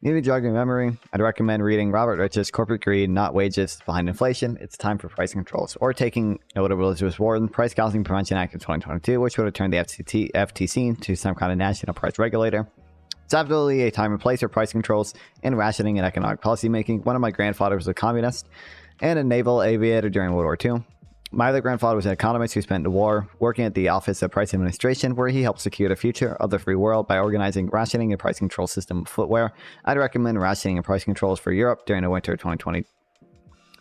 Need to jog your memory? I'd recommend reading Robert Rich's Corporate Greed, Not Wages Behind Inflation. It's Time for Price Controls. Or taking note of Elizabeth Warren Price Gouging Prevention Act of 2022, which would have turned the FTC into some kind of national price regulator. It's absolutely a time and place for price controls and rationing and economic policy making. One of my grandfathers was a communist and a naval aviator during World War II. My other grandfather was an economist who spent the war working at the Office of Price Administration, where he helped secure the future of the free world by organizing rationing and price control system of footwear. I'd recommend rationing and price controls for Europe during the winter of 2022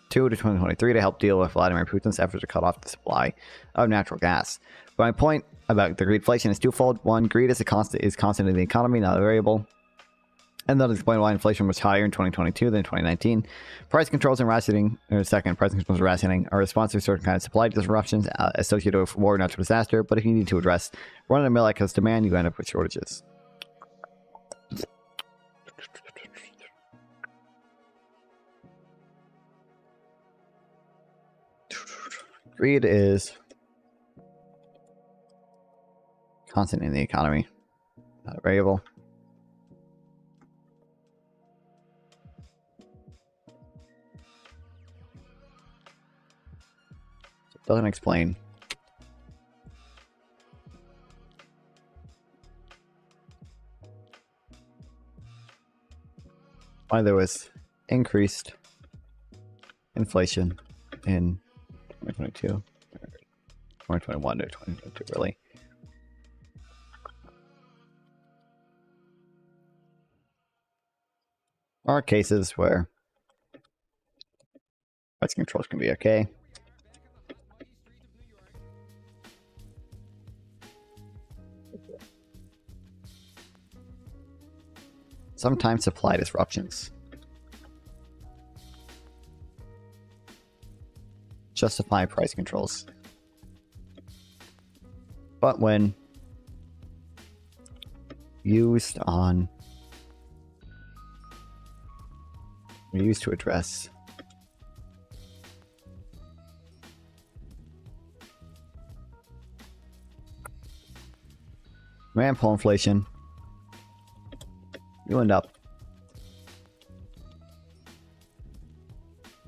to 2023 to help deal with Vladimir Putin's effort to cut off the supply of natural gas. But my point about the greedflation is twofold. One, greed is constant in the economy, not a variable. And that'll explain why inflation was higher in 2022 than 2019. Price controls and rationing, or second, price controls and rationing are responsive to certain kinds of supply disruptions associated with war or natural disaster. But if you need to address run-of-the-mill excess demand, you end up with shortages. Greed is constant in the economy, not a variable. Doesn't explain why there was increased inflation in 2022, 2021 to 2022, really. are cases where price controls can be okay. Sometimes supply disruptions justify price controls. But when used to address demand pull inflation, you end up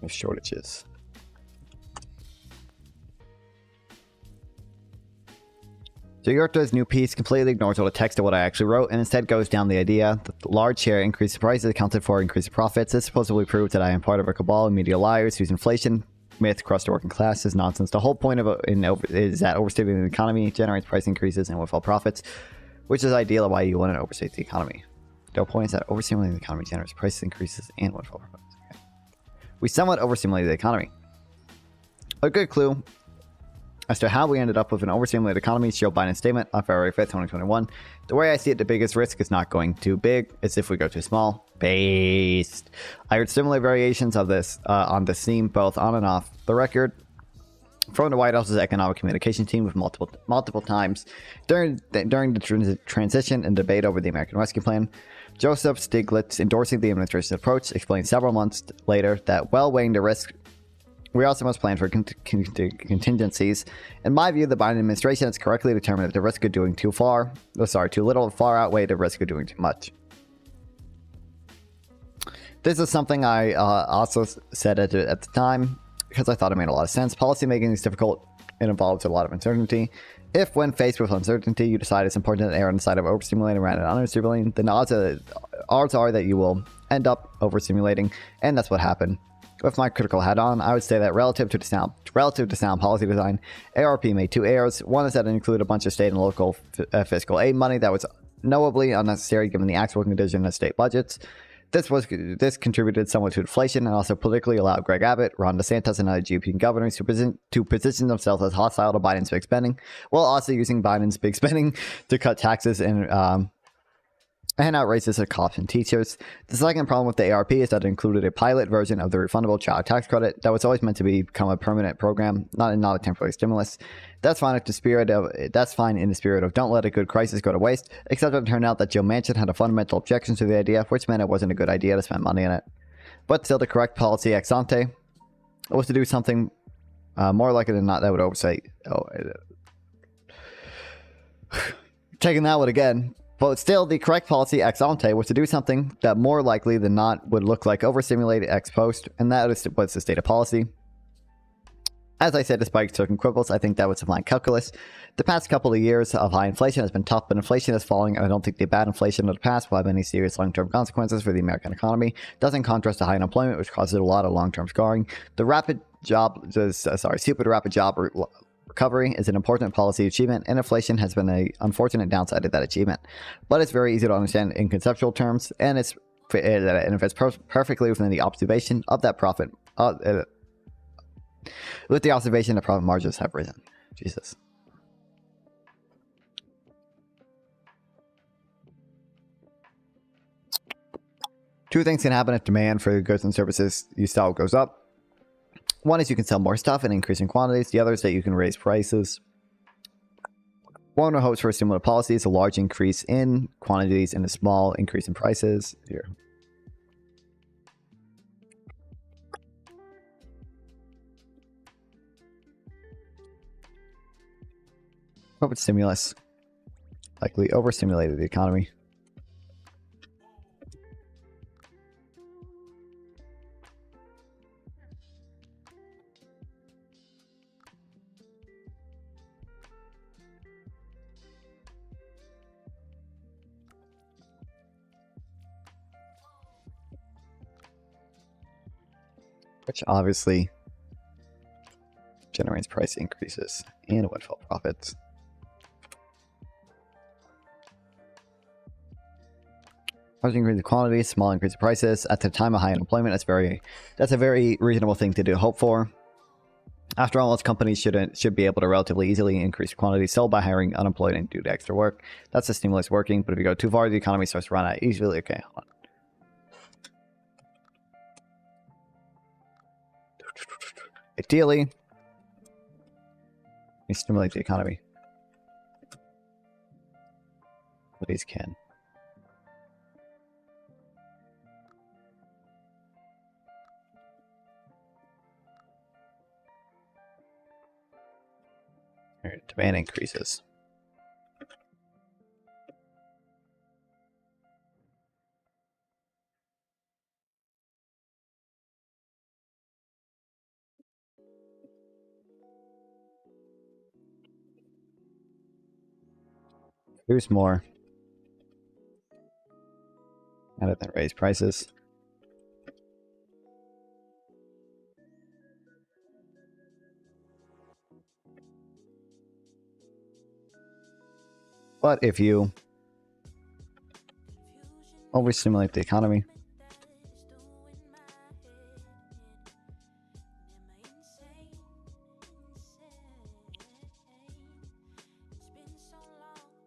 with shortages. So Yorto's new piece completely ignores all the text of what I actually wrote and instead goes down the idea that the large share increase in prices accounted for increase in profits. This supposedly proves that I am part of a cabal of media liars whose inflation myth across the working class is nonsense. The whole point of is that overstimulating the economy generates price increases and windfall profits, which is ideal of why you want to overstate the economy. The whole point is that overstimulating the economy generates price increases and windfall profits. Okay. We somewhat overstimulated the economy. A good clue as to how we ended up with an overstimulated economy is Joe Biden's statement on February 5th, 2021. The way I see it, the biggest risk is not going too big, it's if we go too small. Based. I heard similar variations of this on this theme, both on and off the record, from the White House's economic communication team with multiple times during the transition and debate over the American Rescue Plan. Joseph Stiglitz, endorsing the administration's approach, explained several months later that while weighing the risk, we also must plan for contingencies. In my view, the Biden administration has correctly determined that the risk of doing too little far outweigh the risk of doing too much. This is something I also said at the time because I thought it made a lot of sense. Policymaking is difficult. It involves a lot of uncertainty. If, when faced with uncertainty, you decide it's important to err on the side of overstimulating rather than understimulating, then odds are that you will end up overstimulating, and that's what happened. With my critical hat on, I would say that relative to sound policy design, ARP made two errors. One is that it included a bunch of state and local fiscal aid money that was knowably unnecessary given the actual condition of state budgets. This contributed somewhat to inflation and also politically allowed Greg Abbott, Ron DeSantis, and other GOP governors to position themselves as hostile to Biden's big spending, while also using Biden's big spending to cut taxes and out raises to cops and teachers. The second problem with the ARP is that it included a pilot version of the refundable child tax credit that was always meant to become a permanent program, not a temporary stimulus. That's fine in the spirit of don't let a good crisis go to waste, except it turned out that Joe Manchin had a fundamental objection to the idea, which meant it wasn't a good idea to spend money on it. But still, the correct policy ex ante was to do something more likely than not that would oversight. Taking that one again. But still, the correct policy ex ante was to do something that more likely than not would look like overstimulated ex post, and that was the state of policy. As I said, despite certain quibbles, I think that was fine calculus. The past couple of years of high inflation has been tough, but inflation is falling, and I don't think the bad inflation of the past will have any serious long-term consequences for the American economy. Does in contrast to high unemployment, which causes a lot of long-term scarring. The stupid rapid job recovery is an important policy achievement, and inflation has been an unfortunate downside of that achievement. But it's very easy to understand in conceptual terms, and if it's perfectly within the observation of that profit, with the observation that profit margins have risen. Jesus. Two things can happen if demand for goods and services you sell goes up. One is you can sell more stuff and increase in quantities. The other is that you can raise prices. One hopes for a similar policy is a large increase in quantities and a small increase in prices. Here. Hope it's stimulus. Likely overstimulated the economy. Which obviously generates price increases and windfall profits. Large increase in quantity, small increase in prices. At the time of high unemployment, that's a very reasonable thing to hope for. After all, most companies should be able to relatively easily increase quantity sold by hiring unemployed and do the extra work. That's the stimulus working, but if you go too far, the economy starts to run out easily. Okay, hold on. Ideally, you stimulate the economy. Please can. Alright, demand increases. Produce more. Rather than raise prices. But if you overstimulate the economy,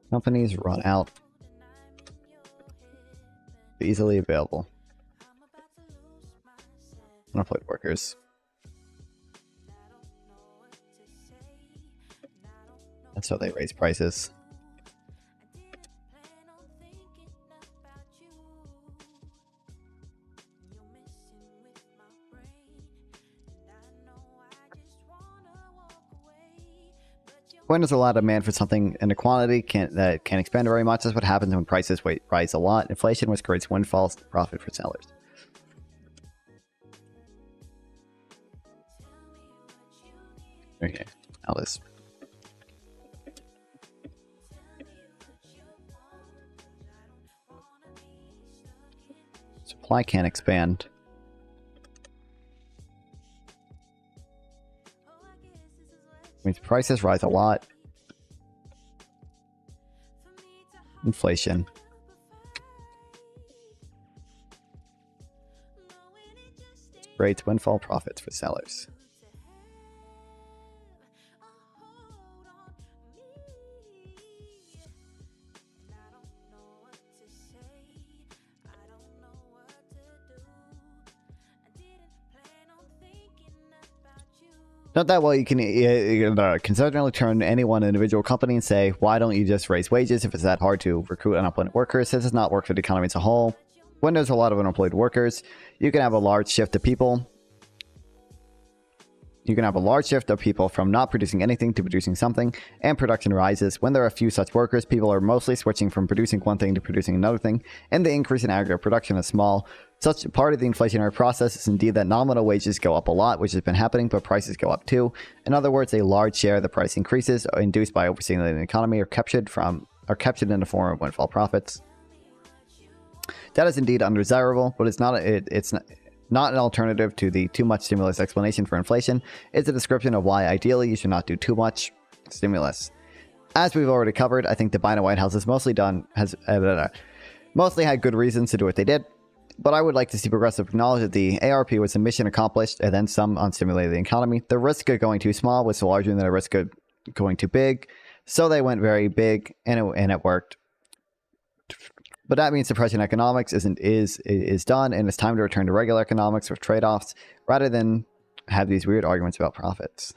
companies run out of easily available unemployed workers. And so they raise prices. When there's a lot of demand for something and the quantity that can't expand very much, that's what happens when prices rise a lot. Inflation, which creates windfalls profit for sellers. Okay, now this. Supply can't expand. Means prices rise a lot. Inflation. Creates windfall profits for sellers. Not that well, you can certainly turn to any one individual company and say, why don't you just raise wages if it's that hard to recruit unemployed workers? This does not work for the economy as a whole. When there's a lot of unemployed workers, you can have a large shift of people. You can have a large shift of people from not producing anything to producing something, and production rises. When there are a few such workers, people are mostly switching from producing one thing to producing another thing, and the increase in aggregate production is small. Such part of the inflationary process is indeed that nominal wages go up a lot, which has been happening, but prices go up too. In other words, a large share of the price increases induced by overstimulating the economy are captured in the form of windfall profits. That is indeed undesirable, but it's not an alternative to the too much stimulus explanation for inflation. It's a description of why ideally you should not do too much stimulus. As we've already covered, I think the Biden White House has mostly had good reasons to do what they did. But I would like to see progressive acknowledge that the ARP was a mission accomplished and then some on stimulating the economy. The risk of going too small was larger than the risk of going too big. So they went very big and it worked. But that means suppression economics is done, and it's time to return to regular economics with trade-offs rather than have these weird arguments about profits.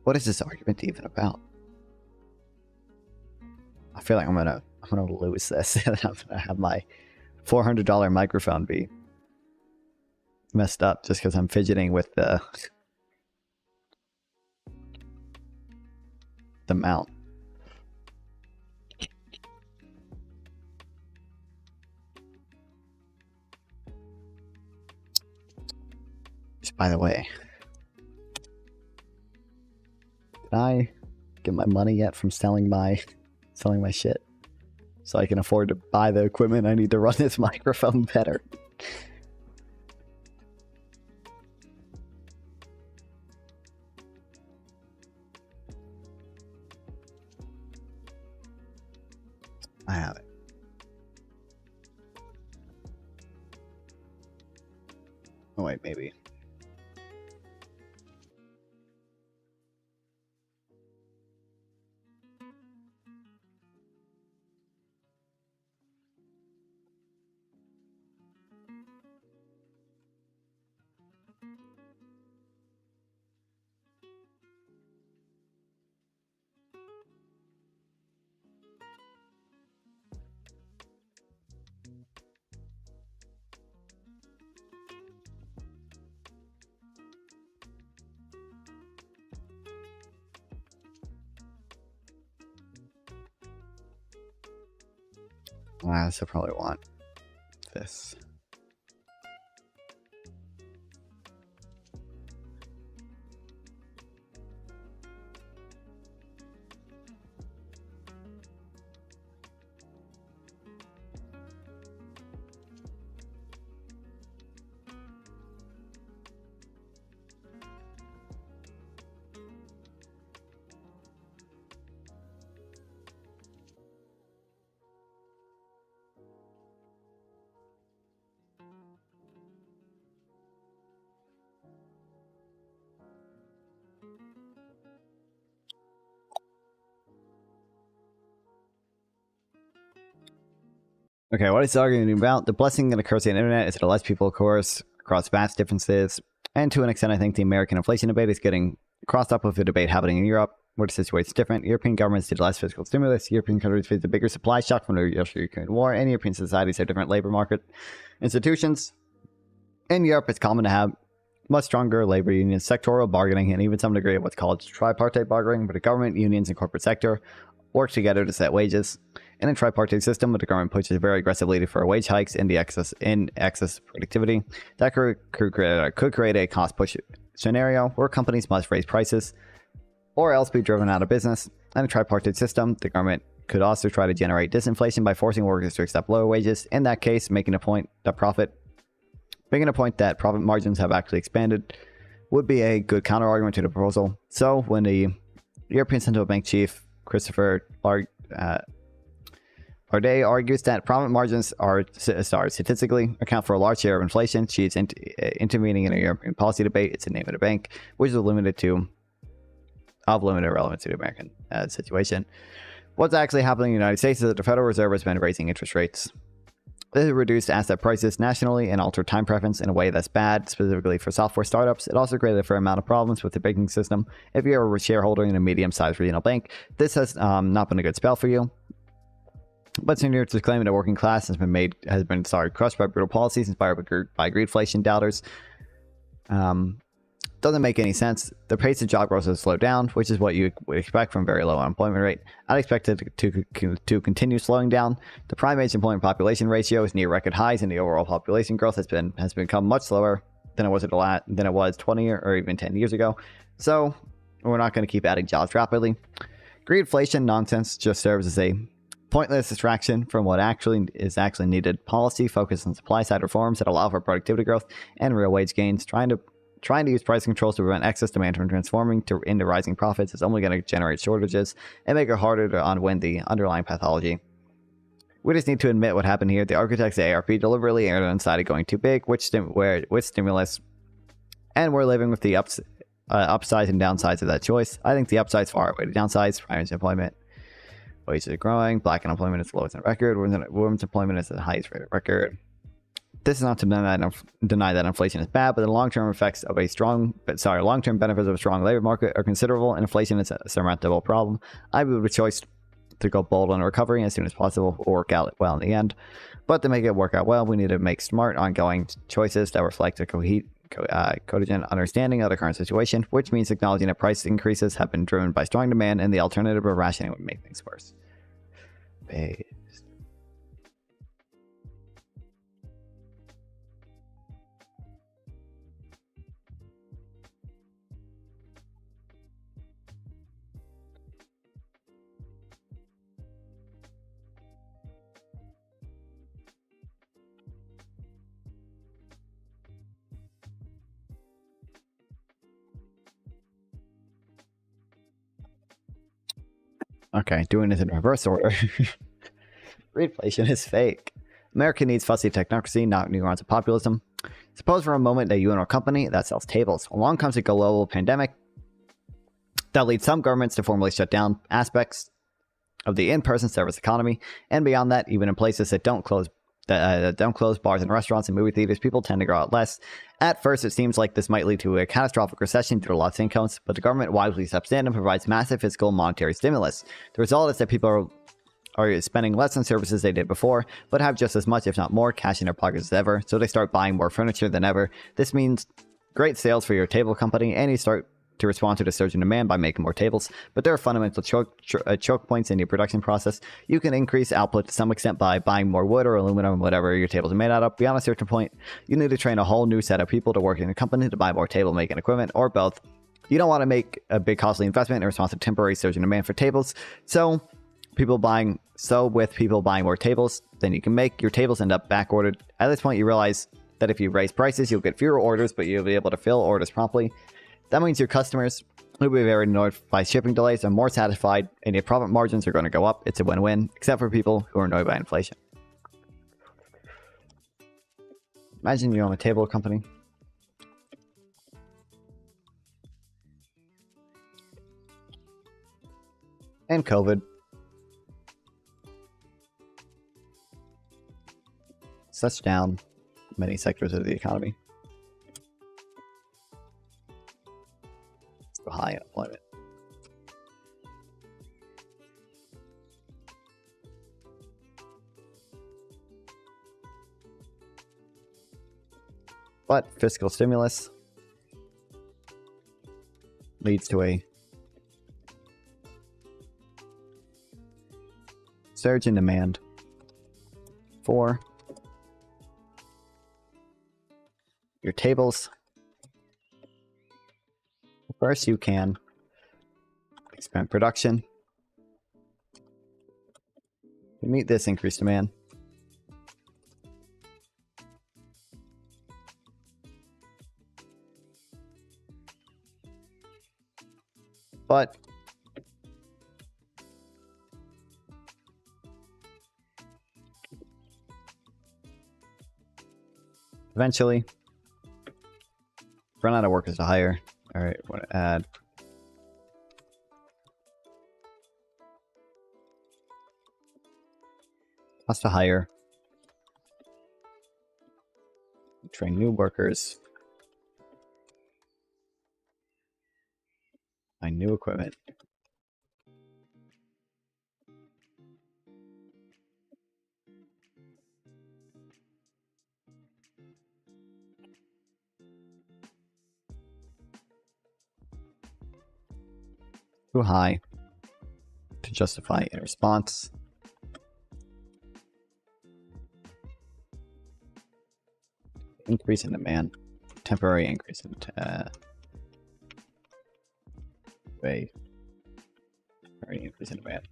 What is this argument even about? I feel like I'm gonna lose this, and I'm gonna have my $400 microphone be messed up just because I'm fidgeting with the mount. By the way, did I get my money yet from selling my shit? So I can afford to buy the equipment I need to run this microphone better. I have it. Oh wait, maybe. I still probably want this. Okay, what is arguing about? The blessing that occurs on the internet is that it lets people, of course, across vast differences. And to an extent, I think the American inflation debate is getting crossed up with the debate happening in Europe, where the situation is different. European governments did less fiscal stimulus. European countries faced a bigger supply shock from the Russia-Ukraine war, and European societies have different labor market institutions. In Europe, it's common to have much stronger labor unions, sectoral bargaining, and even some degree of what's called tripartite bargaining, where the government, unions, and corporate sector work together to set wages. In a tripartite system, where the government pushes very aggressively for wage hikes in excess productivity, that could create a cost push scenario where companies must raise prices or else be driven out of business. In a tripartite system, the government could also try to generate disinflation by forcing workers to accept lower wages. In that case, making a point that profit margins have actually expanded would be a good counter argument to the proposal. So when the European Central Bank chief Christopher Lagarde argues that profit margins are statistically account for a large share of inflation, she is intervening in a European policy debate. It's the name of the bank, which is limited relevance to the American situation. What's actually happening in the United States is that the Federal Reserve has been raising interest rates. This has reduced asset prices nationally and altered time preference in a way that's bad, specifically for software startups. It also created a fair amount of problems with the banking system. If you're a shareholder in a medium-sized regional bank, this has not been a good spell for you. But seniors is claiming the working class has been crushed by brutal policies inspired by greedflation doubters. Doesn't make any sense. The pace of job growth has slowed down, which is what you would expect from very low unemployment rate. I'd expect it to continue slowing down. The prime age employment population ratio is near record highs, and the overall population growth has become much slower than it was 20 or even 10 years ago. So we're not going to keep adding jobs rapidly. Greedflation nonsense just serves as a pointless distraction from what actually is needed. Policy focused on supply side reforms that allow for productivity growth and real wage gains. Trying to use price controls to prevent excess demand from transforming into rising profits is only going to generate shortages and make it harder to unwind the underlying pathology. We just need to admit what happened here. The architects at ARP deliberately erred on the side of going too big, with stimulus, and we're living with the upsides and downsides of that choice. I think the upsides far outweigh the downsides. Prime employment, wages are growing, black unemployment is the lowest on record, women's employment is the highest rate of record. This is not to deny that inflation is bad, but the long-term benefits of a strong labor market are considerable, and inflation is a surmountable problem. I would choose to go bold on recovery as soon as possible or work out well in the end. But to make it work out well, we need to make smart, ongoing choices that reflect a cogent understanding of the current situation, which means acknowledging that price increases have been driven by strong demand, and the alternative of rationing would make things worse. Okay, doing this in reverse order. Reflation is fake. America needs fussy technocracy, not new rounds of populism. Suppose for a moment that you own a company that sells tables. Along comes a global pandemic that leads some governments to formally shut down aspects of the in-person service economy, and beyond that, even in places that don't close bars and restaurants and movie theaters, people tend to go out less. At first, it seems like this might lead to a catastrophic recession due to lost incomes, but the government wisely steps in and provides massive fiscal and monetary stimulus. The result is that people are spending less on services they did before, but have just as much, if not more, cash in their pockets as ever, so they start buying more furniture than ever. This means great sales for your table company, and you start to respond to the surge in demand by making more tables, but there are fundamental choke points in your production process. You can increase output to some extent by buying more wood or aluminum, whatever your tables are made out of. Beyond a certain point, you need to train a whole new set of people to work in a company to buy more table making equipment, or both. You don't want to make a big costly investment in response to temporary surge in demand for tables, so with people buying more tables than you can make, your tables end up back ordered. At this point, you realize that if you raise prices, you'll get fewer orders, but you'll be able to fill orders promptly. That means your customers, who will be very annoyed by shipping delays, are more satisfied, and your profit margins are going to go up. It's a win-win, except for people who are annoyed by inflation. Imagine you own a table company. And COVID. Such down many sectors of the economy. High unemployment. But fiscal stimulus leads to a surge in demand for your tables. First, you can expand production to meet this increased demand. But eventually, run out of workers to hire. All right, want to add cost to hire, train new workers, buy new equipment. Too high to justify in response. Increase in demand. Temporary increase in temporary increase in demand.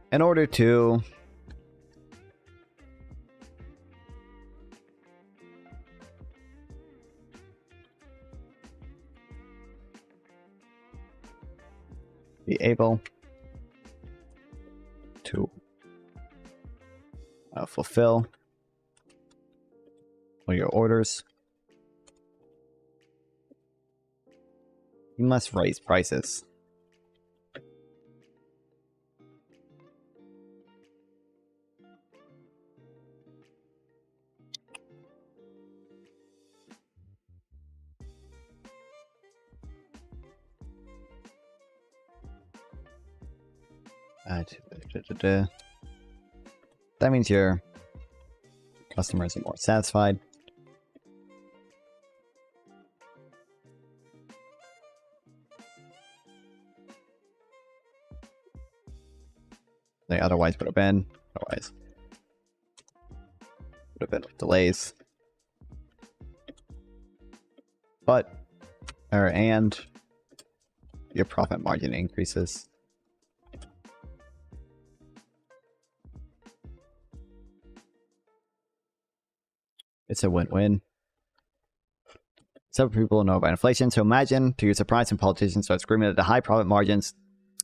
In order to be able to fulfill all your orders, you must raise prices. That means your customers are more satisfied. They otherwise would have been. Otherwise would have been with delays. and your profit margin increases. It's a win-win. Several people know about inflation, so imagine, to your surprise, some politicians start screaming at the high profit margins.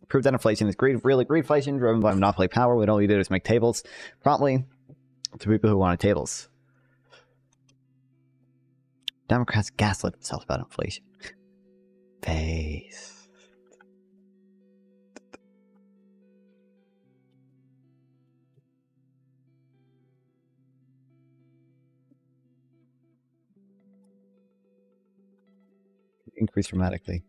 Prove that inflation is greed, really greedflation, driven by monopoly power. When all you do is make tables promptly to people who wanted tables. Democrats gaslit themselves about inflation. Base. Increase dramatically.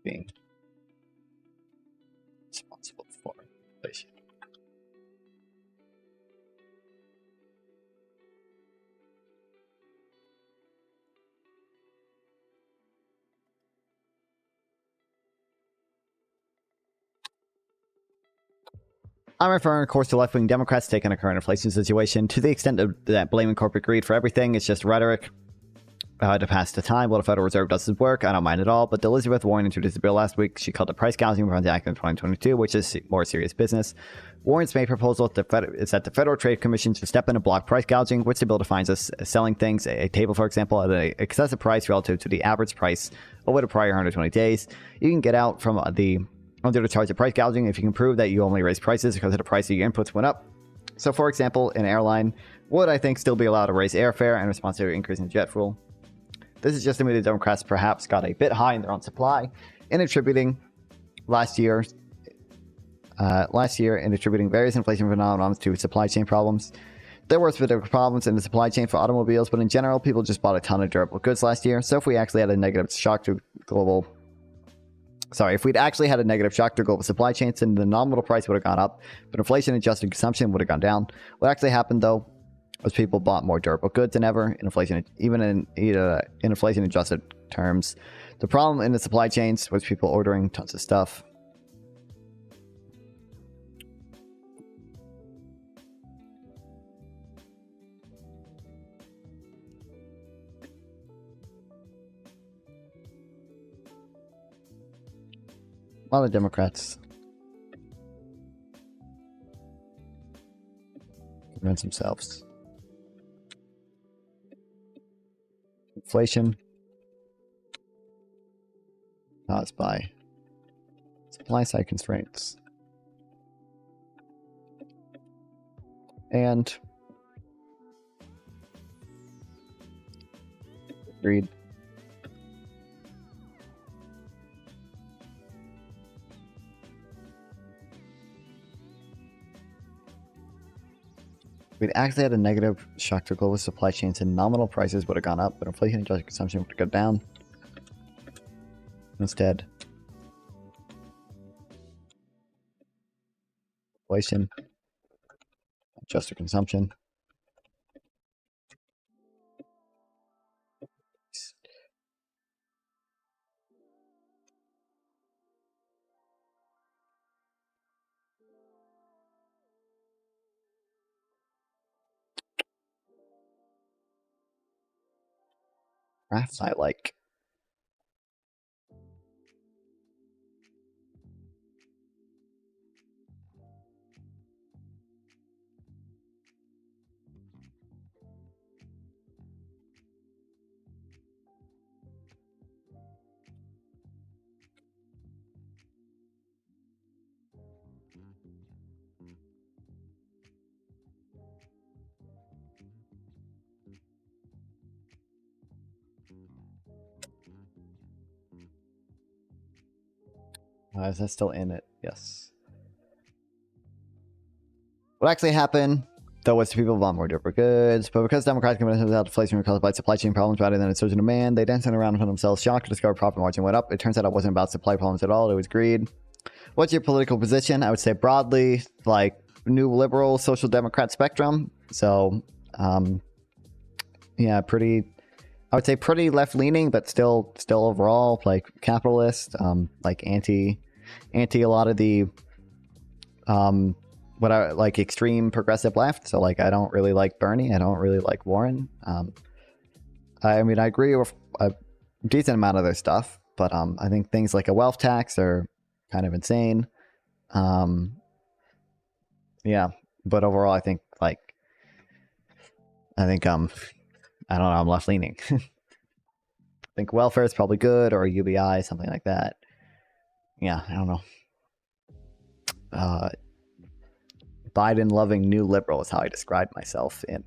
Being responsible for inflation. I'm referring, of course, to left-wing Democrats taking a current inflation situation to the extent that blaming corporate greed for everything is just rhetoric to pass the time. Well, the Federal Reserve does its work. I don't mind at all. But Elizabeth Warren introduced a bill last week. She called it Price Gouging Reforms Act in 2022, which is more serious business. Warren's main proposal is that the Federal Trade Commission should step in and block price gouging, which the bill defines as selling things, a table, for example, at an excessive price relative to the average price over the prior 120 days. You can get out from under the charge of price gouging if you can prove that you only raised prices because of the price of your inputs went up. So, for example, an airline would, I think, still be allowed to raise airfare in response to the increase in jet fuel. This is just to me the Democrats perhaps got a bit high in their own supply in attributing last year in attributing various inflation phenomena to supply chain problems. There were specific problems in the supply chain for automobiles, but in general, people just bought a ton of durable goods last year. So if we actually had a negative shock to if we'd actually had a negative shock to global supply chains, then the nominal price would have gone up, but inflation-adjusted consumption would have gone down. What actually happened, though, was people bought more durable goods than ever in inflation, even in inflation-adjusted terms. The problem in the supply chains was people ordering tons of stuff. A lot of Democrats convince themselves. Inflation caused by supply side constraints. And greed. We'd actually had a negative shock to global supply chains and nominal prices would have gone up, but inflation-adjusted consumption would have gone down. Instead, inflation, adjusted consumption. Graphs I like. Is that still in it? Yes. What actually happened, though, was people bought more durable goods, but because Democrats convinced themselves inflation was caused by supply chain problems rather than a surge in demand, they then turned around and found themselves shocked to discover profit margin went up. It turns out it wasn't about supply problems at all, it was greed. What's your political position? I would say broadly, like new liberal social democrat spectrum. So, yeah, I would say pretty left leaning, but still overall like capitalist, like anti a lot of the what I like extreme progressive left. So like I don't really like Bernie. I don't really like Warren. I mean, I agree with a decent amount of their stuff, but I think things like a wealth tax are kind of insane. Yeah, but overall, I think I don't know, I'm left leaning. I think welfare is probably good, or UBI, something like that. Yeah, I don't know. Biden loving new liberal is how I described myself in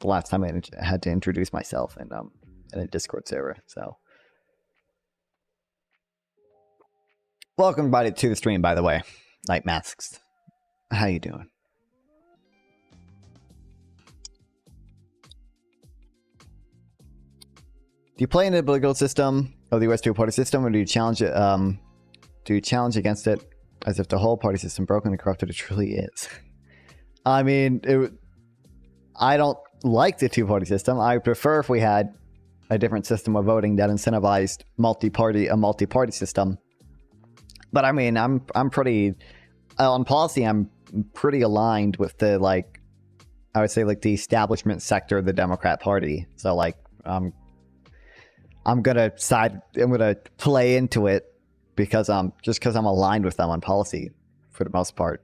the last time I had to introduce myself in a Discord server. So, welcome everybody to the stream, by the way. Night Masks, how you doing? Do you play in the political system of the U.S. two-party system, or do you challenge it? Do you challenge against it as if the whole party system broken and corrupted it truly is? I mean, I don't like the two-party system. I prefer if we had a different system of voting that incentivized a multi-party system. But I mean, I'm pretty on policy. I'm pretty aligned with the I would say the establishment sector of the Democrat Party. So I'm gonna play into it because I'm aligned with them on policy for the most part.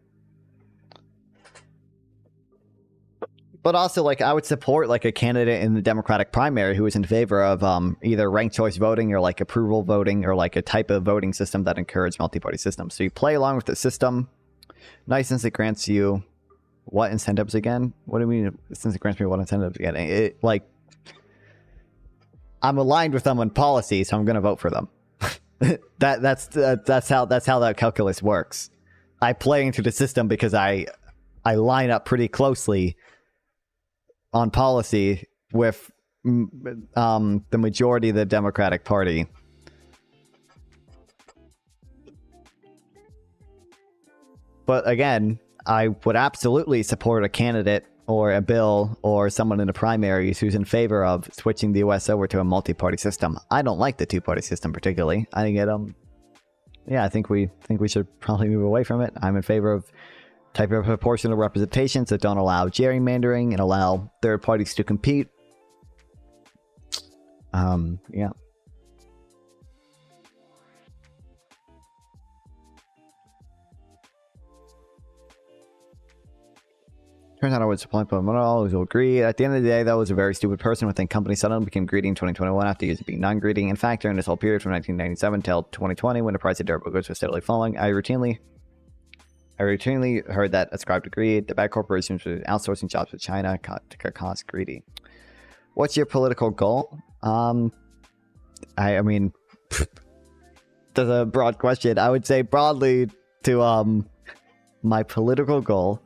But also, I would support a candidate in the Democratic primary who is in favor of either ranked choice voting or approval voting, or a type of voting system that encourages multi-party systems. So you play along with the system. Nice, since it grants you what incentives again? What do you mean? Since it grants me what incentives again? I'm aligned with them on policy, so I'm going to vote for them. That's how that calculus works. I play into the system because I line up pretty closely on policy with the majority of the Democratic Party. But again, I would absolutely support a candidate or a bill or someone in the primaries who's in favor of switching the U.S. over to a multi-party system. I don't like the two-party system particularly. I think I think we should probably move away from it. I'm in favor of type of proportional representations that don't allow gerrymandering and allow third parties to compete. Yeah. Turns out I was supplying, but I always will agree. At the end of the day, that was a very stupid person who think companies suddenly became greedy in 2021 after years of being non-greedy. In fact, during this whole period from 1997 till 2020, when the price of durable goods was steadily falling, I routinely heard that ascribed to greed. The bad corporations were outsourcing jobs to China to cut costs. Greedy. What's your political goal? I mean, that's a broad question. I would say broadly to my political goal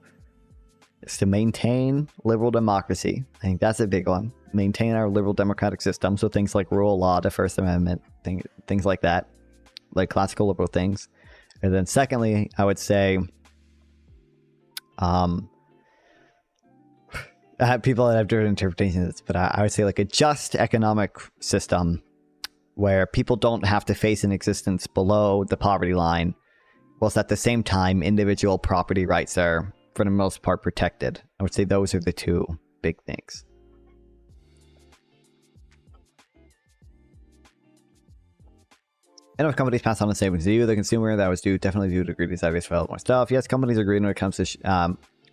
is to maintain liberal democracy. I think that's a big one. Maintain our liberal democratic system. So things like rule of law, the First Amendment, things like that, like classical liberal things. And then secondly, I would say, I have people that have different interpretations of this, but I would say a just economic system where people don't have to face an existence below the poverty line, whilst at the same time individual property rights are for the most part protected. I would say those are the two big things. And if companies pass on the savings to you, the consumer, that was definitely due to greedy desires to develop more stuff. Yes, companies are greedy when it comes to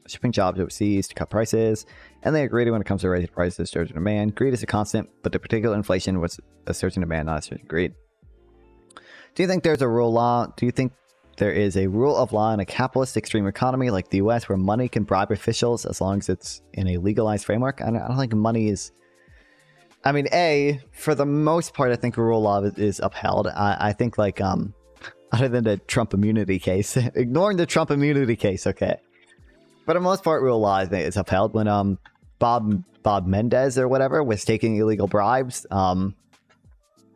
shipping jobs overseas to cut prices, and they are greedy when it comes to raising prices, surging demand. Greed is a constant, but the particular inflation was a surge in demand, not a surge in greed. Do you think there's a rule of law? Do you think there is a rule of law in a capitalist extreme economy like the U.S. where money can bribe officials as long as it's in a legalized framework? I don't think money is... I mean, for the most part, I think rule of law is upheld. I think, other than the Trump immunity case, ignoring the Trump immunity case, okay. For the most part, rule of law is upheld. When Bob Mendez or whatever was taking illegal bribes,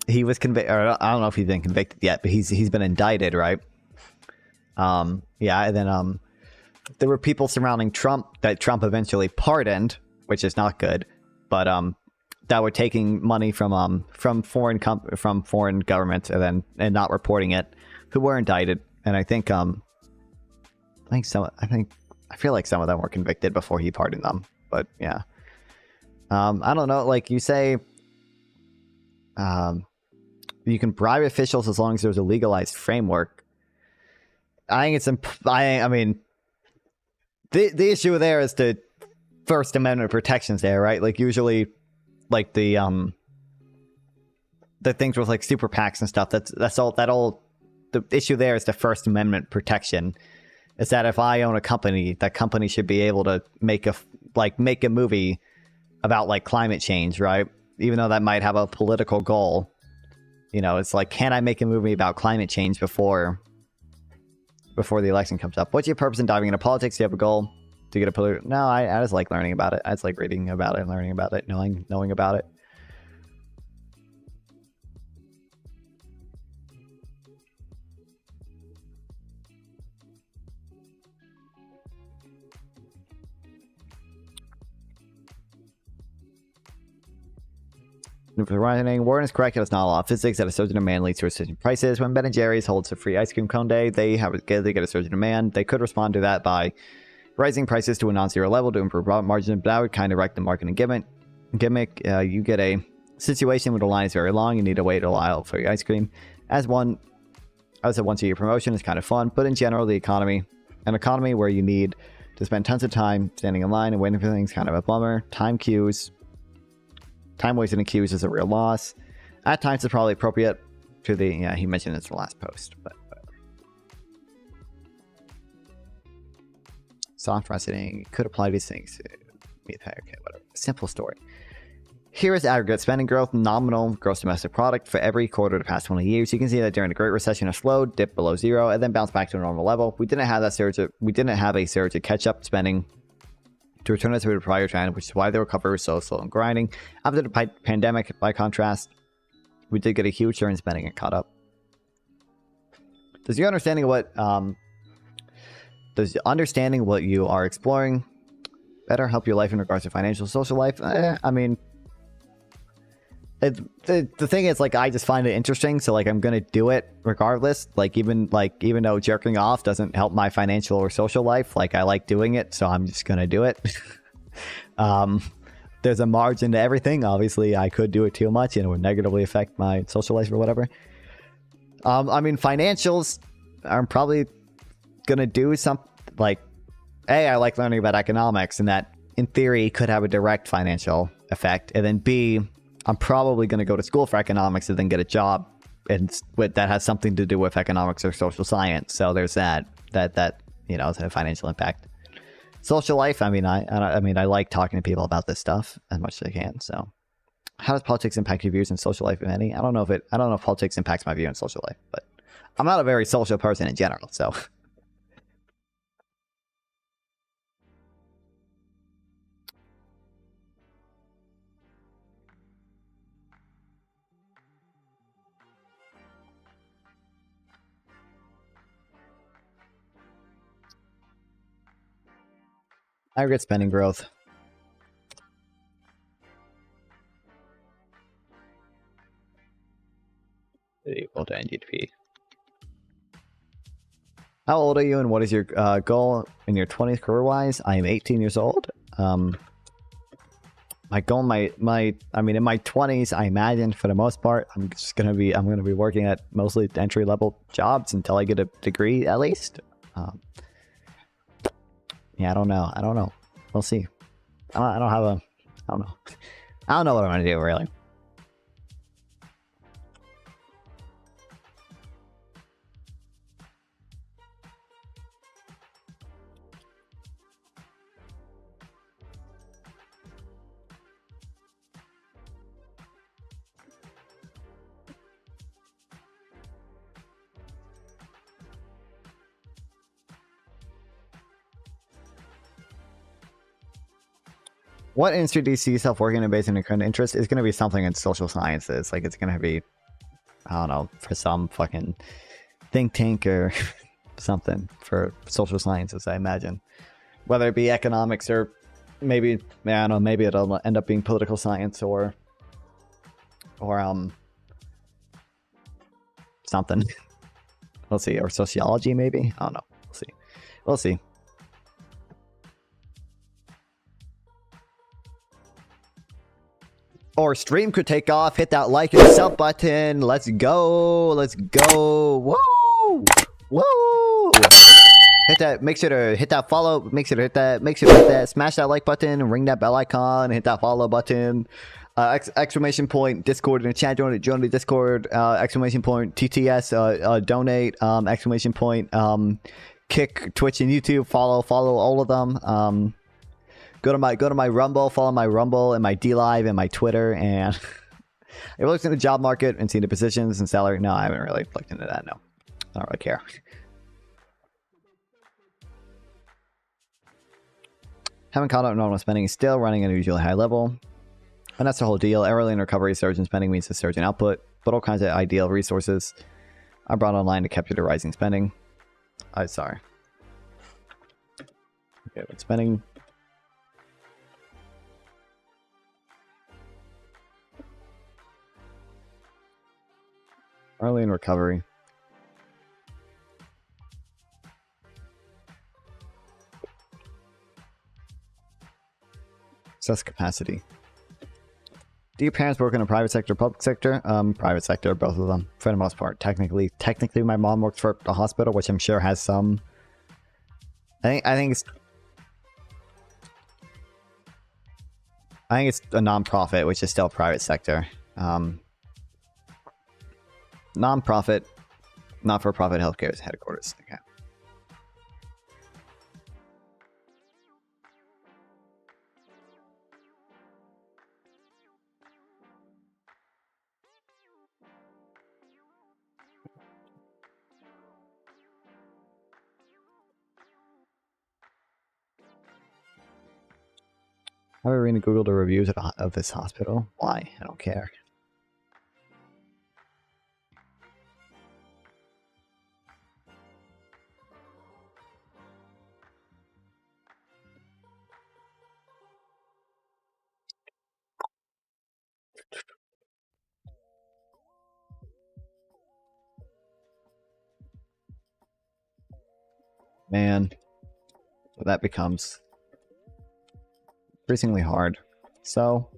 he was convicted. I don't know if he's been convicted yet, but he's been indicted, right? Yeah, and then there were people surrounding Trump that Trump eventually pardoned, which is not good, but that were taking money from foreign governments and not reporting it, who were indicted. And I think I feel like some of them were convicted before he pardoned them, but yeah. I don't know. Like you say, you can bribe officials as long as there's a legalized framework. I think it's. I mean, the issue there is the First Amendment protections there, right? Like usually, like the things with like super PACs and stuff. That's all. The issue there is the First Amendment protection. Is that if I own a company, that company should be able to make a movie about like climate change, right? Even though that might have a political goal. You know, it's like, can I make a movie about climate change before the election comes up? What's your purpose in diving into politics? Do you have a goal to get a political? No, I just like learning about it. I just like reading about it, learning about it, knowing about it. Warren is correct. It's not a law of physics that a surge in demand leads to a surge in prices. When Ben & Jerry's holds a free ice cream cone day, they get a surge in demand. They could respond to that by raising prices to a non-zero level to improve profit margin, but that would kind of wreck the marketing gimmick. You get a situation where the line is very long. You need to wait a while for your ice cream. As a once-a-year promotion is kind of fun, but in general, an economy where you need to spend tons of time standing in line and waiting for things, kind of a bummer. Time wasted in queues is a real loss. At times, it's probably appropriate to the. Yeah, he mentioned it's the last post, but soft resonating could apply these things. Okay, whatever. Simple story. Here is aggregate spending growth, nominal gross domestic product for every quarter of the past 20 years. You can see that during the Great Recession, it slowed, dipped below zero, and then bounced back to a normal level. We didn't have a surge of catch-up spending to return us to the prior trend, which is why the recovery was so slow and grinding. After the pandemic, by contrast, we did get a huge surge in spending and caught up. Does your understanding of what you are exploring better help your life in regards to financial, social life? I mean, the thing is, like, I just find it interesting, so like I'm gonna do it regardless. Even though jerking off doesn't help my financial or social life, like I like doing it, so I'm just gonna do it. There's a margin to everything. Obviously, I could do it too much and it would negatively affect my social life or whatever. I mean, financials, I'm probably gonna do something like, A, I like learning about economics, and that in theory could have a direct financial effect, and then B, I'm probably going to go to school for economics and then get a job that has something to do with economics or social science. So there's that has a financial impact. Social life, I mean, I like talking to people about this stuff as much as I can. So how does politics impact your views in social life, if any? I don't know if politics impacts my view in social life, but I'm not a very social person in general, so. Aggregate spending growth. Equal to GDP. How old are you, and what is your goal in your 20s career-wise? I am 18 years old. My goal, in my 20s, I imagine for the most part, I'm gonna be working at mostly entry-level jobs until I get a degree, at least. Yeah, I don't know. We'll see. I don't know what I'm gonna do, really. What industry do you see yourself working in based on your current interest? Is going to be something in social sciences. Like, it's going to be, I don't know, for some fucking think tank or something for social sciences, I imagine. Whether it be economics or maybe, I don't know, maybe it'll end up being political science or something. We'll see. Or sociology, maybe? I don't know. We'll see. before stream could take off, hit that like and sub button. Let's go. Let's go. Whoa. Whoa. Hit that. Make sure to hit that follow. Make sure to hit that. Smash that like button. Ring that bell icon. Hit that follow button. Exclamation point Discord in the chat. Join the Discord. Exclamation point TTS. Donate. Exclamation point. Kick Twitch and YouTube. Follow all of them. Go to my Rumble. Follow my Rumble and my D Live and my Twitter. And have you looked into the job market and seen the positions and salary? No, I haven't really looked into that. No, I don't really care. Haven't caught up normal spending is still running at a usually high level. And that's the whole deal. Early in recovery, surge in spending means a surge in output, but all kinds of ideal resources are brought online to capture the rising spending. Sorry. Okay, but spending. Early in recovery. Assess capacity. Do your parents work in a private sector, public sector? Private sector, both of them, for the most part. Technically, my mom works for a hospital, which I'm sure has some. I think it's a non-profit, which is still private sector. Non-profit, not-for-profit healthcare headquarters. Okay. Have I read Google the reviews of this hospital? Why? I don't care. Man, so that becomes increasingly hard. So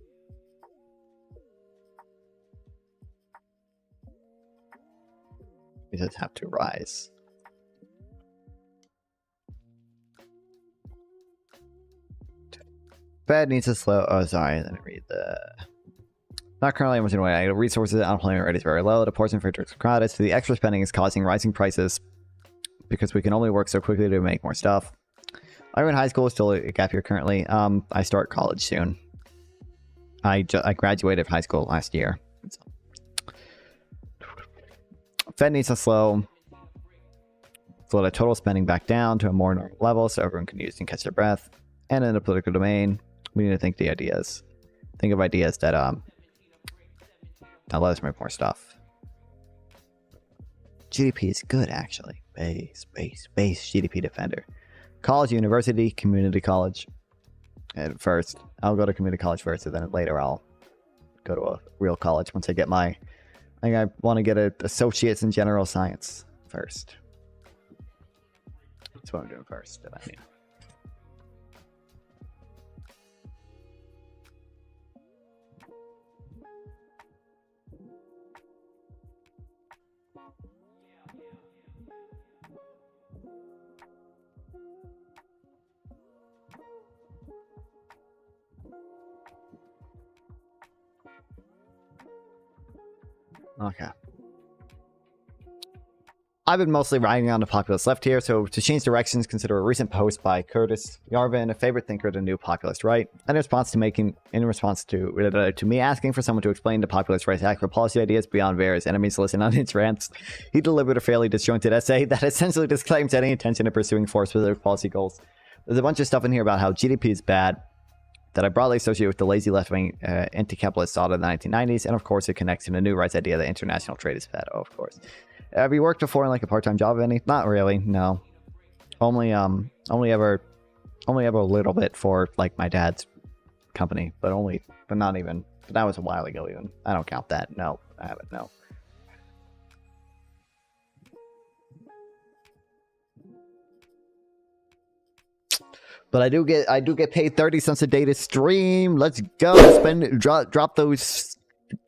we just have to rise. Fed needs to slow. Oh, sorry. Let me read the. Not currently much in a way. Resources, unemployment rate is very low. The portion for crowded, so the extra spending is causing rising prices because we can only work so quickly to make more stuff. I'm in high school, still a gap year currently. I start college soon. I graduated high school last year. Fed needs to slow the total spending back down to a more normal level so everyone can use and catch their breath. And in the political domain, we need to think of ideas that let us make more stuff. GDP is good, actually. Base GDP defender. College, university, community college. And first, I'll go to community college first, and then later I'll go to a real college once I get my. I think I want to get an associate's in general science first. That's what I'm doing first. Okay. I've been mostly riding on the populist left here, so to change directions, consider a recent post by Curtis Yarvin, a favorite thinker of the new populist right. In response to me asking for someone to explain the populist right's act for policy ideas beyond various enemies listed on its rants, he delivered a fairly disjointed essay that essentially disclaims any intention of pursuing four specific policy goals. There's a bunch of stuff in here about how GDP is bad, that I broadly associate with the lazy left-wing anti-capitalist thought of the 1990s, and of course it connects to the new rights idea that international trade is bad. Oh, of course. Have you worked before in like a part-time job? Any? Not really. No. Only ever a little bit for like my dad's company, but not even. But that was a while ago. Even I don't count that. No, I haven't. No. But I do get paid 30 cents a day to stream. Let's go. Drop those.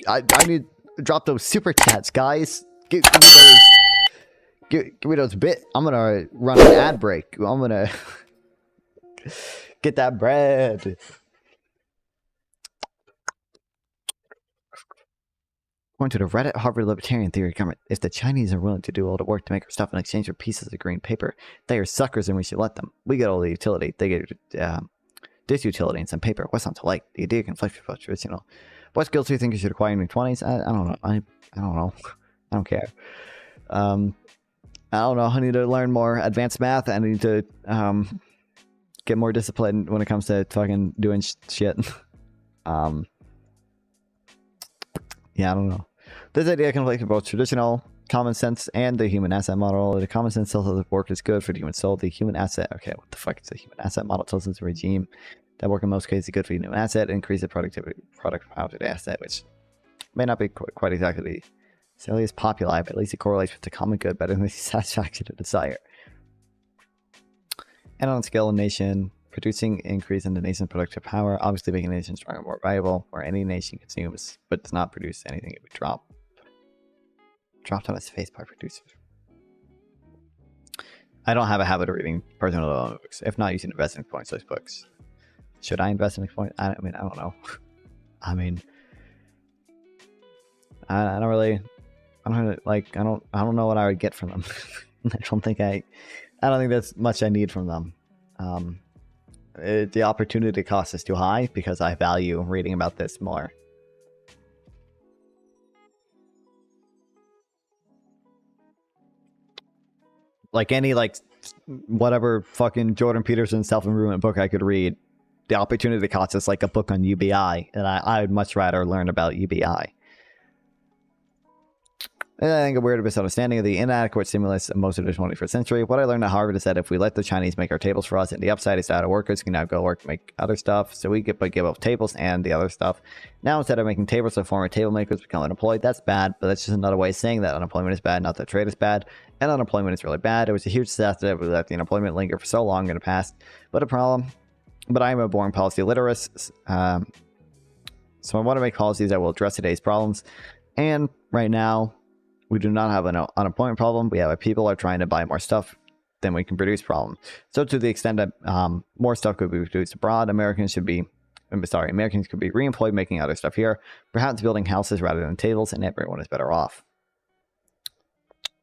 I need to drop those super chats, guys. Give me those. Give me those bit. I'm gonna run an ad break. I'm gonna get that bread. According to the Reddit Harvard Libertarian Theory comment, if the Chinese are willing to do all the work to make our stuff in exchange for pieces of green paper, they are suckers and we should let them. We get all the utility. They get this utility and some paper. What's not to like? The idea conflicts with traditional. What skills do you think you should acquire in your 20s? I don't know. I don't know. I don't care. I don't know. I need to learn more advanced math. I need to get more disciplined when it comes to fucking doing shit. Yeah, I don't know. This idea conflicts with both traditional common sense and the human asset model. The common sense tells us that work is good for the human soul. The human asset, okay, what the fuck is the human asset model? Tells us the regime that work in most cases is good for the human asset, increase the productivity, product of the asset, which may not be quite exactly necessarily as popular, but at least it correlates with the common good better than the satisfaction of desire. And on a scale of nation, producing increase in the nation's productive power, obviously making a nation stronger and more valuable, where any nation consumes but does not produce anything, it would drop. Dropped on its face by producers. I don't have a habit of reading personal development books. If not, you should invest in points those books. Should I invest in points? I mean, I don't know. I mean, I don't really know what I would get from them. I don't think that's much I need from them. The opportunity cost is too high because I value reading about this more. Like any whatever fucking Jordan Peterson self-improvement book I could read, the opportunity cost is like a book on UBI, and I would much rather learn about UBI. And I think a weird misunderstanding of the inadequate stimulus of most of the 21st century. What I learned at Harvard is that if we let the Chinese make our tables for us, and the upside is that our workers can now go work and make other stuff, so we give up tables and the other stuff. Now instead of making tables, the former table makers become unemployed. That's bad, but that's just another way of saying that unemployment is bad, not that trade is bad. And unemployment is really bad. It was a huge disaster that we let the unemployment linger for so long in the past. But I am a boring policy literist, so I want to make policies that will address today's problems. And right now, we do not have an unemployment problem. We have a people are trying to buy more stuff than we can produce problem. So to the extent that more stuff could be produced abroad, Americans could be reemployed making other stuff here, perhaps building houses rather than tables, and everyone is better off.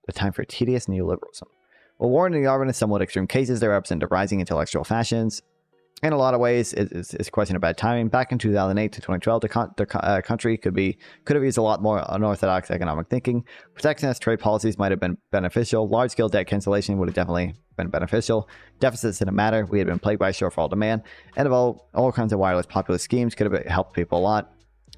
The time for tedious neoliberalism. While Warren and Garvin in somewhat extreme cases, they represent the rising intellectual fashions. In a lot of ways, it's a question of bad timing. Back in 2008 to 2012, the country could have used a lot more unorthodox economic thinking. Protectionist trade policies might have been beneficial. Large-scale debt cancellation would have definitely been beneficial. Deficits didn't matter. We had been plagued by shortfall demand. And of all kinds of wireless populist schemes could have helped people a lot.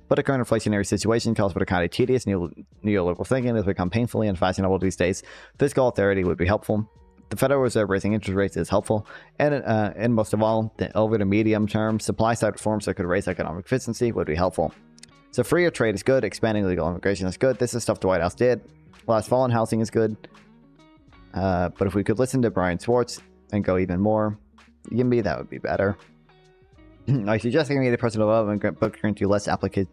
But the current inflationary situation calls for the kind of tedious neoliberal thinking that has become painfully unfashionable these days. Fiscal authority would be helpful. The Federal Reserve raising interest rates is helpful, and most of all, over the medium term, supply-side reforms that could raise economic efficiency would be helpful. So freer trade is good, expanding legal immigration is good. This is stuff the White House did. Last fall on housing is good. But if we could listen to Brian Schwartz and go even more, that would be better. I suggest giving me the personal development book grant you less applicable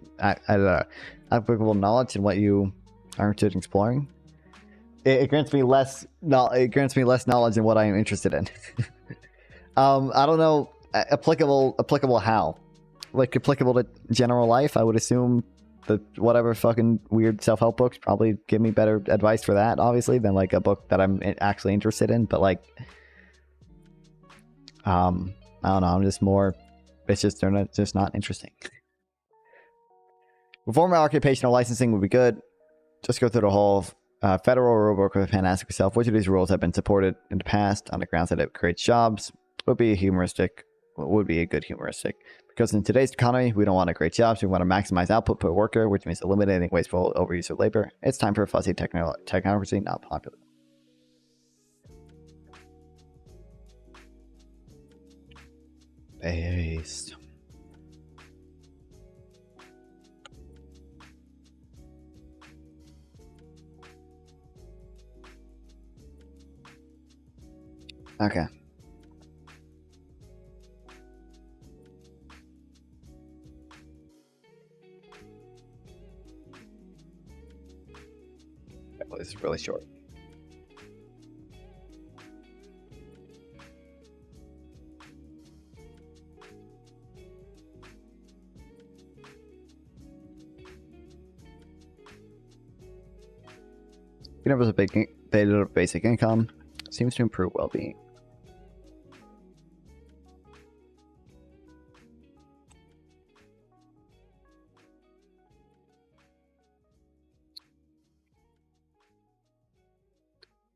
knowledge than what you are interested in exploring. It grants me less knowledge than what I am interested in. I don't know. Applicable how? Like applicable to general life? I would assume that whatever fucking weird self-help books probably give me better advice for that, obviously, than like a book that I'm actually interested in. But like, I don't know. I'm just more. It's just just not interesting. Reform occupational licensing would be good. Just go through the whole federal rulebook with a pen. Ask yourself which of these rules have been supported in the past on the grounds that it creates jobs. Would be a good heuristic. Because in today's economy, we don't want to create jobs. We want to maximize output per worker, which means eliminating wasteful overuse of labor. It's time for fuzzy technocracy, not popular. Based. Okay. really short. Universal basic income seems to improve well-being.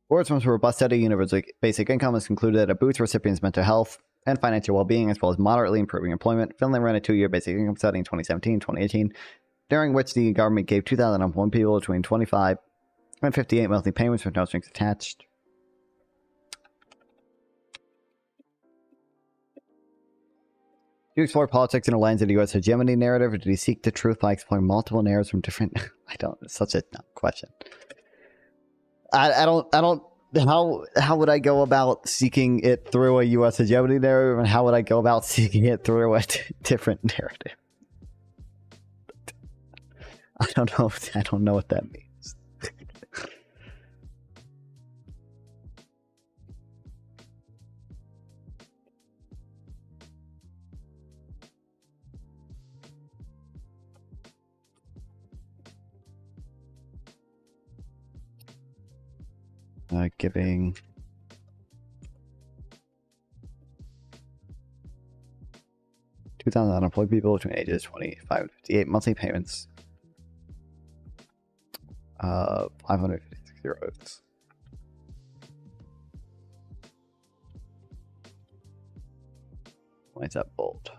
Board's most robust study, universal basic income, has concluded that it boosts recipients' mental health and financial well-being, as well as moderately improving employment. Finland ran a 2-year basic income study in 2017-2018, during which the government gave 2,001 people between 25 and 58 monthly payments with no strings attached. Do you explore politics in a lens of the U.S. hegemony narrative, or did he seek the truth by exploring multiple narratives from different... I don't... It's such a dumb question. I don't... How would I go about seeking it through a U.S. hegemony narrative, and how would I go about seeking it through a different narrative? I don't know what that means. Giving 2,000 unemployed people between ages 25 and 58 monthly payments. 556 euros. Lights up bold.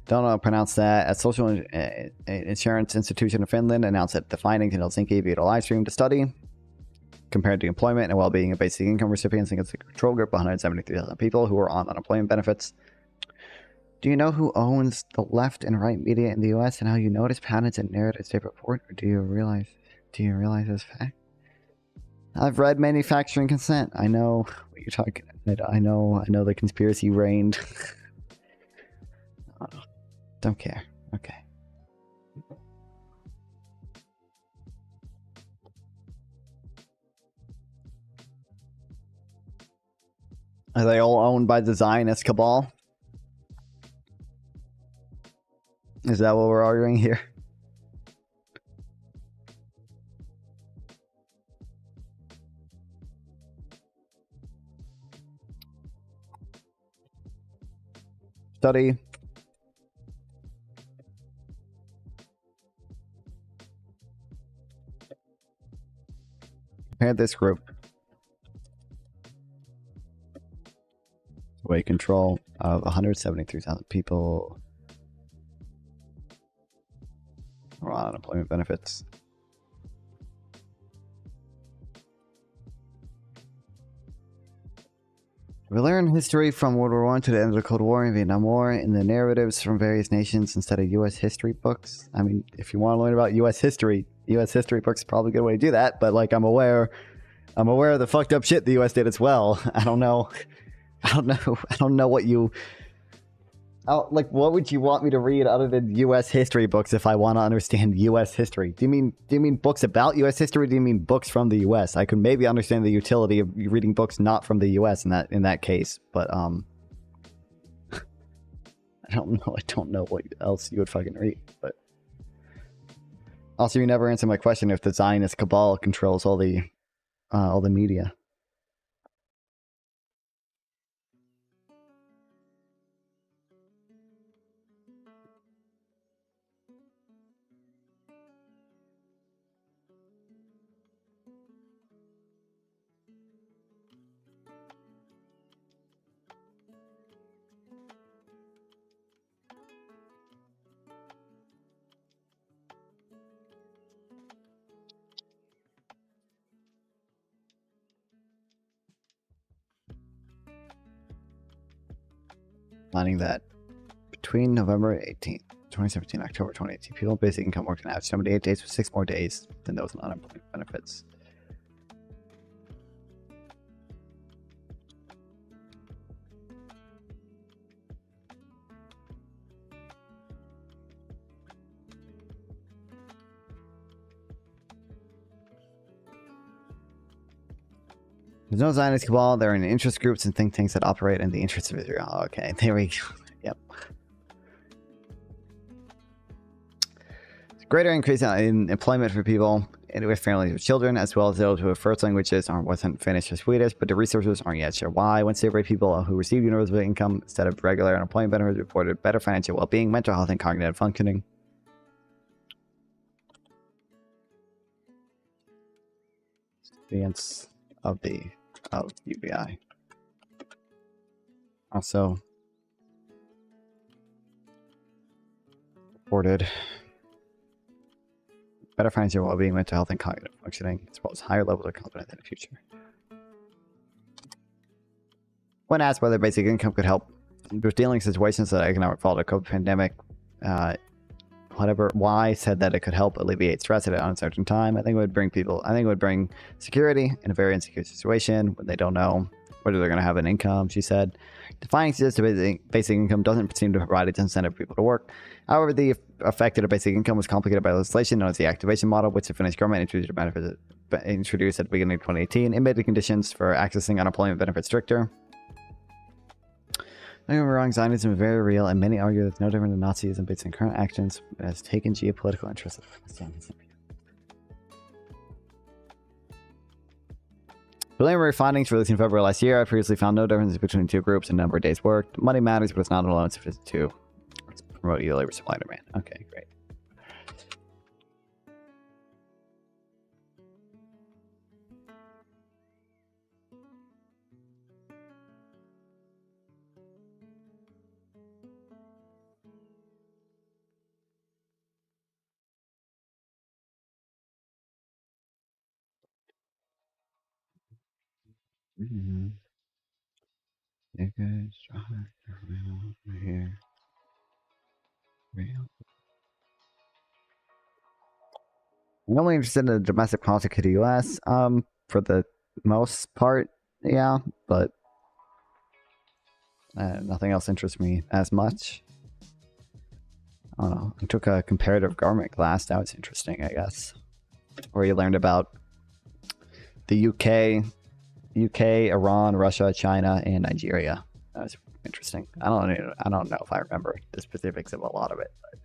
Don't know how to pronounce that. A social insurance institution in Finland announced that the findings in Helsinki via a live stream to study compared to employment and well-being of basic income recipients against a control group of 173,000 people who are on unemployment benefits. Do you know who owns the left and right media in the U.S. and how you notice patterns in narratives they report, or do you realize this fact? I've read Manufacturing Consent. I know what you're talking about. I know the conspiracy reigned. Don't care. Okay. Are they all owned by the Zionist cabal? Is that what we're arguing here? Study. Compare this group. Weight control of 173,000 people who are on unemployment benefits. We learn history from World War I to the end of the Cold War and Vietnam War in the narratives from various nations instead of U.S. history books. I mean, if you want to learn about U.S. history books is probably a good way to do that. But like, I'm aware of the fucked up shit the U.S. did as well. I don't know what you... like, what would you want me to read other than U.S. history books if I want to understand U.S. history? Do you mean books about U.S. history? Do you mean books from the U.S.? I could maybe understand the utility of reading books not from the U.S. in that case, but I don't know what else you would fucking read. But also, you never answer my question if the Zionist cabal controls all the media. Finding that between November 18th, 2017, October 2018, people with basic income worked an average 78 days with 6 more days than those on unemployment benefits. There's no Zionist cabal. There are interest groups and think tanks that operate in the interests of Israel. Okay, there we go. Yep. Greater increase in employment for people with families with children, as well as those who have first languages or wasn't Finnish or Swedish, but the resources aren't yet sure why. One survey, people who receive universal income instead of regular unemployment benefits reported better financial well-being, mental health, and cognitive functioning. Recipients of UBI. Also reported better financial well-being, mental health, and cognitive functioning, as well as higher levels of confidence in the future. When asked whether basic income could help with dealing with situations that economic fallout of the COVID pandemic, Y said that it could help alleviate stress at an uncertain time. I think it would bring security in a very insecure situation when they don't know whether they're going to have an income, she said. Defining basic income doesn't seem to provide its incentive for people to work. However, the effect of basic income was complicated by legislation known as the activation model, which the Finnish government introduced at the beginning of 2018. It made the conditions for accessing unemployment benefits stricter. Don't get me wrong, Zionism is very real, and many argue that it's no different than Nazism based on current actions, but has taken geopolitical interests of Zionism. Preliminary findings released in February last year. I previously found no difference between two groups in number of days worked. Money matters, but it's not alone sufficient to promote either labor supply and demand. Okay, great. Mm-hmm. Okay, here. Real. I'm only interested in the domestic politics of the U.S. For the most part, yeah, but nothing else interests me as much. I don't know. I took a comparative government class. That was interesting, I guess, where you learned about the UK, Iran, Russia, China, and Nigeria. That was interesting. I don't know if I remember the specifics of a lot of it. But.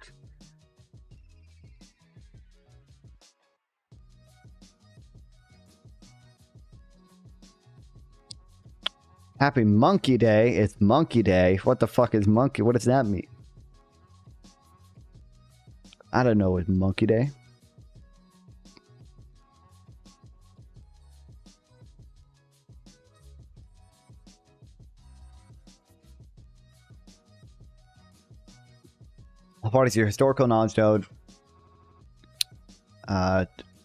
Happy Monkey Day. It's Monkey Day. What the fuck is monkey? What does that mean? I don't know. It's Monkey Day. How far is your historical knowledge node?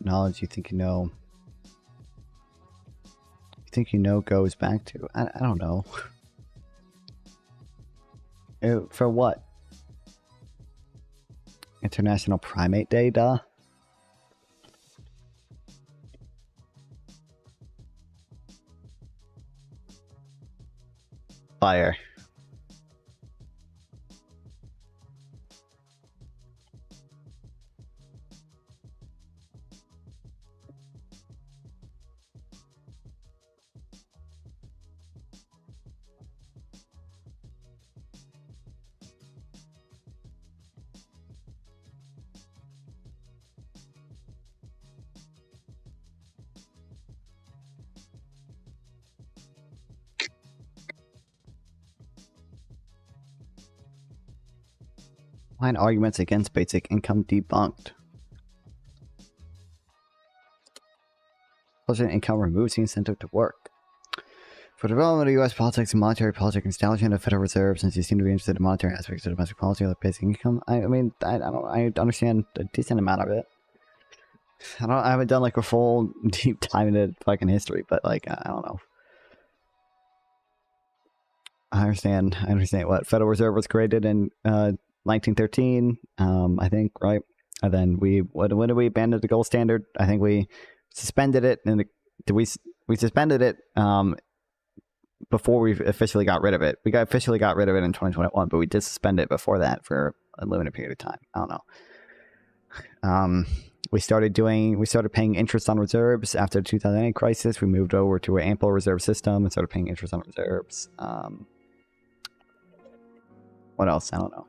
Knowledge you think you know. Think you know goes back to I don't know. For what? International Primate Day, duh. Fire. Line arguments against basic income debunked. Intelligent income removes the incentive to work. For development of U.S. politics and monetary policy establishment of Federal Reserve, since you seem to be interested in monetary aspects of domestic policy like basic income, I understand a decent amount of it. I haven't done like a full deep dive into fucking history, but like I don't know. I understand what Federal Reserve was created in 1913, I think, right? And then when did we abandon the gold standard? I think we suspended it, and we suspended it before we officially got rid of it. We officially got rid of it in 2021, but we did suspend it before that for a limited period of time. I don't know. We started paying interest on reserves after the 2008 crisis. We moved over to an ample reserve system and started paying interest on reserves. What else? I don't know.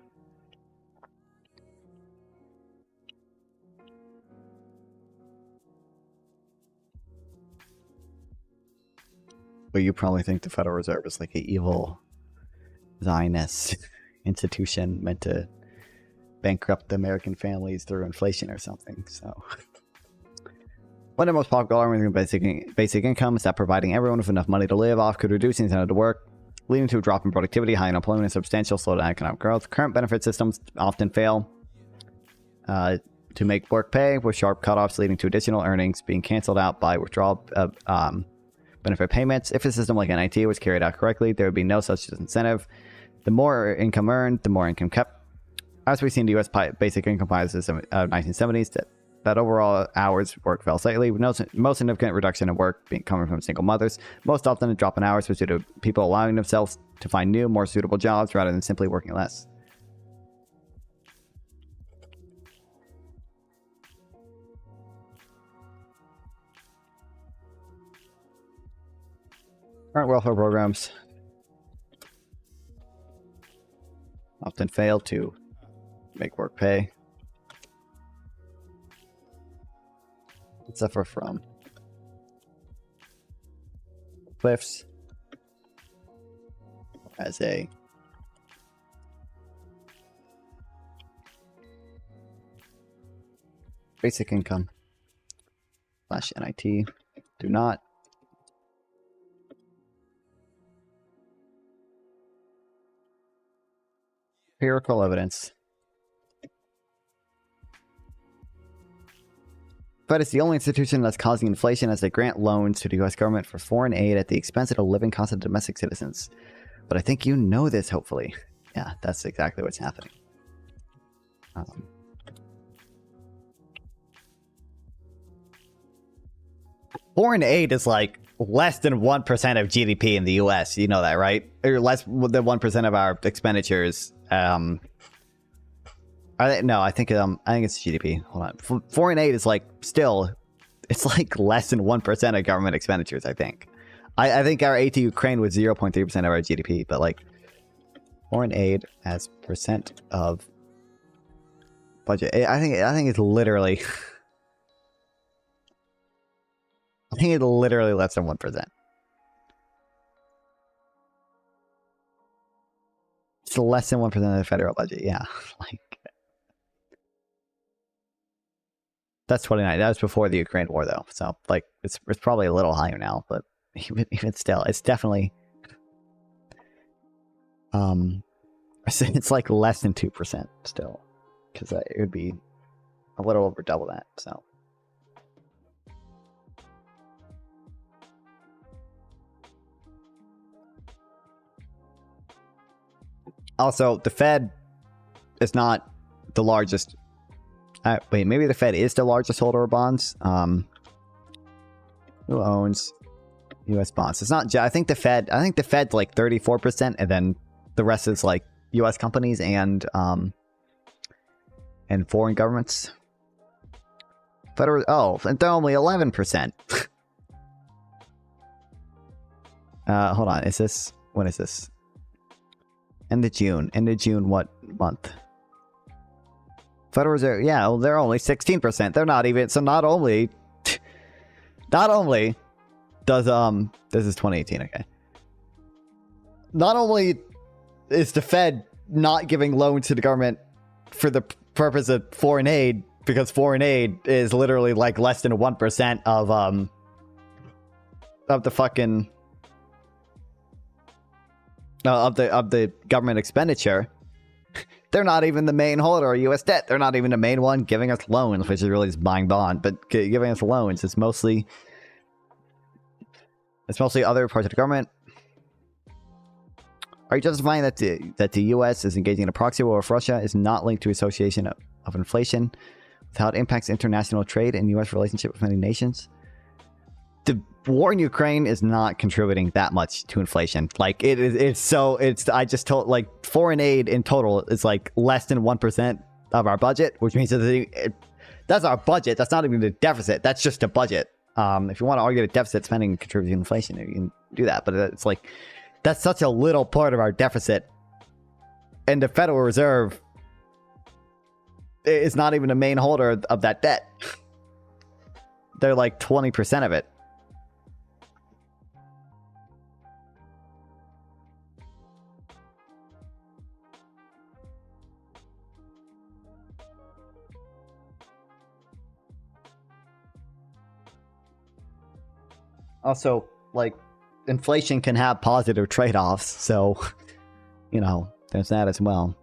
But you probably think the Federal Reserve is like an evil Zionist institution meant to bankrupt the American families through inflation or something. So, one of the most popular arguments in basic income is that providing everyone with enough money to live off could reduce the incentive to work, leading to a drop in productivity, high unemployment, and substantial slowdown in economic growth. Current benefit systems often fail to make work pay, with sharp cutoffs leading to additional earnings being canceled out by withdrawal benefit payments. If a system like NIT was carried out correctly, there would be no such incentive. The more income earned, the more income kept. As we see in the U.S. basic income policies of 1970s, that overall hours work fell slightly, with most significant reduction in work coming from single mothers. Most often, the drop in hours was due to people allowing themselves to find new, more suitable jobs rather than simply working less. Current welfare programs often fail to make work pay. Suffer from cliffs as a basic income / NIT do not. Empirical evidence. Fed is the only institution that's causing inflation as they grant loans to the U.S. government for foreign aid at the expense of the living costs of domestic citizens. But I think you know this, hopefully. Yeah, that's exactly what's happening. Foreign aid is like less than 1% of GDP in the U.S. You know that, right? Or less than 1% of our expenditures. No, I think it's GDP. Hold on. Foreign aid is like still, it's like less than 1% of government expenditures. I think. I think our aid to Ukraine was 0.3% of our GDP, but like foreign aid as percent of budget, I think it's literally, I think it's literally less than 1%. It's less than 1% of the federal budget. Yeah, like. That's 29. That was before the Ukraine war, though. So, like, it's probably a little higher now, but even still, it's definitely, it's like less than 2% still, because it would be a little over double that. So, also, the Fed is not the largest. Wait, maybe the Fed is the largest holder of bonds. Who owns U.S. bonds? It's not. I think the Fed's like 34%, and then the rest is like U.S. companies and foreign governments. Federal. Oh, and they're only 11%. Hold on. Is this? When is this? End of June. End of June. What month? Federal Reserve, yeah, well, they're only 16%. They're not even, so not only does, this is 2018, okay. Not only is the Fed not giving loans to the government for the purpose of foreign aid, because foreign aid is literally like less than 1% of the fucking, of the government expenditure. They're not even the main holder of U.S. debt. They're not even the main one giving us loans, which is really just buying bond. But giving us loans, it's mostly other parts of the government. Are you justifying that the U.S. is engaging in a proxy war with Russia is not linked to association of inflation with how it impacts international trade and U.S. relationship with many nations? The war in Ukraine is not contributing that much to inflation. Like I just told, like, foreign aid in total is like less than 1% of our budget, which means that That's our budget. That's not even the deficit. That's just a budget. If you want to argue that deficit spending contributes to inflation, you can do that. But it's like, that's such a little part of our deficit. And the Federal Reserve is not even a main holder of that debt. They're like 20% of it. Also, like, inflation can have positive trade-offs, so, you know, there's that as well.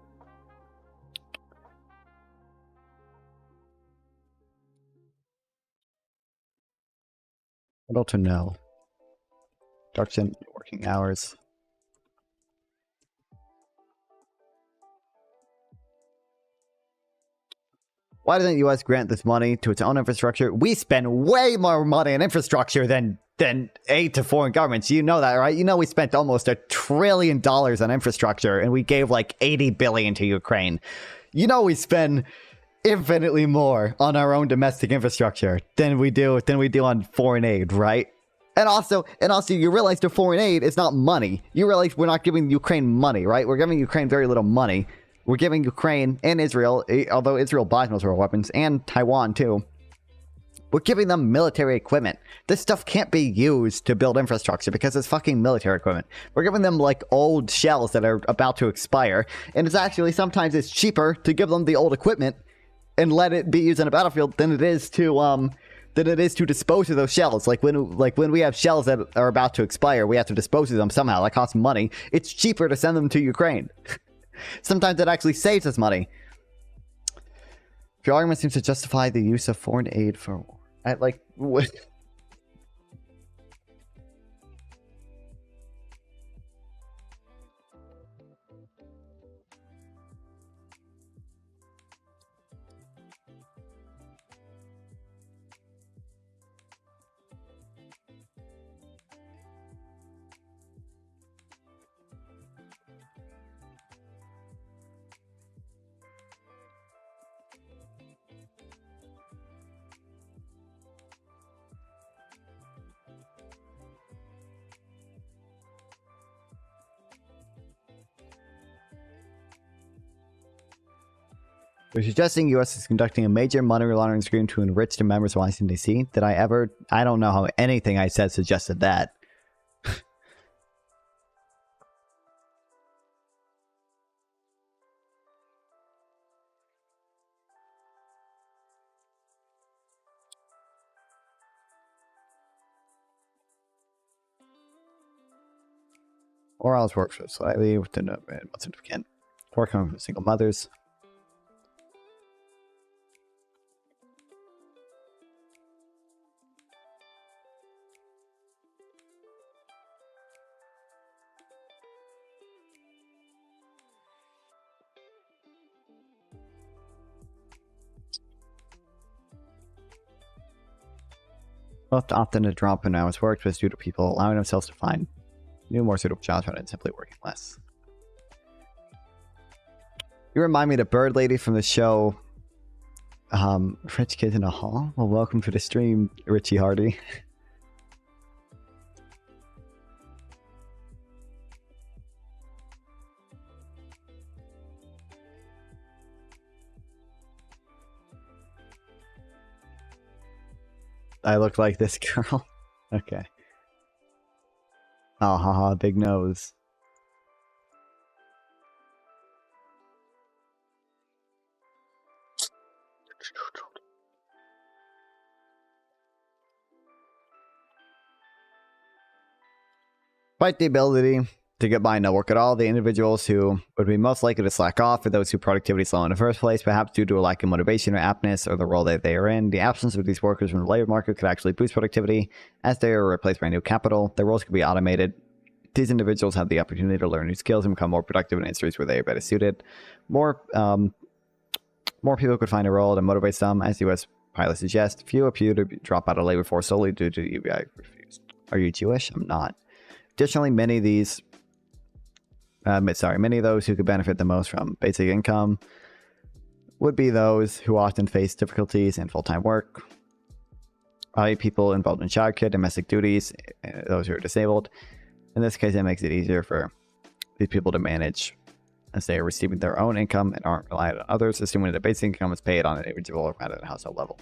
Little to know. Reduction working hours. Why doesn't the U.S. grant this money to its own infrastructure? We spend way more money on infrastructure than aid to foreign governments. You know that, right? You know we spent almost $1 trillion on infrastructure, and we gave like $80 billion to Ukraine. You know we spend infinitely more on our own domestic infrastructure than we do on foreign aid, right? And also, you realize the foreign aid is not money. You realize we're not giving Ukraine money, right? We're giving Ukraine very little money. We're giving Ukraine and Israel, although Israel buys most of our weapons, and Taiwan too, we're giving them military equipment. This stuff can't be used to build infrastructure because it's fucking military equipment. We're giving them like old shells that are about to expire, and it's actually sometimes it's cheaper to give them the old equipment and let it be used on a battlefield than it is to dispose of those shells. Like when we have shells that are about to expire, we have to dispose of them somehow. That costs money. It's cheaper to send them to Ukraine. Sometimes it actually saves us money. Your argument seems to justify the use of foreign aid for war. What? We're suggesting U.S. is conducting a major money laundering scheme to enrich the members of Washington, D.C. Did I ever? I don't know how anything I said suggested that. Or else works for slightly within a significant work on single mothers. Most often a drop in hours worked was due to people allowing themselves to find new, more suitable jobs rather than simply working less. You remind me of the bird lady from the show Rich Kids in a Hall. Well, welcome to the stream, Richie Hardy. I look like this girl. Okay. Oh, haha, big nose. Despite the ability to get by and not work at all, the individuals who would be most likely to slack off are those whose productivity is low in the first place, perhaps due to a lack of motivation or aptness or the role that they are in. The absence of these workers from the labor market could actually boost productivity as they are replaced by new capital. Their roles could be automated. These individuals have the opportunity to learn new skills and become more productive in industries where they are better suited. More people could find a role that motivates them, as U.S. pilots suggest. Few appear to drop out of labor force solely due to UBI refused. Are you Jewish? I'm not. Additionally, many of those who could benefit the most from basic income would be those who often face difficulties in full-time work, people involved in childcare, domestic duties, those who are disabled. In this case, it makes it easier for these people to manage as they are receiving their own income and aren't reliant on others, assuming that basic income is paid on an individual rather than household level.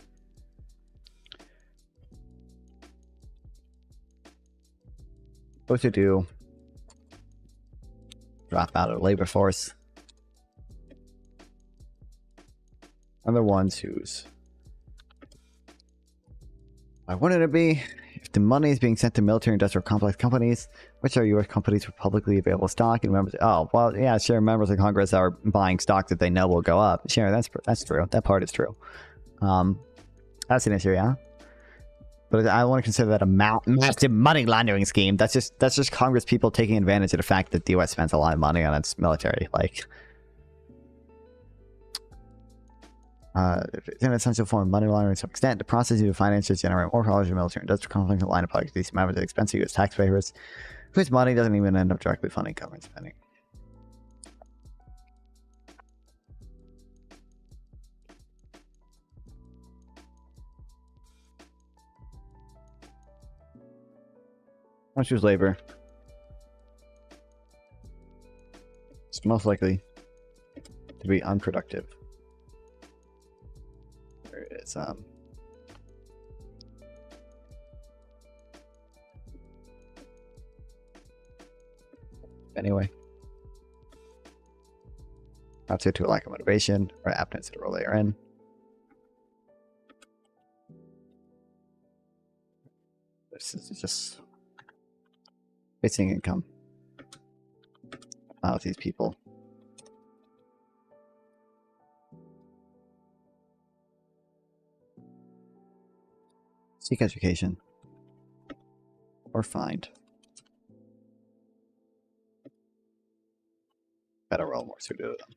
Those who do drop out of the labor force are the ones whose... Why wouldn't it be? If the money is being sent to military industrial complex companies, which are U.S. companies with publicly available stock, and members... Oh, well, yeah, sure, members of Congress are buying stock that they know will go up. Sure, that's true. That part is true. That's an issue, yeah? But I want to consider that a massive money laundering scheme. That's just Congress people taking advantage of the fact that the U.S. spends a lot of money on its military. Like, it's an essential form of money laundering to some extent. The process of finances generate more dollars in military industrial conflict line of politics. These members are expensive U.S. taxpayers, whose money doesn't even end up directly funding government spending. Let's choose labor. It's most likely to be unproductive. There it is. Anyway, that's due to a lack of motivation or aptness to the role they are in. This is just basic income. Allows these people seek education or find better role more suited to them.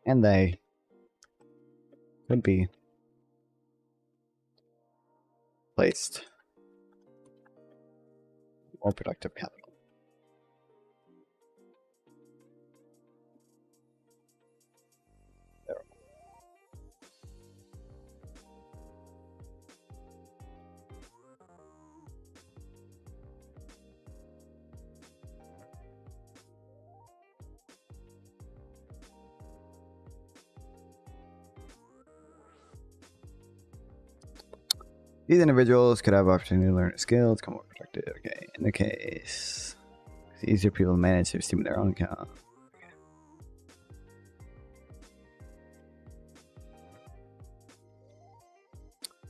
And they could be placed more productive capital. There. These individuals could have opportunity to learn skills, become more productive. Okay, in the case, it's easier people to manage to receive their own account.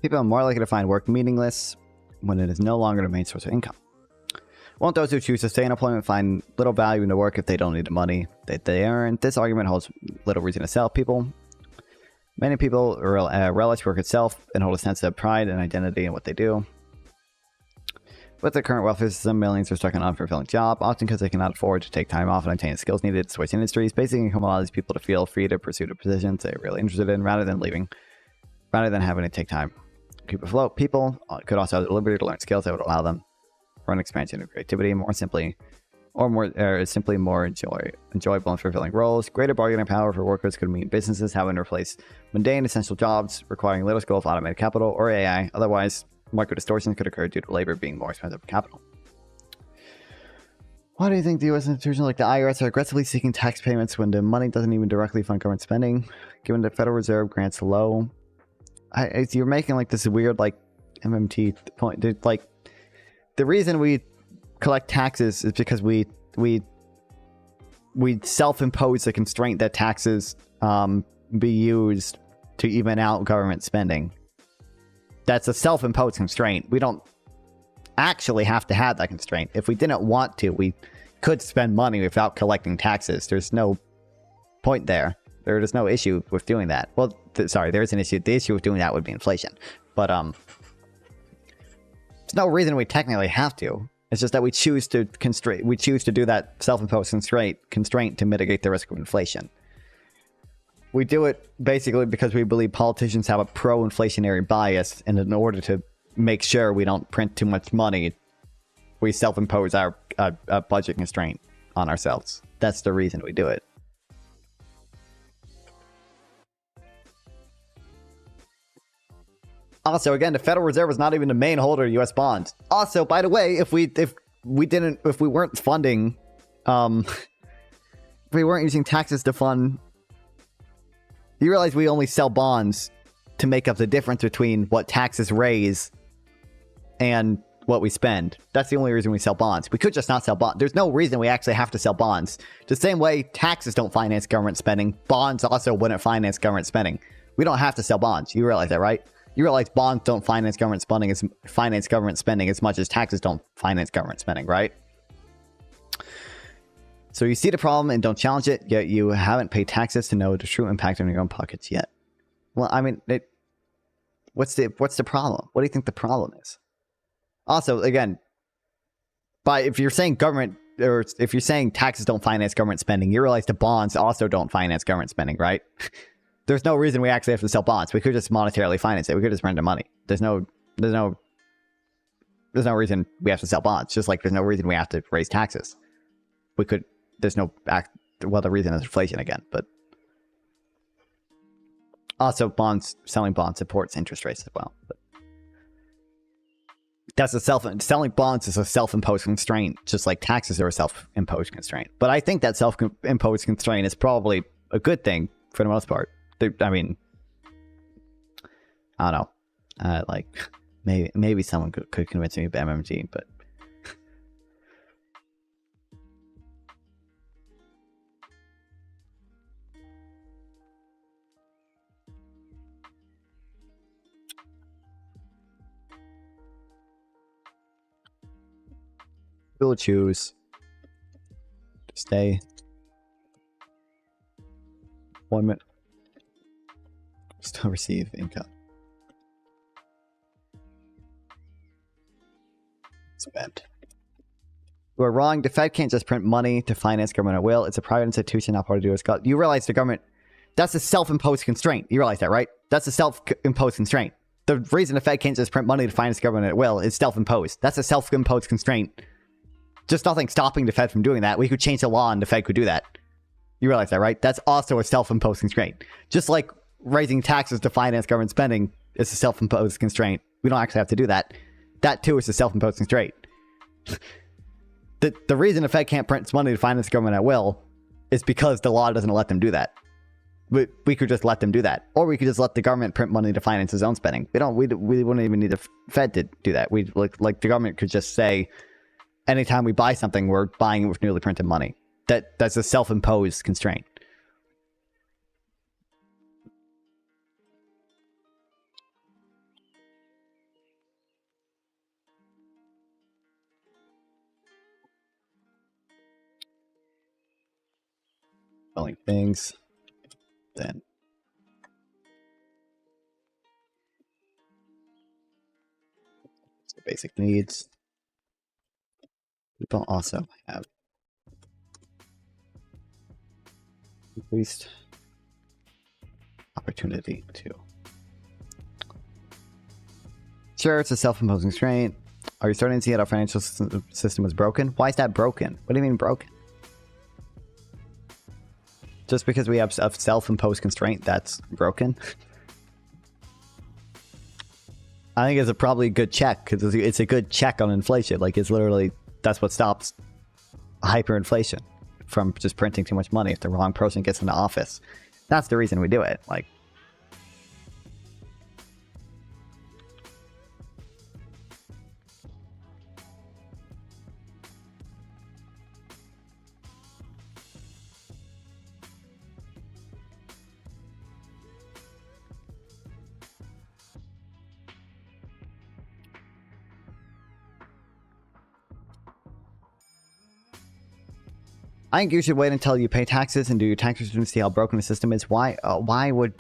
People are more likely to find work meaningless when it is no longer the main source of income. Won't those who choose to stay in employment find little value in the work if they don't need the money that they earn? This argument holds little reason to sell people. Many people relish work itself and hold a sense of pride and identity in what they do. With the current welfare system, millions are stuck in an unfulfilling job, often because they cannot afford to take time off and obtain the skills needed to switch industries. Basic income allows these people to feel free to pursue the positions they're really interested in rather than having to take time to keep afloat. People could also have the liberty to learn skills that would allow them for an expansion of creativity, simply more enjoyable and fulfilling roles. Greater bargaining power for workers could mean businesses having to replace mundane essential jobs requiring little skill of automated capital or AI. Otherwise, market distortions could occur due to labor being more expensive than capital. Why do you think the U.S. institutions like the IRS are aggressively seeking tax payments when the money doesn't even directly fund government spending? Given the Federal Reserve grants low, you're making like this weird like MMT point. Like the reason we collect taxes is because we self-impose the constraint that taxes be used to even out government spending. That's a self-imposed constraint. We don't actually have to have that constraint. If we didn't want to, we could spend money without collecting taxes. There's no point there. There is no issue with doing that. Well, sorry, there is an issue. The issue with doing that would be inflation. But there's no reason we technically have to. It's just that we choose to do that self-imposed constraint to mitigate the risk of inflation. We do it basically because we believe politicians have a pro-inflationary bias, and in order to make sure we don't print too much money, we self-impose our budget constraint on ourselves. That's the reason we do it. Also, again, the Federal Reserve is not even the main holder of U.S. bonds. Also, by the way, if we weren't funding, if we weren't using taxes to fund, you realize we only sell bonds to make up the difference between what taxes raise and what we spend. That's the only reason we sell bonds. We could just not sell bonds. There's no reason we actually have to sell bonds. The same way taxes don't finance government spending, bonds also wouldn't finance government spending. We don't have to sell bonds. You realize that, right? You realize bonds don't finance government spending as much as taxes don't finance government spending, right? So you see the problem and don't challenge it, yet you haven't paid taxes to know the true impact on your own pockets yet. Well, I mean, what's the problem? What do you think the problem is? Also, again, if you're saying government, or if you're saying taxes don't finance government spending, you realize the bonds also don't finance government spending, right? There's no reason we actually have to sell bonds. We could just monetarily finance it. We could just print the money. There's no reason we have to sell bonds. Just like there's no reason we have to raise taxes. We could. There's no well, the reason is inflation again, but also selling bonds supports interest rates as well. But selling bonds is a self-imposed constraint, just like taxes are a self-imposed constraint. But I think that self-imposed constraint is probably a good thing for the most part. I mean, I don't know. Like maybe someone could convince me of MMG, but we'll choose to stay. 1 minute. Still receive income. Spend. You are wrong. The Fed can't just print money to finance government at will. It's a private institution, not part of the U.S. You realize the government, that's a self-imposed constraint. You realize that, right? That's a self-imposed constraint. The reason the Fed can't just print money to finance government at will is self-imposed. That's a self-imposed constraint. Just nothing stopping the Fed from doing that. We could change the law and the Fed could do that. You realize that, right? That's also a self-imposed constraint. Just like raising taxes to finance government spending is a self-imposed constraint. We don't actually have to do that. That too is a self-imposed constraint. The reason the Fed can't print money to finance government at will is because the law doesn't let them do that. We could just let them do that, or we could just let the government print money to finance its own spending. We wouldn't even need the Fed to do that. We like the government could just say, anytime we buy something, we're buying it with newly printed money. That's a self-imposed constraint. Selling things, then the basic needs. People also have increased opportunity to. Sure, it's a self-imposing constraint. Are you starting to see that our financial system is broken? Why is that broken? What do you mean broken? Just because we have a self-imposed constraint, that's broken? I think it's probably a good check, because it's a good check on inflation. Like, it's literally, that's what stops hyperinflation from just printing too much money if the wrong person gets into office. That's the reason we do it. Like, I think you should wait until you pay taxes and do your tax return to see how broken the system is. Why would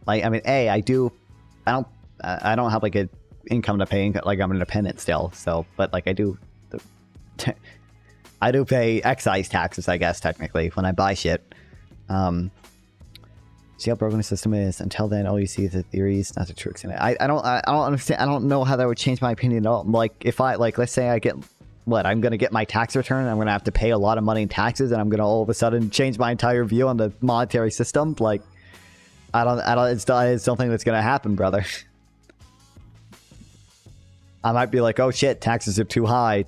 like? I mean, I don't have like a income to pay. Like, I'm an independent still, so but like I do pay excise taxes, I guess technically, when I buy shit. See how broken the system is. Until then, all you see is the theories, not the true extent. I don't understand. I don't know how that would change my opinion at all. Like, if I, like, let's say I get, what, I'm going to get my tax return, I'm going to have to pay a lot of money in taxes, and I'm going to all of a sudden change my entire view on the monetary system. Like, I just don't think that's going to happen, brother. I might be like, oh shit, taxes are too high.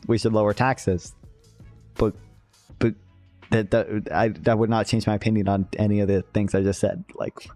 We should lower taxes. But that would not change my opinion on any of the things I just said. Like,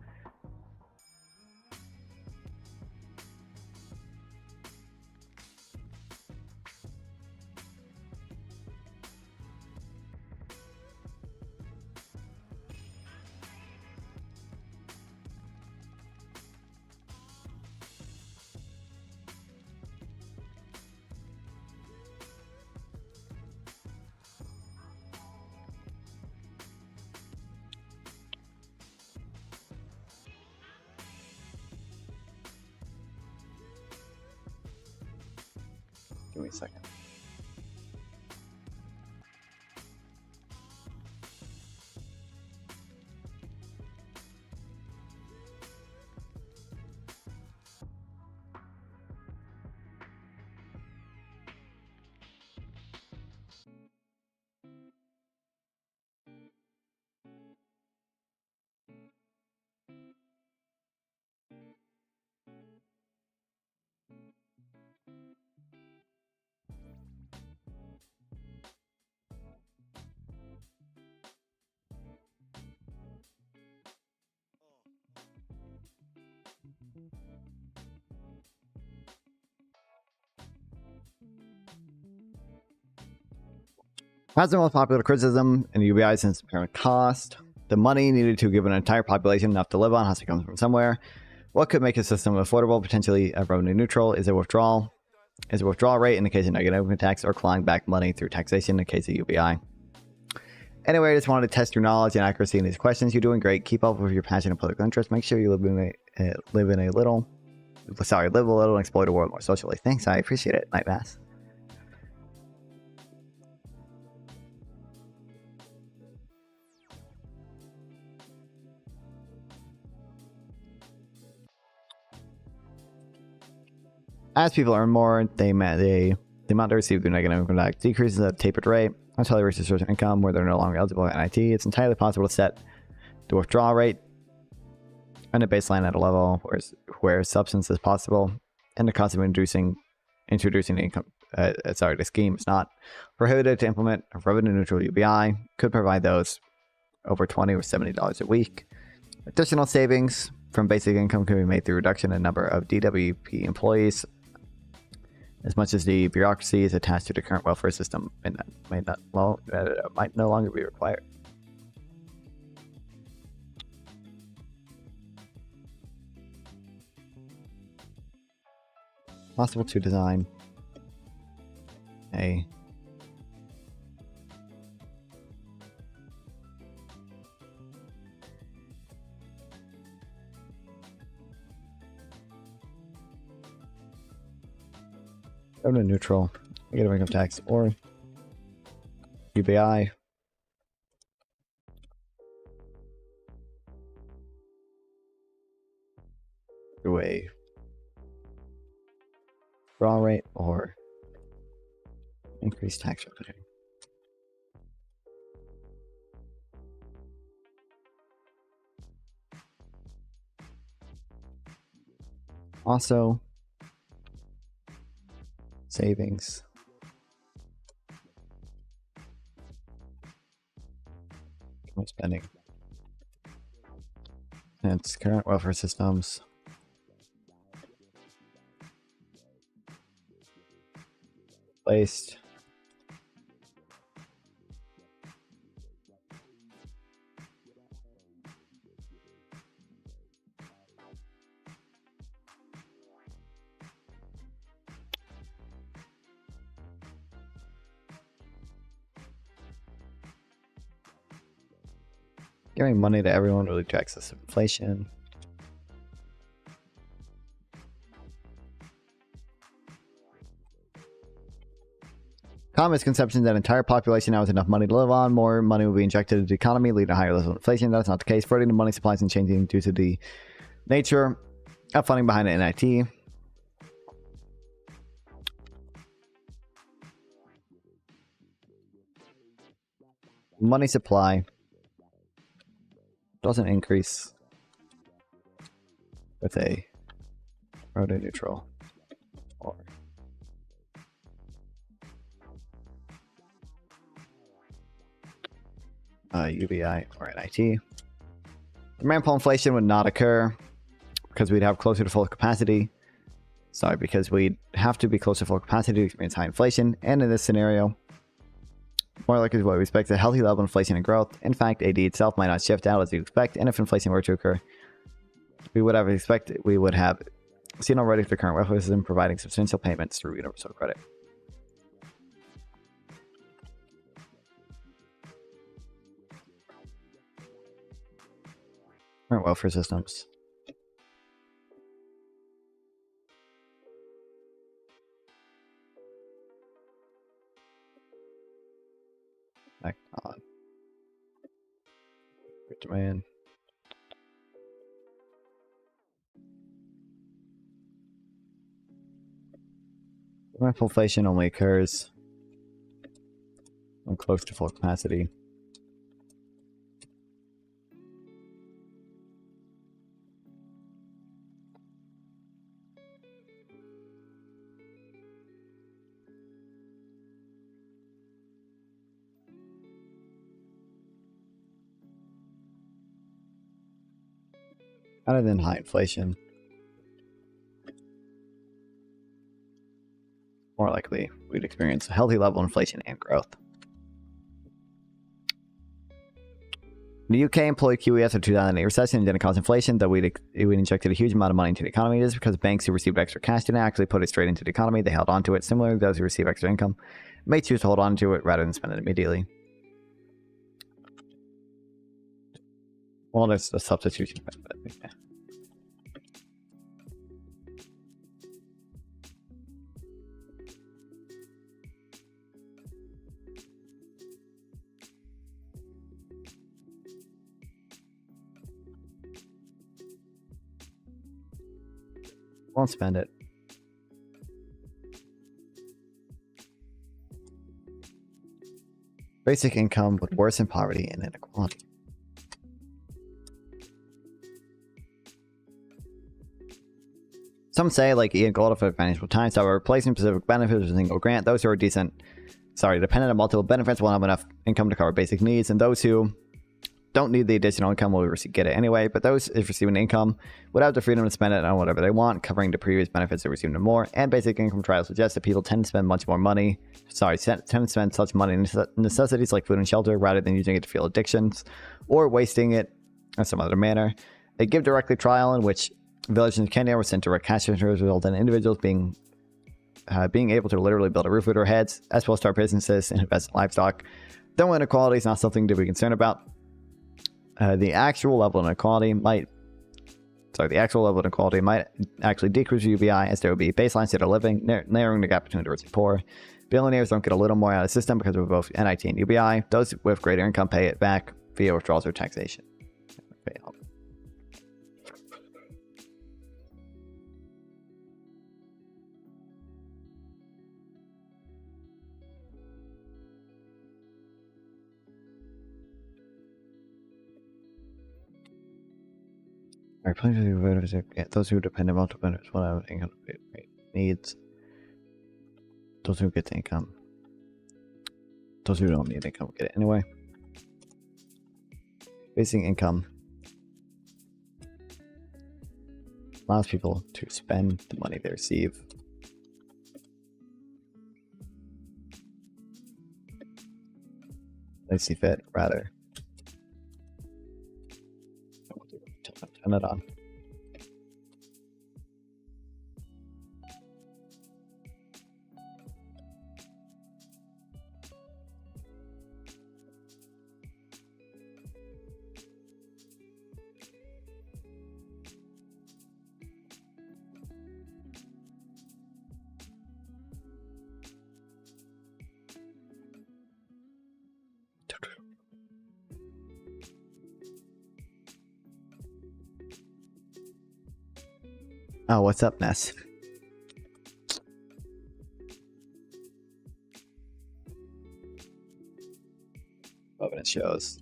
give me a second. That's the most popular criticism in the UBI since apparent cost. The money needed to give an entire population enough to live on has to come from somewhere. What could make a system affordable, potentially revenue neutral? Is it withdrawal? Is a withdrawal rate in the case of negative income tax, or clawing back money through taxation in the case of UBI? Anyway, I just wanted to test your knowledge and accuracy in these questions. You're doing great. Keep up with your passion and political interest. Make sure you live a little and explore the world more socially. Thanks, I appreciate it. Night Mass. As people earn more, the amount they receive through negative income tax decreases at a tapered rate until they reach a certain income where they're no longer eligible at NIT. It's entirely possible to set the withdrawal rate and a baseline at a level where substance is possible, and the cost of introducing the income. The scheme is not prohibited to implement a revenue neutral UBI. Could provide those over $20 or $70 a week. Additional savings from basic income can be made through reduction in number of DWP employees, as much as the bureaucracy is attached to the current welfare system might no longer be required. Possible to design a revenue neutral negative income tax or UBI through a raw rate or increased tax revenue. Also, savings spending and its current welfare systems placed giving money to everyone really to access inflation. Common misconception that an entire population now has enough money to live on. More money will be injected into the economy, leading to higher levels of inflation. That's not the case. Floating the money supplies and changing due to the nature of funding behind it in IT. Money supply doesn't increase with a rota neutral or UBI or NIT. Demand pull inflation would not occur because we'd have closer to full capacity. Sorry, because we'd have to be closer to full capacity to experience high inflation. And in this scenario, more likely to what we expect, a healthy level of inflation and growth. In fact, AD itself might not shift out as you expect. And if inflation were to occur, we would have seen already the current welfare system providing substantial payments through universal credit. Current welfare systems. Back on. Demand. Inflation only occurs when close to full capacity. Other than high inflation, more likely we'd experience a healthy level of inflation and growth. The UK employed QE after the 2008 recession and didn't cause inflation, though we injected a huge amount of money into the economy. This is because banks who received extra cash didn't actually put it straight into the economy. They held on to it. Similarly, those who receive extra income may choose to hold on to it rather than spend it immediately. Well, there's a substitution benefit. Yeah. Won't spend it. Basic income would worsen poverty and inequality. Some say, like Ian Gold of Financial Times, that we're replacing specific benefits with a single grant. Those who are dependent on multiple benefits will have enough income to cover basic needs, and those who don't need the additional income will get it anyway. But those if receiving income would have the freedom to spend it on whatever they want, covering the previous benefits they received and more. And basic income trials suggest that people tend to spend much more money. Tend to spend such money in necessities like food and shelter rather than using it to fuel addictions or wasting it in some other manner. A Give Directly trial in which villages in Kenya were sent direct cash transfers resulted in individuals being able to literally build a roof over their heads, as well as start businesses and invest in livestock. Though inequality is not something to be concerned about. The actual level of inequality might actually decrease UBI, as there will be a baseline state of living, narrowing the gap between the rich and poor. Billionaires don't get a little more out of the system because of both NIT and UBI. Those with greater income pay it back via withdrawals or taxation. Those who depend on multiple benefits will have income needs. Those who get the income. Those who don't need income will get it anyway. Basic income allows people to spend the money they receive. They see fit, rather. Turn it on. Oh, what's up, Ness? Evidence shows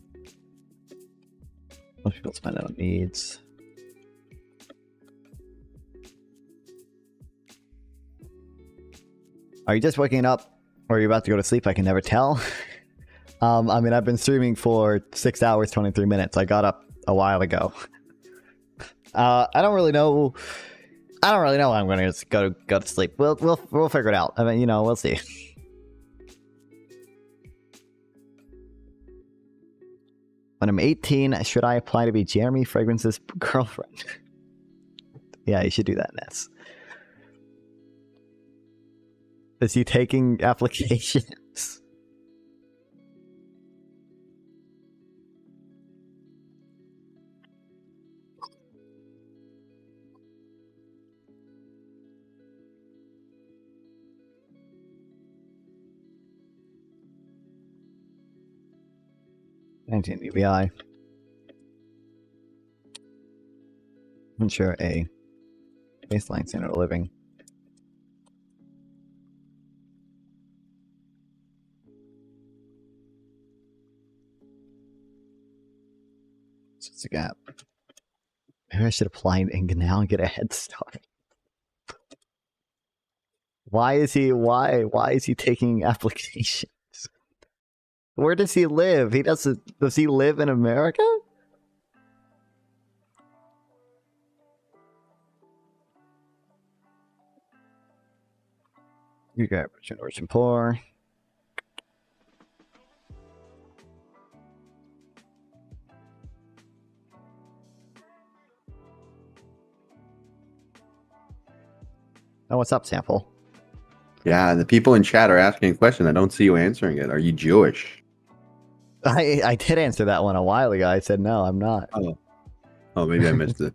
most people spend it on needs. Are you just waking up or are you about to go to sleep? I can never tell. I mean, I've been streaming for 6 hours, 23 minutes. I got up a while ago. I don't really know. I don't really know. I'm going to go to sleep. We'll figure it out. I mean, we'll see. When I'm 18, should I apply to be Jeremy Fragrance's girlfriend? Yeah, you should do that, Ness. Is he taking applications? UBI. Ensure a baseline standard of living. So it's a gap. Maybe I should apply in now and get a head start. Why is he taking applications? Where does he live? Does he live in America? You got rich and poor. Oh, what's up, Sample? Yeah, the people in chat are asking a question. I don't see you answering it. Are you Jewish? I did answer that one a while ago. I said no, I'm not. Oh, maybe I missed it.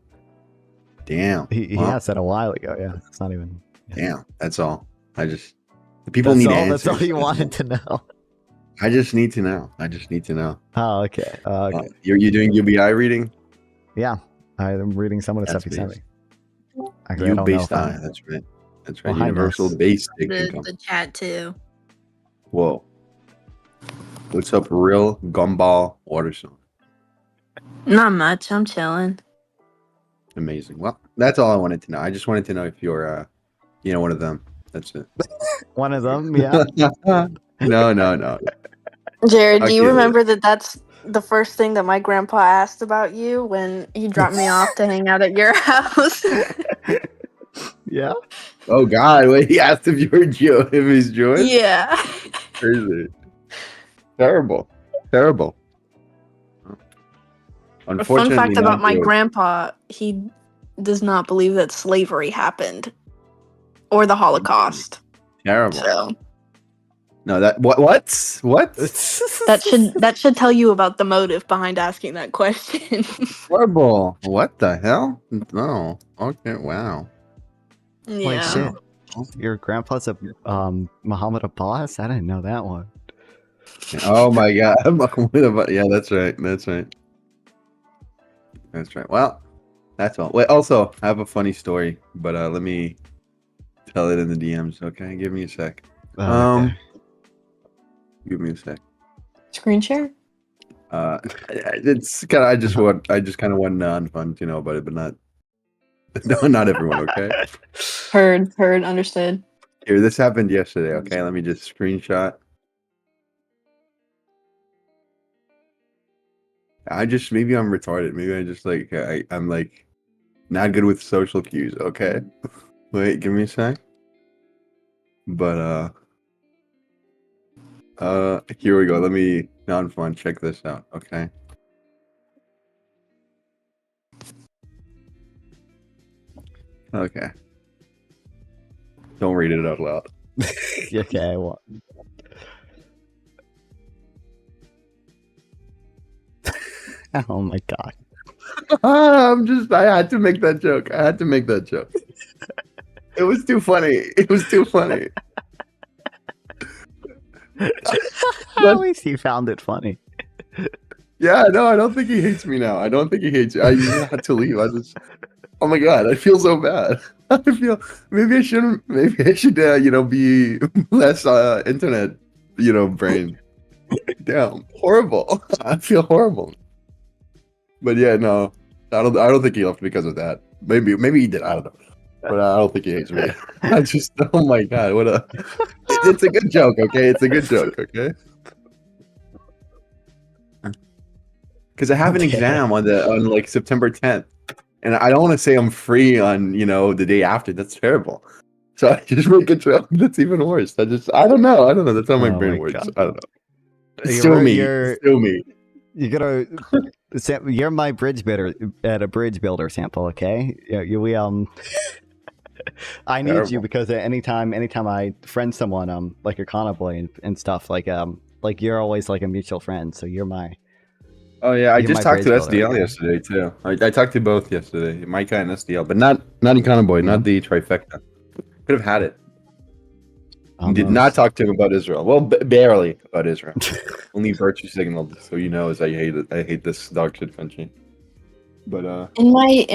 Damn. He asked that a while ago. Yeah, it's not even. Yeah. Damn, that's all. The people need answers. That's all you wanted to know. I just need to know. Oh, okay. Okay. You're doing UBI reading? Yeah, I'm reading some of the stuff you sent me. U-based I. That's right. That's right. Universal basic income. The chat too. Whoa. What's up, real Gumball Waterstone? Not much. I'm chilling. Amazing. Well, that's all I wanted to know. I just wanted to know if you're, one of them. That's it. One of them, yeah. No. Jared, do you remember that's the first thing that my grandpa asked about you when he dropped me off to hang out at your house? Yeah. Oh God! Wait, he asked if you were Jew, if he's Jewish. Yeah. Crazy. Terrible. A fun fact about my grandpa: he does not believe that slavery happened or the Holocaust. Terrible. So. No, that what? That should tell you about the motive behind asking that question. Horrible. What the hell? No. Okay. Wow. Yeah. Wait, shit. Your grandpa's a Muhammad Abbas? I didn't know that one. Oh my God. Yeah, that's right. Well, that's all. Wait, also, I have a funny story, but let me tell it in the DMs. Okay, give me a sec. Okay. Give me a sec. Screen share. It's kind of I just kind of want non-fun to know about it, but not everyone. Okay. Heard. Understood. Here, this happened yesterday. Okay, let me just screenshot. Maybe I'm retarded. Maybe I just I'm like not good with social cues. Okay. Wait, give me a sec. But here we go. Let me non-fun check this out. Okay. Okay. Don't read it out loud. Okay, I won't. Oh my God. I had to make that joke. It was too funny. At least he found it funny. Yeah, no, I don't think he hates me now. I don't think he hates you. I had to leave. Oh my god, I feel so bad. I feel maybe I shouldn't. Maybe I should, be less internet, brain. Damn, horrible. I feel horrible. But yeah, no, I don't think he left because of that. Maybe he did. I don't know. But I don't think he hates me. I just, oh my god, it's a good joke, okay? It's a good joke, okay? Because I have an exam on like September 10th, and I don't want to say I'm free on the day after. That's terrible. So I just make a joke. That's even worse. I don't know. That's how my brain works. God. I don't know. Still me. You gotta. You're my bridge builder at a bridge builder sample, okay? We I need you because anytime I friend someone, like a convoy and stuff, like you're always like a mutual friend. So you're my. Oh yeah, I just talked to SDL yesterday too. I talked to both yesterday, Micah and SDL, but not Econoboy, not the trifecta. Could have had it. Did not talk to him about Israel. Well, barely about Israel. Only virtue signaled, so as I hate it. I hate this dog shit country. But in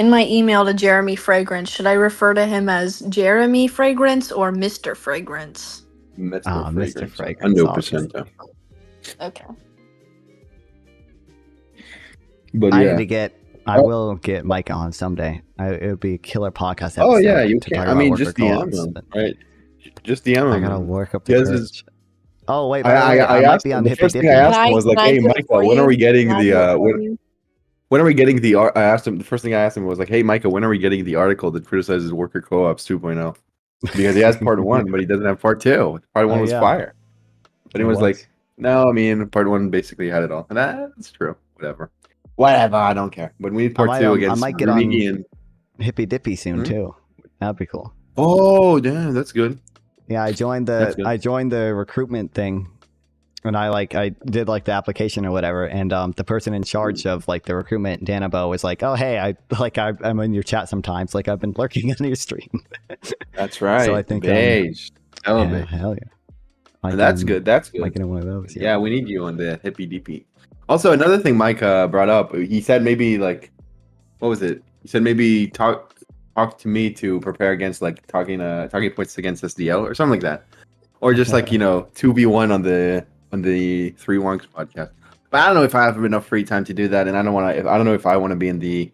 my email to Jeremy Fragrance, should I refer to him as Jeremy Fragrance or Mr. Fragrance? Mr. Fragrance. 100%. Okay. But I will get Mike on someday. It would be a killer podcast episode. Oh yeah, you can. I mean, just DM him, right? Just DM him. I gotta work up the courage. Oh wait, I might be on the first thing I asked him was like, "Hey, Michael, when are we getting the when are we getting the?" I asked him. The first thing I asked him was like, "Hey, Michael, when are we getting the article that criticizes worker co-ops 2.0?" Because he has part 1, but he doesn't have part 2. Part 1 was fire. But he was like, "No, I mean, part 1 basically had it all," and that's true. Whatever, I don't care. But we need part 2 against I might get on Hippy Dippy soon too. That'd be cool. Oh, damn, that's good. Yeah, I joined the recruitment thing, and I did like the application or whatever, and the person in charge of like the recruitment, Danabo, was like, "Oh hey, I'm in your chat sometimes. Like I've been lurking on your stream." That's right. So I think hell yeah. That's good. That's good. Like in one of those. Yeah, we need you on the Hippy Dippy. Also, another thing Mike brought up, he said maybe like, what was it? He said maybe talk to me to prepare against like talking points against SDL or something like that, or just like 2v1 on the Three Wonks podcast. But I don't know if I have enough free time to do that, and I don't know if I want to be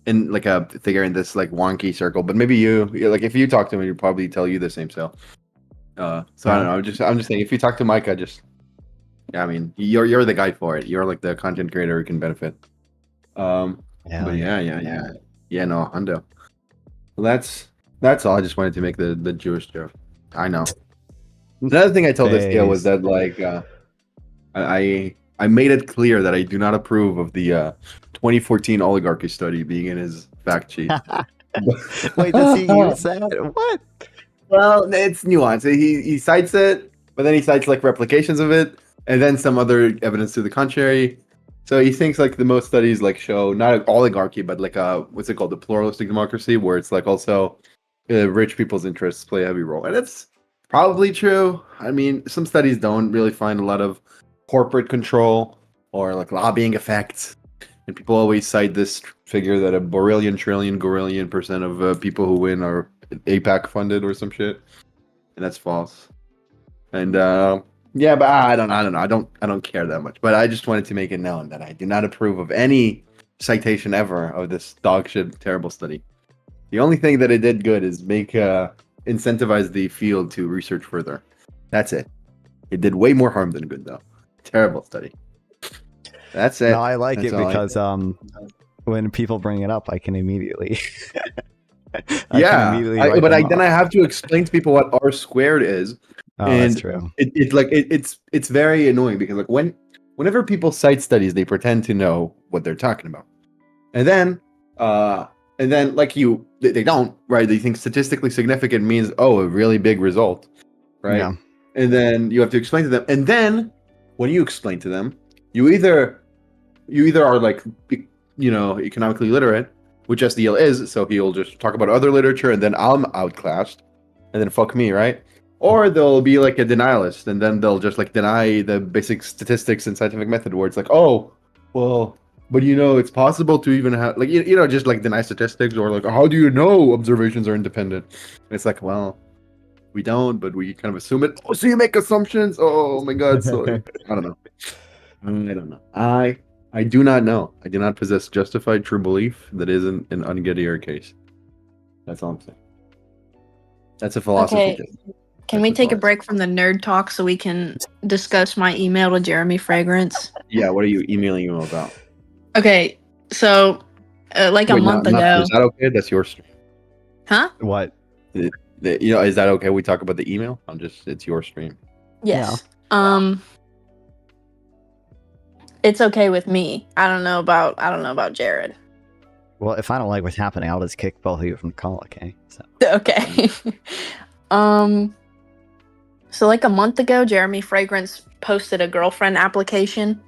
in like a figure in this like wonky circle. But maybe like if you talk to him, he'll probably tell you the same. So I don't know. I'm just saying if you talk to Micah, I mean, you're the guy for it. You're like the content creator who can benefit. But yeah, no, Hundo. Well, that's all. I just wanted to make the Jewish joke. I know. Another thing I told this deal was that like I made it clear that I do not approve of the 2014 oligarchy study being in his fact sheet. Wait, does he use that? What? Well, it's nuanced. He cites it, but then he cites like replications of it, and then some other evidence to the contrary. So he thinks like the most studies like show not oligarchy, but like what's it called, the pluralistic democracy, where it's like also rich people's interests play a heavy role, and it's probably true. I mean, some studies don't really find a lot of corporate control or like lobbying effects, and people always cite this figure that a borillion trillion gorillion % of people who win are APAC funded or some shit, and that's false. And yeah, but I don't know. I don't care that much. But I just wanted to make it known that I do not approve of any citation ever of this dog shit terrible study. The only thing that it did good is make incentivize the field to research further. That's it. It did way more harm than good though. Terrible study. That's it. No, I like it because when people bring it up, I can immediately. Then I have to explain to people what R squared is. Oh, and that's true. It's very annoying because like whenever people cite studies, they pretend to know what they're talking about, and then like they don't, right? They think statistically significant means a really big result, right? Yeah. And then you have to explain to them, and then when you explain to them, you either are like economically literate, which SDL is, so he'll just talk about other literature, and then I'm outclassed, and then fuck me, right? Or they'll be like a denialist, and then they'll just like deny the basic statistics and scientific method, where it's like, oh, Well, but it's possible to even have like just like deny statistics or like how do you know observations are independent? And it's like, well, we don't, but we kind of assume it. Oh, so you make assumptions? Oh my God! So I don't know. I don't know. I do not know. I do not possess justified true belief that isn't an Ungedier case. That's all I'm saying. That's a philosophy. Okay. Can we take a break from the nerd talk so we can discuss my email to Jeremy Fragrance? Yeah, what are you emailing him about? Okay, so like a month ago. Is that okay? That's your stream. Huh? What? Is that okay? We talk about the email. It's your stream. Yes. It's okay with me. I don't know about Jared. Well, if I don't like what's happening, I'll just kick both of you from the call, okay? So. Okay. So like a month ago, Jeremy Fragrance posted a girlfriend application.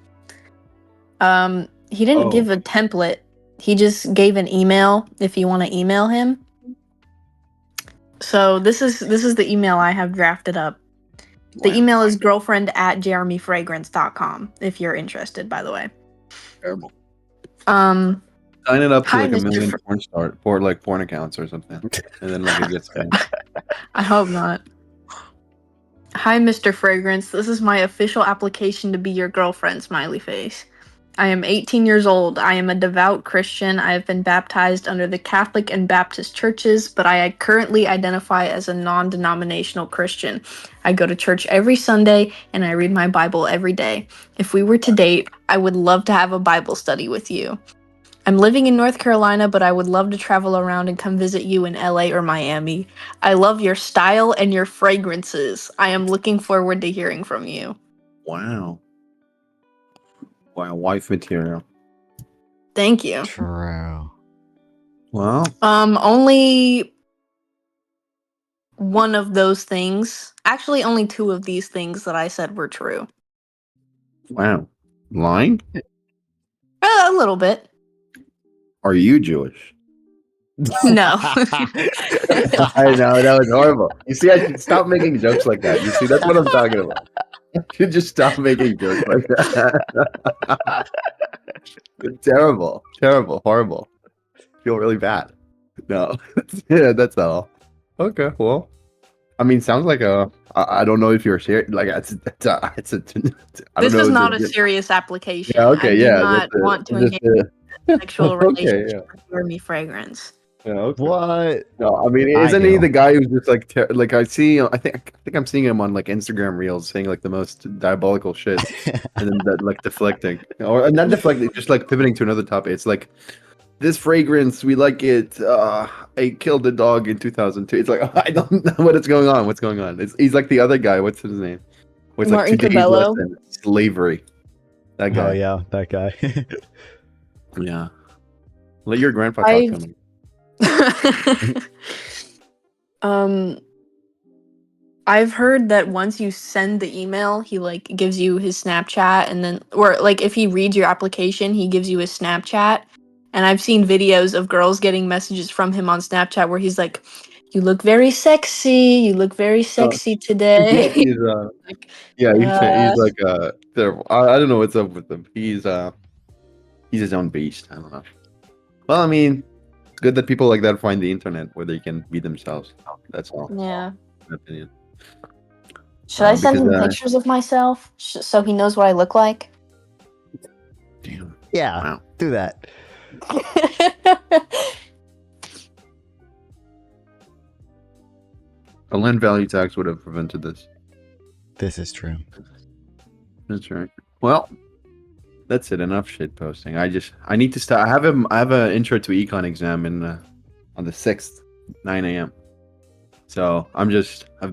He didn't give a template. He just gave an email if you want to email him. So this is the email I have drafted up. The email is girlfriend@jeremyfragrance.com if you're interested, by the way. Terrible. Sign it up to Hi, like a Mr. million porn accounts or something, and then like it gets spammed. I hope not. Hi, Mr. Fragrance. This is my official application to be your girlfriend, smiley face. I am 18 years old. I am a devout Christian. I have been baptized under the Catholic and Baptist churches, but I currently identify as a non-denominational Christian. I go to church every Sunday, and I read my Bible every day. If we were to date, I would love to have a Bible study with you. I'm living in North Carolina, but I would love to travel around and come visit you in LA or Miami. I love your style and your fragrances. I am looking forward to hearing from you. Wow, wife material. Thank you. True. Well, only one of those things. Actually, only two of these things that I said were true. Wow, lying? A little bit. Are you Jewish? No. I know, that was horrible. You see, I should stop making jokes like that. You see, that's what I'm talking about. You should just stop making jokes like that. Terrible, horrible. Feel really bad. No, yeah, that's all. Okay, well, I mean, sounds like I don't know if you're serious. Like, it's a. This is not a serious application. Yeah, okay, I do yeah. not want to engage in sexual relationship with Jeremy Fragrance. Yeah, okay. What? No, I mean, isn't he the guy who's just like I see? I think I'm seeing him on like Instagram Reels saying like the most diabolical shit, and then that like deflecting or not deflecting, just like pivoting to another topic. It's like this fragrance, we like it. I killed a dog in 2002. It's like I don't know what's going on. What's going on? He's like the other guy. What's his name? What's Martin like 2 days Cabello? less than slavery. That guy. Oh yeah, that guy. Yeah. Let your grandpa talk to me. I've heard that once you send the email, he like gives you his Snapchat, and then or like if he reads your application, he gives you his Snapchat. And I've seen videos of girls getting messages from him on Snapchat where he's like, "You look very sexy. You look very sexy today." He's he's like terrible. I don't know what's up with him. He's his own beast. I don't know. Well, I mean, it's good that people like that find the internet where they can be themselves. That's all. Yeah. In my opinion. Should I send him pictures of myself so he knows what I look like? Damn. Yeah. Do that. A land value tax would have prevented this. This is true. That's right. Well, that's it. Enough shit posting. I need to start. I have an intro to econ exam on the 6th, 9 a.m. So I've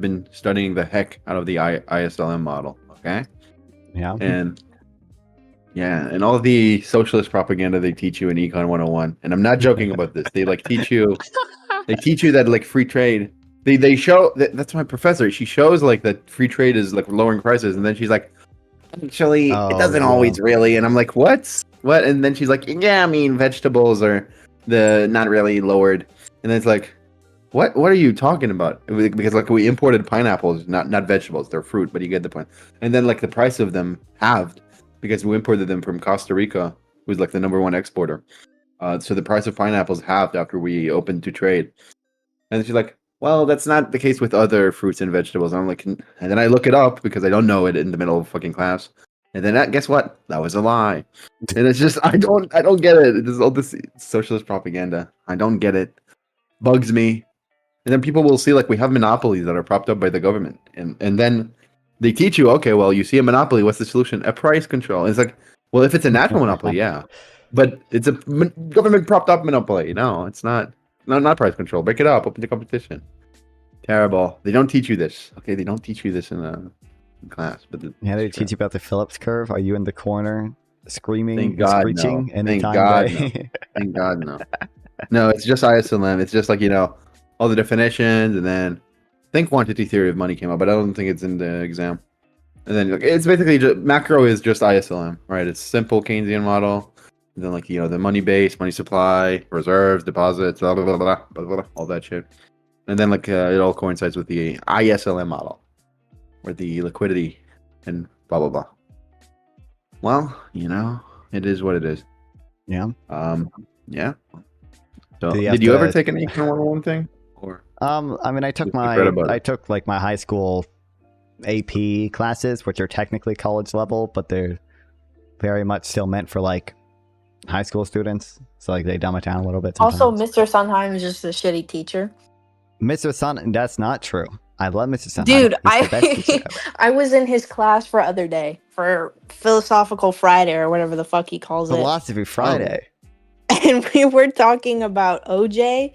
been studying the heck out of the ISLM model. Okay. Yeah. And all the socialist propaganda they teach you in Econ 101, and I'm not joking about this. They like teach you that like free trade. They show that's my professor. She shows like that free trade is like lowering prices, and then she's like, actually, it doesn't always really. And I'm like, what? And then she's like, yeah, I mean, vegetables are not really lowered. And then it's like, what are you talking about? Because like we imported pineapples, not vegetables, they're fruit, but you get the point. And then like the price of them halved. because we imported them from Costa Rica, who's like the #1 exporter. So the price of pineapples halved after we opened to trade. And she's like, well, that's not the case with other fruits and vegetables. And I'm like, and then I look it up because I don't know it in the middle of fucking class. And then guess what? That was a lie. And it's just I don't get it. This is all this socialist propaganda. I don't get it. Bugs me. And then people will see like we have monopolies that are propped up by the government. And then they teach you, okay, well, you see a monopoly, what's the solution? A price control. And it's like, well, if it's a natural monopoly, yeah. But it's a government propped up monopoly. No, it's not. No, not price control. Break it up. Open the competition. Terrible. They don't teach you this. Okay, they don't teach you this in class. But they teach you about the Phillips curve. Are you in the corner screaming, Thank God, screeching? no. Thank Anytime God, they... no. Thank God, no. No, it's just ISLM. It's just like, all the definitions, and then I think quantity theory of money came up, but I don't think it's in the exam. And then it's basically just, macro is just ISLM, right? It's simple Keynesian model. And then the money base, money supply, reserves, deposits, blah, blah, blah, blah, blah, blah, all that shit. And then it all coincides with the ISLM model, where the liquidity and blah, blah, blah. Well, it is what it is. Yeah. Yeah. So, did you ever take an Econ 101 thing? Or I mean, I took my high school AP classes, which are technically college level, but they're very much still meant for high school students. So they dumb it down a little bit sometimes. Also, Mr. Sondheim is just a shitty teacher. Mr. Sondheim, that's not true. I love Mr. Sondheim. Dude, He's the best teacher ever. I was in his class for other day for Philosophical Friday or whatever the fuck he calls Philosophy Friday. And we were talking about OJ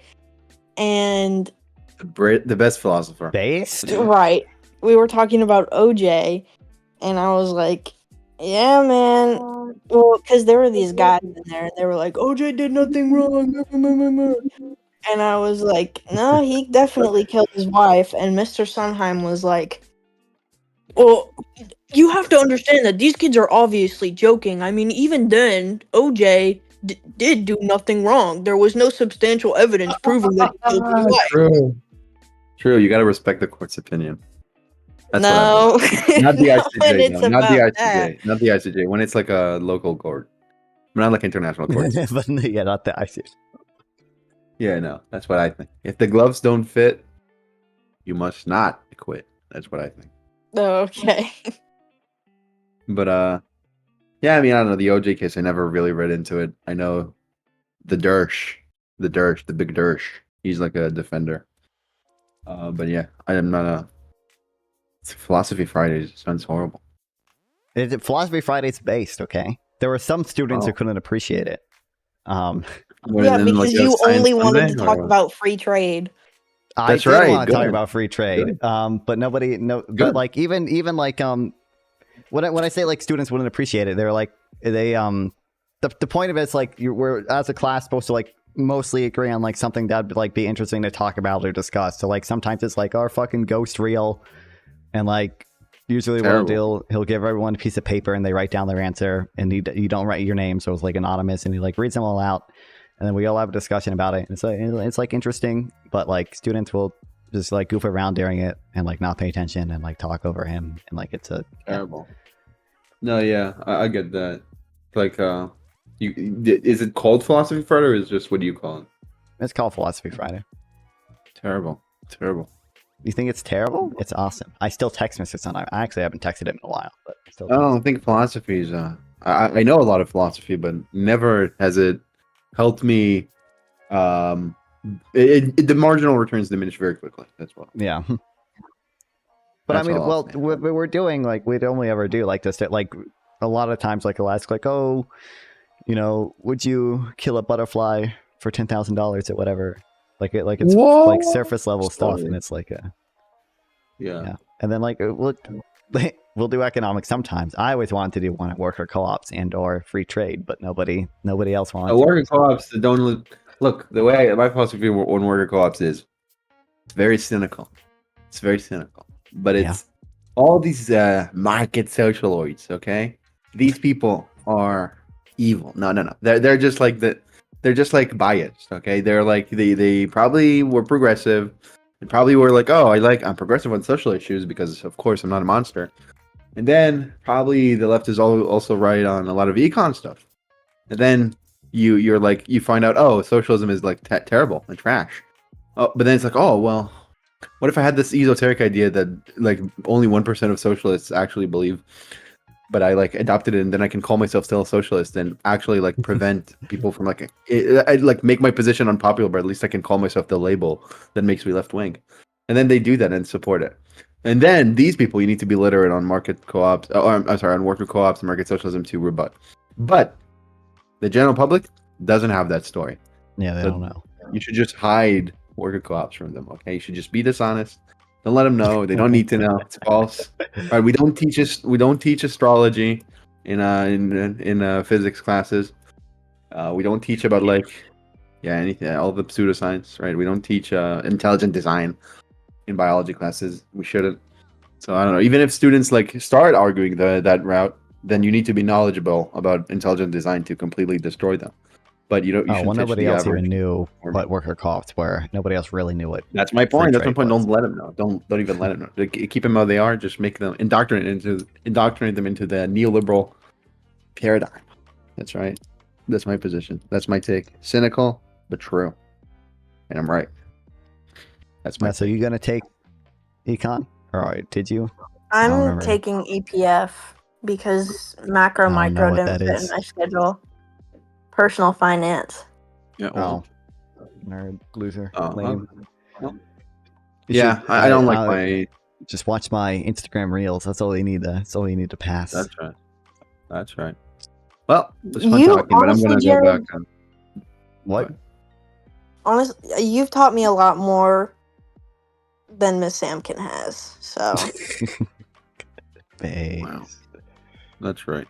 and the best philosopher. Based? Right. We were talking about OJ, and I was like, yeah, man. Well, because there were these guys in there, and they were like, OJ did nothing wrong. And I was like, no, he definitely killed his wife. And Mr. Sondheim was like, well, you have to understand that these kids are obviously joking. I mean, even then, OJ did do nothing wrong. There was no substantial evidence proving that he killed his wife. True. You got to respect the court's opinion. That's no, not the ICJ. it's No, not the ICJ. that. Not the ICJ. When it's like a local court, not like international court. But yeah, not the ICJ. Yeah, no, that's what I think. If the gloves don't fit, you must not quit. That's what I think. Okay. But yeah, I mean, I don't know, the OJ case, I never really read into it. I know the big Dersh. He's like a defender. But yeah, I am not a Philosophy Fridays sounds horrible. Philosophy Fridays based, okay? There were some students who couldn't appreciate it. Yeah, because you only wanted to talk about free trade. I did want to talk about free trade, but nobody. But even when I say students wouldn't appreciate it, they're the point of it is we're as a class supposed to mostly agree on something that'd be interesting to talk about or discuss. So sometimes it's our fucking ghost reel, and usually what he'll give everyone a piece of paper and they write down their answer, and you don't write your name, so it's anonymous, and he reads them all out. And then we all have a discussion about it. It's interesting, but students will just goof around during it and not pay attention and talk over him, and it's a terrible. No, yeah, I get that. Is it called Philosophy Friday, or is it just what do you call it? It's called Philosophy Friday. Terrible. You think it's terrible? It's awesome. I still text Mr. Sun. I actually haven't texted him in a while, but still. I don't think philosophy is. I know a lot of philosophy, but never has it helped me. The marginal returns diminish very quickly. That's what. Yeah. But I mean, well, we're doing we'd only ever do this. A lot of times, I'll ask oh, would you kill a butterfly for $10,000 or whatever? It's surface level stuff, and it's yeah. And then we'll do economics sometimes. I always wanted to do one at worker co-ops and or free trade, but nobody else wanted. Worker co-ops don't look the way my philosophy on worker co-ops is. It's very cynical. But it's all these market socialoids. Okay, these people are evil. No. They're just they're just biased. Okay, they're they probably were progressive. They probably were I'm progressive on social issues because of course I'm not a monster. And then probably the left is also right on a lot of econ stuff. And then you're like, you find out, oh, socialism is like terrible and trash. Oh, but then it's like, oh, well, what if I had this esoteric idea that like only 1% of socialists actually believe, but I like adopted it, and then I can call myself still a socialist and actually like prevent people from like, I like make my position unpopular, but at least I can call myself the label that makes me left wing. And then they do that and support it. And then these people, you need to be literate on market co-ops, I'm sorry, on worker co-ops and market socialism to rebut. But the general public doesn't have that story. Yeah, they don't know. You should just hide worker co-ops from them. Okay, you should just be dishonest. Don't let them know. They don't need to know. It's false. All right, we don't teach astrology in physics classes. We don't teach about anything, all the pseudoscience. Right? We don't teach intelligent design in biology classes. We shouldn't. So I don't know. Even if students like start arguing that route, then you need to be knowledgeable about intelligent design to completely destroy them. But you don't. You well, nobody else even knew what worker co-ops were. Nobody else really knew it. That's my point. That's my point. Don't let them know. Don't even let them know. Keep them how they are. Just make them indoctrinate them into the neoliberal paradigm. That's right. That's my position. That's my take. Cynical, but true. And I'm right. That's my. So you're gonna take econ, or did you? I'm taking EPF because macro micro didn't fit in my schedule. Personal finance. Yeah. Oh, nerd, loser, lame. Yeah, I don't like my. Just watch my Instagram reels. That's all you need. That's all you need to pass. That's right. That's right. Well, it was fun talking, but I'm gonna go back. What? Honestly, you've taught me a lot more than Miss Samkin has. So. Wow. That's right.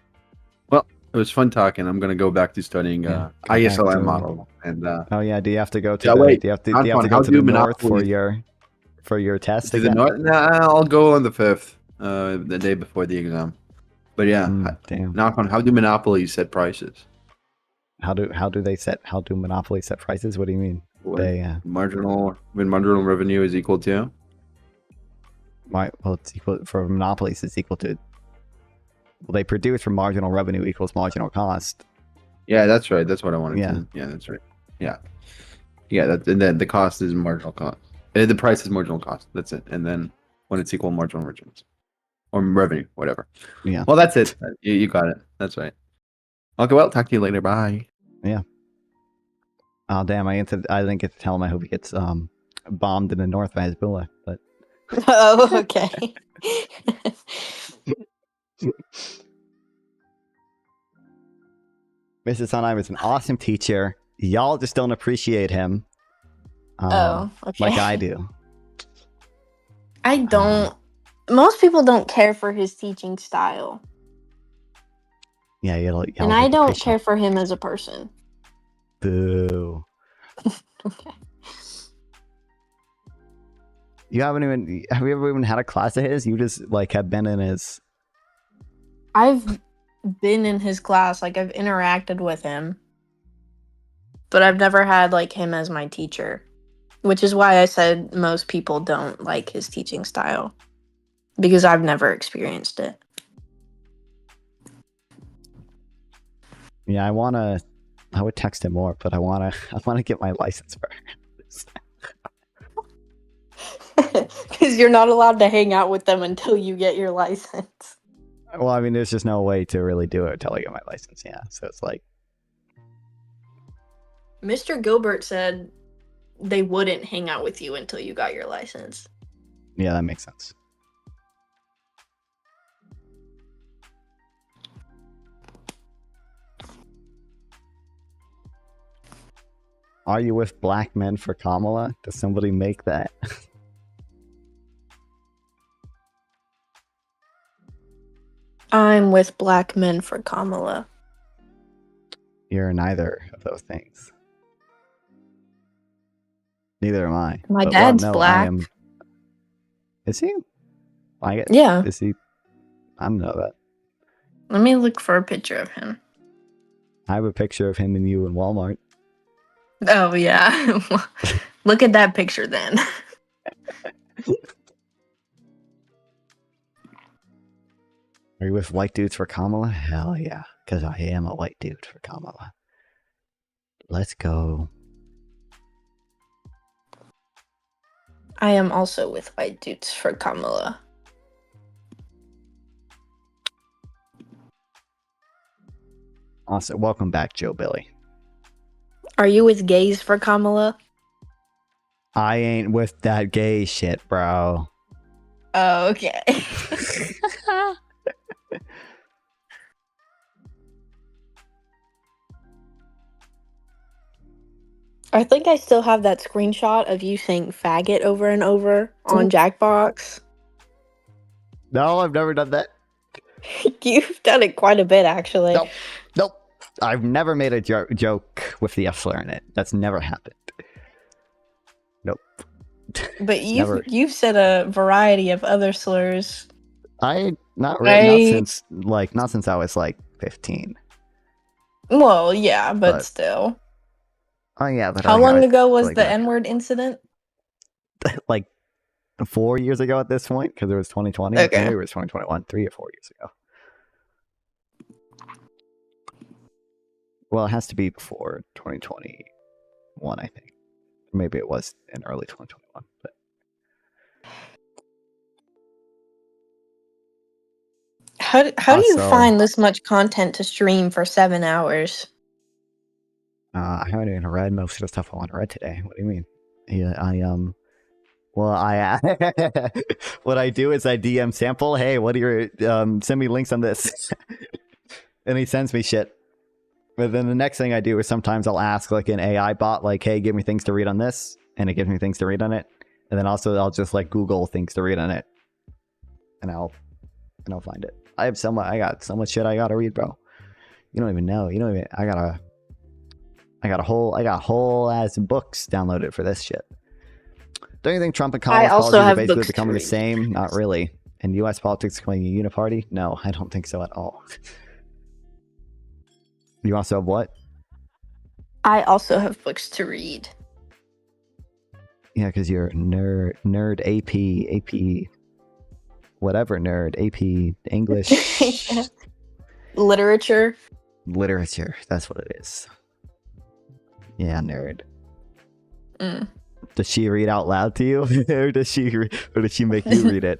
Well, it was fun talking. I'm gonna go back to studying ISLM model and. Oh yeah, do you have to go to? Do you have to go to the north for your test again? I'll go on the 5th, the day before the exam. But yeah, knock on. How do monopolies set prices? How do monopolies set prices? What do you mean? When marginal revenue is equal to. Well, it's equal for monopolies. It's equal to. Well, they produce from marginal revenue equals marginal cost. Yeah, that's right. That's what I wanted to. Yeah, that's right. Yeah. And then the cost is marginal cost. The price is marginal cost. That's it. And then when it's equal marginal returns or revenue, whatever. Yeah. Well, that's it. You got it. That's right. Okay. Well, talk to you later. Bye. Yeah. Oh damn! I didn't get to tell him. I hope he gets bombed in the north by Hezbollah. But. Oh, okay. Mrs. Sonheim is an awesome teacher. Y'all just don't appreciate him. Okay. Like I do. I don't. Most people don't care for his teaching style. Yeah, and I don't care for him as a person. Boo. Okay. Have you ever even had a class of his? You just have been in his. I've been in his class, I've interacted with him, but I've never had him as my teacher, which is why I said most people don't like his teaching style, because I've never experienced it. Yeah, I would text him more, but I want to get my license first. Because you're not allowed to hang out with them until you get your license. Well, I mean, there's just no way to really do it until I get my license. Yeah, so it's Mr. Gilbert said they wouldn't hang out with you until you got your license. Yeah, that makes sense. Are you with black men for Kamala? Does somebody make that? I'm with black men for Kamala. You're neither of those things. Neither am I. My dad's black. Is he? Yeah. Is he? I don't know that. Let me look for a picture of him. I have a picture of him and you in Walmart. Oh, yeah. Look at that picture then. Are you with white dudes for Kamala? Hell yeah, because I am a white dude for Kamala. Let's go. I am also with white dudes for Kamala. Also, welcome back, Joe Billy. Are you with gays for Kamala? I ain't with that gay shit, bro. Oh, okay. I think I still have that screenshot of you saying faggot over and over on Jackbox. No, I've never done that. You've done it quite a bit, actually. Nope. I've never made a joke with the F slur in it. That's never happened. Nope. But you've said a variety of other slurs. Not since I was like 15. Well, yeah, but still. Oh yeah, but how long ago was the N-word incident? Like 4 years ago at this point, because it was 2020. Okay. Maybe it was 2021, 3 or 4 years ago. Well, it has to be before 2021, I think. Maybe it was in early 2021, but. How do you find this much content to stream for 7 hours? I haven't even read most of the stuff I want to read today. What do you mean? Yeah, what I do is I DM Sample, hey, what are your send me links on this, and he sends me shit. But then the next thing I do is sometimes I'll ask like an AI bot, like, hey, give me things to read on this, and it gives me things to read on it. And then also I'll just like Google things to read on it, and I'll find it. I got so much shit I gotta read, bro. You don't even know. I got whole ass books downloaded for this shit. Don't you think Trump and Kamala's policies are basically becoming the same? Not really. And U.S. politics becoming a uniparty? No, I don't think so at all. You also have what? I also have books to read. Yeah, because you're nerd AP, whatever nerd, AP, English. Literature. That's what it is. Yeah, nerd. Mm. Does she read out loud to you, or does she make you read it?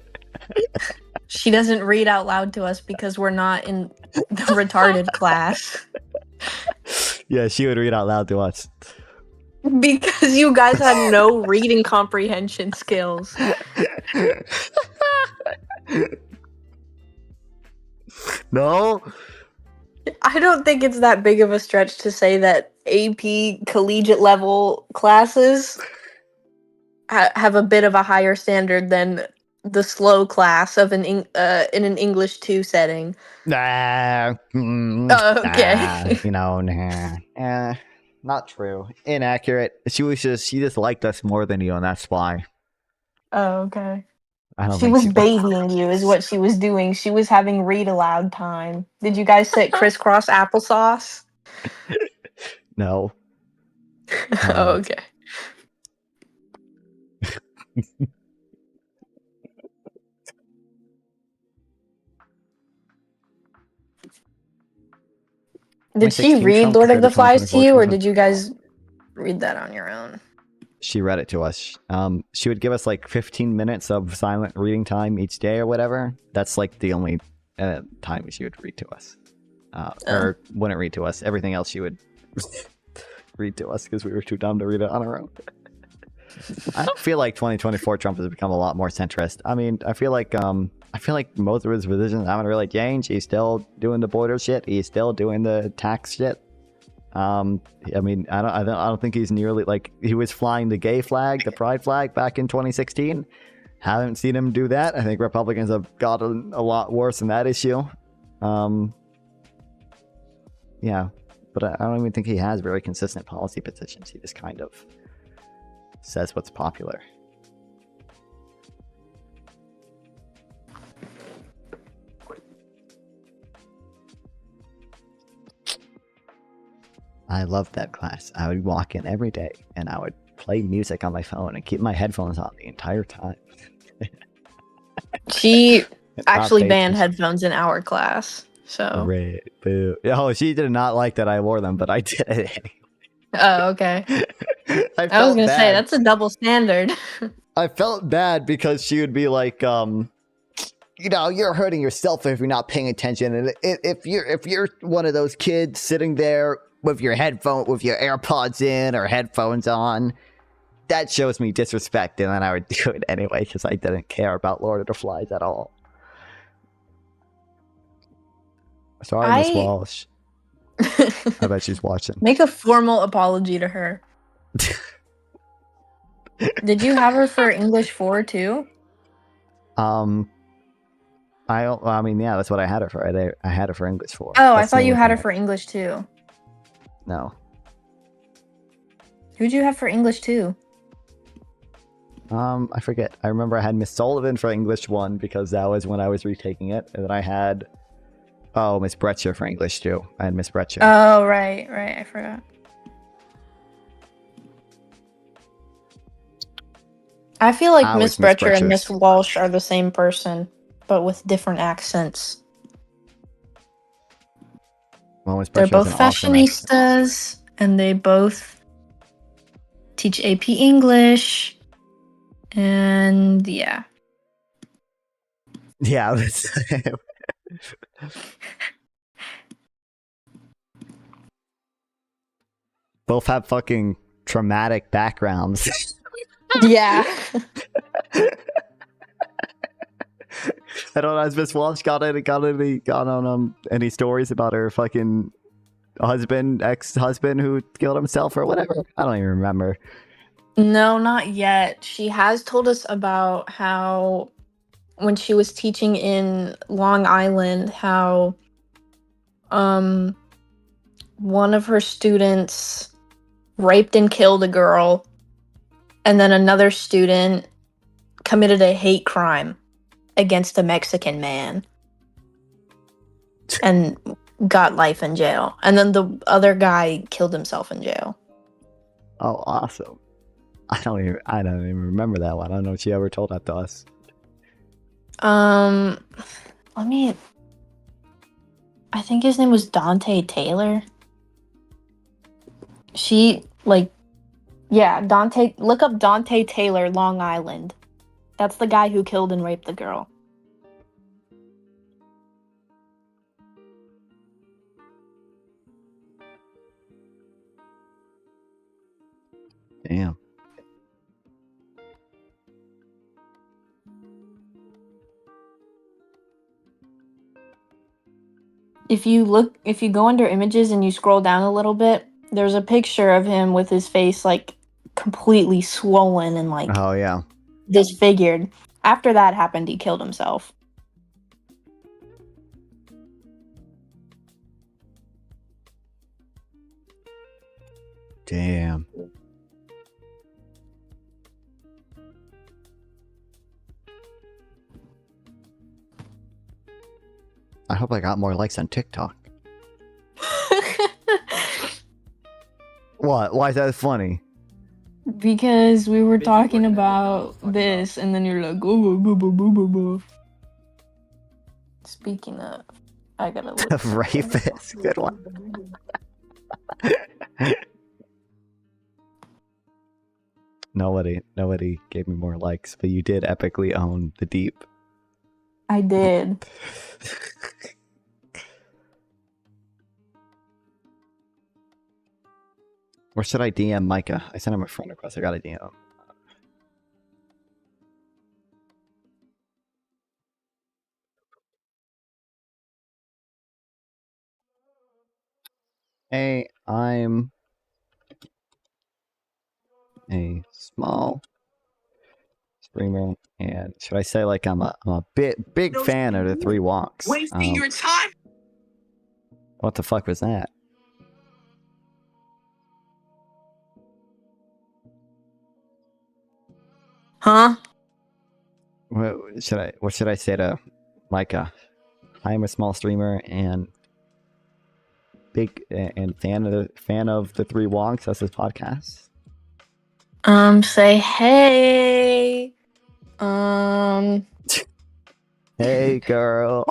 She doesn't read out loud to us because we're not in the retarded class. Yeah, she would read out loud to us. Because you guys had no reading comprehension skills. No? I don't think it's that big of a stretch to say that AP collegiate level classes have a bit of a higher standard than the slow class of in an English 2 setting. Nah. Okay. Nah. Not true. Inaccurate. She just liked us more than you, and that's why. Oh, okay. She was babying you is what she was doing. She was having read aloud time. Did you guys sit crisscross applesauce? No. Oh, okay. Did she read Lord of the Flies to you, or did you guys read that on your own? She read it to us. She would give us like 15 minutes of silent reading time each day or whatever. That's like the only time she would read to us. Or wouldn't read to us. Everything else she would read to us because we were too dumb to read it on our own. I don't feel like 2024 Trump has become a lot more centrist. I mean, I feel like most of his positions haven't really changed. He's still doing the border shit. He's still doing the tax shit. I mean, I don't think he's nearly like he was flying the gay flag, the pride flag back in 2016. Haven't seen him do that. I think Republicans have gotten a lot worse in that issue. Yeah, but I don't even think he has very consistent policy positions. He just kind of says what's popular. I loved that class. I would walk in every day and I would play music on my phone and keep my headphones on the entire time. She actually banned headphones in our class. So. Right. Boo. Oh, she did not like that I wore them, but I did. Oh, okay. I was gonna say bad. that's a double standard. I felt bad because she would be like, you're hurting yourself if you're not paying attention, and if you're one of those kids sitting there with your AirPods in or headphones on, that shows me disrespect, and then I would do it anyway because I didn't care about Lord of the Flies at all. Sorry, Miss Walsh. I bet she's watching. Make a formal apology to her. Did you have her for English 4 too? I mean, yeah, that's what I had her for. I had her for English 4. Oh, I thought you had her for English 2. No. Who'd you have for English 2? I forget. I remember I had Miss Sullivan for English 1 because that was when I was retaking it, and then I had Miss Bretcher for English 2. I had Miss Bretcher. Oh, right, I forgot. I feel like Miss Bretcher and Miss Walsh are the same person, but with different accents. Well, Miss They're Bretcher both fashionistas, and they both teach AP English, and yeah. Yeah, that's... both have fucking traumatic backgrounds. Yeah. I don't know. Has Miss Walsh got on any stories about her fucking ex-husband who killed himself or whatever? I don't even remember. No, not yet. She has told us about how when she was teaching in Long Island, how one of her students raped and killed a girl, and then another student committed a hate crime against a Mexican man and got life in jail. And then the other guy killed himself in jail. Oh, awesome. I don't even remember that one. I don't know if she ever told that to us. I think his name was Dante Taylor. Dante, look up Dante Taylor, Long Island. That's the guy who killed and raped the girl. Damn. If you go under images and you scroll down a little bit, there's a picture of him with his face like completely swollen and like oh yeah, disfigured. After that happened, he killed himself. Damn. I hope I got more likes on TikTok. What? Why is that funny? Because we were talking about this, and then you're like, oh, boo, boo, boo, boo, boo. Speaking of, I gotta look. Rapist, good one. Nobody gave me more likes, but you did epically own the deep. I did. Or should I DM Micah? I sent him a friend request. I got a DM. Hey, I'm a small streamer, and should I say like I'm a big fan of the Three Walks. Wasting your time. What the fuck was that? Huh? What should I say to Micah? I am a small streamer and fan of the Three Wonks. That's his podcast. Say hey. Hey, girl.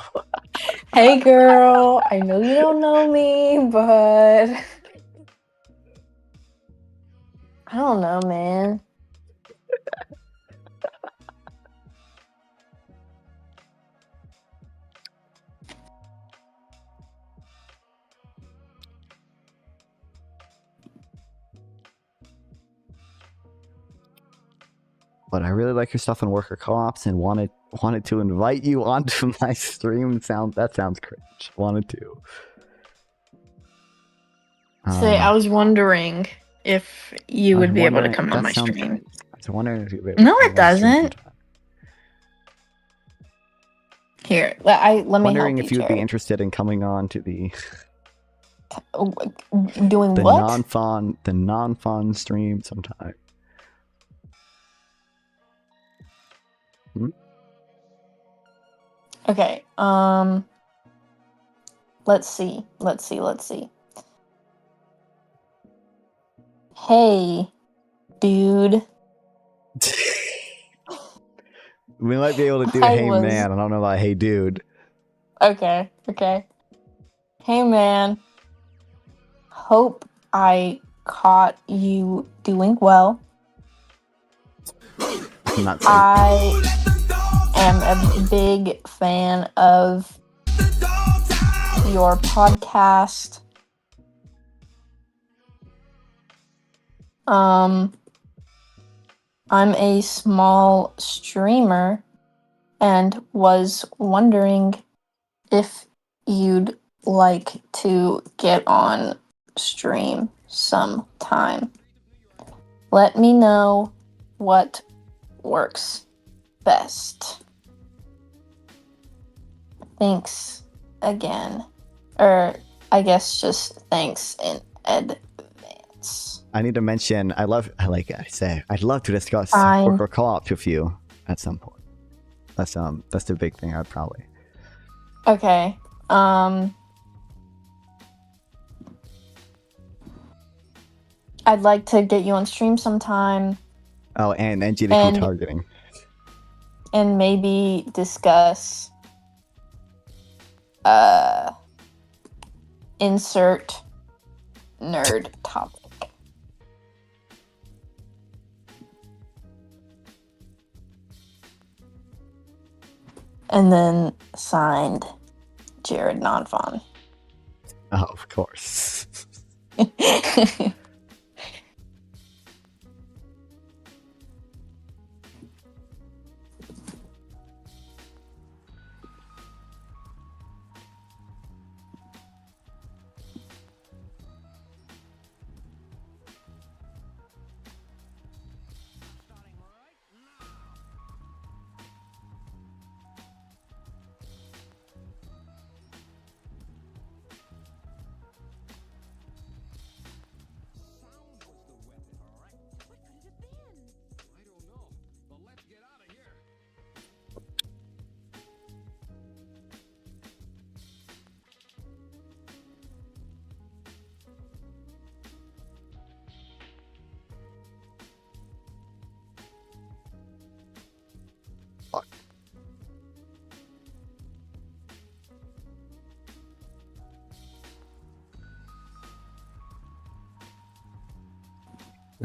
Hey girl, I know you don't know me, but I don't know, man. But I really like your stuff in worker co-ops and wanted to invite you onto my stream. That sounds cringe. Wanted to. Say, I was wondering if you would be able to come on my stream. I was wondering if you'd be able to No, come it on my stream doesn't. sometime. Here, let me Wondering help if you, you'd be Jared. interested in coming on to the Doing the what? non-fun stream sometime. Okay, let's see. Hey, dude. We might be able to do I hey was- man. I don't know about hey dude. Okay. Hey, man. Hope I caught you doing well. I'm not saying. I am a big fan of your podcast. I'm a small streamer and was wondering if you'd like to get on stream sometime. Let me know what works best. Thanks again. Or I guess just thanks in advance. I need to mention. I'd love to discuss Fine. worker co-ops with you at some point. That's the big thing. I'd probably. Okay. I'd like to get you on stream sometime Oh, and GDQ targeting. and maybe discuss insert nerd topic. And then signed Jared Nonfon. Oh, of course.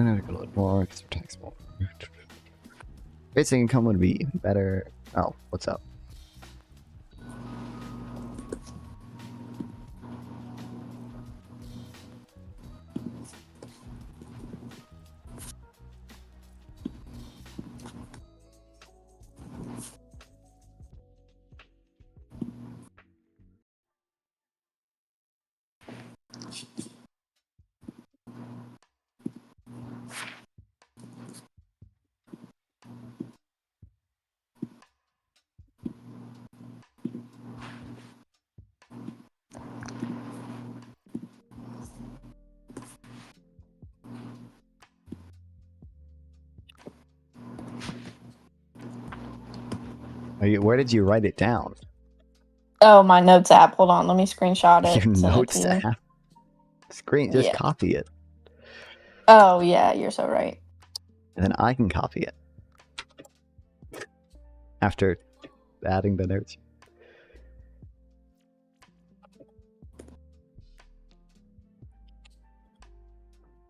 I'm gonna go a little more because we're taxable. Basic income would be even better. Oh, what's up? Where did you write it down? Oh, my notes app. Hold on, let me screenshot it. Your send it notes to you. app. Just Yeah. copy it, Oh yeah, you're so right. and then I can copy it. After adding the notes.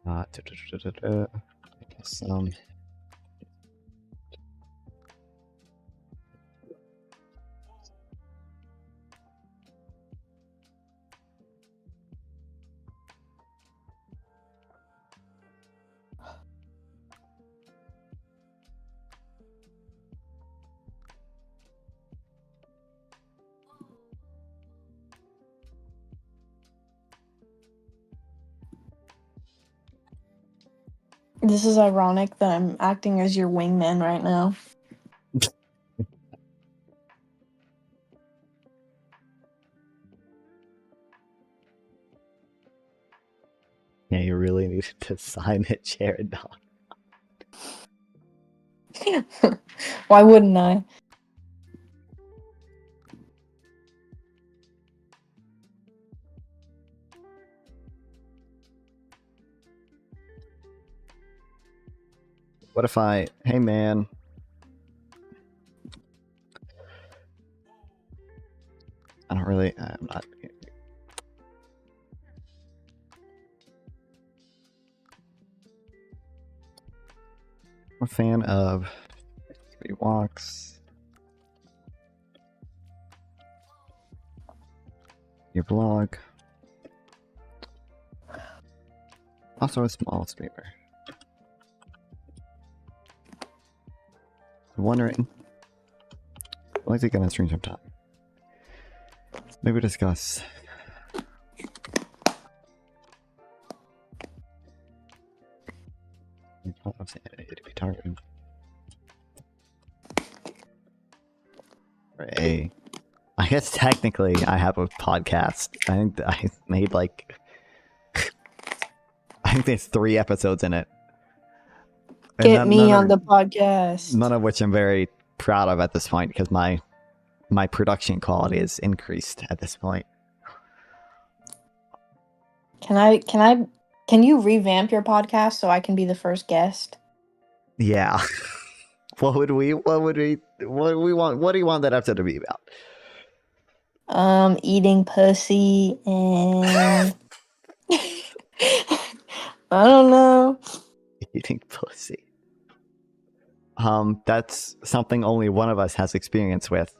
I guess, This is ironic that I'm acting as your wingman right now. yeah, you really needed to sign it, Jared. Why wouldn't I? What if hey man. I'm not. I'm a fan of 3 walks. Your blog. Also a small streamer. I'm wondering. I'd like to get on stream sometime. Maybe discuss. To be targeted. Right. I guess technically I have a podcast. I think I made like I think there's 3 episodes in it. Get me on the podcast. None of which I'm very proud of at this point because my production quality is increased at this point. Can you revamp your podcast so I can be the first guest? Yeah. What do we want? What do you want that episode to be about? Eating pussy and I don't know. Eating pussy. That's something only one of us has experience with.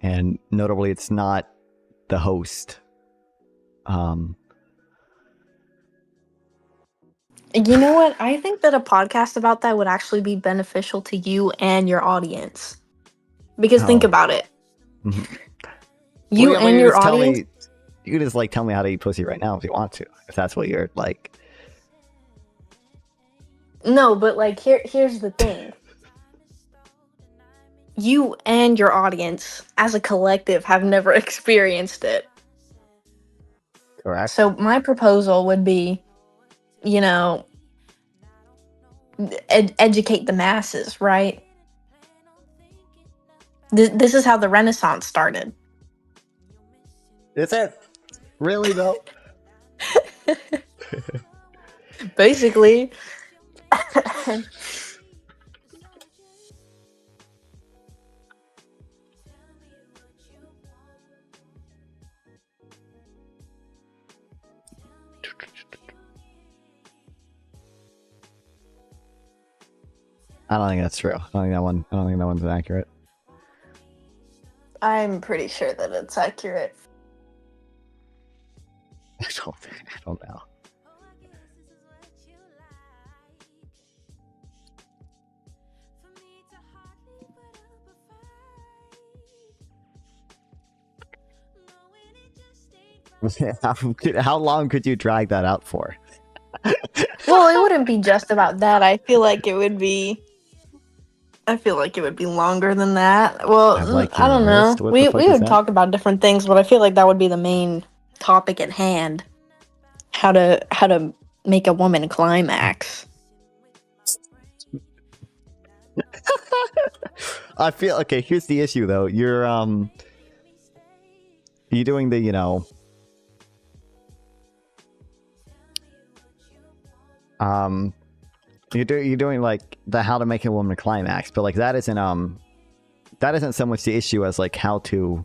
And notably it's not the host. You know what? I think that a podcast about that would actually be beneficial to you and your audience. Because think about it. You and your audience. You can just like tell me how to eat pussy right now if you want to. If that's what you're like. No, but like here's the thing. You and your audience as a collective have never experienced it. Correct. So my proposal would be, you know, educate the masses, right? This is how the Renaissance started. Is it? Really though? Basically. I don't think that's true. I don't think that one's accurate. I'm pretty sure that it's accurate. I don't know. How long could you drag that out for? Well, it wouldn't be just about that. I feel like it would be longer than that. Well, I don't know. We would talk about different things, but I feel like that would be the main topic at hand. How to make a woman climax. I feel okay. Here's the issue, though. You're doing the you're doing like the how to make a woman climax, but like that isn't that isn't so much the issue as like how to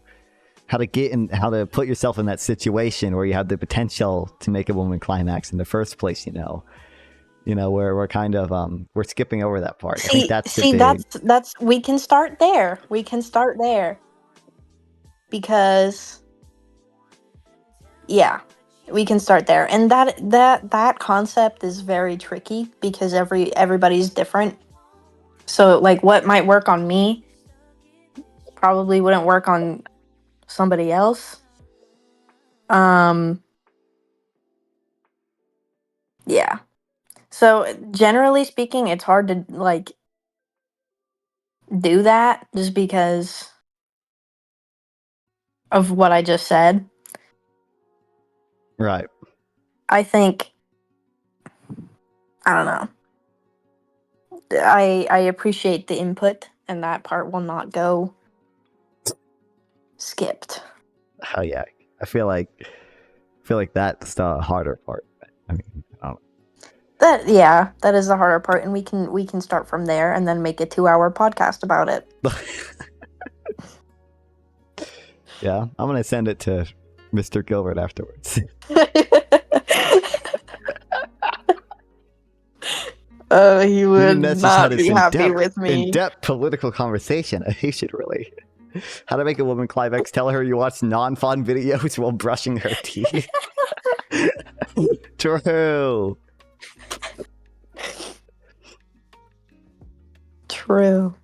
get in, how to put yourself in that situation where you have the potential to make a woman climax in the first place. Where we're kind of we're skipping over that part. I think that's that's we can start there. We can start there because we can start there, and that concept is very tricky because everybody's different. So like what might work on me probably wouldn't work on somebody else. Yeah. So generally speaking, it's hard to like do that just because of what I just said. Right. I think I don't know. I appreciate the input, and that part will not go skipped. Oh yeah, I feel like that's the harder part. I mean, I don't know. That is the harder part, and we can start from there and then make a 2-hour podcast about it. Yeah, I'm gonna send it to Mr. Gilbert afterwards. He would not be happy with me. In-depth political conversation. He should really. How to make a woman climax? Tell her you watch non-fun videos while brushing her teeth. True. True.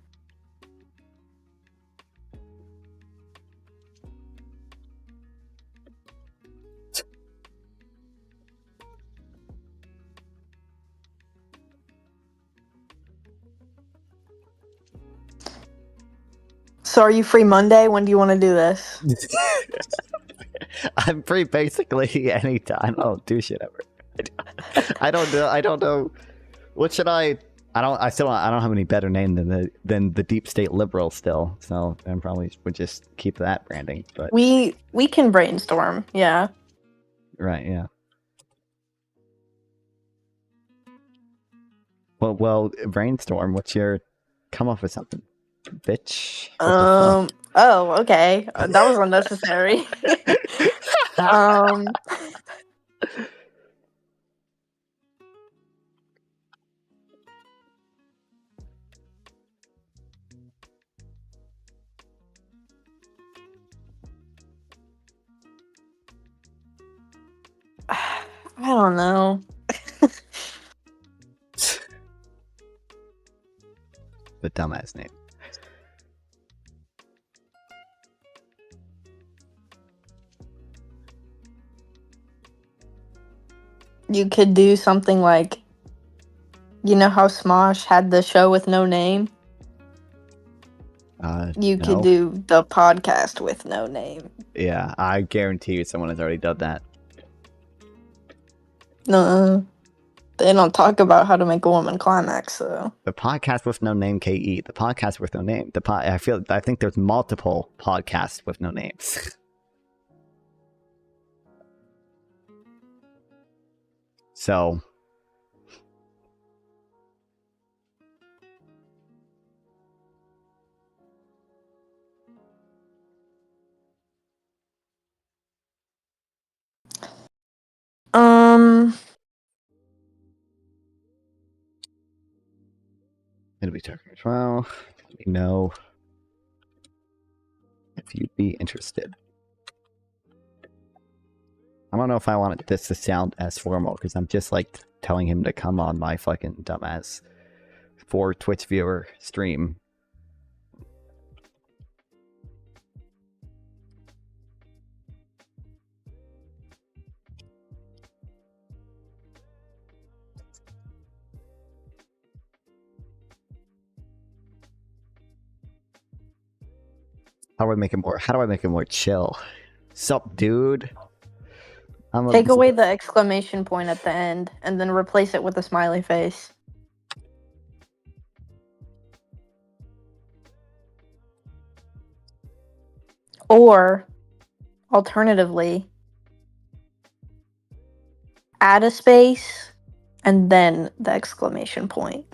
So are you free Monday? When do you want to do this? I'm free basically anytime. I don't do shit ever. I don't know. What should I don't have any better name than the deep state liberal still. So I probably would just keep that branding. But we can brainstorm. Yeah. Right. Yeah. Well, brainstorm. What's your come up with something, bitch? Oh, okay. That was unnecessary. I don't know. The dumbass name. You could do something like, you know how Smosh had the show with no name? You could do the podcast with no name. Yeah, I guarantee you someone has already done that. No, they don't talk about how to make a woman climax, so. The podcast with no name, KE. The podcast with no name. I think there's multiple podcasts with no names. So. It'll be talking as well. Let me know if you'd be interested. I don't know if I wanted this to sound as formal because I'm just like telling him to come on my fucking dumbass 4 Twitch viewer stream. How do I make it more chill? Sup, dude? Take away the exclamation point at the end and then replace it with a smiley face. Or, alternatively, add a space and then the exclamation point.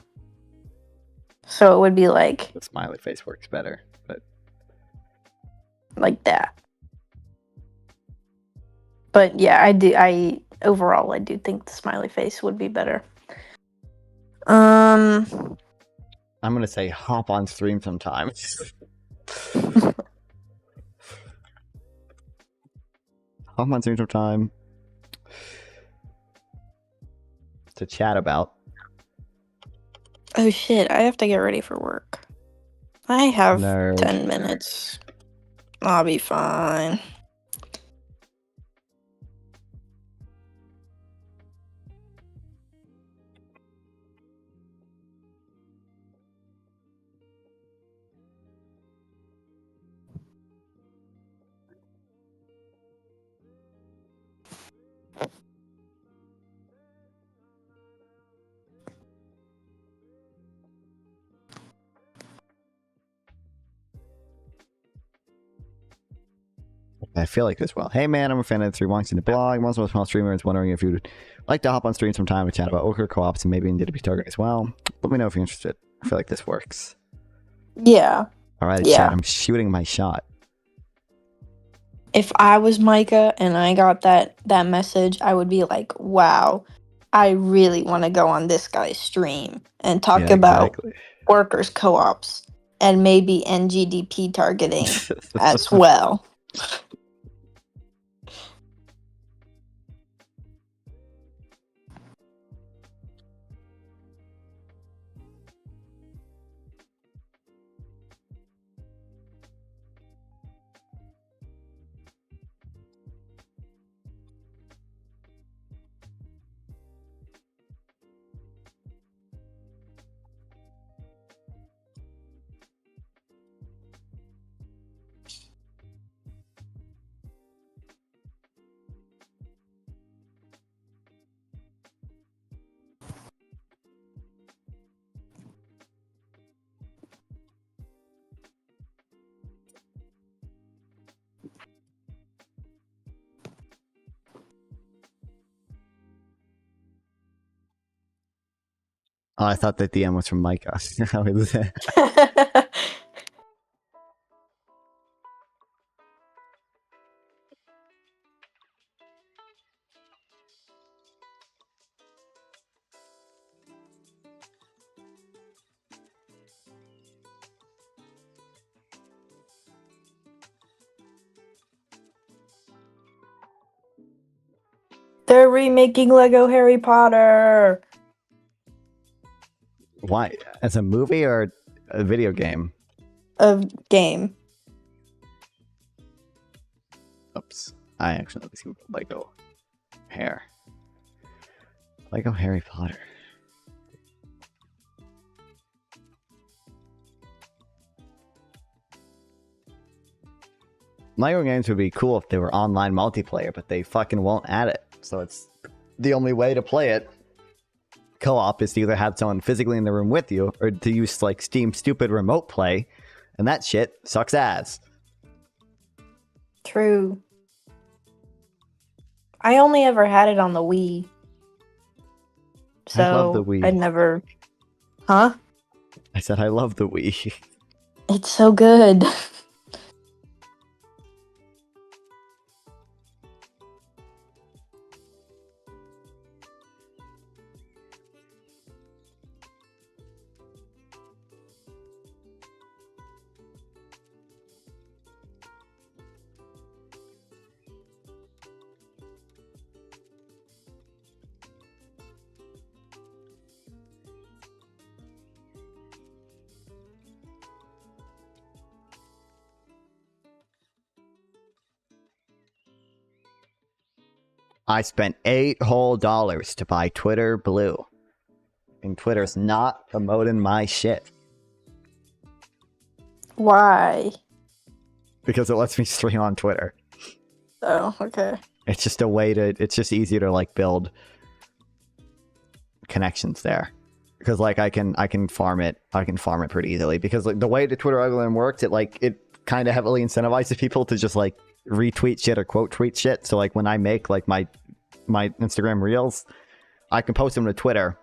So it would be like... The smiley face works better, but... like that. But yeah, overall I do think the smiley face would be better. I'm gonna say hop on stream sometime. Hop on stream sometime to chat about. Oh shit, I have to get ready for work. I have Nerd. 10 minutes. I'll be fine. I feel like this well. Hey man, I'm a fan of the 3 Wonks in the blog. I'm also a small streamer and was wondering if you'd like to hop on stream sometime to chat about ochre co-ops and maybe in DDP target as well. Let me know if you're interested. I feel like this works. Yeah. Alright, Yeah. chat, I'm shooting my shot. If I was Micah and I got that message, I would be like, wow, I really want to go on this guy's stream and talk about workers co-ops and maybe NGDP targeting as well. Oh, I thought that DM was from Micah. How is it? They're remaking Lego Harry Potter. Why? As a movie or a video game? A game. Oops. I actually see Lego hair. Lego Harry Potter. Lego games would be cool if they were online multiplayer, but they fucking won't add it. So it's the only way to play it. Co-op is to either have someone physically in the room with you or to use like Steam stupid remote play, and that shit sucks ass. True. I only ever had it on the Wii. So I love the Wii. I never... Huh? I said I love the Wii. It's so good. I spent $8 whole to buy Twitter Blue. And Twitter's not promoting my shit. Why? Because it lets me stream on Twitter. Oh, okay. It's just a way to, it's just easier to like build connections there. Because like I can farm it pretty easily. Because like the way the Twitter algorithm works, it kind of heavily incentivizes people to just like retweet shit or quote tweet shit. So like when I make like my Instagram reels, I can post them to Twitter,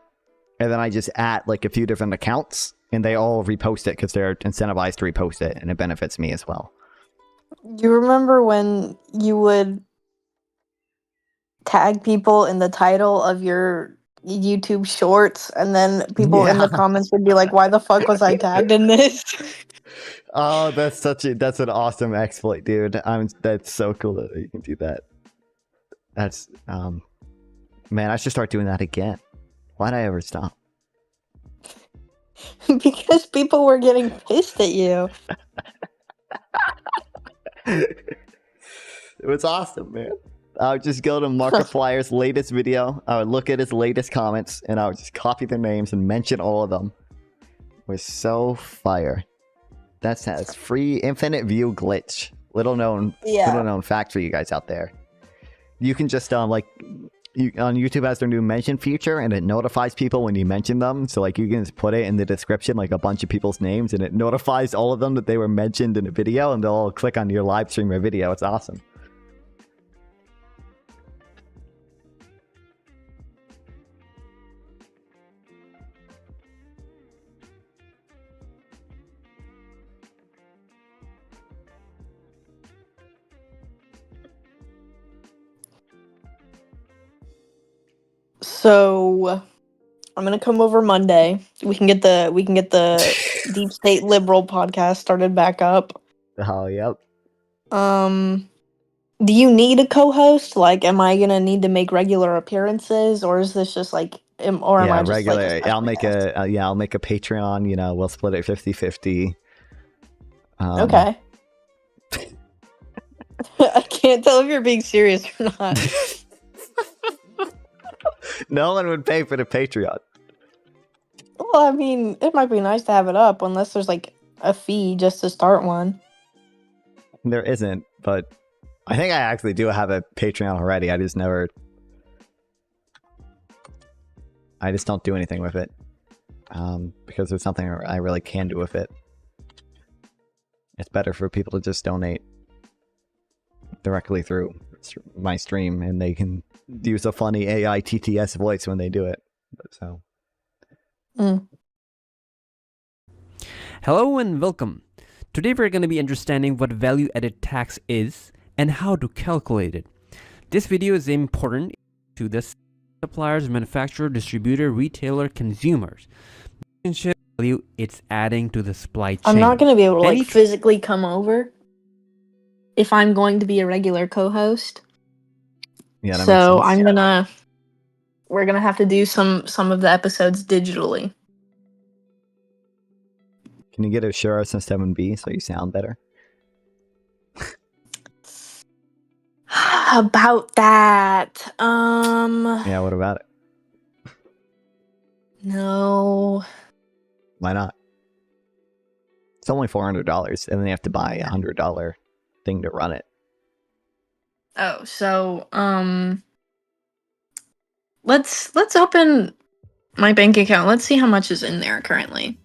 and then I just add like a few different accounts, and they all repost it because they're incentivized to repost it, and it benefits me as well. You remember when you would tag people in the title of your YouTube shorts, and then people in the Yeah. comments would be like, "Why the fuck was I tagged in this?" Oh, that's an awesome exploit, dude. That's so cool that you can do that. That's man, I should start doing that again. Why'd I ever stop? Because people were getting pissed at you. It was awesome, man. I would just go to Markiplier's latest video. I would look at his latest comments, and I would just copy their names and mention all of them. It was so fire. That's free infinite view glitch. Little known fact for you guys out there. You can just on YouTube has their new mention feature, and it notifies people when you mention them. So like you can just put it in the description, like a bunch of people's names, and it notifies all of them that they were mentioned in a video, and they'll all click on your live stream or video. It's awesome. So I'm gonna come over Monday. We can get the Deep State Liberal podcast started back up. Oh, yep. Do you need a co-host? Like, am I gonna need to make regular appearances, or is this just like, am I just regular. like I'll make a Patreon. You know, we'll split it 50-50. Okay. I can't tell if you're being serious or not. No one would pay for the Patreon. Well, I mean, it might be nice to have it up, unless there's like a fee just to start one. There isn't, but I think I actually do have a Patreon already. I just don't do anything with it. Because there's something I really can do with it. It's better for people to just donate directly through my stream, and they can use a funny AI TTS voice when they do it. So. Hello and welcome. Today we're going to be understanding what value-added tax is and how to calculate it. This video is important to the suppliers, manufacturer, distributor, retailer, consumers. Value it's adding to the supply chain. I'm not going to be able to physically come over if I'm going to be a regular co-host. Yeah, that so makes sense. we're gonna have to do some of the episodes digitally. Can you get a Shure SM7B so you sound better? About that, Yeah, what about it? No. Why not? It's only $400, and then you have to buy a $100 thing to run it. Oh, so let's open my bank account. Let's see how much is in there currently.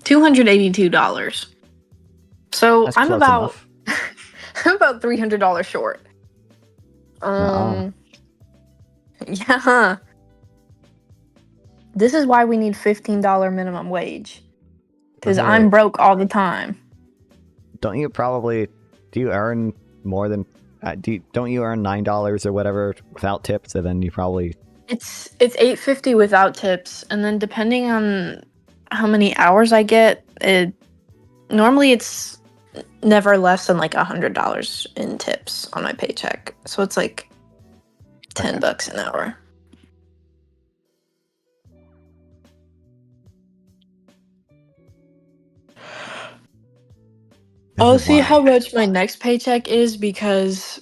$282. So That's I'm close about enough. I'm about $300 short. Yeah. This is why we need $15 minimum wage. Because I'm broke all the time. Don't you do you earn more than don't you earn $9 or whatever without tips, and then you probably It's $8.50 without tips, and then depending on how many hours I get, normally it's never less than like $100 in tips on my paycheck. So it's like $10 an hour. I'll see how much my next paycheck is, because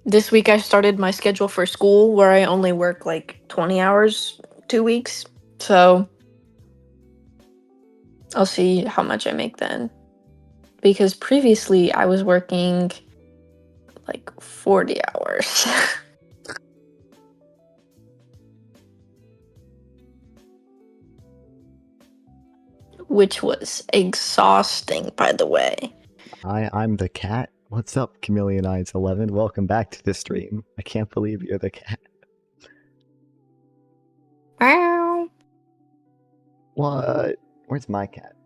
this week I started my schedule for school where I only work like 20 hours 2 weeks. So I'll see how much I make then. Because previously I was working like 40 hours. Which was exhausting, by the way. I'm the cat. What's up, Chameleon Eyes 11? Welcome back to the stream. I can't believe you're the cat. Meow. What? Where's my cat?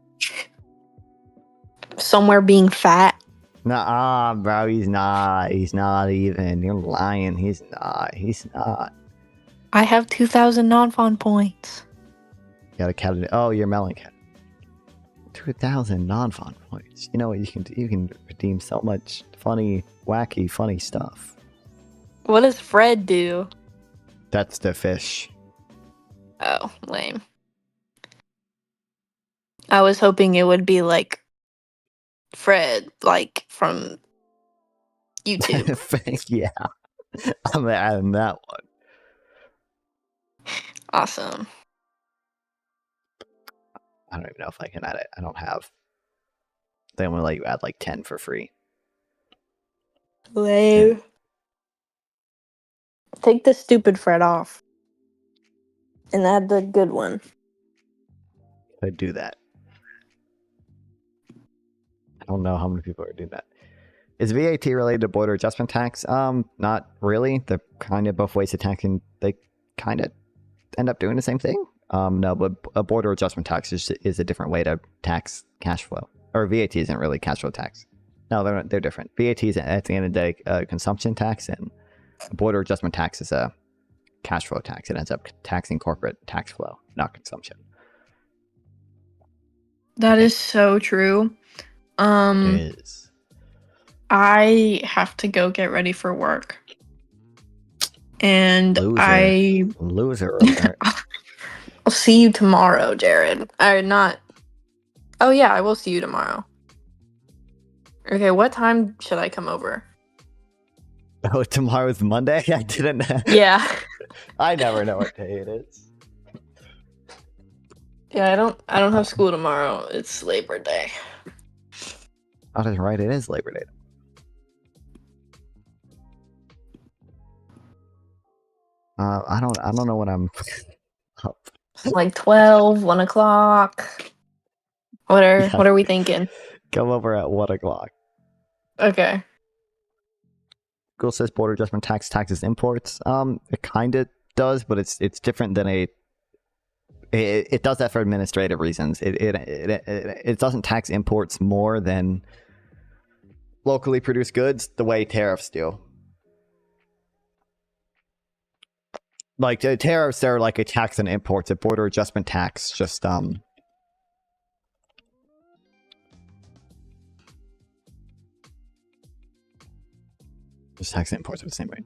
Somewhere being fat. Nah, bro, he's not. He's not even. You're lying. He's not. He's not. I have 2,000 non-fawn points. You got a cat. Oh, you're melon cat. 2,000 non-fawn points. You know what you can do? You can redeem so much funny, wacky, funny stuff. What does Fred do? That's the fish. Oh, lame. I was hoping it would be like Fred, like from YouTube. Yeah. I'm adding that one. Awesome. I don't even know if I can add it. I don't have. They want to let you add like 10 for free. Lame. Yeah. Take the stupid Fred off. And add the good one. I do that. I don't know how many people are doing that. Is VAT related to border adjustment tax? Not really. They're kind of both ways of taxing. They kind of end up doing the same thing. No, but a border adjustment tax is a different way to tax cash flow. Or VAT isn't really cash flow tax. No, they're different. VAT is at the end of the day a consumption tax, and a border adjustment tax is a cash flow tax. It ends up taxing corporate tax flow, not consumption. That is so true. It is. I have to go get ready for work. And Loser. I'll see you tomorrow, Jared. Oh yeah, I will see you tomorrow. Okay, what time should I come over? Oh, tomorrow's Monday? I didn't. Yeah. I never know what day it is. Yeah, I don't have school tomorrow. It's Labor Day. Oh, that's right. It is Labor Day. I don't know what I'm up. Like 12, 1 o'clock. What are we thinking? Come over at 1 o'clock. Okay. Google says border adjustment taxes imports. It kind of does, but it's different than it does that for administrative reasons. It doesn't tax imports more than locally produced goods the way tariffs do. Like the tariffs are like a tax on imports. A border adjustment tax just tax imports are the same way.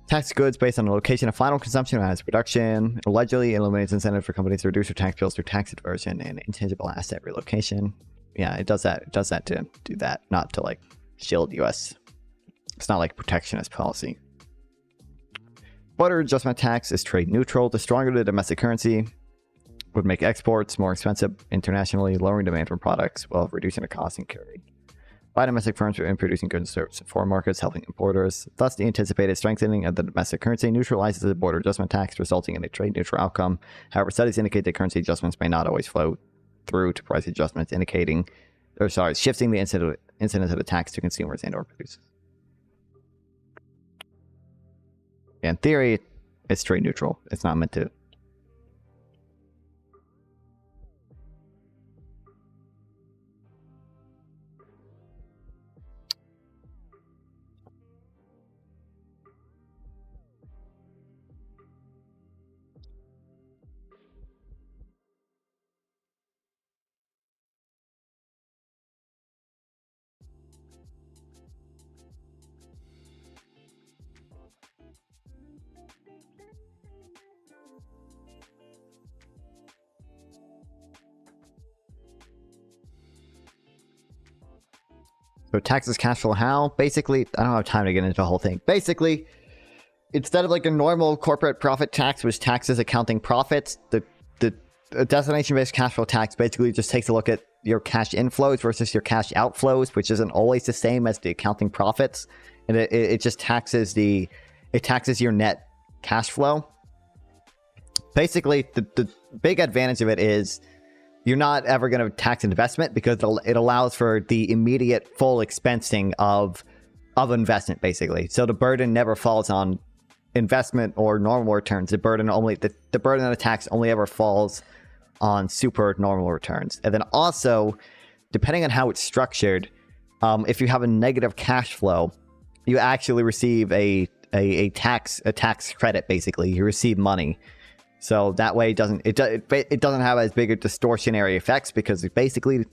Tax goods based on the location of final consumption as production. Allegedly eliminates incentives for companies to reduce their tax bills through tax diversion and intangible asset relocation. Yeah, it does that. It does that to do that, not to like shield U.S. It's not like protectionist policy. Border adjustment tax is trade neutral. The stronger the domestic currency would make exports more expensive internationally, lowering demand for products while reducing the cost incurred by domestic firms in producing goods and services in foreign markets, helping importers. Thus, the anticipated strengthening of the domestic currency neutralizes the border adjustment tax, resulting in a trade neutral outcome. However, studies indicate that currency adjustments may not always flow through to price adjustments, shifting the incidence of the tax to consumers and/or producers. In theory, it's trade neutral. It's not meant to. So taxes cash flow how? Basically, I don't have time to get into the whole thing. Basically, instead of like a normal corporate profit tax, which taxes accounting profits, the destination-based cash flow tax basically just takes a look at your cash inflows versus your cash outflows, which isn't always the same as the accounting profits, and it just taxes your net cash flow. Basically, the big advantage of it is you're not ever going to tax investment because it allows for the immediate full expensing of investment, basically. So the burden never falls on investment or normal returns. The burden of the tax only ever falls on super normal returns. And then also, depending on how it's structured, if you have a negative cash flow, you actually receive a tax credit. Basically, you receive money. So that way, it doesn't have as big a distortionary effects, because basically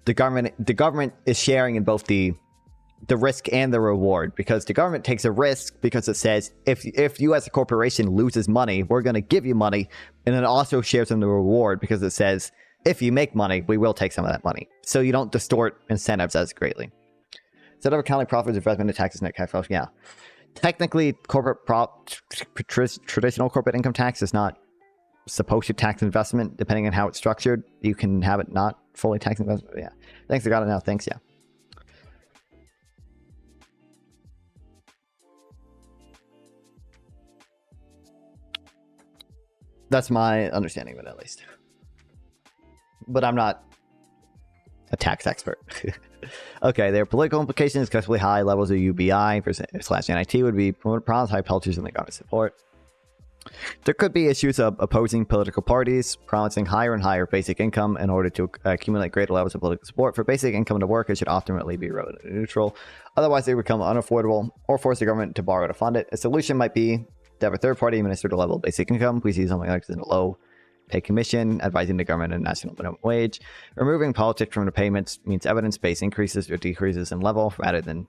the government is sharing in both the risk and the reward, because the government takes a risk because it says if you as a corporation loses money, we're going to give you money, and then it also shares in the reward because it says if you make money, we will take some of that money. So you don't distort incentives as greatly. Instead of accounting profits, investment and taxes, net cash flows, yeah. Technically, traditional corporate income tax is not supposed to tax investment. Depending on how it's structured, you can have it not fully tax investment. Yeah. Thanks, I got it now. Thanks, yeah. That's my understanding of it, at least. But I'm not a tax expert. Okay, their political implications, excessively high levels of UBI / NIT would be problems, high penalties, and the government support. There could be issues of opposing political parties, promising higher and higher basic income in order to accumulate greater levels of political support. For basic income to work, it should ultimately be revenue neutral. Otherwise, they become unaffordable or force the government to borrow to fund it. A solution might be to have a third party administer the level of basic income. We see something like this in a low pay commission, advising the government on national minimum wage. Removing politics from the payments means evidence-based increases or decreases in level rather than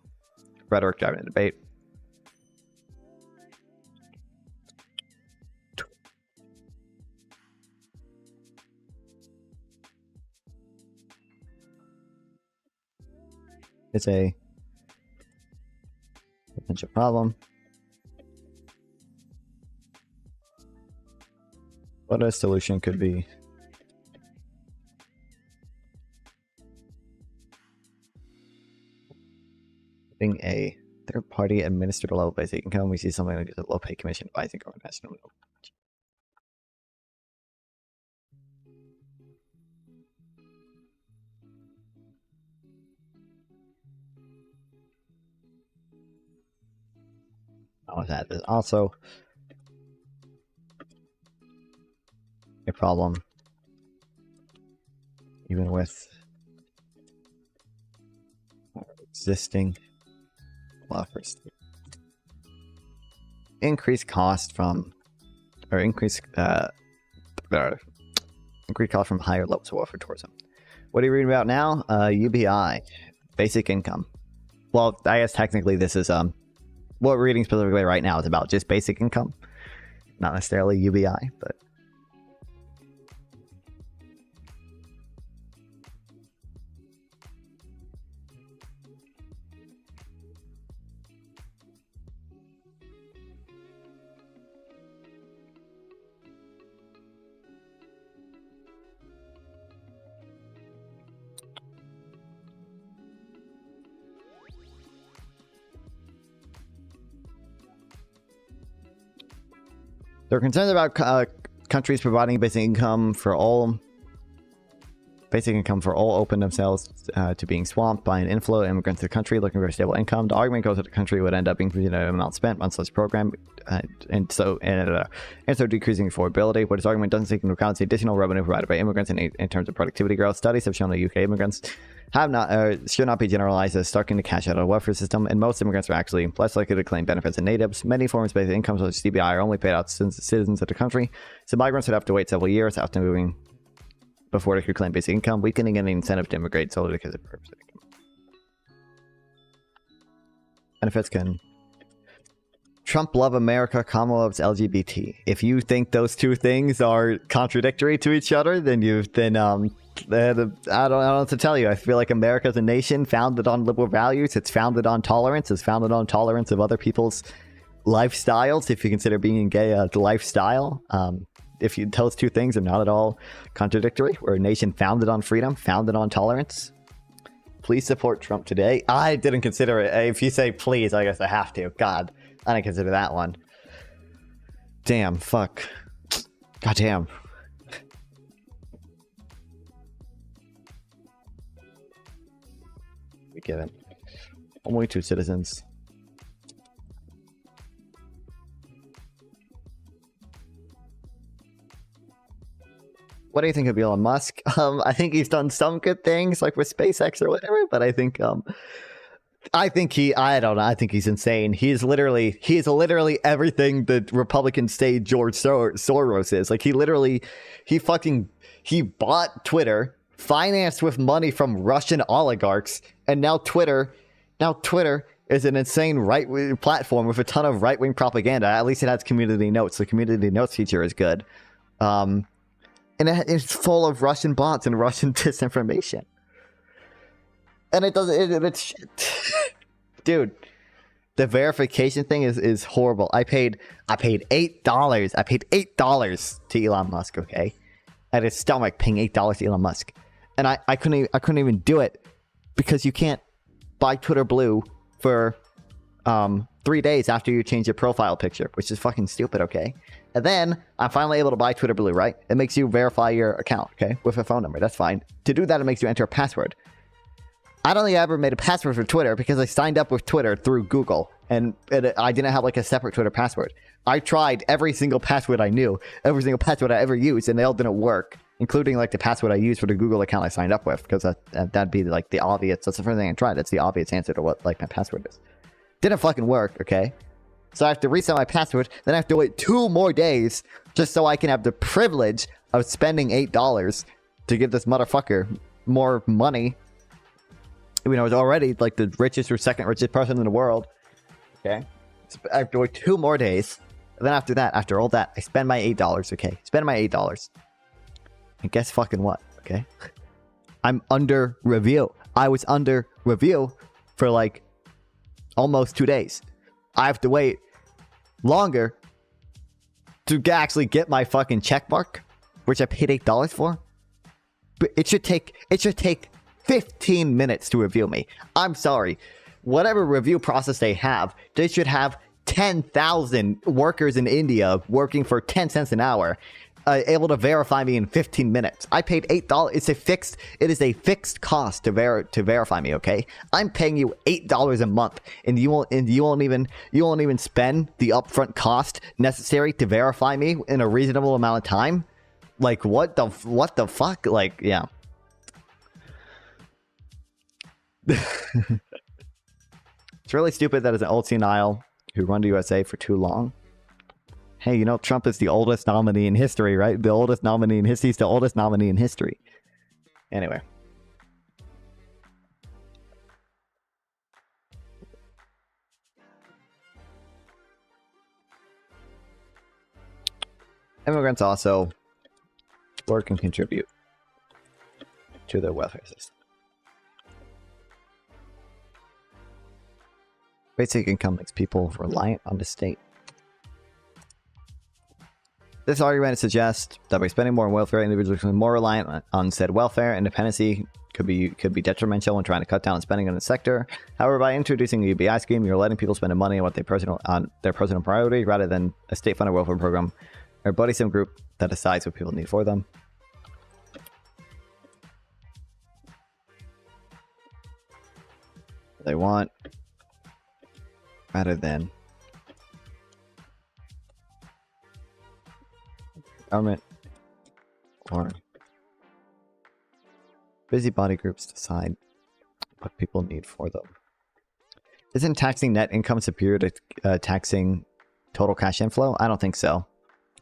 rhetoric driving the debate. It's a potential problem. What a solution could be. Being a third party administered level basic income, we see something like a low pay commission advising government national minimum wage. That is also a problem, even with our existing offers. Increased cost from, or increased cost from higher levels of welfare tourism. What are you reading about now? UBI, basic income. Well, I guess technically this is what we're reading specifically right now is about just basic income, not necessarily UBI, but. There are concerns about countries providing basic income for all open themselves to being swamped by an inflow of immigrants to the country looking for a stable income. The argument goes that the country would end up increasing the amount spent on such program, and so decreasing affordability. But his argument doesn't take into account the additional revenue provided by immigrants in terms of productivity growth. Studies have shown that UK immigrants should not be generalized as starting to cash out of the welfare system, and most immigrants are actually less likely to claim benefits than natives. Many forms of basic income, such as CBI, are only paid out to citizens of the country, so migrants would have to wait several years after moving before they could claim basic income, weakening any incentive to immigrate solely because of purpose of income. Benefits can. Trump love America, Kamala loves LGBT. If you think those two things are contradictory to each other, then I don't know what to tell you. I feel like America is a nation founded on liberal values. It's founded on tolerance. It's founded on tolerance of other people's lifestyles. If you consider being gay a lifestyle, those two things are not at all contradictory. We're a nation founded on freedom, founded on tolerance. Please support Trump today. I didn't consider it. If you say please, I guess I have to. God, I didn't consider that one. Damn, fuck. God damn. given. Only 2 citizens. What do you think of Elon Musk? I think he's done some good things, like with SpaceX or whatever. But I think I don't know. I think he's insane. He is literally everything the Republican state George Soros is. Like he bought Twitter, financed with money from Russian oligarchs, and now Twitter is an insane right-wing platform with a ton of right-wing propaganda. At least it has community notes. The community notes feature is good. And it's full of Russian bots and Russian disinformation. And it's shit. Dude, the verification thing is horrible. I paid $8. I paid $8 to Elon Musk, okay? At his stomach, paying $8 to Elon Musk. And I couldn't even do it because you can't buy Twitter Blue for 3 days after you change your profile picture, which is fucking stupid, okay? And then I'm finally able to buy Twitter Blue, right? It makes you verify your account, okay? With a phone number. That's fine. To do that, it makes you enter a password. I don't think I ever made a password for Twitter because I signed up with Twitter through Google and I didn't have like a separate Twitter password. I tried every single password I knew, every single password I ever used, and they all didn't work, including like the password I used for the Google account I signed up with, because that'd be like the obvious, that's the first thing I tried. That's the obvious answer to what like my password is. Didn't fucking work, okay? So I have to reset my password, then I have to wait 2 more days just so I can have the privilege of spending $8 to give this motherfucker more money. I mean, I was already like the richest or second richest person in the world. Okay? So I have to wait 2 more days. And then after that, after all that, I spend my $8, okay? Spend my $8. And guess fucking what, okay? I'm under review. I was under review for like almost 2 days. I have to wait longer to actually get my fucking check mark, which I paid $8 for. But it should take 15 minutes to review me. I'm sorry. Whatever review process they should have 10,000 workers in India working for 10 cents an hour, able to verify me in 15 minutes. I paid $8. It is a fixed cost to verify me, okay? I'm paying you $8 a month, and you won't even spend the upfront cost necessary to verify me in a reasonable amount of time. Like what the fuck? Like, yeah. It's really stupid that it's an old senile who run the USA for too long. Hey, you know, Trump is the oldest nominee in history, right? The oldest nominee in history. He's the oldest nominee in history. Anyway. Immigrants also work and contribute to the welfare system. Basic income makes people reliant on the state. This argument suggests that by spending more on welfare, individuals are more reliant on said welfare. Independency could be detrimental when trying to cut down spending on the sector. However, by introducing the UBI scheme, you're letting people spend money on their personal priority rather than a state-funded welfare program or a burdensome group that decides what people need for them. They want rather than government or busybody groups decide what people need for them. Isn't taxing net income superior to taxing total cash inflow? I don't think so.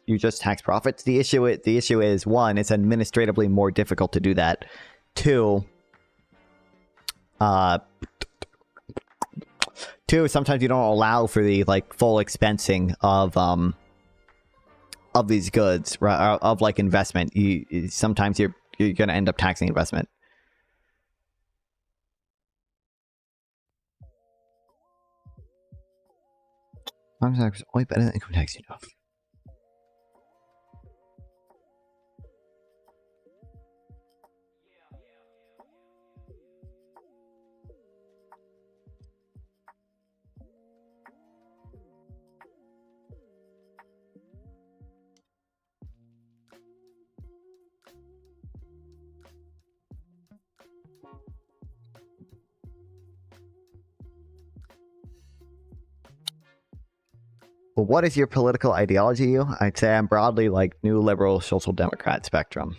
You just tax profits. The issue is 1, it's administratively more difficult to do that. 2, sometimes you don't allow for the like full expensing of these goods, right, of like investment. Sometimes you're gonna end up taxing investment. Farm tax is way better than income tax, you know. Well, what is your political ideology? I'd say I'm broadly like new liberal social democrat spectrum.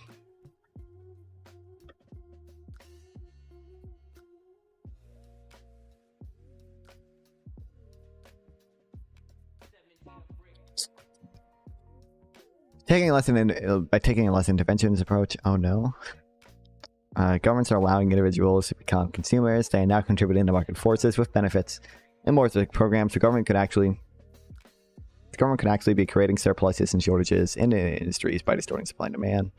Taking less by taking a less interventionist approach. Oh no. Governments are allowing individuals to become consumers. They are now contributing to market forces with benefits and more specific programs. The government could actually be creating surpluses and shortages in industries by distorting supply and demand.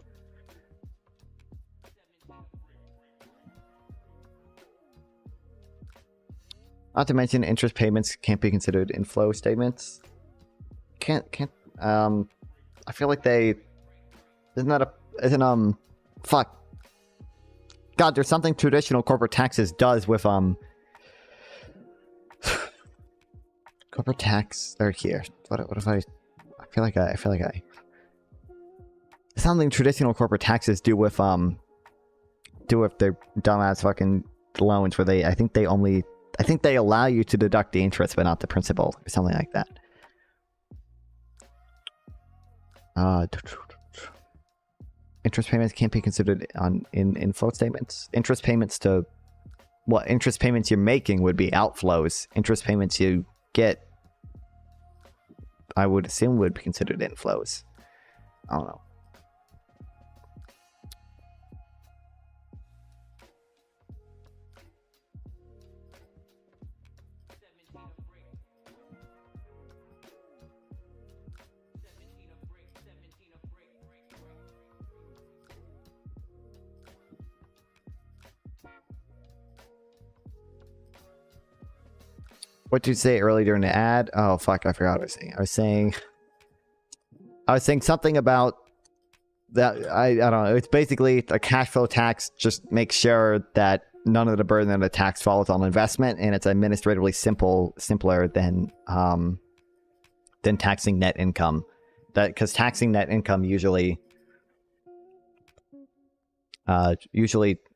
Not to mention, interest payments can't be considered inflow statements. I feel like fuck. God, there's something traditional corporate taxes does with corporate tax or here. What if I feel like something traditional corporate taxes do with their dumbass fucking loans where I think they allow you to deduct the interest but not the principal or something like that. Interest payments can't be considered in float statements. Interest payments you're making would be outflows. Interest payments you get, I would assume, would be considered inflows. I don't know. What did you say earlier during the ad? Oh fuck, I forgot what I was saying. I was saying something about that. I don't know. It's basically a cash flow tax. Just make sure that none of the burden of the tax falls on investment, and it's administratively simpler than taxing net income. Because taxing net income usually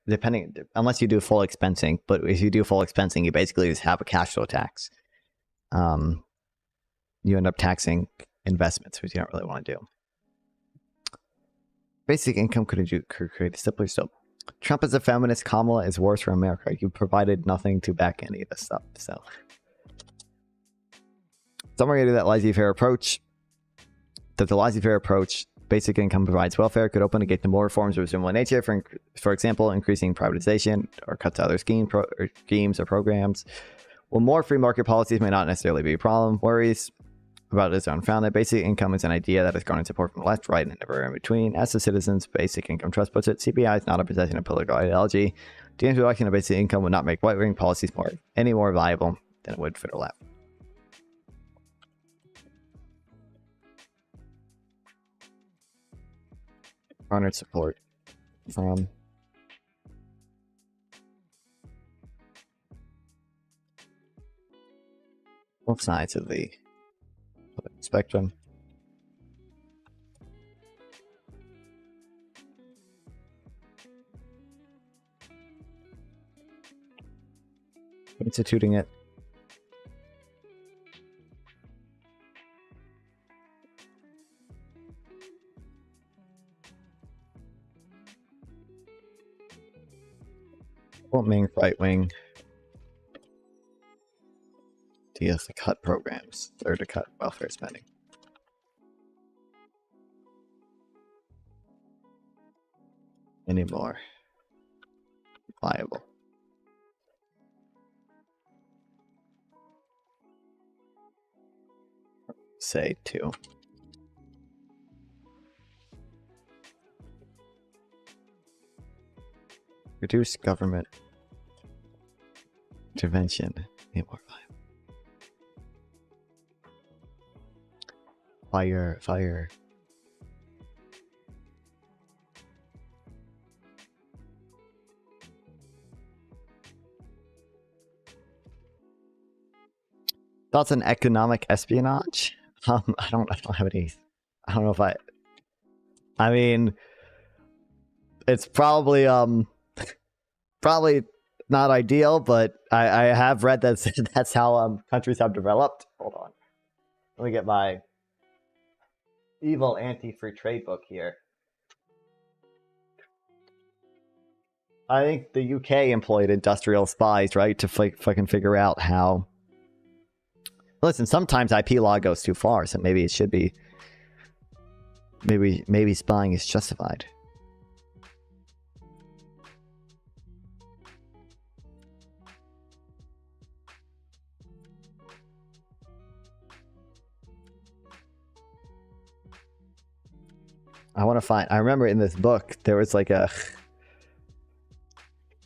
depending, unless you do full expensing, but if you do full expensing, you basically just have a cash flow tax. You end up taxing investments, which you don't really want to do. Basic income could create a simpler still. Trump is a feminist. Kamala is worse for America. You provided nothing to back any of this stuff. So, we're going to do that laissez-faire approach. The laissez-faire approach. Basic income provides welfare, could open the gate to more reforms of a similar nature, for example, increasing privatization or cuts to other schemes or programs. While more free market policies may not necessarily be a problem, worries about this are unfounded. Basic income is an idea that has garnered support from the left, right, and everywhere in between. As the Citizens Basic Income Trust puts it, CPI is not a possession of political ideology. The introduction of basic income would not make right-wing policies any more viable than it would for the left. Garnered support from both sides of the spectrum. Instituting it. Won't mean right wing to use the cut programs or to cut welfare spending. Any more viable. Say two. Reduce government intervention. Any more viable. Fire. Thoughts on economic espionage? I don't have any. I don't know if I mean, it's probably probably not ideal, but I have read that that's how countries have developed. Hold on. Let me get my evil anti-free trade book here. I think the UK employed industrial spies, right, to fucking figure out how. Listen, sometimes IP law goes too far, so maybe it should be. Maybe spying is justified. I want to find. I remember in this book there was like a.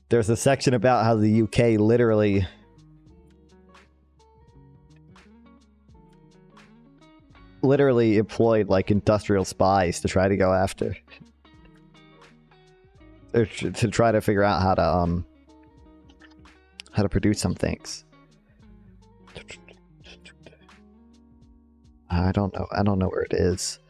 There's a section about how the UK literally employed like industrial spies to try to go after, or to try to figure out how to produce some things. I don't know where it is.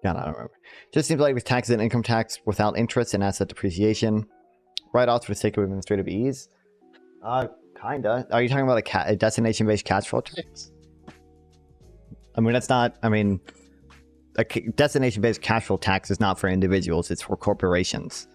God, I don't remember. Just seems like with taxes and income tax without interest and asset depreciation, write-offs for the sake of administrative ease. Kinda. Are you talking about a destination-based cash flow tax? I mean, that's not. I mean, a destination-based cash flow tax is not for individuals; it's for corporations.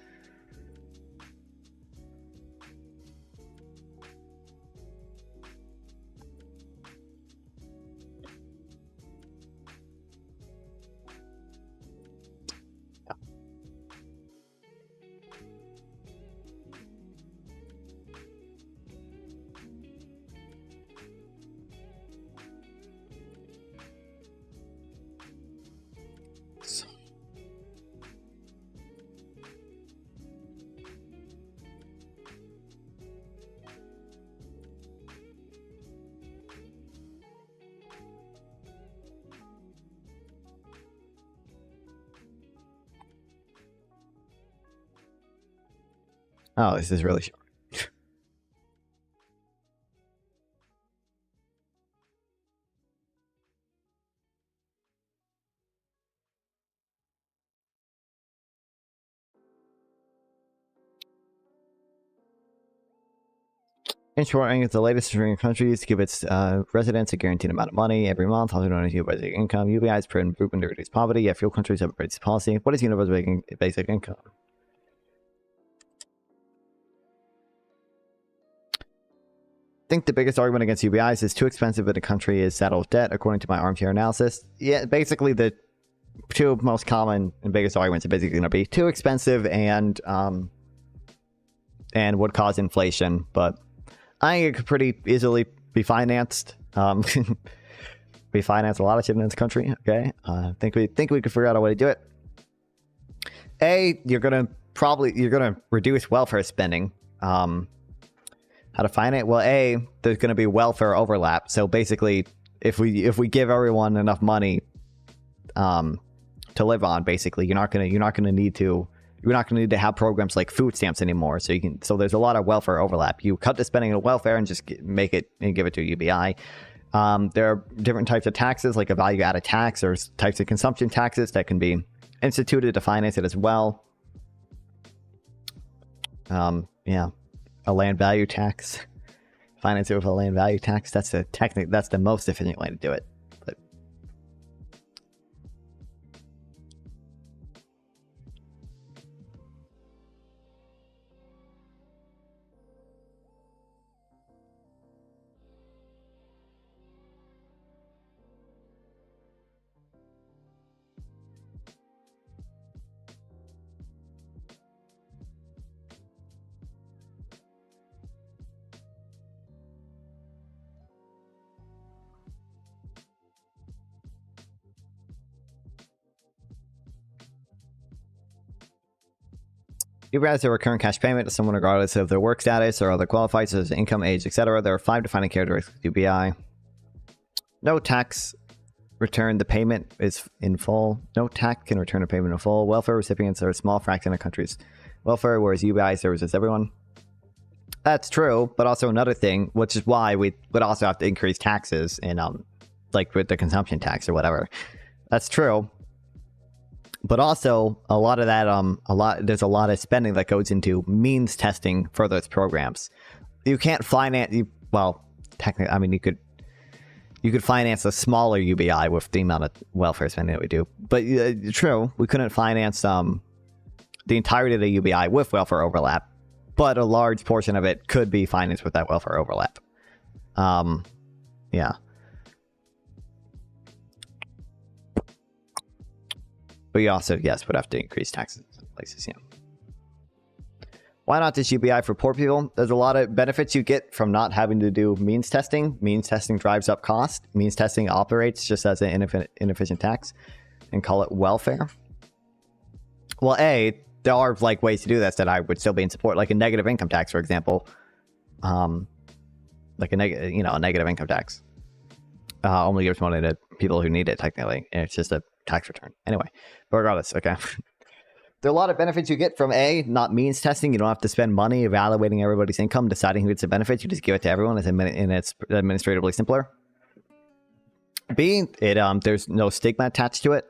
Oh, this is really short. Ensuring it's the latest in countries to give its residents a guaranteed amount of money every month, also known as universal basic income. UBI is proven to reduce poverty, yet few countries have embraced this policy. What is universal basic income? I think the biggest argument against UBI is it's too expensive and the country is saddled with debt, according to my armchair analysis. Yeah, basically the two most common and biggest arguments are basically going to be too expensive and would cause inflation, but I think it could pretty easily be financed. We finance a lot of shit in this country. Okay, I think we could figure out a way to do it. You're gonna reduce welfare spending. How to finance? Well, there's gonna be welfare overlap. So basically, if we give everyone enough money to live on, basically, you're not gonna need to have programs like food stamps anymore. So there's a lot of welfare overlap. You cut the spending on welfare and just make it and give it to UBI. There are different types of taxes, like a value-added tax, or types of consumption taxes that can be instituted to finance it as well. Yeah, a land value tax. Finance it with a land value tax. That's the most efficient way to do it. But UBI is a recurring cash payment to someone regardless of their work status or other qualifiers such as income, age, etc. There are 5 defining characteristics of UBI. No tax return. The payment is in full. No tax can return a payment in full. Welfare recipients are a small fraction of countries' welfare, whereas UBI services everyone. That's true, but also another thing, which is why we would also have to increase taxes in like with the consumption tax or whatever. That's true. But also a lot of that there's a lot of spending that goes into means testing for those programs. You can't finance well, technically, I mean you could finance a smaller UBI with the amount of welfare spending that we do. But true, we couldn't finance the entirety of the UBI with welfare overlap. But a large portion of it could be financed with that welfare overlap. Yeah. But you also, yes, would have to increase taxes in some places, yeah. Why not just UBI for poor people? There's a lot of benefits you get from not having to do means testing. Means testing drives up cost. Means testing operates just as an inefficient tax. And call it welfare. Well, there are like ways to do this that I would still be in support, like a negative income tax, for example. Like a negative income tax only gives money to people who need it technically, and it's just a tax return anyway. But regardless, okay. There are a lot of benefits you get from not means testing. You don't have to spend money evaluating everybody's income, deciding who gets the benefits. You just give it to everyone, and it's administratively simpler. B, there's no stigma attached to it.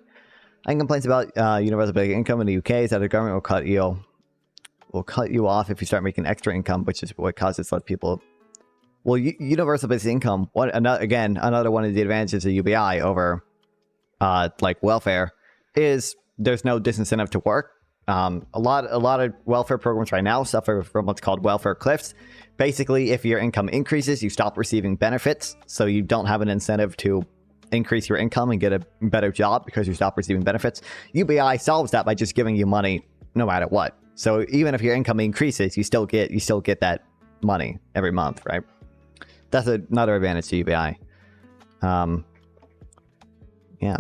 And complaints about universal basic income in the UK is that the government will cut you off if you start making extra income, which is what causes a lot of people. Well, universal basic income. Another one of the advantages of UBI over like welfare is there's no disincentive to work. A lot of welfare programs right now suffer from what's called welfare cliffs. Basically, if your income increases, you stop receiving benefits, so you don't have an incentive to increase your income and get a better job because you stop receiving benefits. UBI solves that by just giving you money no matter what. So even if your income increases, you still get that money every month, right? That's another advantage to UBI. Yeah.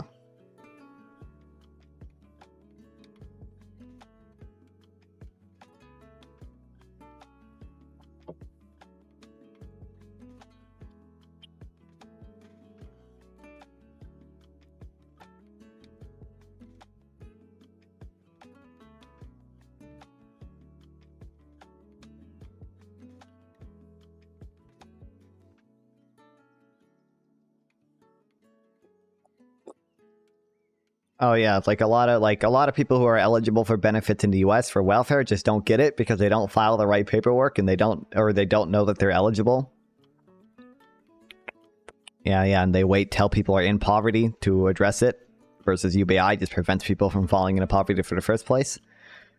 Oh yeah, it's like a lot of people who are eligible for benefits in the US for welfare just don't get it because they don't file the right paperwork and they don't know that they're eligible. Yeah, and they wait till people are in poverty to address it, versus UBI just prevents people from falling into poverty for the first place.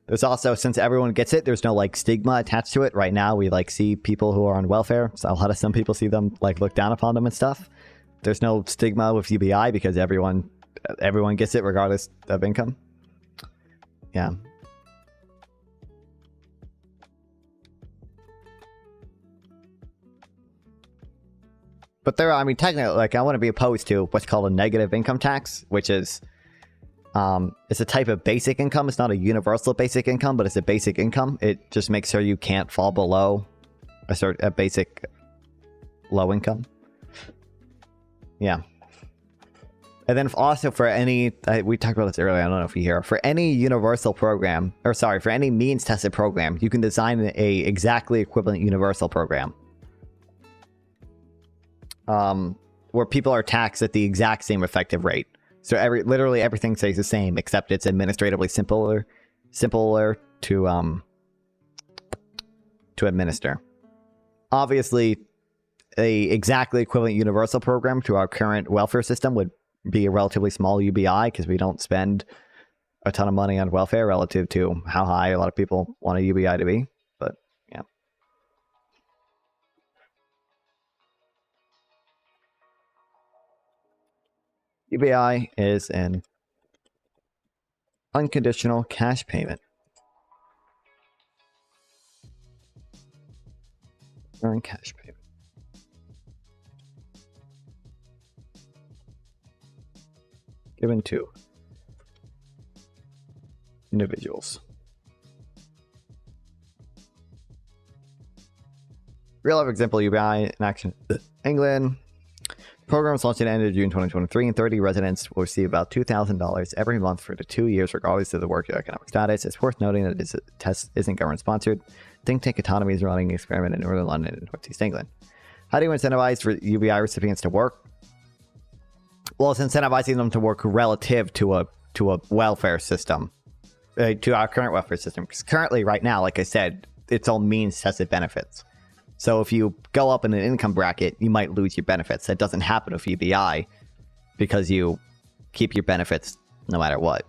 There's also, since everyone gets it, there's no like stigma attached to it. Right now we like see people who are on welfare, so a lot of some people see them like look down upon them and stuff. There's no stigma with UBI because everyone gets it regardless of income. Yeah. But technically, like, I want to be opposed to what's called a negative income tax, which is, it's a type of basic income. It's not a universal basic income, but it's a basic income. It just makes sure you can't fall below a basic low income. Yeah. And then also for any, we talked about this earlier, I don't know if you hear, for any universal program, for any means tested program, you can design a exactly equivalent universal program. Where people are taxed at the exact same effective rate. So literally everything stays the same, except it's administratively simpler to administer. Obviously, a exactly equivalent universal program to our current welfare system would be a relatively small UBI because we don't spend a ton of money on welfare relative to how high a lot of people want a UBI to be. But yeah. UBI is an unconditional cash payment. Earn cash payment. Given to individuals. Real life example, UBI in action. England. Program was launched at the end of June 2023, and 30 residents will receive about $2,000 every month for the 2 years, regardless of the work or economic status. It's worth noting that this test isn't government-sponsored. Think Tank Autonomy is running an experiment in Northern London and Northeast England. How do you incentivize for UBI recipients to work? Well, it's incentivizing them to work relative to a welfare system, to our current welfare system. Because currently, right now, like I said, it's all means-tested benefits. So if you go up in an income bracket, you might lose your benefits. That doesn't happen with UBI because you keep your benefits no matter what.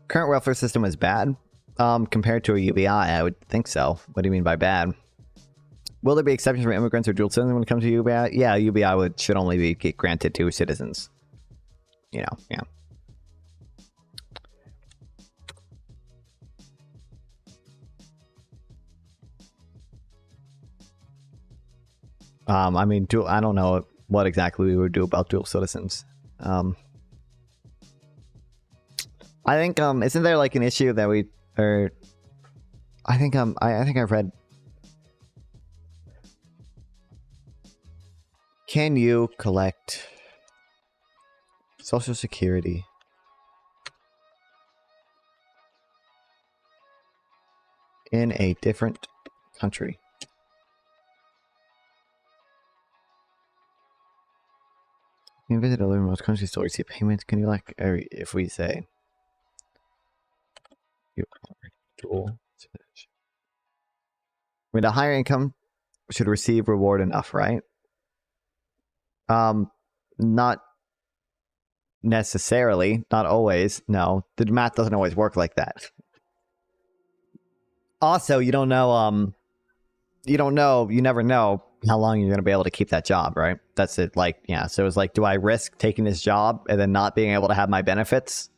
Current welfare system is bad. Compared to a UBI, I would think so. What do you mean by bad? Will there be exceptions for immigrants or dual citizens when it comes to UBI? Yeah, UBI should only be granted to citizens. You know, yeah. I mean, I don't know what exactly we would do about dual citizens. I think, isn't there like an issue that I think I've read. Can you collect Social Security in a different country? You can visit other most countries still receive payments. Can you like if we say you are dual citizenship? I mean, a higher income should receive reward enough, right? Not necessarily, not always. No, the math doesn't always work like that. Also, you don't know, you never know how long you're going to be able to keep that job, right? That's it. Like, yeah. So it's like, do I risk taking this job and then not being able to have my benefits?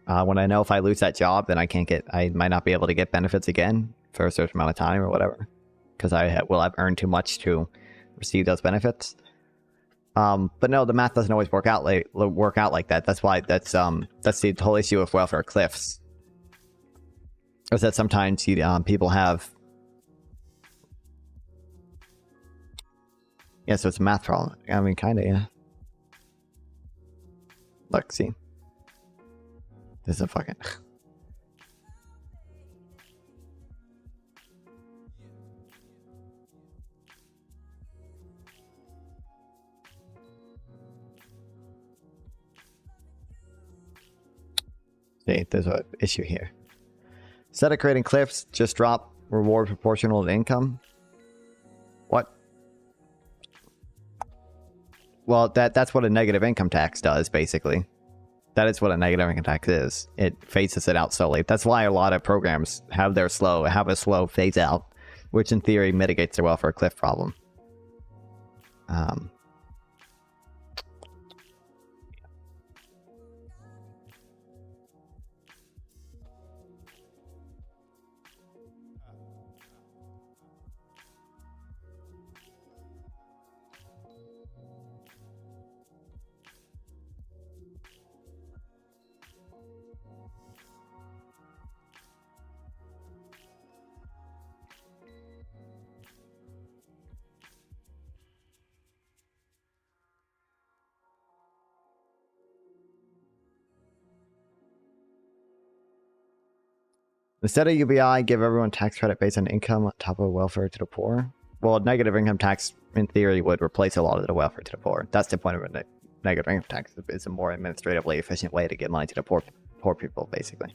When I know if I lose that job, then I might not be able to get benefits again for a certain amount of time or whatever, because I've earned too much to receive those benefits. But no, the math doesn't always work out like that. That's why that's the whole issue with welfare cliffs. Is that sometimes people have, yeah, so it's a math problem. I mean, kind of, yeah. Look, see, this is a fucking. See, there's an issue here. Instead of creating cliffs, just drop reward proportional to income. What? Well, that's what a negative income tax does, basically. That is what a negative income tax is. It phases it out slowly. That's why a lot of programs have a slow phase out, which in theory mitigates the welfare cliff problem. Instead of UBI, give everyone tax credit based on income on top of welfare to the poor. Well, negative income tax, in theory, would replace a lot of the welfare to the poor. That's the point of a negative income tax. It's a more administratively efficient way to get money to the poor people, basically.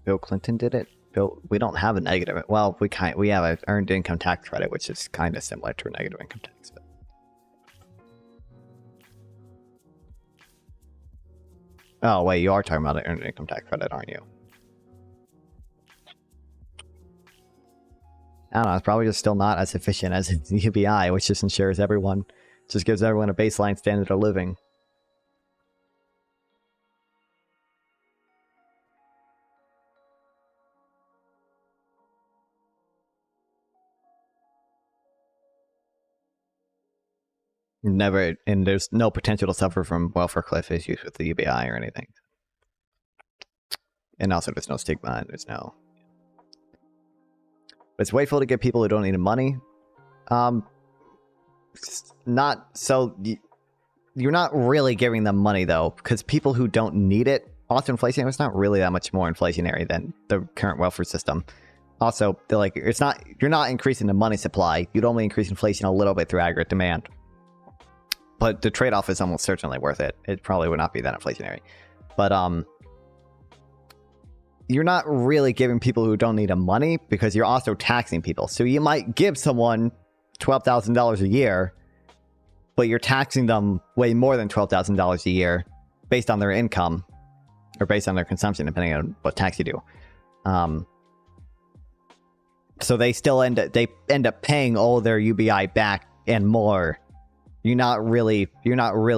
Bill Clinton did it. We don't have a negative. Well, we have an earned income tax credit, which is kind of similar to a negative income tax. But. Oh wait, you are talking about an earned income tax credit, aren't you? I don't know, it's probably just still not as efficient as UBI, which just ensures everyone, just gives everyone a baseline standard of living. Never, and there's no potential to suffer from welfare cliff issues with the UBI or anything. And also, there's no stigma, and there's no. But it's wasteful to give people who don't need the money. Not so. You're not really giving them money though, because people who don't need it. Also, inflation is not really that much more inflationary than the current welfare system. Also, they're like, it's not. You're not increasing the money supply. You'd only increase inflation a little bit through aggregate demand. But the trade-off is almost certainly worth it. It probably would not be that inflationary. But you're not really giving people who don't need the money because you're also taxing people. So you might give someone $12,000 a year, but you're taxing them way more than $12,000 a year based on their income or based on their consumption, depending on what tax you do. So they still end up paying all their UBI back and more. You're not really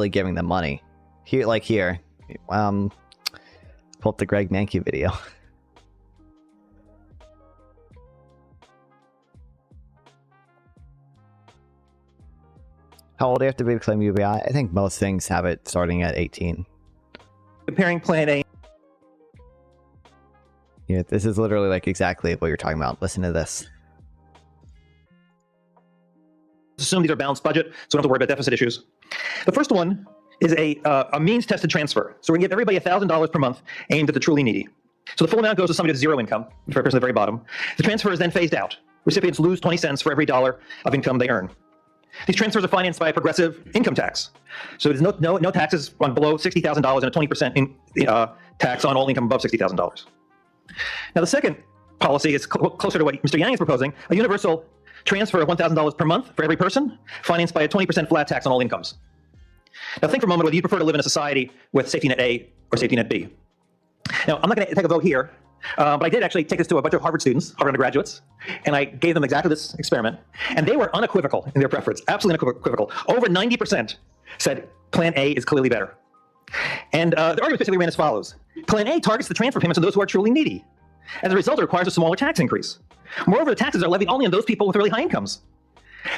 giving them money. Here, pull up the Greg Mankiw video. How old do you have to be to claim UBI? I think most things have it starting at 18. Comparing Plan A. Yeah, this is literally like exactly what you're talking about. Listen to this. Assume these are balanced budget, so we don't have to worry about deficit issues. The first one is a means-tested transfer. So we're going to give everybody $1,000 per month aimed at the truly needy. So the full amount goes to somebody with zero income, for a person at the very bottom. The transfer is then phased out. Recipients lose 20 cents for every dollar of income they earn. These transfers are financed by a progressive income tax. So there's no taxes on below $60,000 and a 20% tax on all income above $60,000. Now the second policy is closer to what Mr. Yang is proposing, a universal transfer of $1,000 per month for every person, financed by a 20% flat tax on all incomes. Now think for a moment whether you prefer to live in a society with safety net A or safety net B. Now I'm not going to take a vote here, but I did actually take this to a bunch of Harvard students, Harvard undergraduates, and I gave them exactly this experiment, and they were unequivocal in their preference, absolutely unequivocal. Over 90% said Plan A is clearly better. And the argument basically ran as follows. Plan A targets the transfer payments of those who are truly needy. As a result, it requires a smaller tax increase. Moreover, the taxes are levied only on those people with really high incomes.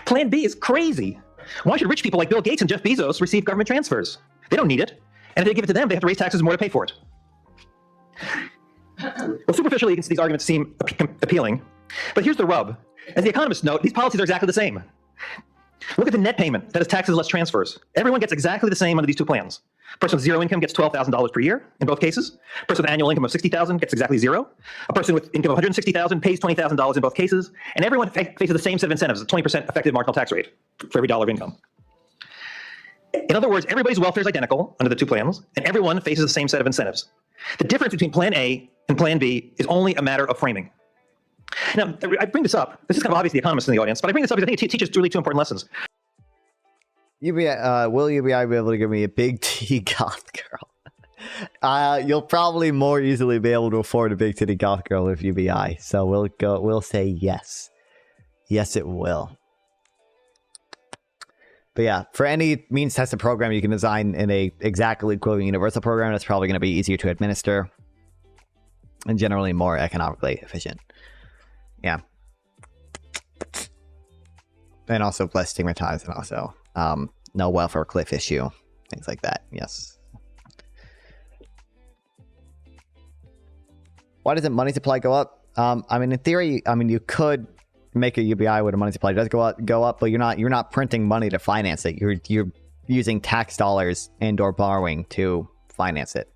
Plan B is crazy. Why should rich people like Bill Gates and Jeff Bezos receive government transfers? They don't need it. And if they give it to them, they have to raise taxes more to pay for it. Well, superficially, these arguments seem appealing. But here's the rub. As the economists note, these policies are exactly the same. Look at the net payment. That is taxes less transfers. Everyone gets exactly the same under these two plans. A person with zero income gets $12,000 per year in both cases. A person with annual income of $60,000 gets exactly zero. A person with income of $160,000 pays $20,000 in both cases. And everyone faces the same set of incentives, a 20% effective marginal tax rate for every dollar of income. In other words, everybody's welfare is identical under the two plans, and everyone faces the same set of incentives. The difference between Plan A and Plan B is only a matter of framing. Now, I bring this up. This is kind of obvious to the economists in the audience, but I bring this up because I think it teaches really two important lessons. UBI, will UBI be able to give me a big titty goth girl? You'll probably more easily be able to afford a big titty goth girl with UBI. So we'll say yes. Yes, it will. But yeah, for any means tested program you can design in a exactly equivalent universal program, that's probably going to be easier to administer and generally more economically efficient. Yeah. And also less stigmatized, and also no welfare cliff issue, things like that. Yes. Why doesn't money supply go up? I mean, in theory, you could make a UBI where the money supply does go up, but you're not printing money to finance it. You're using tax dollars and/or borrowing to finance it.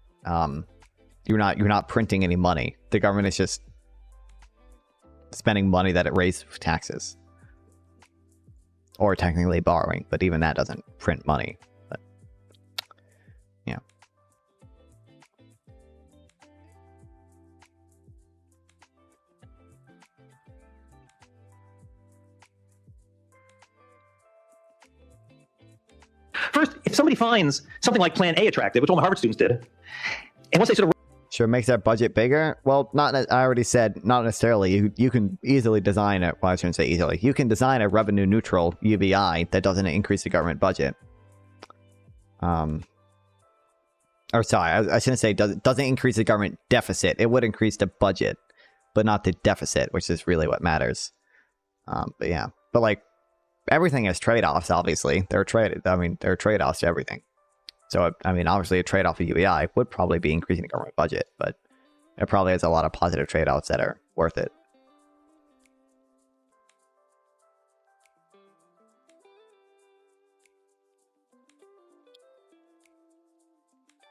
You're not printing any money. The government is just spending money that it raised with taxes. Or technically borrowing, but even that doesn't print money. But yeah. First, if somebody finds something like Plan A attractive, which all my Harvard students did, and once they sort of Sure, it makes their budget bigger. Well, I already said not necessarily. You can easily design it. Well, I shouldn't say easily. You can design a revenue neutral UBI that doesn't increase the government budget. Or sorry, I shouldn't say doesn't increase the government deficit. It would increase the budget, but not the deficit, which is really what matters. But yeah, but like everything has trade-offs. Obviously, there are trade-offs to everything. So, I mean, obviously a trade-off of UBI would probably be increasing the government budget, but it probably has a lot of positive trade-offs that are worth it.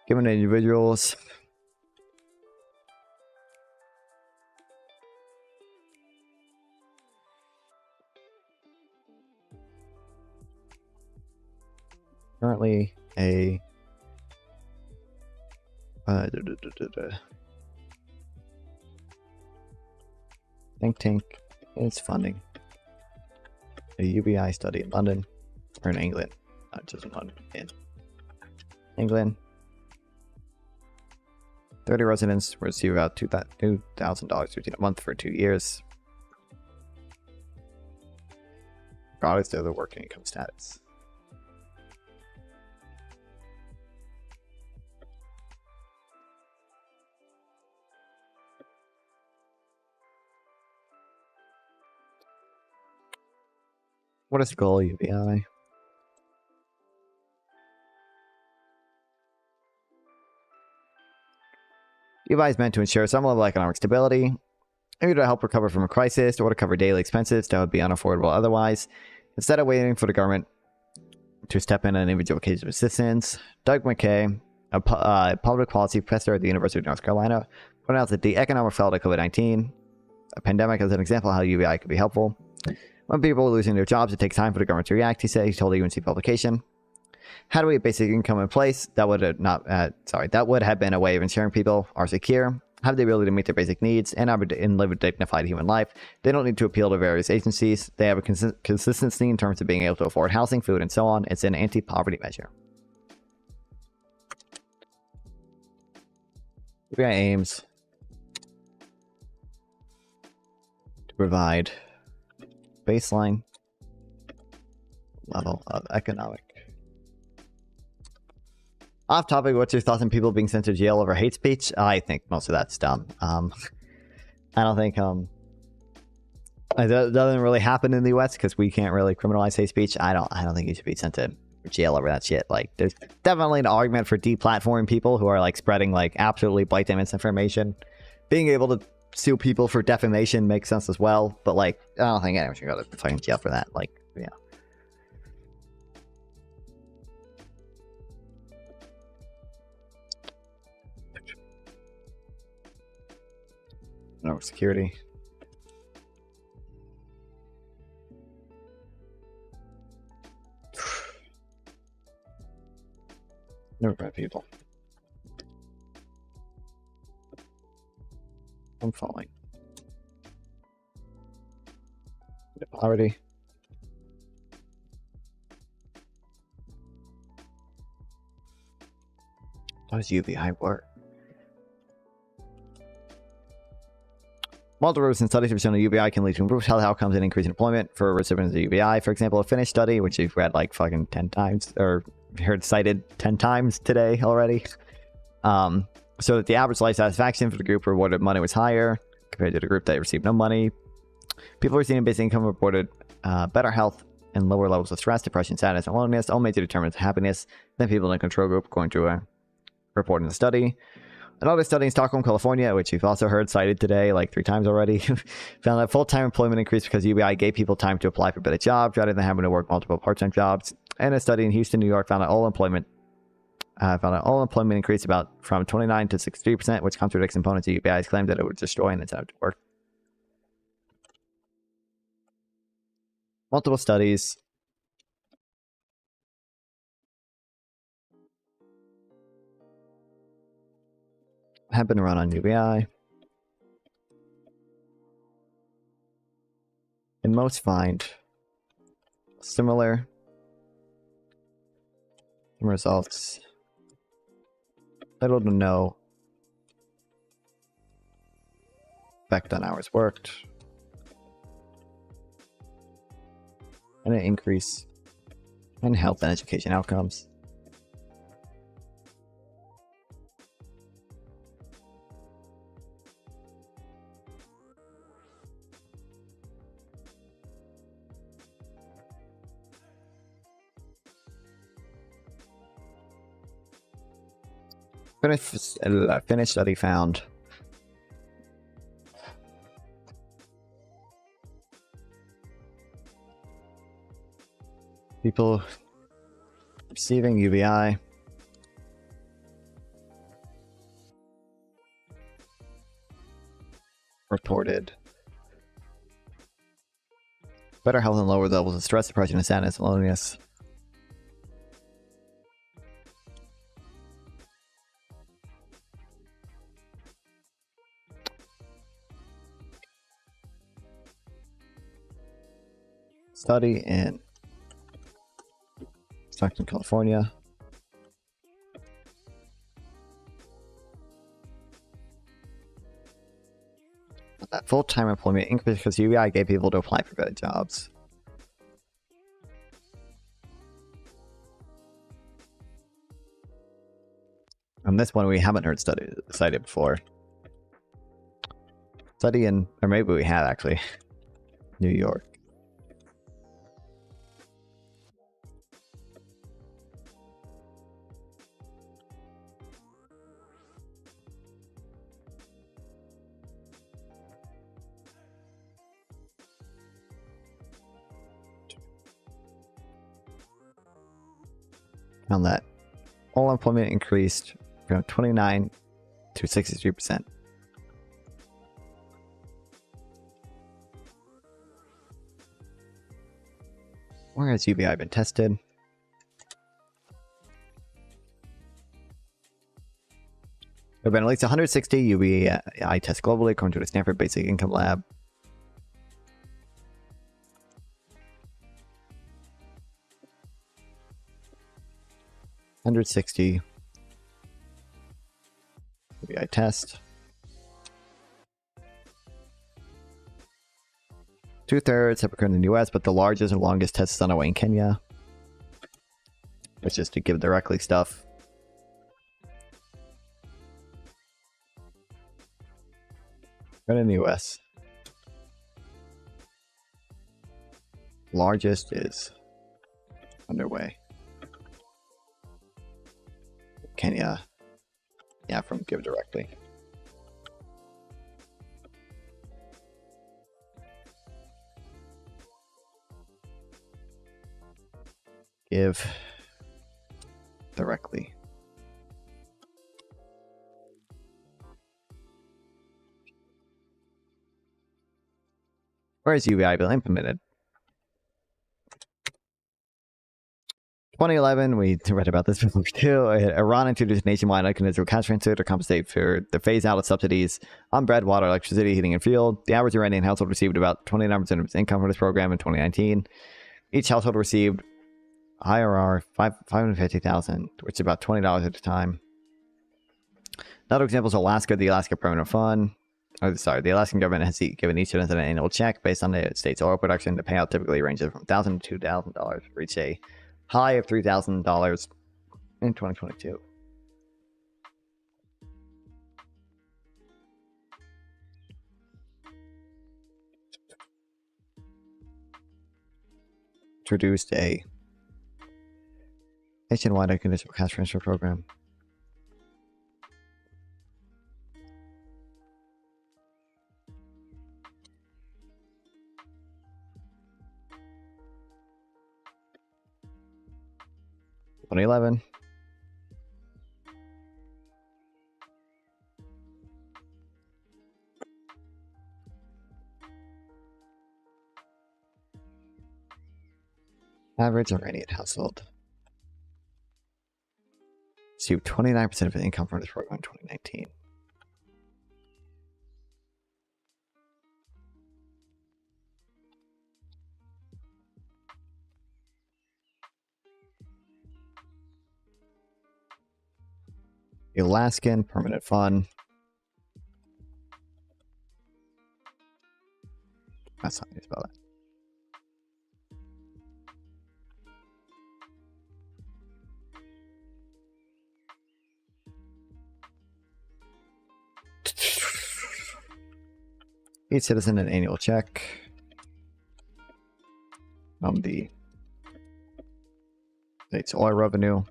Given individuals... Currently a... think tank is funding a UBI study in London, or in England, not just in London, in England. 30 residents will receive about $2,000 a month for 2 years, regardless of their working income status. What is the goal of UBI? UBI is meant to ensure some level of economic stability, either to help recover from a crisis or to cover daily expenses that would be unaffordable otherwise, instead of waiting for the government to step in on individual cases of assistance. Doug McKay, a public policy professor at the University of North Carolina, pointed out that the economic fallout of COVID-19, a pandemic, as an example of how UBI could be helpful. When people are losing their jobs, it takes time for the government to react, he said. He told a UNC publication. How do we get basic income in place? That would have been a way of ensuring people are secure, have the ability to meet their basic needs, and live a dignified human life. They don't need to appeal to various agencies. They have a consistency in terms of being able to afford housing, food, and so on. It's an anti-poverty measure. UBI aims to provide baseline level of economic. Off topic, what's your thoughts on people being sent to jail over hate speech? I think most of that's dumb. I don't think it doesn't really happen in the US because we can't really criminalize hate speech. I don't think you should be sent to jail over that shit. Like, there's definitely an argument for deplatforming people who are like spreading like absolutely blatant misinformation. Being able to sue people for defamation makes sense as well, but like I don't think anyone should go to fucking jail for that. Like, yeah. No security. Never bad people. I'm falling. Poverty. How does UBI work? Multiple recent studies have shown that UBI can lead to improved health outcomes and increased employment for recipients of UBI. For example, a Finnish study, which you've read like fucking 10 times, or heard cited 10 times today already, so that the average life satisfaction for the group reported money was higher compared to the group that received no money. People receiving basic income reported better health and lower levels of stress, depression, sadness, and loneliness, all major determinants of happiness, than people in the control group, according to a report in the study. Another study in Stockholm, California, which you've also heard cited today like 3 times already, found that full-time employment increased because UBI gave people time to apply for better jobs rather than having to work multiple part-time jobs. And a study in Houston, New York, found that all employment increased from 29 to 63%, which contradicts opponents of UBI's claim that it would destroy an incentive to work. Multiple studies have been run on UBI, and most find similar results. Little to no effect on hours worked, and an increase in health and education outcomes. Finnish study found people receiving UBI reported better health and lower levels of stress, depression, and sadness, and loneliness. Study in Stockton, California. Full-time employment increased because UBI gave people to apply for better jobs. And this one we haven't heard cited before. Study in, or maybe we have actually, New York. Found that all employment increased from 29 to 63%. Where has UBI been tested? There have been at least 160 UBI tests globally, according to the Stanford Basic Income Lab. $160 UBI test. 2/3 have occurred in the US, but the largest and longest test is underway in Kenya. It's just to give directly stuff. But in the US, largest is underway. Kenya, yeah, from Give Directly. Give Directly. Where is UBI bill implemented? 2011, we read about this before too. Iran introduced nationwide unconditional cash transfer to compensate for the phase out of subsidies on bread, water, electricity, heating, and fuel. The average Iranian household received about 29% of its income from this program in 2019. Each household received IRR $550,000, which is about $20 at a time. Another example is Alaska, the Alaska Permanent Fund. The Alaskan government has given each citizen an annual check based on the state's oil production. The payout typically ranges from $1,000 to $2,000 for each day. High of $3,000 in 2022. Introduced a nationwide unconditional cash transfer program. In 2011. Average Iranian household received 29% of its income from this program in 2019. The Alaskan Permanent Fund That's not how you spell that. Each citizen an annual check. The state's oil revenue.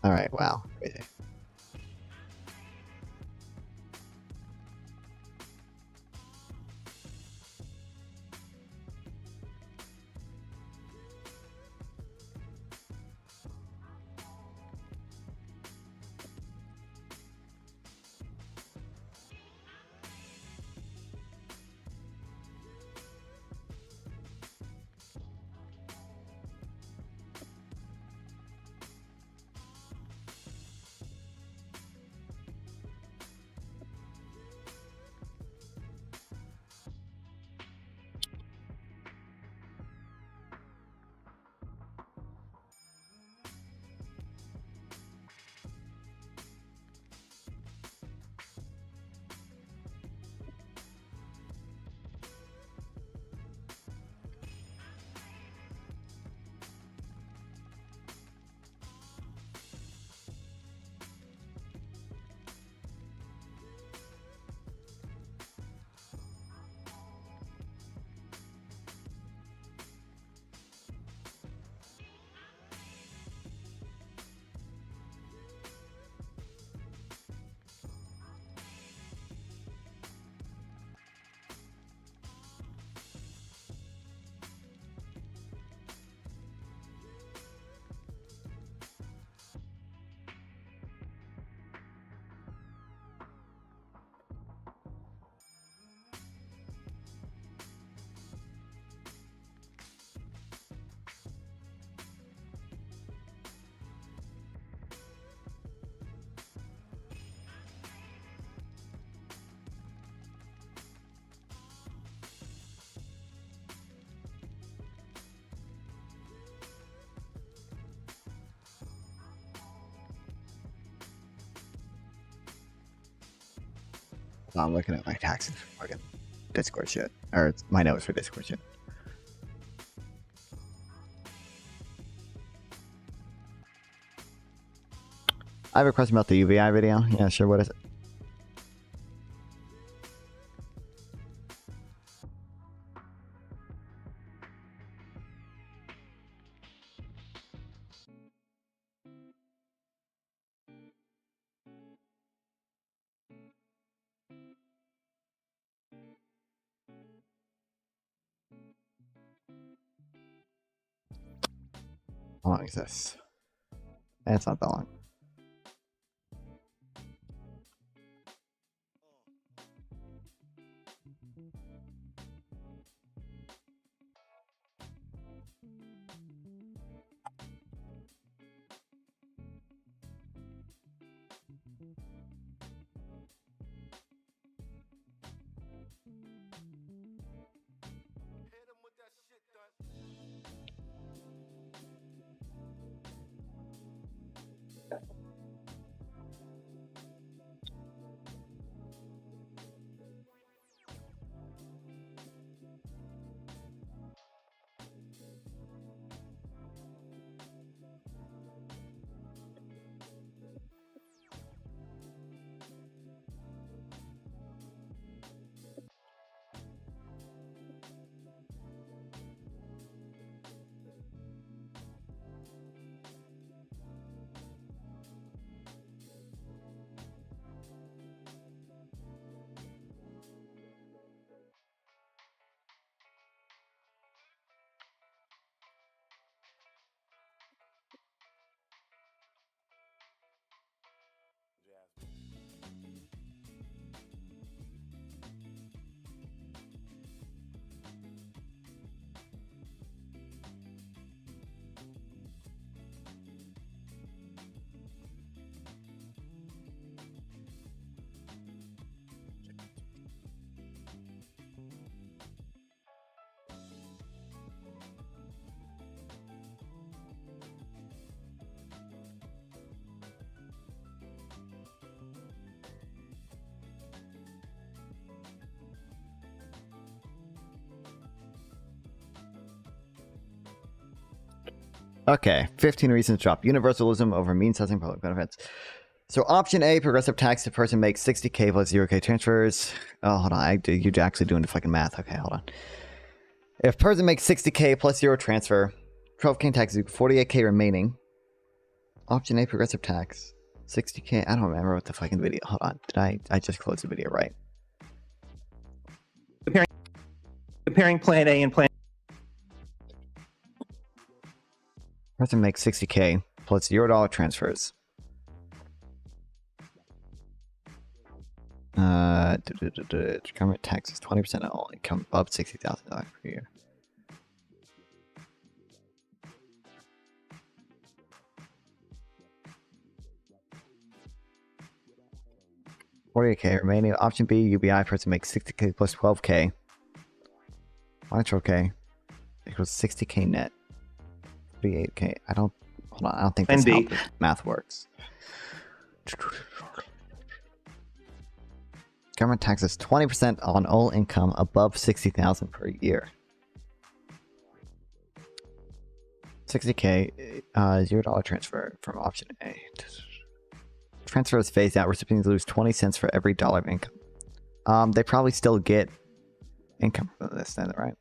All right, wow. Crazy. I'm looking at my taxes for fucking Discord shit. Or it's my notes for Discord shit. I have a question about the UBI video. Yeah, sure. What is it? How long is this? It's not that long. Okay, 15 reasons to drop universalism over means testing public benefits. So option A, progressive tax if person makes 60K plus 0K transfers. Oh, hold on. You're actually doing the fucking math. Okay, hold on. If person makes 60K plus 0 transfer, 12K tax, 48K remaining. Option A, progressive tax. 60K. I don't remember what the fucking video. Hold on. Did I just closed the video right? Comparing Plan A and Plan. Person makes 60K plus $0 transfers. Government taxes 20% of all income above $60,000 per year. $48K remaining. Option B, UBI person makes 60K plus 12K. Minus 12K equals 60K net. 48K. I don't think that's how the math works. Government taxes 20% on all income above $60,000 per year. 60K, $0 transfer from option A. Transfer is phased out. Recipients lose 20 cents for every dollar of income. They probably still get income from this then, right?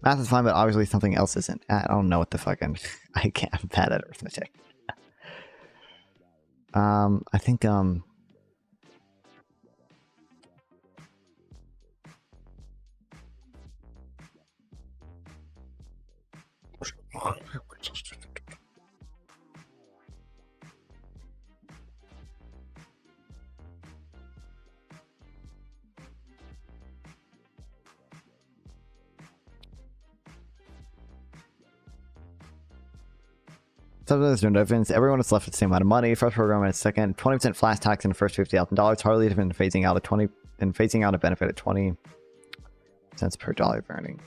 Math is fine, but obviously something else isn't. I don't know what the fucking... I'm bad at arithmetic. I think, there's no difference. Everyone is left with the same amount of money. First program and second, 20% flash tax in the first $50,000. Hardly different than phasing out a benefit at 20 cents per dollar of earning.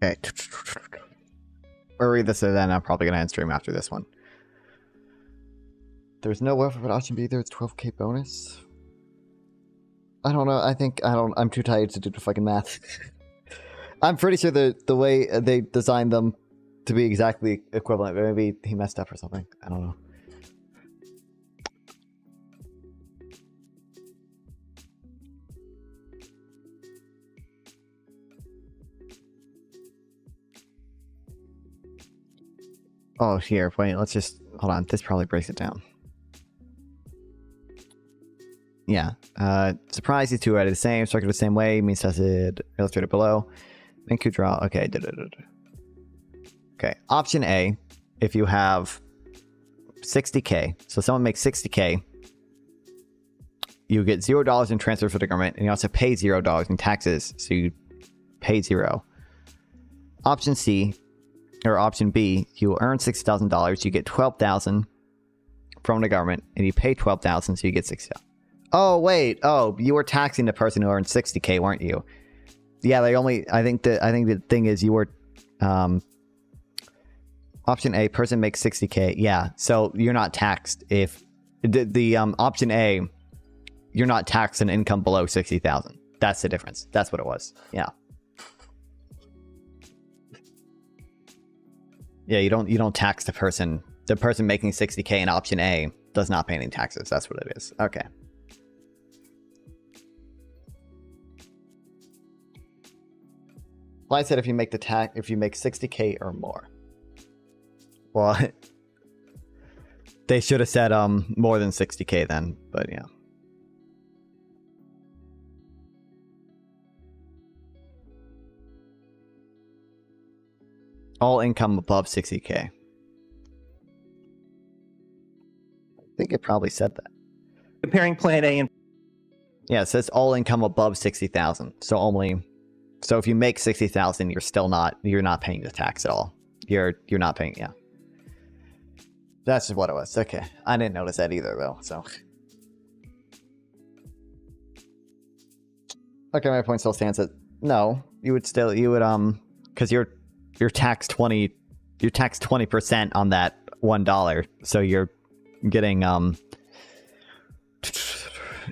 Okay. I'll read this and then I'm probably going to end stream after this one. There's no welfare for option B. There's 12K bonus. I don't know. I'm too tired to do the fucking math. I'm pretty sure the way they designed them to be exactly equivalent. Maybe he messed up or something. I don't know. Oh, here. Wait, let's just... Hold on. This probably breaks it down. Yeah. Surprise, these two are the same. Structured the same way. Means tested. Illustrated below. Then Q draw. Okay. Okay. Option A. If you have 60K. So someone makes 60K. You get $0 in transfer for the government. And you also pay $0 in taxes. So you pay 0. Option C... Or option B, you earn $60,000, you get $12,000 from the government, and you pay $12,000, so you get $60,000. Oh wait, you were taxing the person who earned 60K, weren't you? Yeah, they only. I think the thing is you were. Option A, person makes 60K. Yeah, so you're not taxed if the option A, you're not taxed on income below 60,000. That's the difference. That's what it was. Yeah. Yeah, you don't tax the person. The person making 60K in option A does not pay any taxes. That's what it is. Okay. Well, I said if you make if you make 60K or more. Well, they should have said more than 60K then, but yeah. All income above 60K. I think it probably said that. Comparing Plan A and yeah, it says all income above 60,000. So if you make 60,000, you're not paying the tax at all. You're not paying, yeah. That's just what it was. Okay, I didn't notice that either though. So okay, my point still stands that no, you would because you're taxed 20% on that $1, so you're getting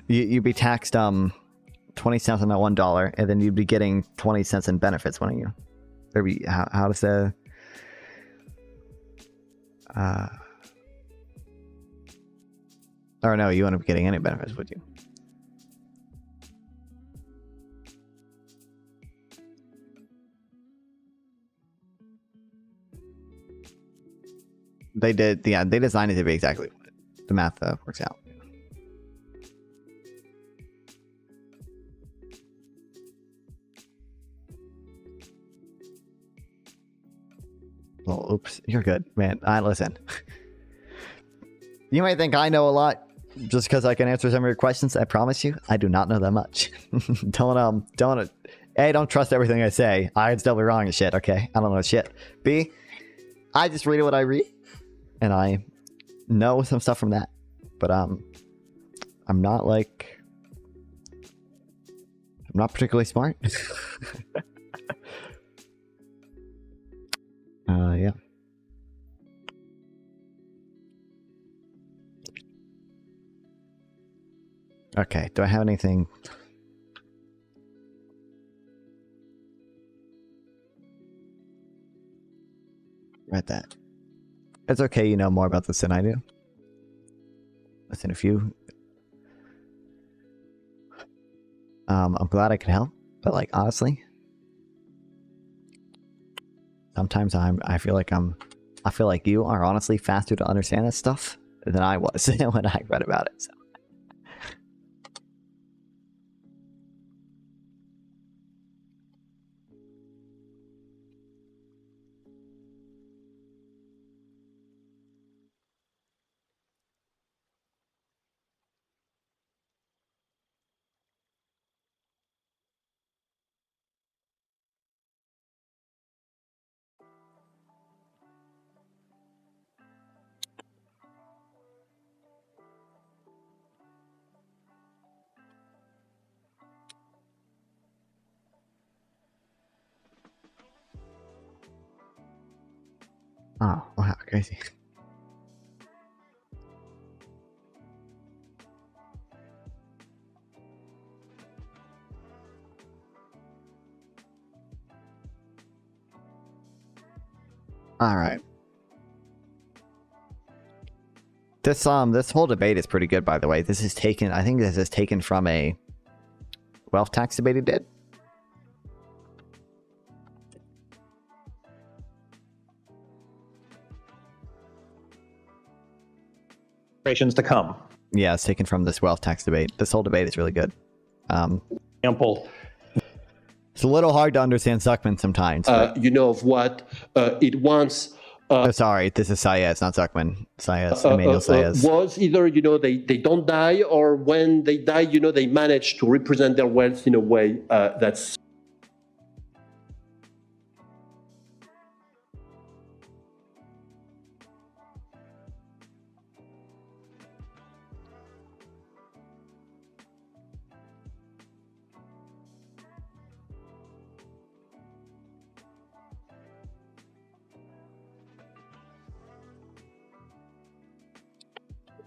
you'd be taxed 20 cents on that $1, and then you'd be getting 20 cents in benefits, wouldn't you? How does the or no, you wouldn't be getting any benefits, would you? They did, yeah. They designed it to be exactly what the math works out. Well, oops, you're good, man. Listen. You might think I know a lot just because I can answer some of your questions. I promise you, I do not know that much. Don't trust everything I say. I can still be wrong and shit. Okay, I don't know shit. B, I just read what I read, and I know some stuff from that. But I'm not particularly smart. Yeah. Okay, do I have anything? Read that. It's okay, you know more about this than I do. Listen, if you... I'm glad I could help, but like, honestly... Sometimes I feel like you are honestly faster to understand this stuff than I was when I read about it. So. Oh, wow, crazy. All right. This whole debate is pretty good, by the way. I think this is taken from a wealth tax debate he did. To come. Yeah, it's taken from this wealth tax debate. This whole debate is really good. Example. It's a little hard to understand Zuckman sometimes. You know of what it wants. Sorry, this is Saez, not Zuckman. Saez, Emmanuel Saez. Was either they don't die, or when they die, they manage to represent their wealth in a way that's.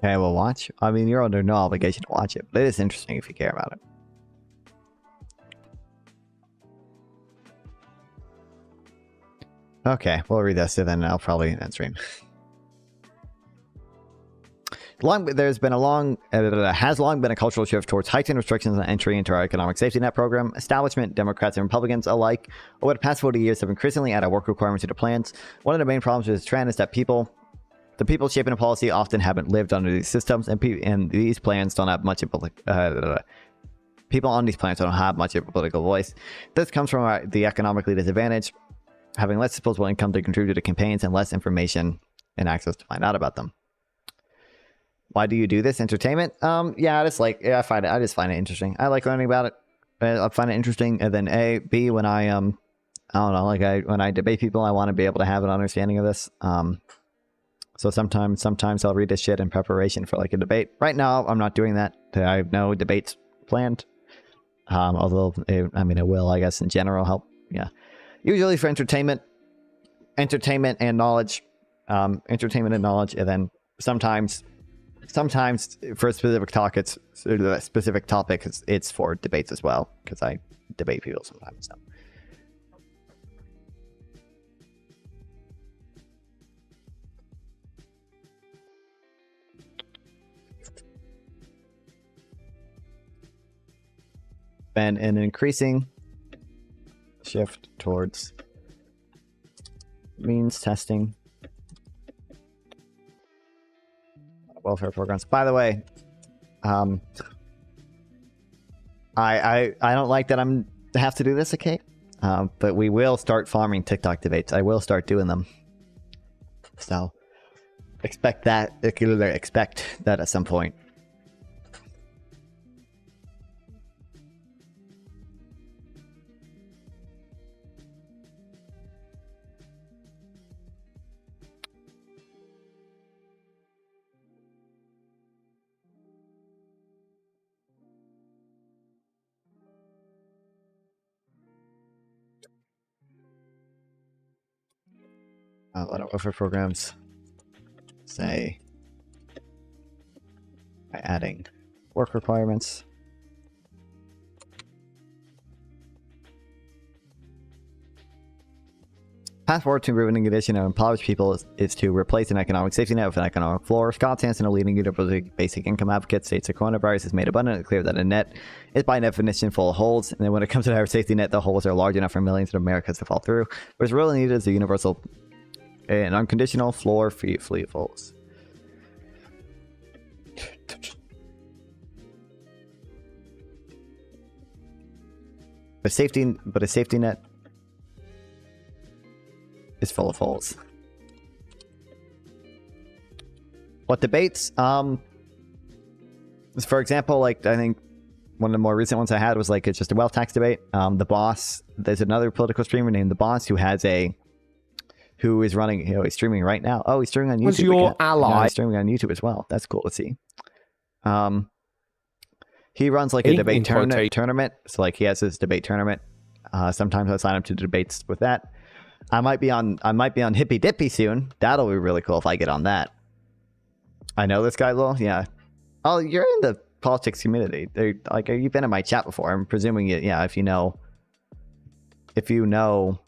Okay, well, watch. I mean, you're under no obligation to watch it, but it is interesting if you care about it. Okay, we'll read this and then I'll probably end stream. There's been a long has long been a cultural shift towards heightened restrictions on entry into our economic safety net program. Establishment, Democrats and Republicans alike, over the past 40 years have increasingly added work requirements to the plans. One of the main problems with this trend is that the people shaping the policy often haven't lived under these systems, and these plans don't have much of people on these plans don't have much of a political voice. This comes from the economically disadvantaged having less disposable income to contribute to campaigns and less information and access to find out about them. Why do you do this? Entertainment? Yeah, I just find it interesting. I like learning about it. I find it interesting. And then B, when I don't know, like when I debate people, I want to be able to have an understanding of this. So sometimes I'll read this shit in preparation for like a debate. Right now, I'm not doing that. I have no debates planned. Although it will, I guess, in general help. Yeah, usually for entertainment and knowledge, and then sometimes for a specific topic, it's for debates as well, because I debate people sometimes. So. Been an increasing shift towards means testing welfare programs. By the way, I don't like that I have to do this, okay? But we will start farming TikTok debates. I will start doing them. So expect that at some point. A lot of welfare programs say by adding work requirements. Path forward to improving the condition of impoverished people is to replace an economic safety net with an economic floor. Scott Hansen, a leading universal basic income advocate, states the coronavirus has made abundantly clear that a net is by definition full of holes, and then when it comes to our safety net, the holes are large enough for millions of Americans to fall through. What's really needed is a universal and unconditional floor free of holes. A safety net is full of holes. What debates? For example, like I think one of the more recent ones I had was like it's just a wealth tax debate. The Boss. There's another political streamer named The Boss who is running. He's streaming right now. Oh, he's streaming on YouTube. Was your ally? Yeah, he's streaming on YouTube as well. That's cool to see. He runs like a debate tournament. So like he has his debate tournament. Sometimes I sign up to debates with that. I might be on Hippy Dippy soon. That'll be really cool if I get on that. I know this guy, Lil. Yeah. Oh, you're in the politics community. Like you've been in my chat before. I'm presuming it. Yeah. If you know. If you know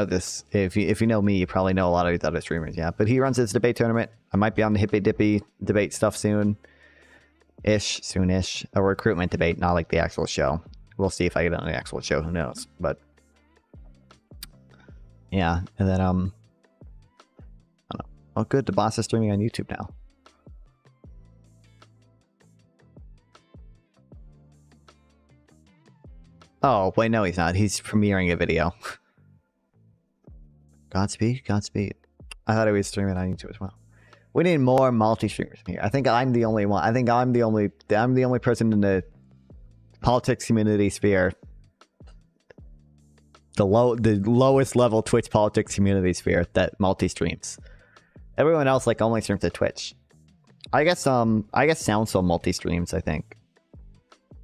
this, if you know me, you probably know a lot of these other streamers. Yeah. But he runs his debate tournament. I might be on the Hippy Dippy debate stuff soon-ish. A recruitment debate, not like the actual show. We'll see if I get on the actual show. Who knows? But yeah, and then I don't know. Oh, good. The Boss is streaming on YouTube now. Oh wait, no, he's not. He's premiering a video. Godspeed. I thought he was streaming on YouTube as well. We need more multi-streamers in here. I think I'm the only one. I think I'm the only person in the politics community sphere, the lowest level Twitch politics community sphere that multi-streams. Everyone else like only streams at Twitch. I guess Soundsoul multi-streams, I think.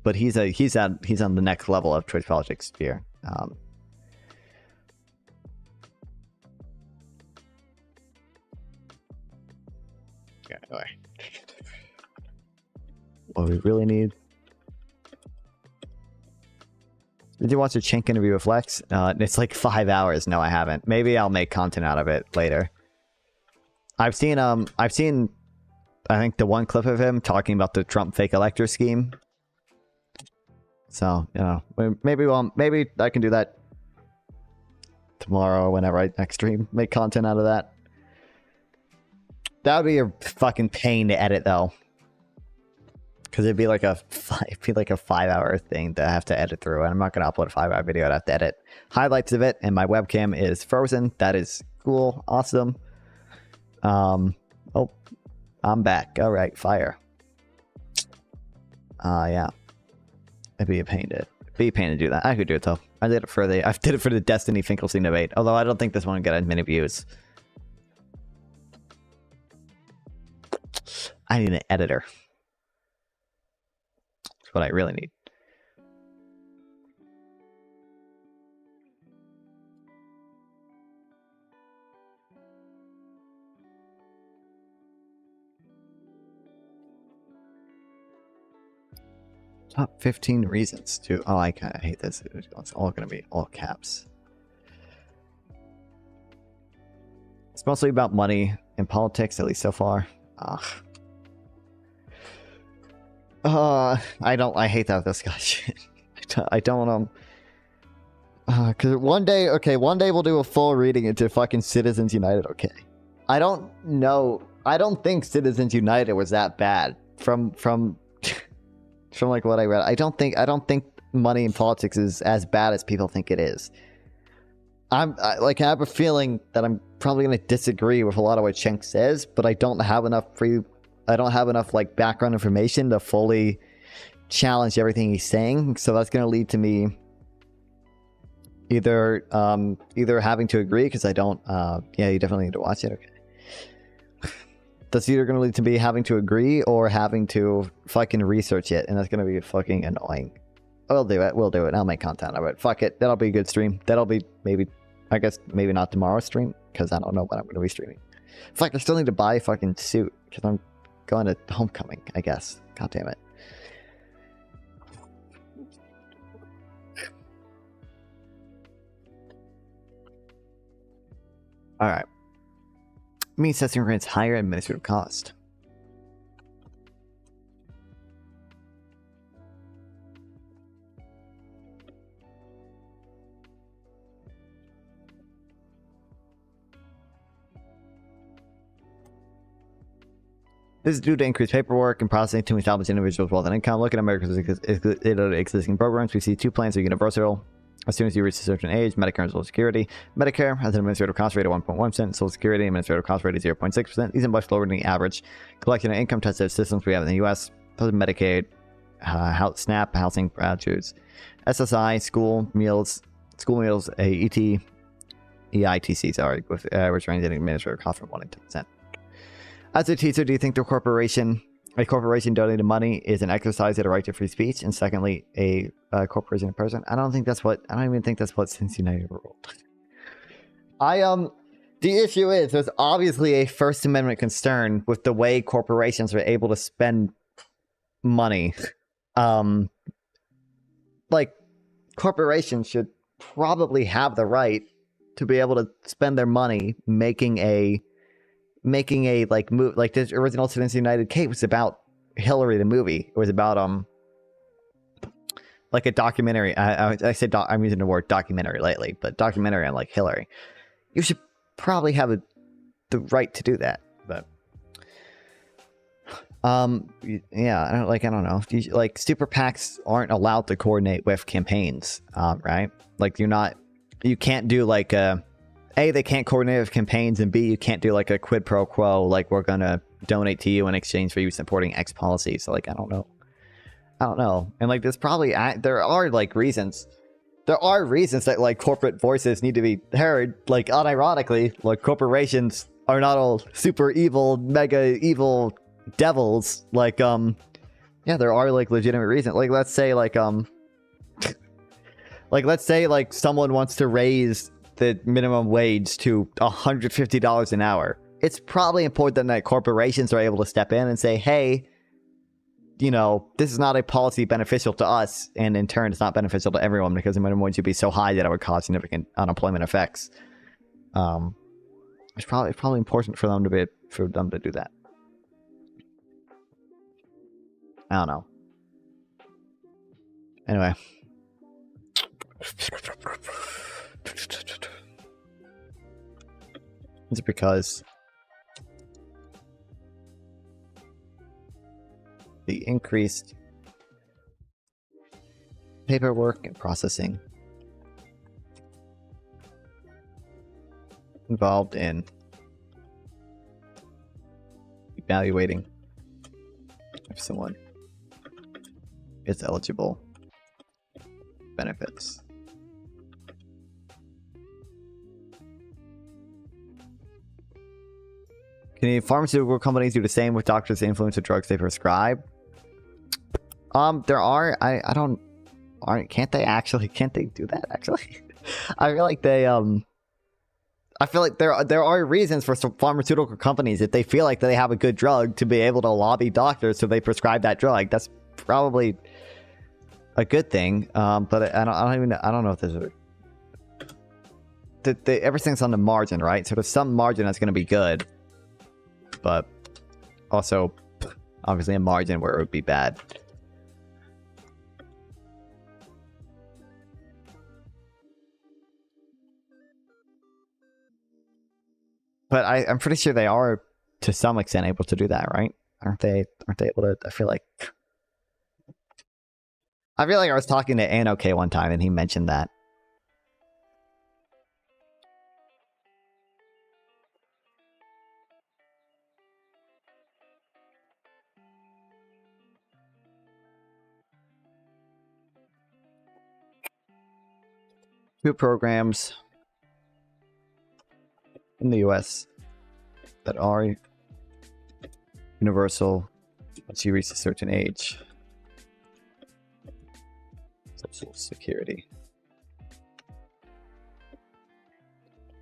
But he's on the next level of Twitch politics sphere. Yeah, anyway. What we really need Did you watch the Chink interview with Lex? It's like 5 hours. No, I haven't. Maybe I'll make content out of it later. I've seen I think the one clip of him talking about the Trump fake elector scheme. So, you know, maybe I can do that tomorrow or whenever I next stream. Make content out of that. That would be a fucking pain to edit though. Because it'd be like a 5-hour thing to have to edit through, and I'm not gonna upload a 5-hour video. I'd have to edit highlights of it, and my webcam is frozen. That is cool, awesome. Oh, I'm back. All right, fire. Yeah, it'd be a pain to do that. I could do it though. I did it for the Destiny Finkelstein debate. Although I don't think this one would get as many views. I need an editor. That's what I really need. Top 15 reasons to... Oh, I kind of hate this. It's all going to be all caps. It's mostly about money and politics, at least so far. Ugh. I hate that discussion. I don't because one day we'll do a full reading into fucking Citizens United. Okay, I don't think Citizens United was that bad from like what I read. I don't think money in politics is as bad as people think it is. I have a feeling that I'm probably going to disagree with a lot of what Schenk says, but I don't have enough like background information to fully challenge everything he's saying. So that's going to lead to me either having to agree because I don't. Yeah, you definitely need to watch it. Okay. That's either going to lead to me having to agree or having to fucking research it, and that's going to be fucking annoying. We'll do it. I'll make content of it. Fuck it. That'll be a good stream. That'll be maybe not tomorrow's stream because I don't know when I'm going to be streaming. Fuck, I still need to buy a fucking suit because I'm going to homecoming, I guess. God damn it. Alright. Means testing grants higher administrative cost. This is due to increased paperwork and processing to establish individuals' wealth and income. Look at America's existing programs. We see two plans are universal. As soon as you reach a certain age, Medicare and Social Security. Medicare has an administrative cost rate of 1.1%. Social Security administrative cost rate is 0.6%. These are much lower than the average collection and income tested systems we have in the U.S. Those are Medicaid, SNAP, housing vouchers, SSI, school meals, EITC, sorry, with average range in administrative cost from 1 to 10%. As a teacher, do you think a corporation donating money is an exercise of the right to free speech? And secondly, a corporation in person? I don't even think that's what Cincinnati ruled. The issue is there's obviously a First Amendment concern with the way corporations are able to spend money. Like corporations should probably have the right to be able to spend their money making a like move, like this original Citizens United case was about Hillary the movie. It was about like a documentary. I said I'm using the word documentary lately, but documentary on like Hillary. You should probably have the right to do that, but yeah, I don't know. Like super PACs aren't allowed to coordinate with campaigns, right? Like you can't do like A, they can't coordinate with campaigns, and B, you can't do like a quid pro quo, like we're gonna donate to you in exchange for you supporting X policy. So like, I don't know. And like, there are reasons that like corporate voices need to be heard. Like unironically, like corporations are not all super evil, mega evil devils. Like, yeah, there are like legitimate reasons. Like, let's say someone wants to raise the minimum wage to $150 an hour. It's probably important that corporations are able to step in and say, hey, you know, this is not a policy beneficial to us, and in turn, it's not beneficial to everyone because the minimum wage would be so high that it would cause significant unemployment effects. It's probably important for them to do that. I don't know. Anyway. It's because the increased paperwork and processing involved in evaluating if someone is eligible for benefits. Can pharmaceutical companies do the same with doctors' influence of drugs they prescribe? There are. Can't they do that actually? I feel like they I feel like there are reasons for some pharmaceutical companies, if they feel like they have a good drug, to be able to lobby doctors so they prescribe that drug. That's probably a good thing. But I don't know if there's everything's on the margin, right? So there's some margin that's going to be good, but also obviously a margin where it would be bad. But I'm pretty sure they are, to some extent, able to do that, right? Aren't they able to? I feel like I was talking to Anok one time and he mentioned that. Two programs in the US that are universal once you reach a certain age. Social Security,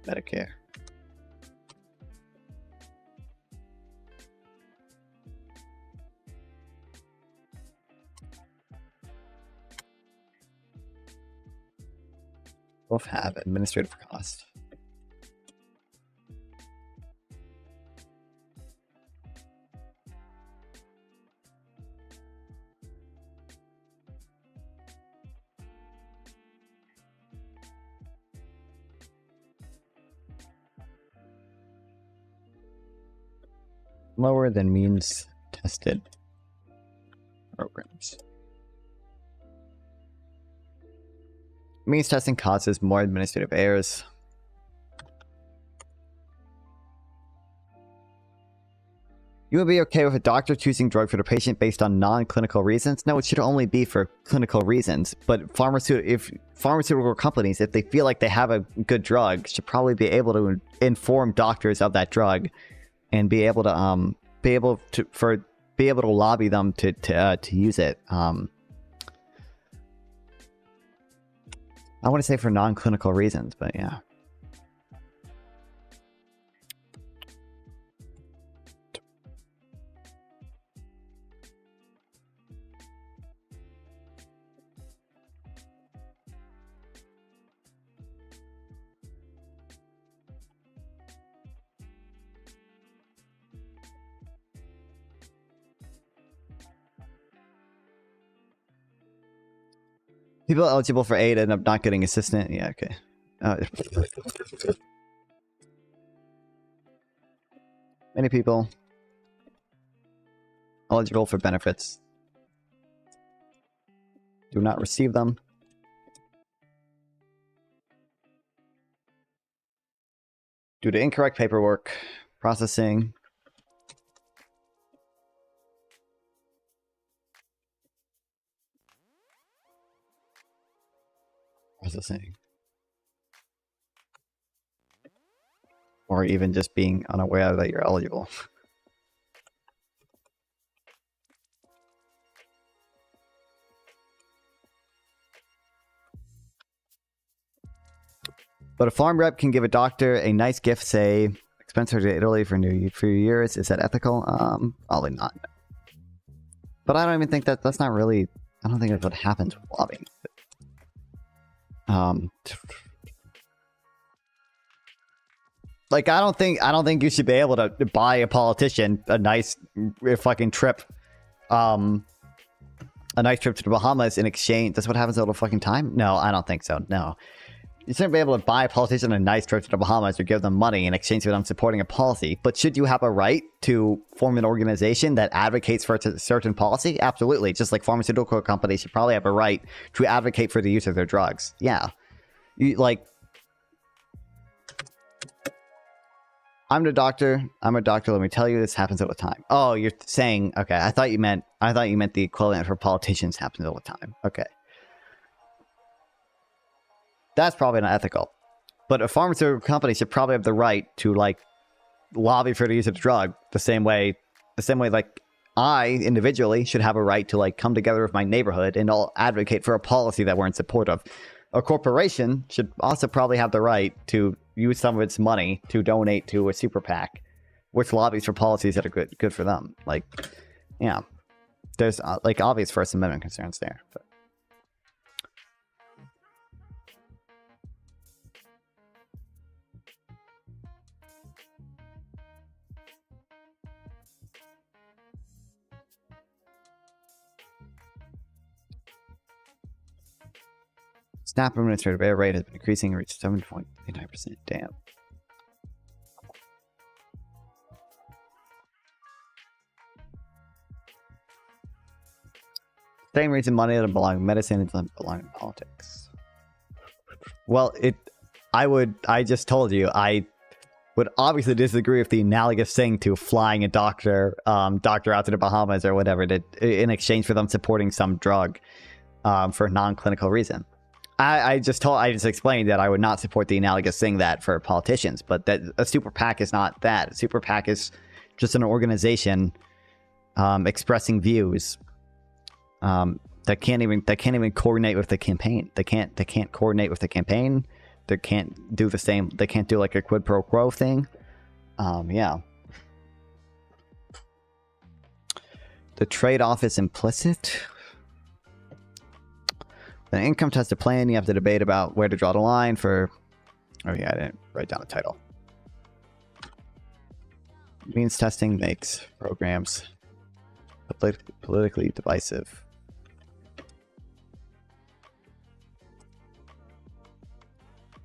Medicare. Both have administrative cost. Lower than means tested programs. Means testing causes more administrative errors. You would be okay with a doctor choosing drug for the patient based on non-clinical reasons? No, it should only be for clinical reasons. But pharmaceutical companies, if they feel like they have a good drug, should probably be able to inform doctors of that drug and be able to lobby them to use it. I want to say for non-clinical reasons, but yeah. People eligible for aid end up not getting assistance. Yeah, okay. Many people eligible for benefits do not receive them. Due to incorrect paperwork, processing, or even just being unaware that you're eligible. But a farm rep can give a doctor a nice gift, say, expense her to Italy for a few years. Is that ethical? Probably not. But I don't even think that's not really. I don't think that's what happens with lobbying. Like I don't think you should be able to buy a politician a nice fucking trip, a nice trip to the Bahamas in exchange. That's what happens all the fucking time. No, I don't think so. No, you shouldn't be able to buy a politician a nice trip to the Bahamas or give them money in exchange for them supporting a policy. But should you have a right to form an organization that advocates for a certain policy? Absolutely. Just like pharmaceutical companies should probably have a right to advocate for the use of their drugs. Yeah, I'm a doctor. Let me tell you, this happens all the time. Oh, you're saying, okay. I thought you meant the equivalent for politicians happens all the time. Okay. That's probably not ethical. But a pharmaceutical company should probably have the right to like lobby for the use of the drug the same way like I individually should have a right to like come together with my neighborhood and all advocate for a policy that we're in support of. A corporation should also probably have the right to use some of its money to donate to a super PAC, which lobbies for policies that are good for them. Like, yeah, there's like obvious First Amendment concerns there. But. Snap administrative error rate has been increasing and reached 7.89%. Damn. Same reason money doesn't belong in medicine, it doesn't belong in politics. Well, I just told you, I would obviously disagree with the analogous thing to flying a doctor out to the Bahamas or whatever in exchange for them supporting some drug for a non-clinical reason. I just explained that I would not support the analogous thing that for politicians, but that a super PAC is not that. A super PAC is just an organization expressing views that can't even coordinate with the campaign. They can't coordinate with the campaign. They can't do the same. They can't do like a quid pro quo thing. Yeah. The trade-off is implicit. The income tested plan, you have to debate about where to draw the line for... Oh yeah, I didn't write down the title. Means testing makes programs politically divisive.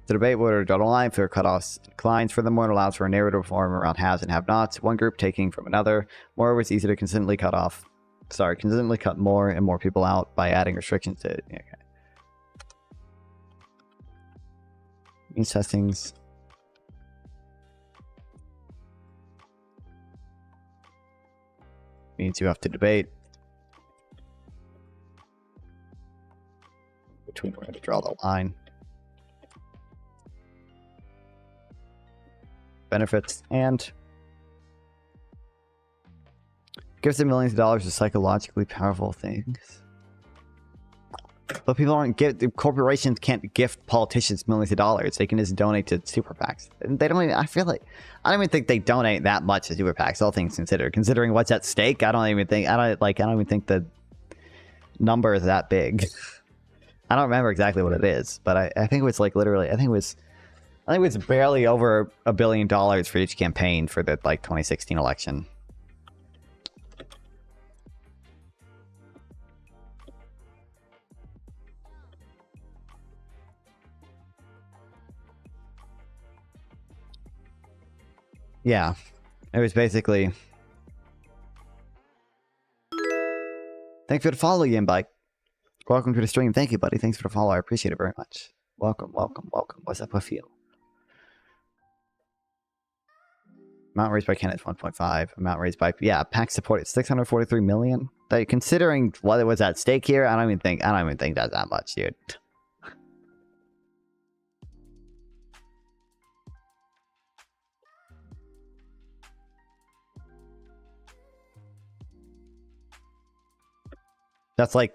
The debate where to draw the line for cutoffs declines. Furthermore, it allows for a narrative reform around haves and have-nots, one group taking from another. Moreover, it's easy to consistently cut more and more people out by adding restrictions to it. Okay. Means testings. Means you have to debate between where to draw the line. Benefits and gives them millions of dollars to psychologically powerful things. But people corporations can't gift politicians millions of dollars. They can just donate to super PACs. They don't even, I don't even think they donate that much to super PACs, all things considered. Considering what's at stake, I don't even think the number is that big. I don't remember exactly what it is, but I think it was like literally, I think it was barely over $1 billion for each campaign for the 2016 election. Yeah, it was basically... Thanks for the follow, Yimbike. Welcome to the stream. Thank you, buddy. Thanks for the follow. I appreciate it very much. Welcome. What's up with you? Amount raised by candidates 1.5. Amount raised by PAC supported 643 million. Considering what was at stake here, I don't even think that's that much, dude. That's like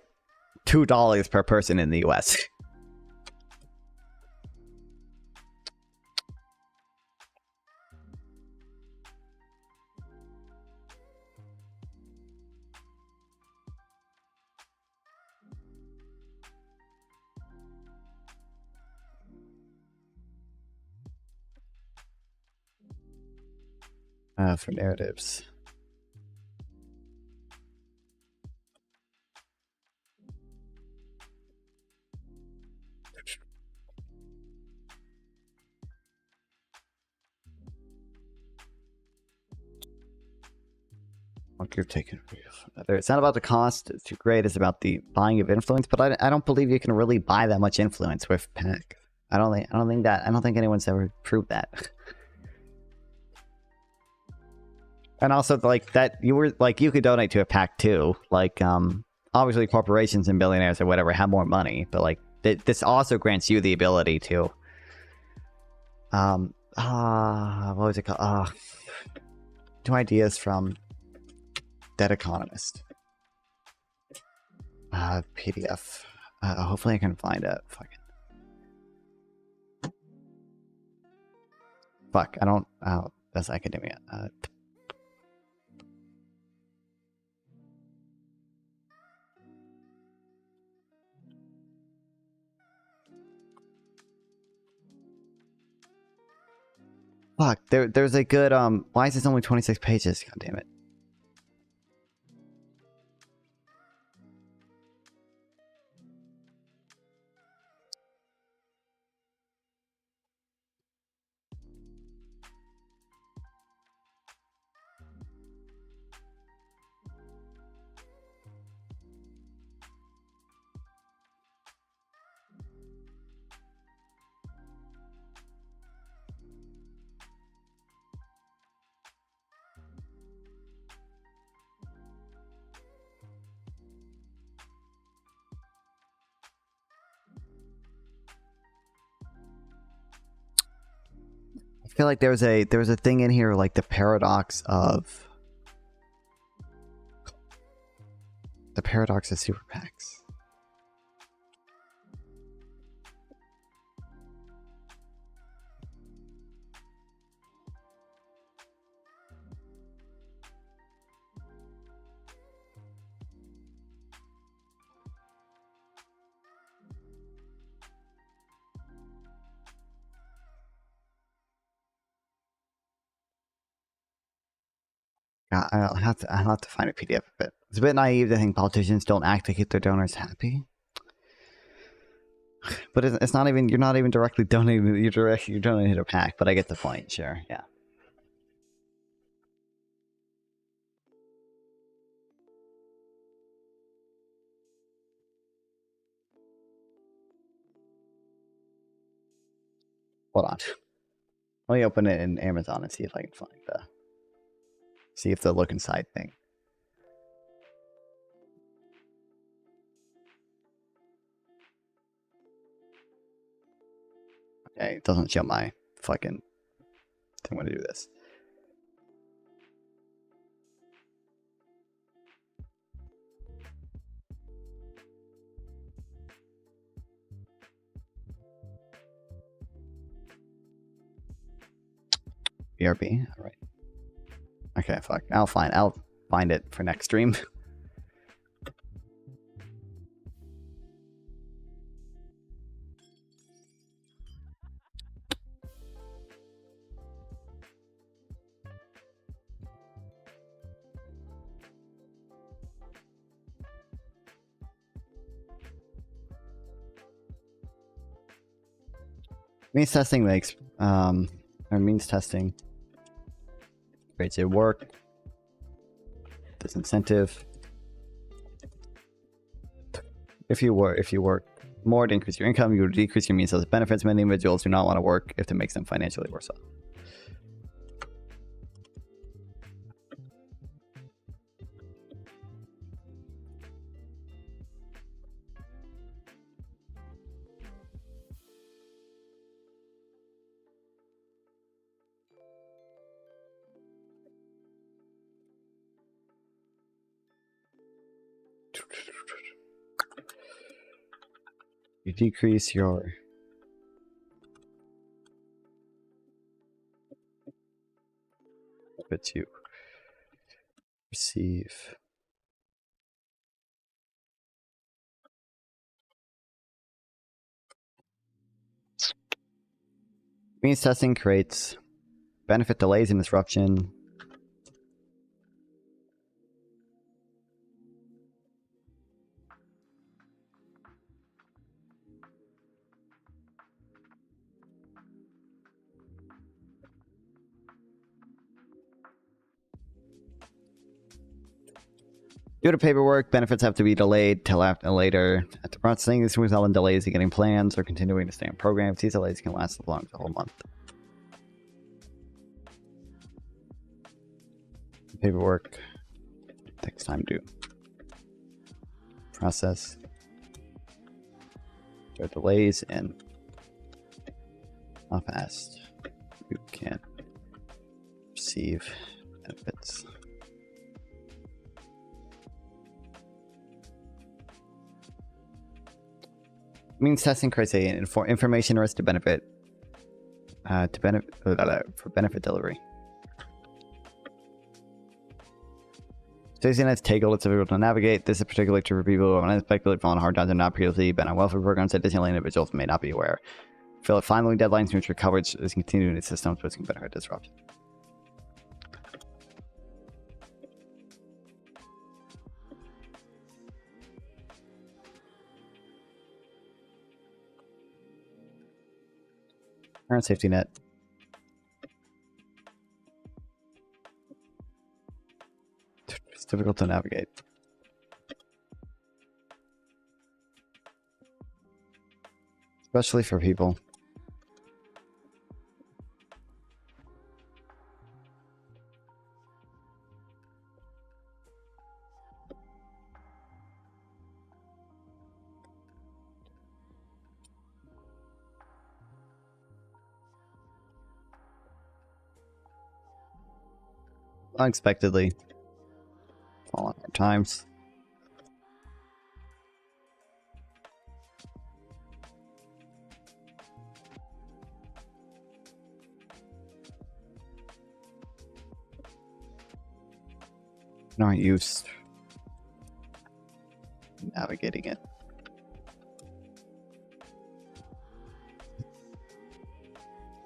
$2 per person in the US. For narratives. You're taking. It's not about the cost. It's too great. It's about the buying of influence. But I don't believe you can really buy that much influence with PAC. I don't think anyone's ever proved that. And also, like that, you could donate to a PAC too. Like, obviously, corporations and billionaires or whatever have more money, but like this also grants you the ability to. What was it called? 2 ideas from Dead Economist. PDF. Hopefully I can find it. Fuck, I don't... Oh, that's academia. Fuck, there's a good... Why is this only 26 pages? God damn it. I feel like there was a thing in here like the paradox of super PACs. I'll have to find a PDF of it. It's a bit naive to think politicians don't act to keep their donors happy. But it's not even, you're not even directly donating, you're donating to a PAC, but I get the point, sure, yeah. Hold on. Let me open it in Amazon and see if I can find see if the look inside thing. Okay, it doesn't show my fucking thing when to do this. BRB, all right. Okay, fuck. I'll find it for next stream. Means testing makes or means testing creates a work disincentive. If you work more to increase your income, you will decrease your means tested benefits. Many individuals do not want to work if it makes them financially worse off. You decrease your but you receive means testing creates benefit delays and disruption. Due to paperwork, benefits have to be delayed till after later. After processing, this results in delays in getting plans or continuing to stay on programs. These delays can last as long as a whole month. Paperwork takes time to process. There are delays and how fast you can receive benefits. Means testing criteria information risk to benefit for benefit delivery. Stacey Nets Tagle, it's difficult to navigate. This is particularly true for people who have unexpectedly fallen hard times and not previously been on welfare programs that Disneyland individuals may not be aware. Feel that finally deadlines to ensure coverage is continuing in systems, risking benefit disruption. Current safety net. It's difficult to navigate. Especially for people. Unexpectedly fall on hard times. Not used to navigating it.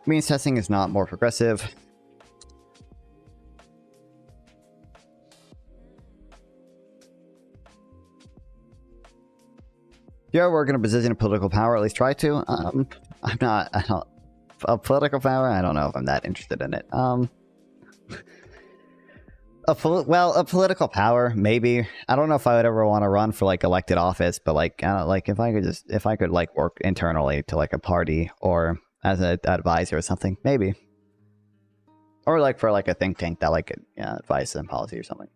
Means testing is not more progressive. If you ever work in a position of political power, at least try to. Political power, I don't know if I'm that interested in it. A political power, maybe. I don't know if I would ever want to run for like elected office, but like if I could like work internally to like a party or as an advisor or something, maybe. Or like for like a think tank that like advice and policy or something.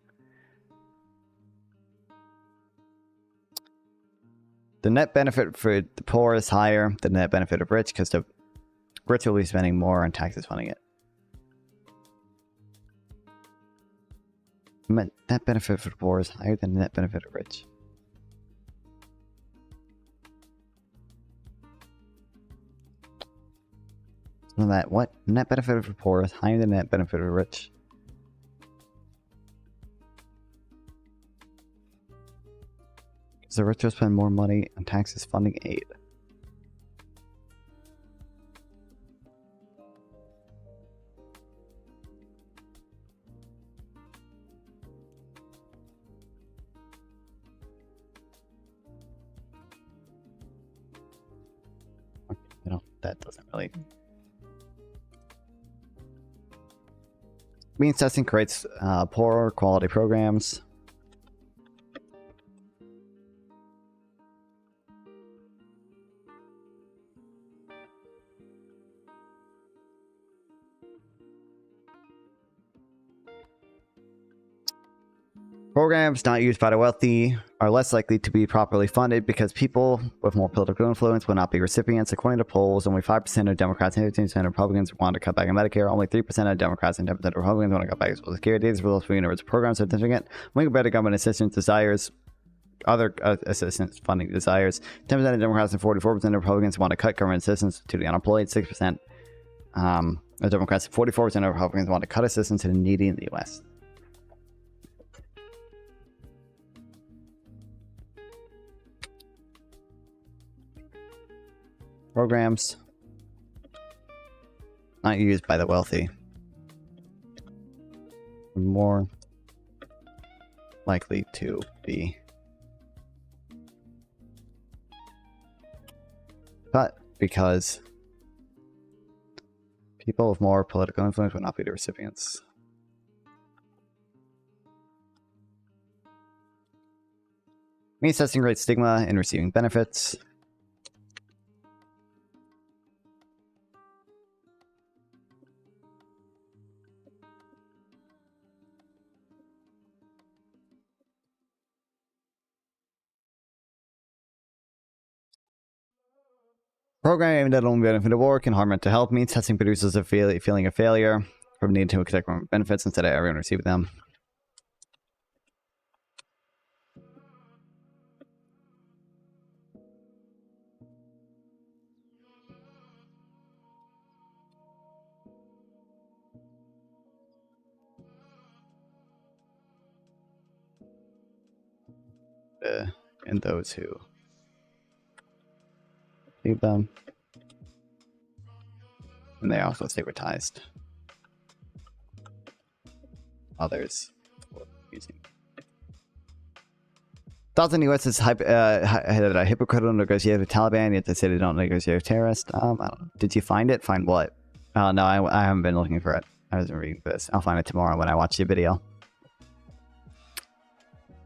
The net benefit for the poor is higher than the net benefit of rich because the rich will be spending more on taxes funding it. Net benefit for the poor is higher than the net benefit of rich. So that what? Net benefit for the poor is higher than the net benefit of the rich. The rich will spend more money on taxes funding aid. Okay, that doesn't really. Means testing creates poorer quality programs. Programs not used by the wealthy are less likely to be properly funded because people with more political influence will not be recipients. According to polls, only 5% of Democrats and 15% of Republicans want to cut back on Medicare. Only 3% of Democrats and 10% of Republicans want to cut back on Social Security. These results for universal programs are significant. When compared to government assistance desires, other assistance funding desires, 10% of Democrats and 44% of Republicans want to cut government assistance to the unemployed. 6% of Democrats and 44% of Republicans want to cut assistance to the needy in the U.S. Programs not used by the wealthy are more likely to be cut because people with more political influence will not be the recipients. Means testing great stigma in receiving benefits. Programming that only benefit of work and harm mental health means testing produces a feeling of failure from needing to accept benefits instead of everyone receiving them. And those who leave them, and they also stigmatized others for using. Thoughts on U.S. is hypocritical negotiated with Taliban, yet they say they don't negotiate with terrorists. I don't know. Did you find it? Find what? No, I haven't been looking for it. I wasn't reading this. I'll find it tomorrow when I watch the video.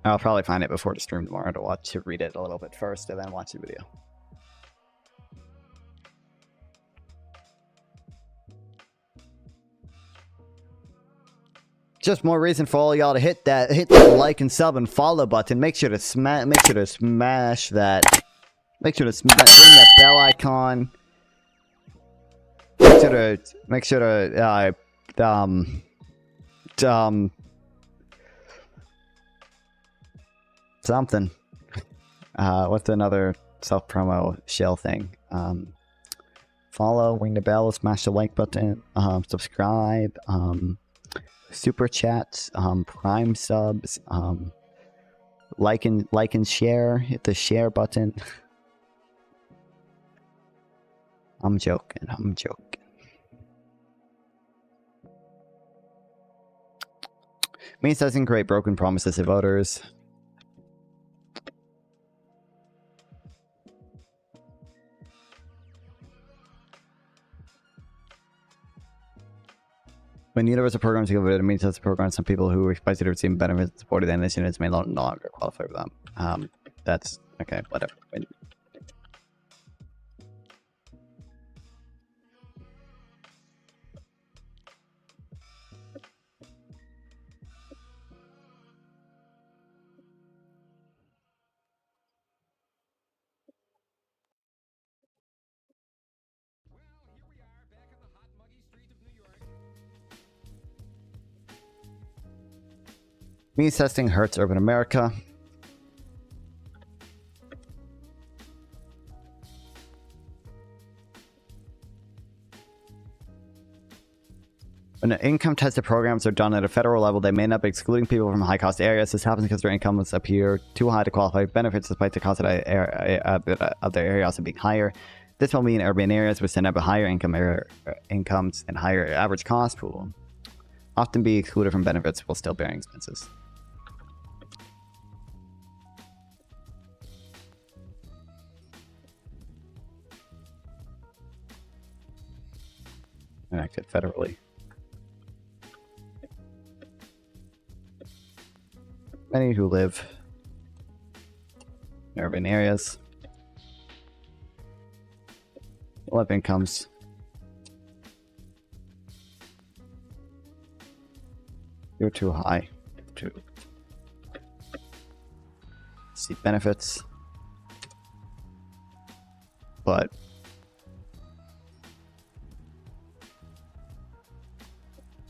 I'll probably find it before the stream tomorrow to read it a little bit first and then watch the video. Just more reason for all y'all to hit that like and sub and follow button. Make sure to smash that. Make sure to bring that bell icon. Make sure to something. What's another self-promo shell thing? Follow, ring the bell, smash the like button, subscribe, super chats, prime subs, like and share. Hit the share button. I'm joking. Means doesn't create broken promises to voters. When universal programs go over, it means that's a program some people who are expected to receive benefits supported the initiatives may no longer qualify for them. That's okay, whatever. Means testing hurts urban America. When income tested programs are done at a federal level, they may not be excluding people from high cost areas. This happens because their incomes appear too high to qualify for benefits, despite the cost of their area also being higher. This will mean urban areas which tend to have a higher incomes and higher average cost pool often be excluded from benefits while still bearing expenses. Enacted federally. Many who live in urban areas will have incomes you're too high to see benefits, but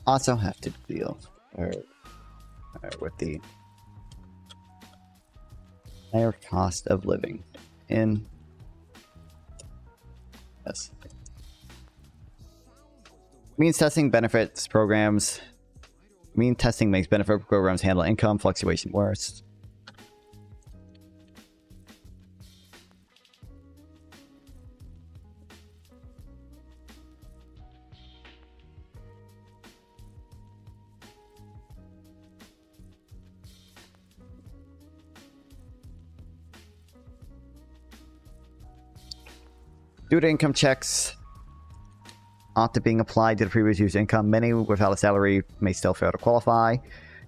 also have to deal with the higher cost of living in yes. Means testing benefits programs. Mean testing makes benefit programs handle income fluctuation worse. Due to income checks after being applied to the previous year's income, many without a salary may still fail to qualify.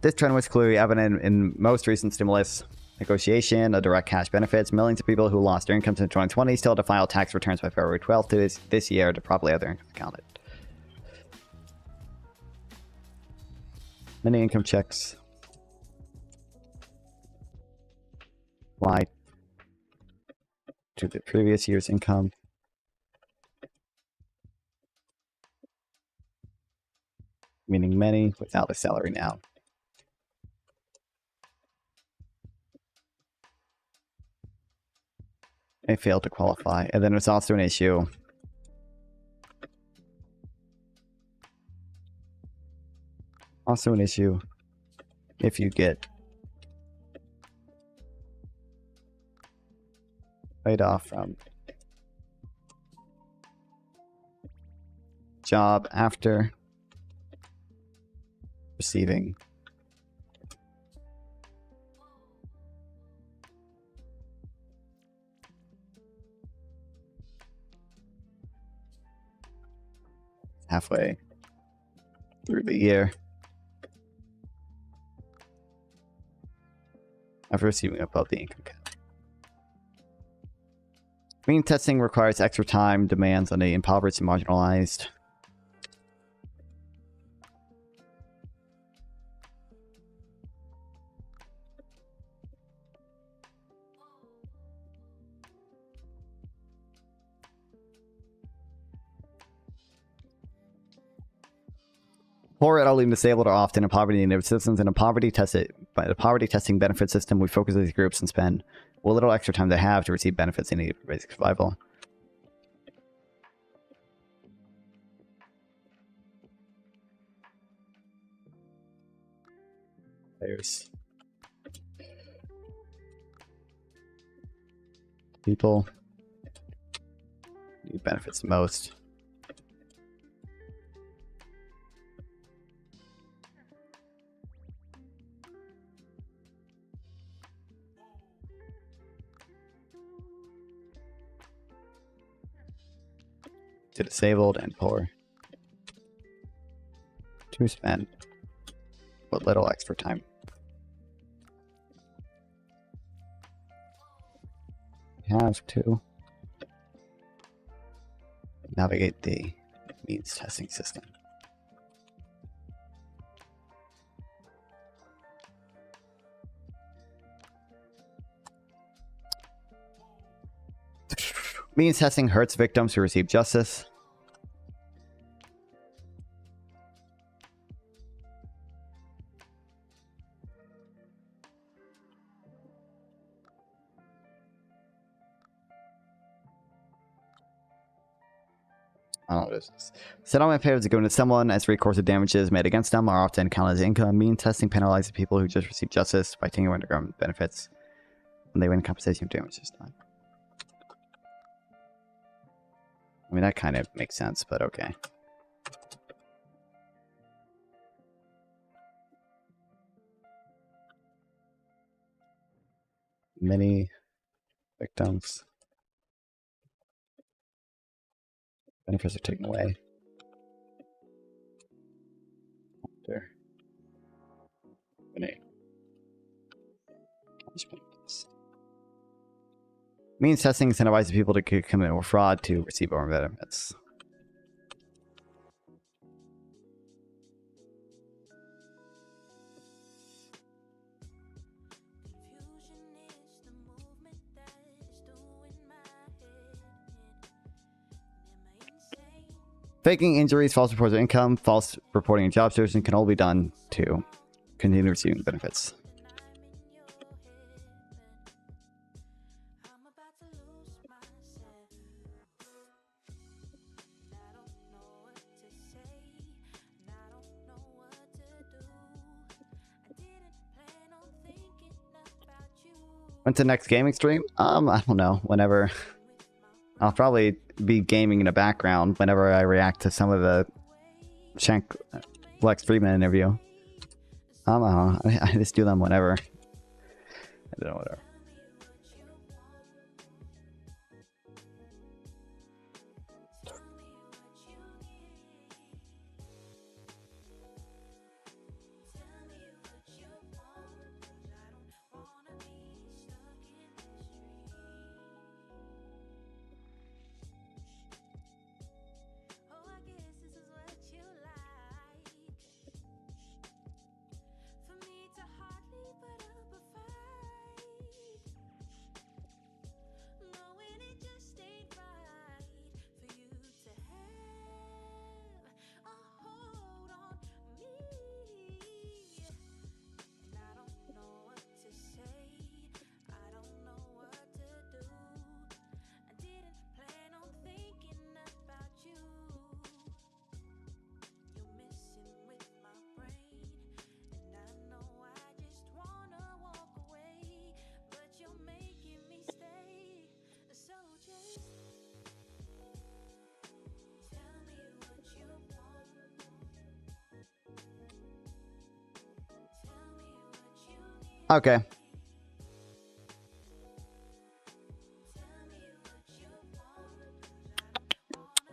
This trend was clearly evident in most recent stimulus negotiation of direct cash benefits. Millions of people who lost their incomes in 2020 still have to file tax returns by February 12th to this year to properly have their income accounted. Many income checks apply to the previous year's income. Meaning many without a salary now. They failed to qualify. And then there's also an issue. Also an issue if you get laid off from job after receiving halfway through the year after receiving above the income cap. Means testing requires extra time, demands on the impoverished and marginalized. Poor, elderly, and disabled are often in poverty and native citizens. In a poverty testing benefit system, we focus on these groups and spend what little extra time they have to receive benefits they need for basic survival. There's people need benefits the most. To disabled and poor to spend what little extra time have to navigate the means testing system. Means testing hurts victims who receive justice. I don't know what this is. Settlement payments given to someone as recourse of damages made against them are often counted as income. Mean testing penalizes people who just receive justice by taking away their government benefits when they win compensation of damages done. I mean, that kind of makes sense, but okay. Many victims. Benefits are taken away. After many punishments. Means testing incentivizes people to commit more fraud to receive more benefits. Faking injuries, false reports of income, false reporting of job searching can all be done to continue receiving benefits. When's the next gaming stream? I don't know. Whenever. I'll probably be gaming in the background whenever I react to some of the Shank Lex Friedman interview. I don't know. I just do them whenever. I don't know, whatever. Okay.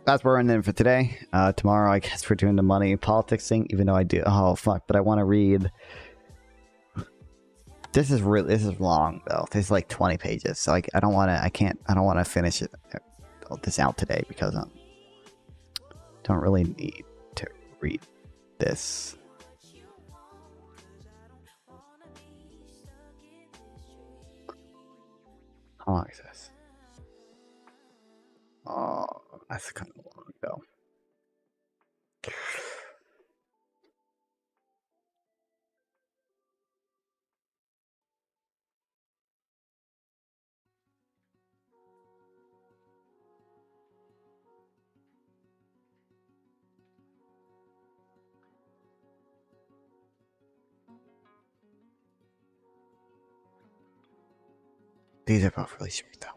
That's where we're ending for today. Tomorrow, I guess we're doing the money politics thing, even though I do. Oh, fuck. But I want to read. This is long, though. This is like 20 pages. So I don't want to, I don't want to finish this out today because I don't really need to read this. How long is this? Oh, that's kind of long, though. These are both really short, though.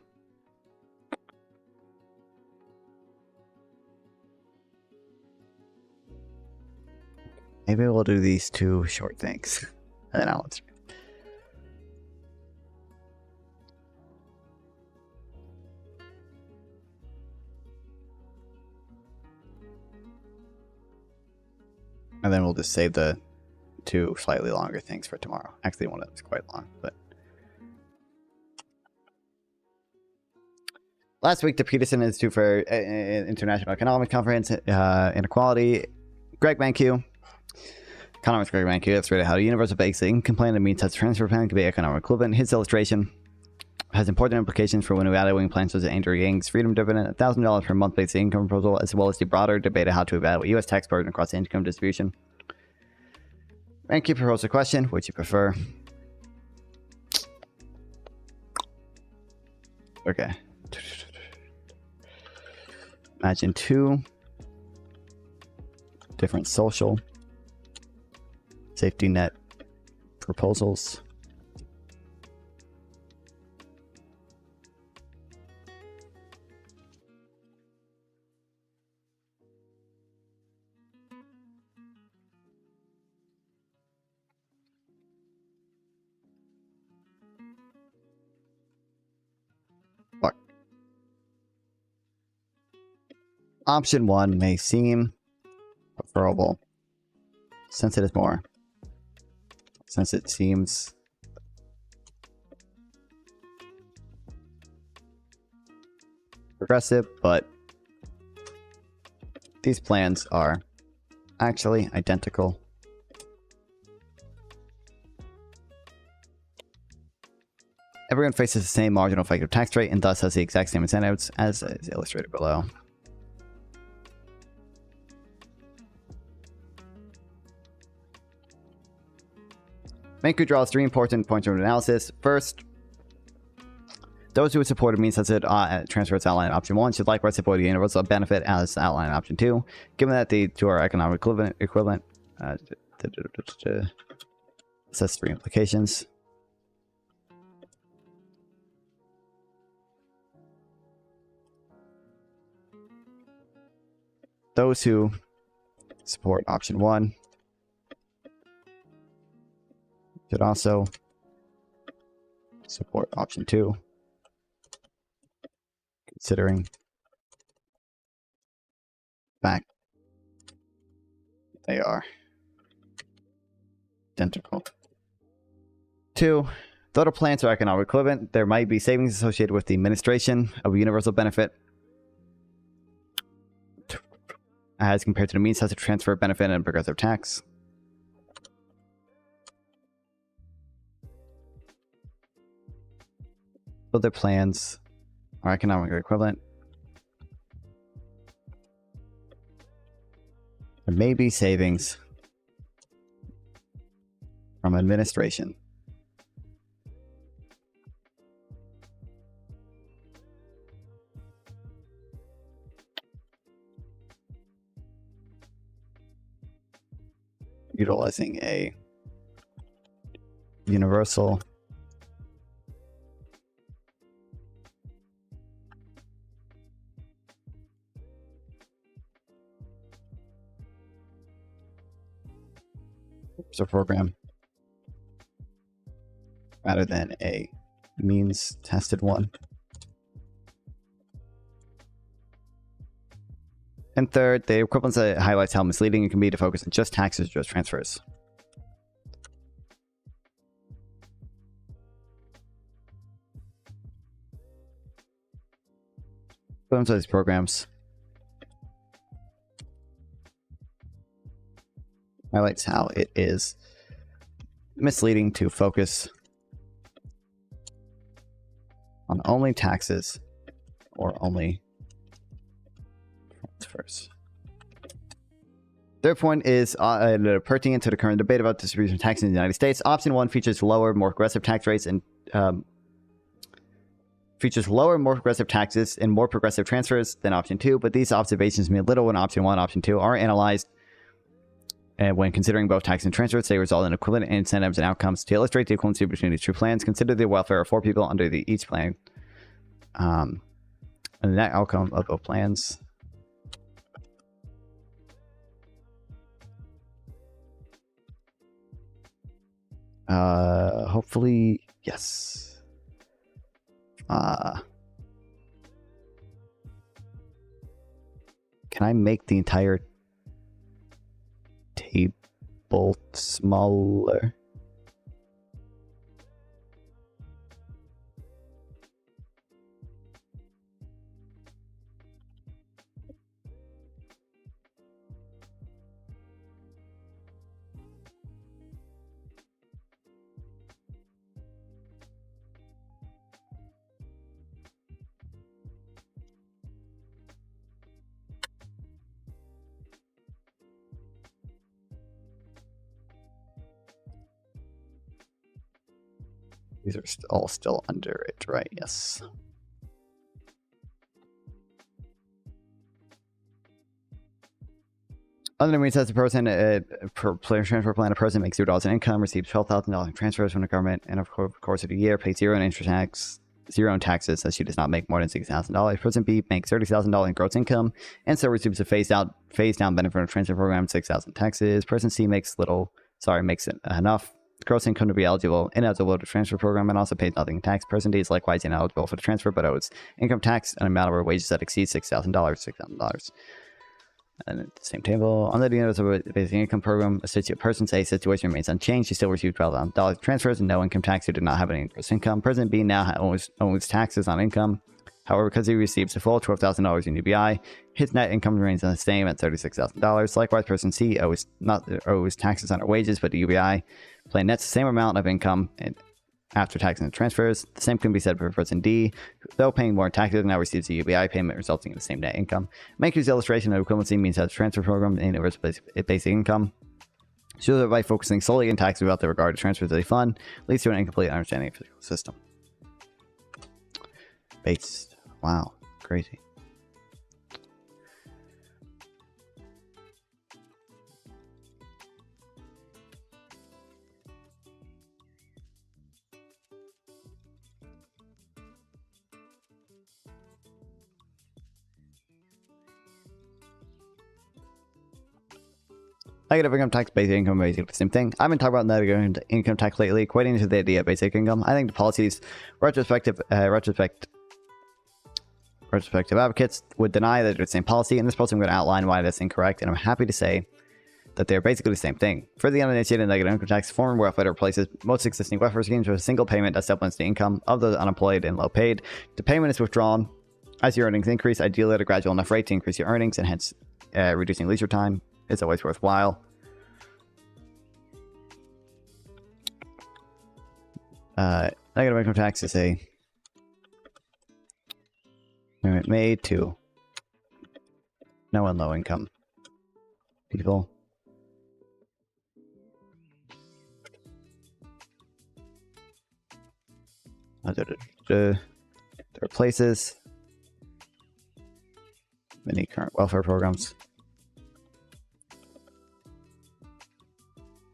Maybe we'll do these two short things. And then I'll... And then we'll just save the two slightly longer things for tomorrow. Actually, one of them is quite long, but... Last week, the Peterson Institute for International Economic Conference, Inequality, Greg Mankiw, economist Greg Mankiw, illustrated how the universal basic income plan and means such transfer plan can be economic equivalent. His illustration has important implications for when evaluating plans such as Andrew Yang's freedom dividend, $1,000 per month basic income proposal, as well as the broader debate of how to evaluate U.S. tax burden across income distribution. Mankiw proposed a question: would you prefer? Okay. Imagine two different social safety net proposals. Fuck. Option 1 may seem preferable since it seems progressive, but these plans are actually identical. Everyone faces the same marginal effective tax rate and thus has the exact same incentives as is illustrated below. Mankiw draws 3 important points of analysis. First, those who would support a means sensitive transfer as outlined in option 1 should likewise support the universal benefit as outlined in option 2, given that the two are economic equivalent. Assess 3 implications. Those who support option 1 should also support option 2, considering the fact they are identical. 2. Though the plans are economic equivalent, there might be savings associated with the administration of a universal benefit as compared to the means sensitive transfer benefit and progressive tax. Though their plans are economically equivalent, there may be savings from administration. Utilizing a universal program rather than a means tested one. And third, the equivalence highlights how misleading it can be to focus on just taxes or just transfers. Equivalence of these programs highlights how it is misleading to focus on only taxes or only transfers. Third point is pertinent to the current debate about distribution of taxes in the United States. Option 1 features lower, more aggressive tax rates and more progressive transfers than option 2, but these observations mean little when option 1 and option 2 are analyzed. And when considering both tax and transfers, they result in equivalent incentives and outcomes. To illustrate the equivalency between these two plans, consider the welfare of 4 people under each plan. And the net outcome of both plans. Hopefully, yes. Can I make the entire table smaller? These are all still under it, right? Yes. Other than means as a person, per transfer plan, a person makes $0 in income, receives $12,000 in transfers from the government, and of course of the year pays zero in interest tax, zero in taxes, as she does not make more than $6,000. Person B makes $30,000 in gross income, and so receives a phased down benefit from the transfer program, $6,000 taxes. Person C makes enough gross income to be ineligible to transfer program, and also pays nothing in tax. Person D is likewise ineligible for the transfer, but owes income tax an amount of her wages that exceeds $6,000. And the same table. Under the universal basic income program, a person's A situation remains unchanged. She still receives $12,000 transfers and no income tax. Who did not have any gross income. Person B now owes taxes on income. However, because he receives a full $12,000 in UBI, his net income remains the same at $36,000. Likewise, person C owes taxes on her wages, but the UBI plan nets the same amount of income after taxes and transfers. The same can be said for person D, who, though paying more taxes, now receives a UBI payment resulting in the same net income. Maker's illustration of equivalency means that the transfer program in universal basic income shows that by focusing solely on taxes without the regard to transfers as a fund leads to an incomplete understanding of the fiscal system. Based. Wow, crazy. Negative income tax, basic income, basically the same thing. I've been talking about negative income tax lately, equating to the idea of basic income. I think the policies retrospective advocates would deny that they're the same policy. In this post, I'm going to outline why that's incorrect, and I'm happy to say that they're basically the same thing. For the uninitiated, negative income tax form welfare replaces most existing welfare schemes with a single payment that supplements the income of those unemployed and low paid. The payment is withdrawn as your earnings increase, ideally at a gradual enough rate to increase your earnings, and hence reducing leisure time is always worthwhile. Negative income tax is a payment made to no and low income people. There replaces many current welfare programs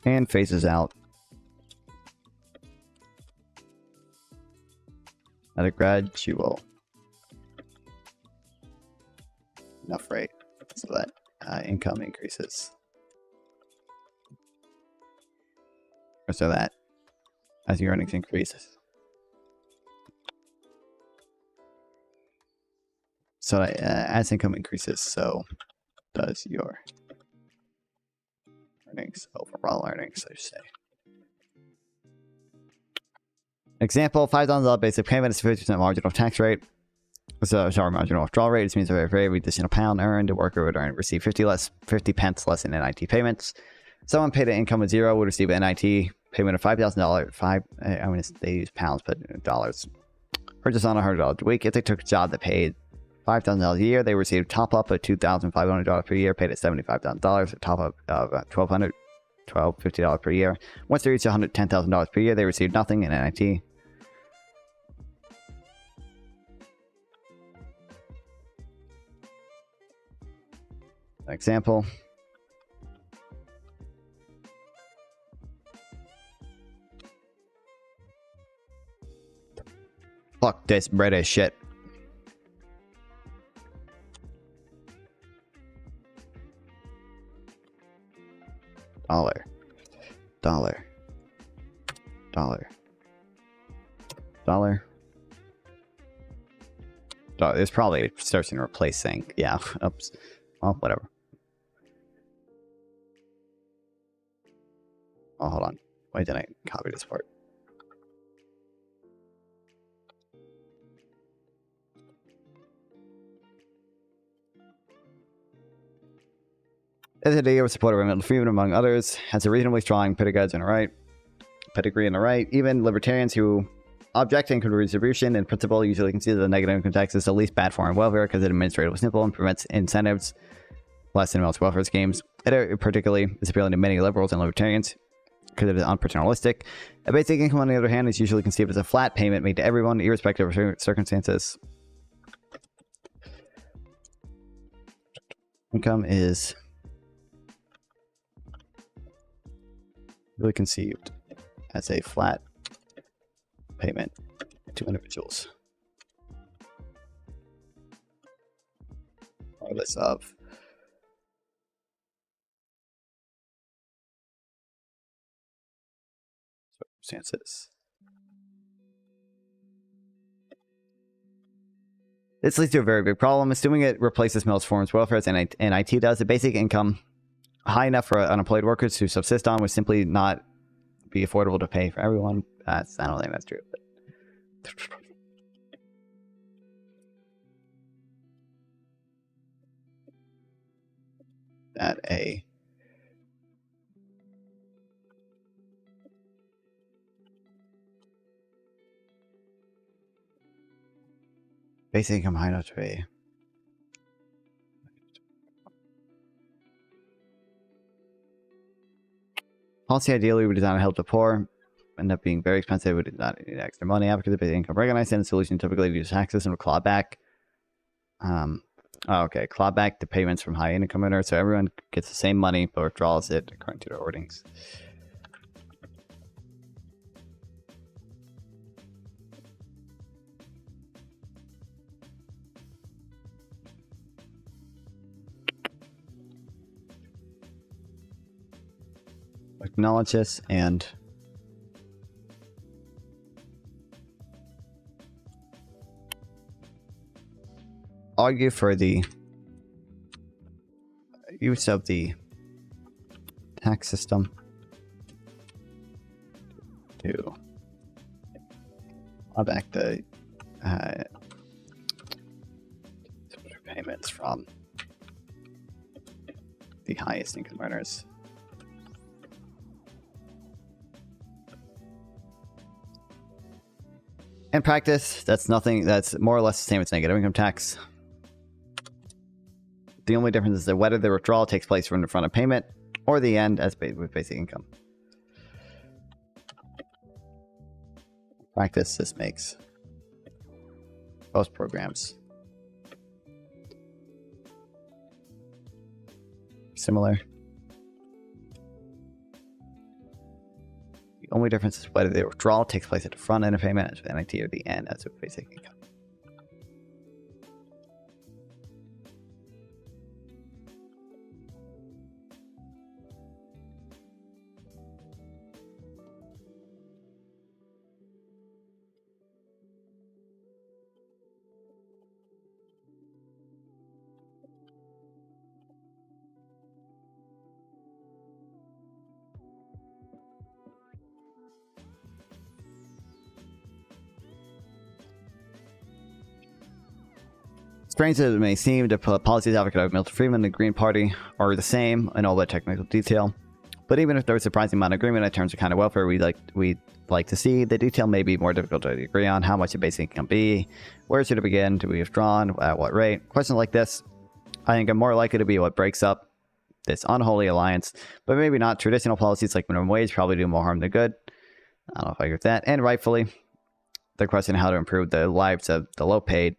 and phases out at a gradual enough rate so that income increases, or so that as your earnings increase. So as income increases, so does your earnings, overall earnings, I should say. Example, $5,000 basic payment is 50% marginal tax rate. So, sorry, marginal withdrawal rate. This means for every additional pound earned, a worker would receive 50 pence less in NIT payments. Someone paid an income of $0 would receive an NIT payment of $5,000. I mean, they use pounds, but dollars. Purchase on $100 a week. If they took a job that paid $5,000 a year, they received top up of $2,500 per year, paid at $75,000, a top up of $1,250 per year. Once they reach $110,000 per year, they received nothing in NIT. Example. Fuck this British shit. Dollar. Dollar. Dollar. Dollar. It's probably starts to replace thing. Yeah. Oops. Well, whatever. Oh, hold on. Why didn't I copy this part? As a DA was supporter of Milton Friedman, among others, has a reasonably strong pedigree in the right. Even libertarians who object to income redistribution in principle usually consider the negative income tax as the least bad form of welfare because it administratively simple and prevents incentives less than most welfare schemes. It particularly is appealing to many liberals and libertarians because it is unpaternalistic. A basic income, on the other hand, is usually conceived as a flat payment made to everyone, irrespective of circumstances. Income is really conceived as a flat payment to individuals, regardless of circumstances. This leads to a very big problem. Assuming it replaces most forms of welfare as NIT does, the basic income high enough for unemployed workers to subsist on would simply not be affordable to pay for everyone. I don't think that's true. But that a basic income high enough to pay. Policy ideally would design to help the poor, end up being very expensive. We did not need extra money after the basic income recognized, and the solution typically to use tax system to claw back. Claw back the payments from high income earners, so everyone gets the same money but withdraws it according to their earnings. Acknowledge this and argue for the use of the tax system to claw back the payments from the highest income earners. In practice, that's more or less the same as negative income tax. The only difference is that whether the withdrawal takes place from the front of payment or the end as with basic income. In practice, this makes most programs similar. The only difference is whether the withdrawal takes place at the front end of payment as with NIT or the end as with basic income. Strange as it may seem, the policies advocated by Milton Friedman and the Green Party are the same in all but technical detail. But even if there was a surprising amount of agreement in terms of kind of welfare we'd like to see, the detail may be more difficult to agree on. How much a basic income be? Where should it begin? Do we withdraw? At what rate? Questions like this, I think, are more likely to be what breaks up this unholy alliance, but maybe not. Traditional policies like minimum wage probably do more harm than good. I don't know if I agree with that. And rightfully, the question of how to improve the lives of the low paid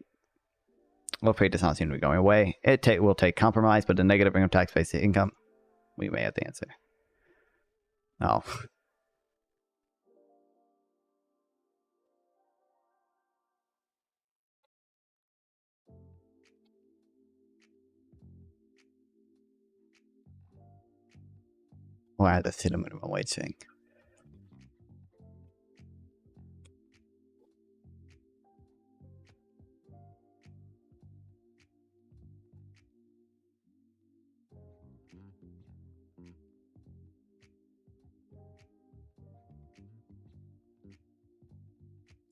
does not seem to be going away. It will take compromise, but the negative income tax based income, we may have the answer. Oh. Why add this to the minimum wage thing?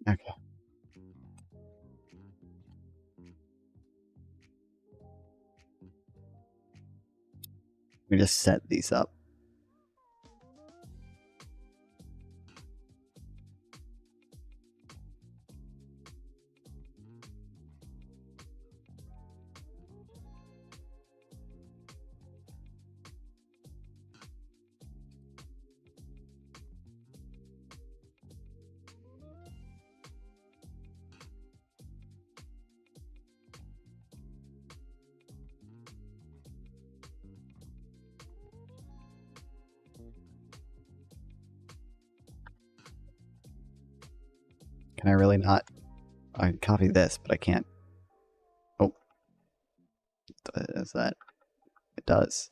Okay. We just set these up. Can I really not? I can copy this, but I can't. Oh. Does that? It does.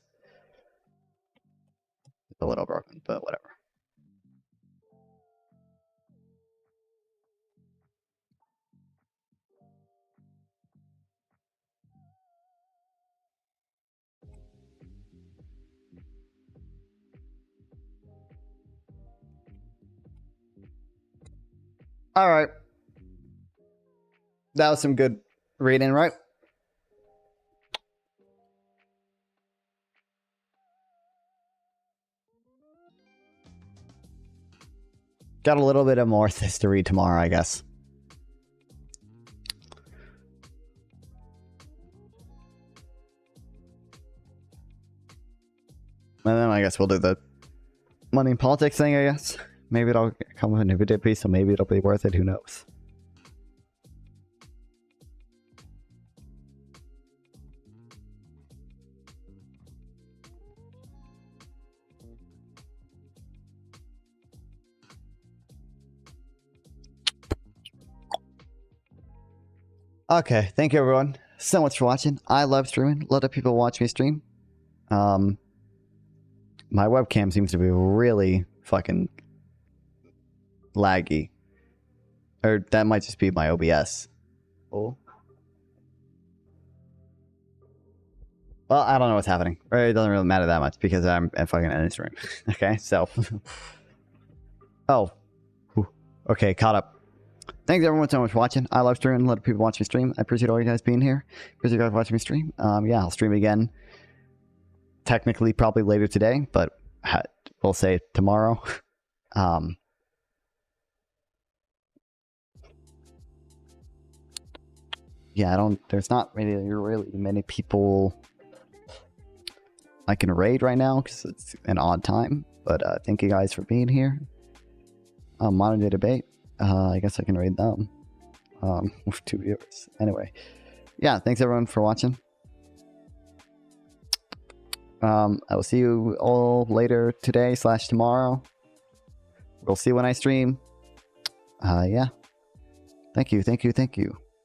It's a little broken, but whatever. All right. That was some good reading, right? Got a little bit of more this to read tomorrow, I guess. And then I guess we'll do the money and politics thing, I guess. Maybe it'll come with a new video piece, so maybe it'll be worth it. Who knows? Okay, thank you everyone so much for watching. I love streaming. A lot of people watch me stream. My webcam seems to be really fucking laggy. Or that might just be my OBS. Oh. Well, I don't know what's happening. Or it doesn't really matter that much because I'm fucking in this room. Okay, so. Oh. Whew. Okay, caught up. Thanks everyone so much for watching. I love streaming. A lot of people watch me stream. I appreciate all you guys being here. Appreciate you guys watching me stream. Yeah, I'll stream again. Technically, probably later today, but we'll say tomorrow. Yeah, there's not really many people I can raid right now because it's an odd time. But thank you guys for being here. Modern Day Debate. I guess I can raid them with 2 viewers. Anyway, yeah, thanks everyone for watching. I will see you all later today / tomorrow. We'll see when I stream. Yeah. Thank you.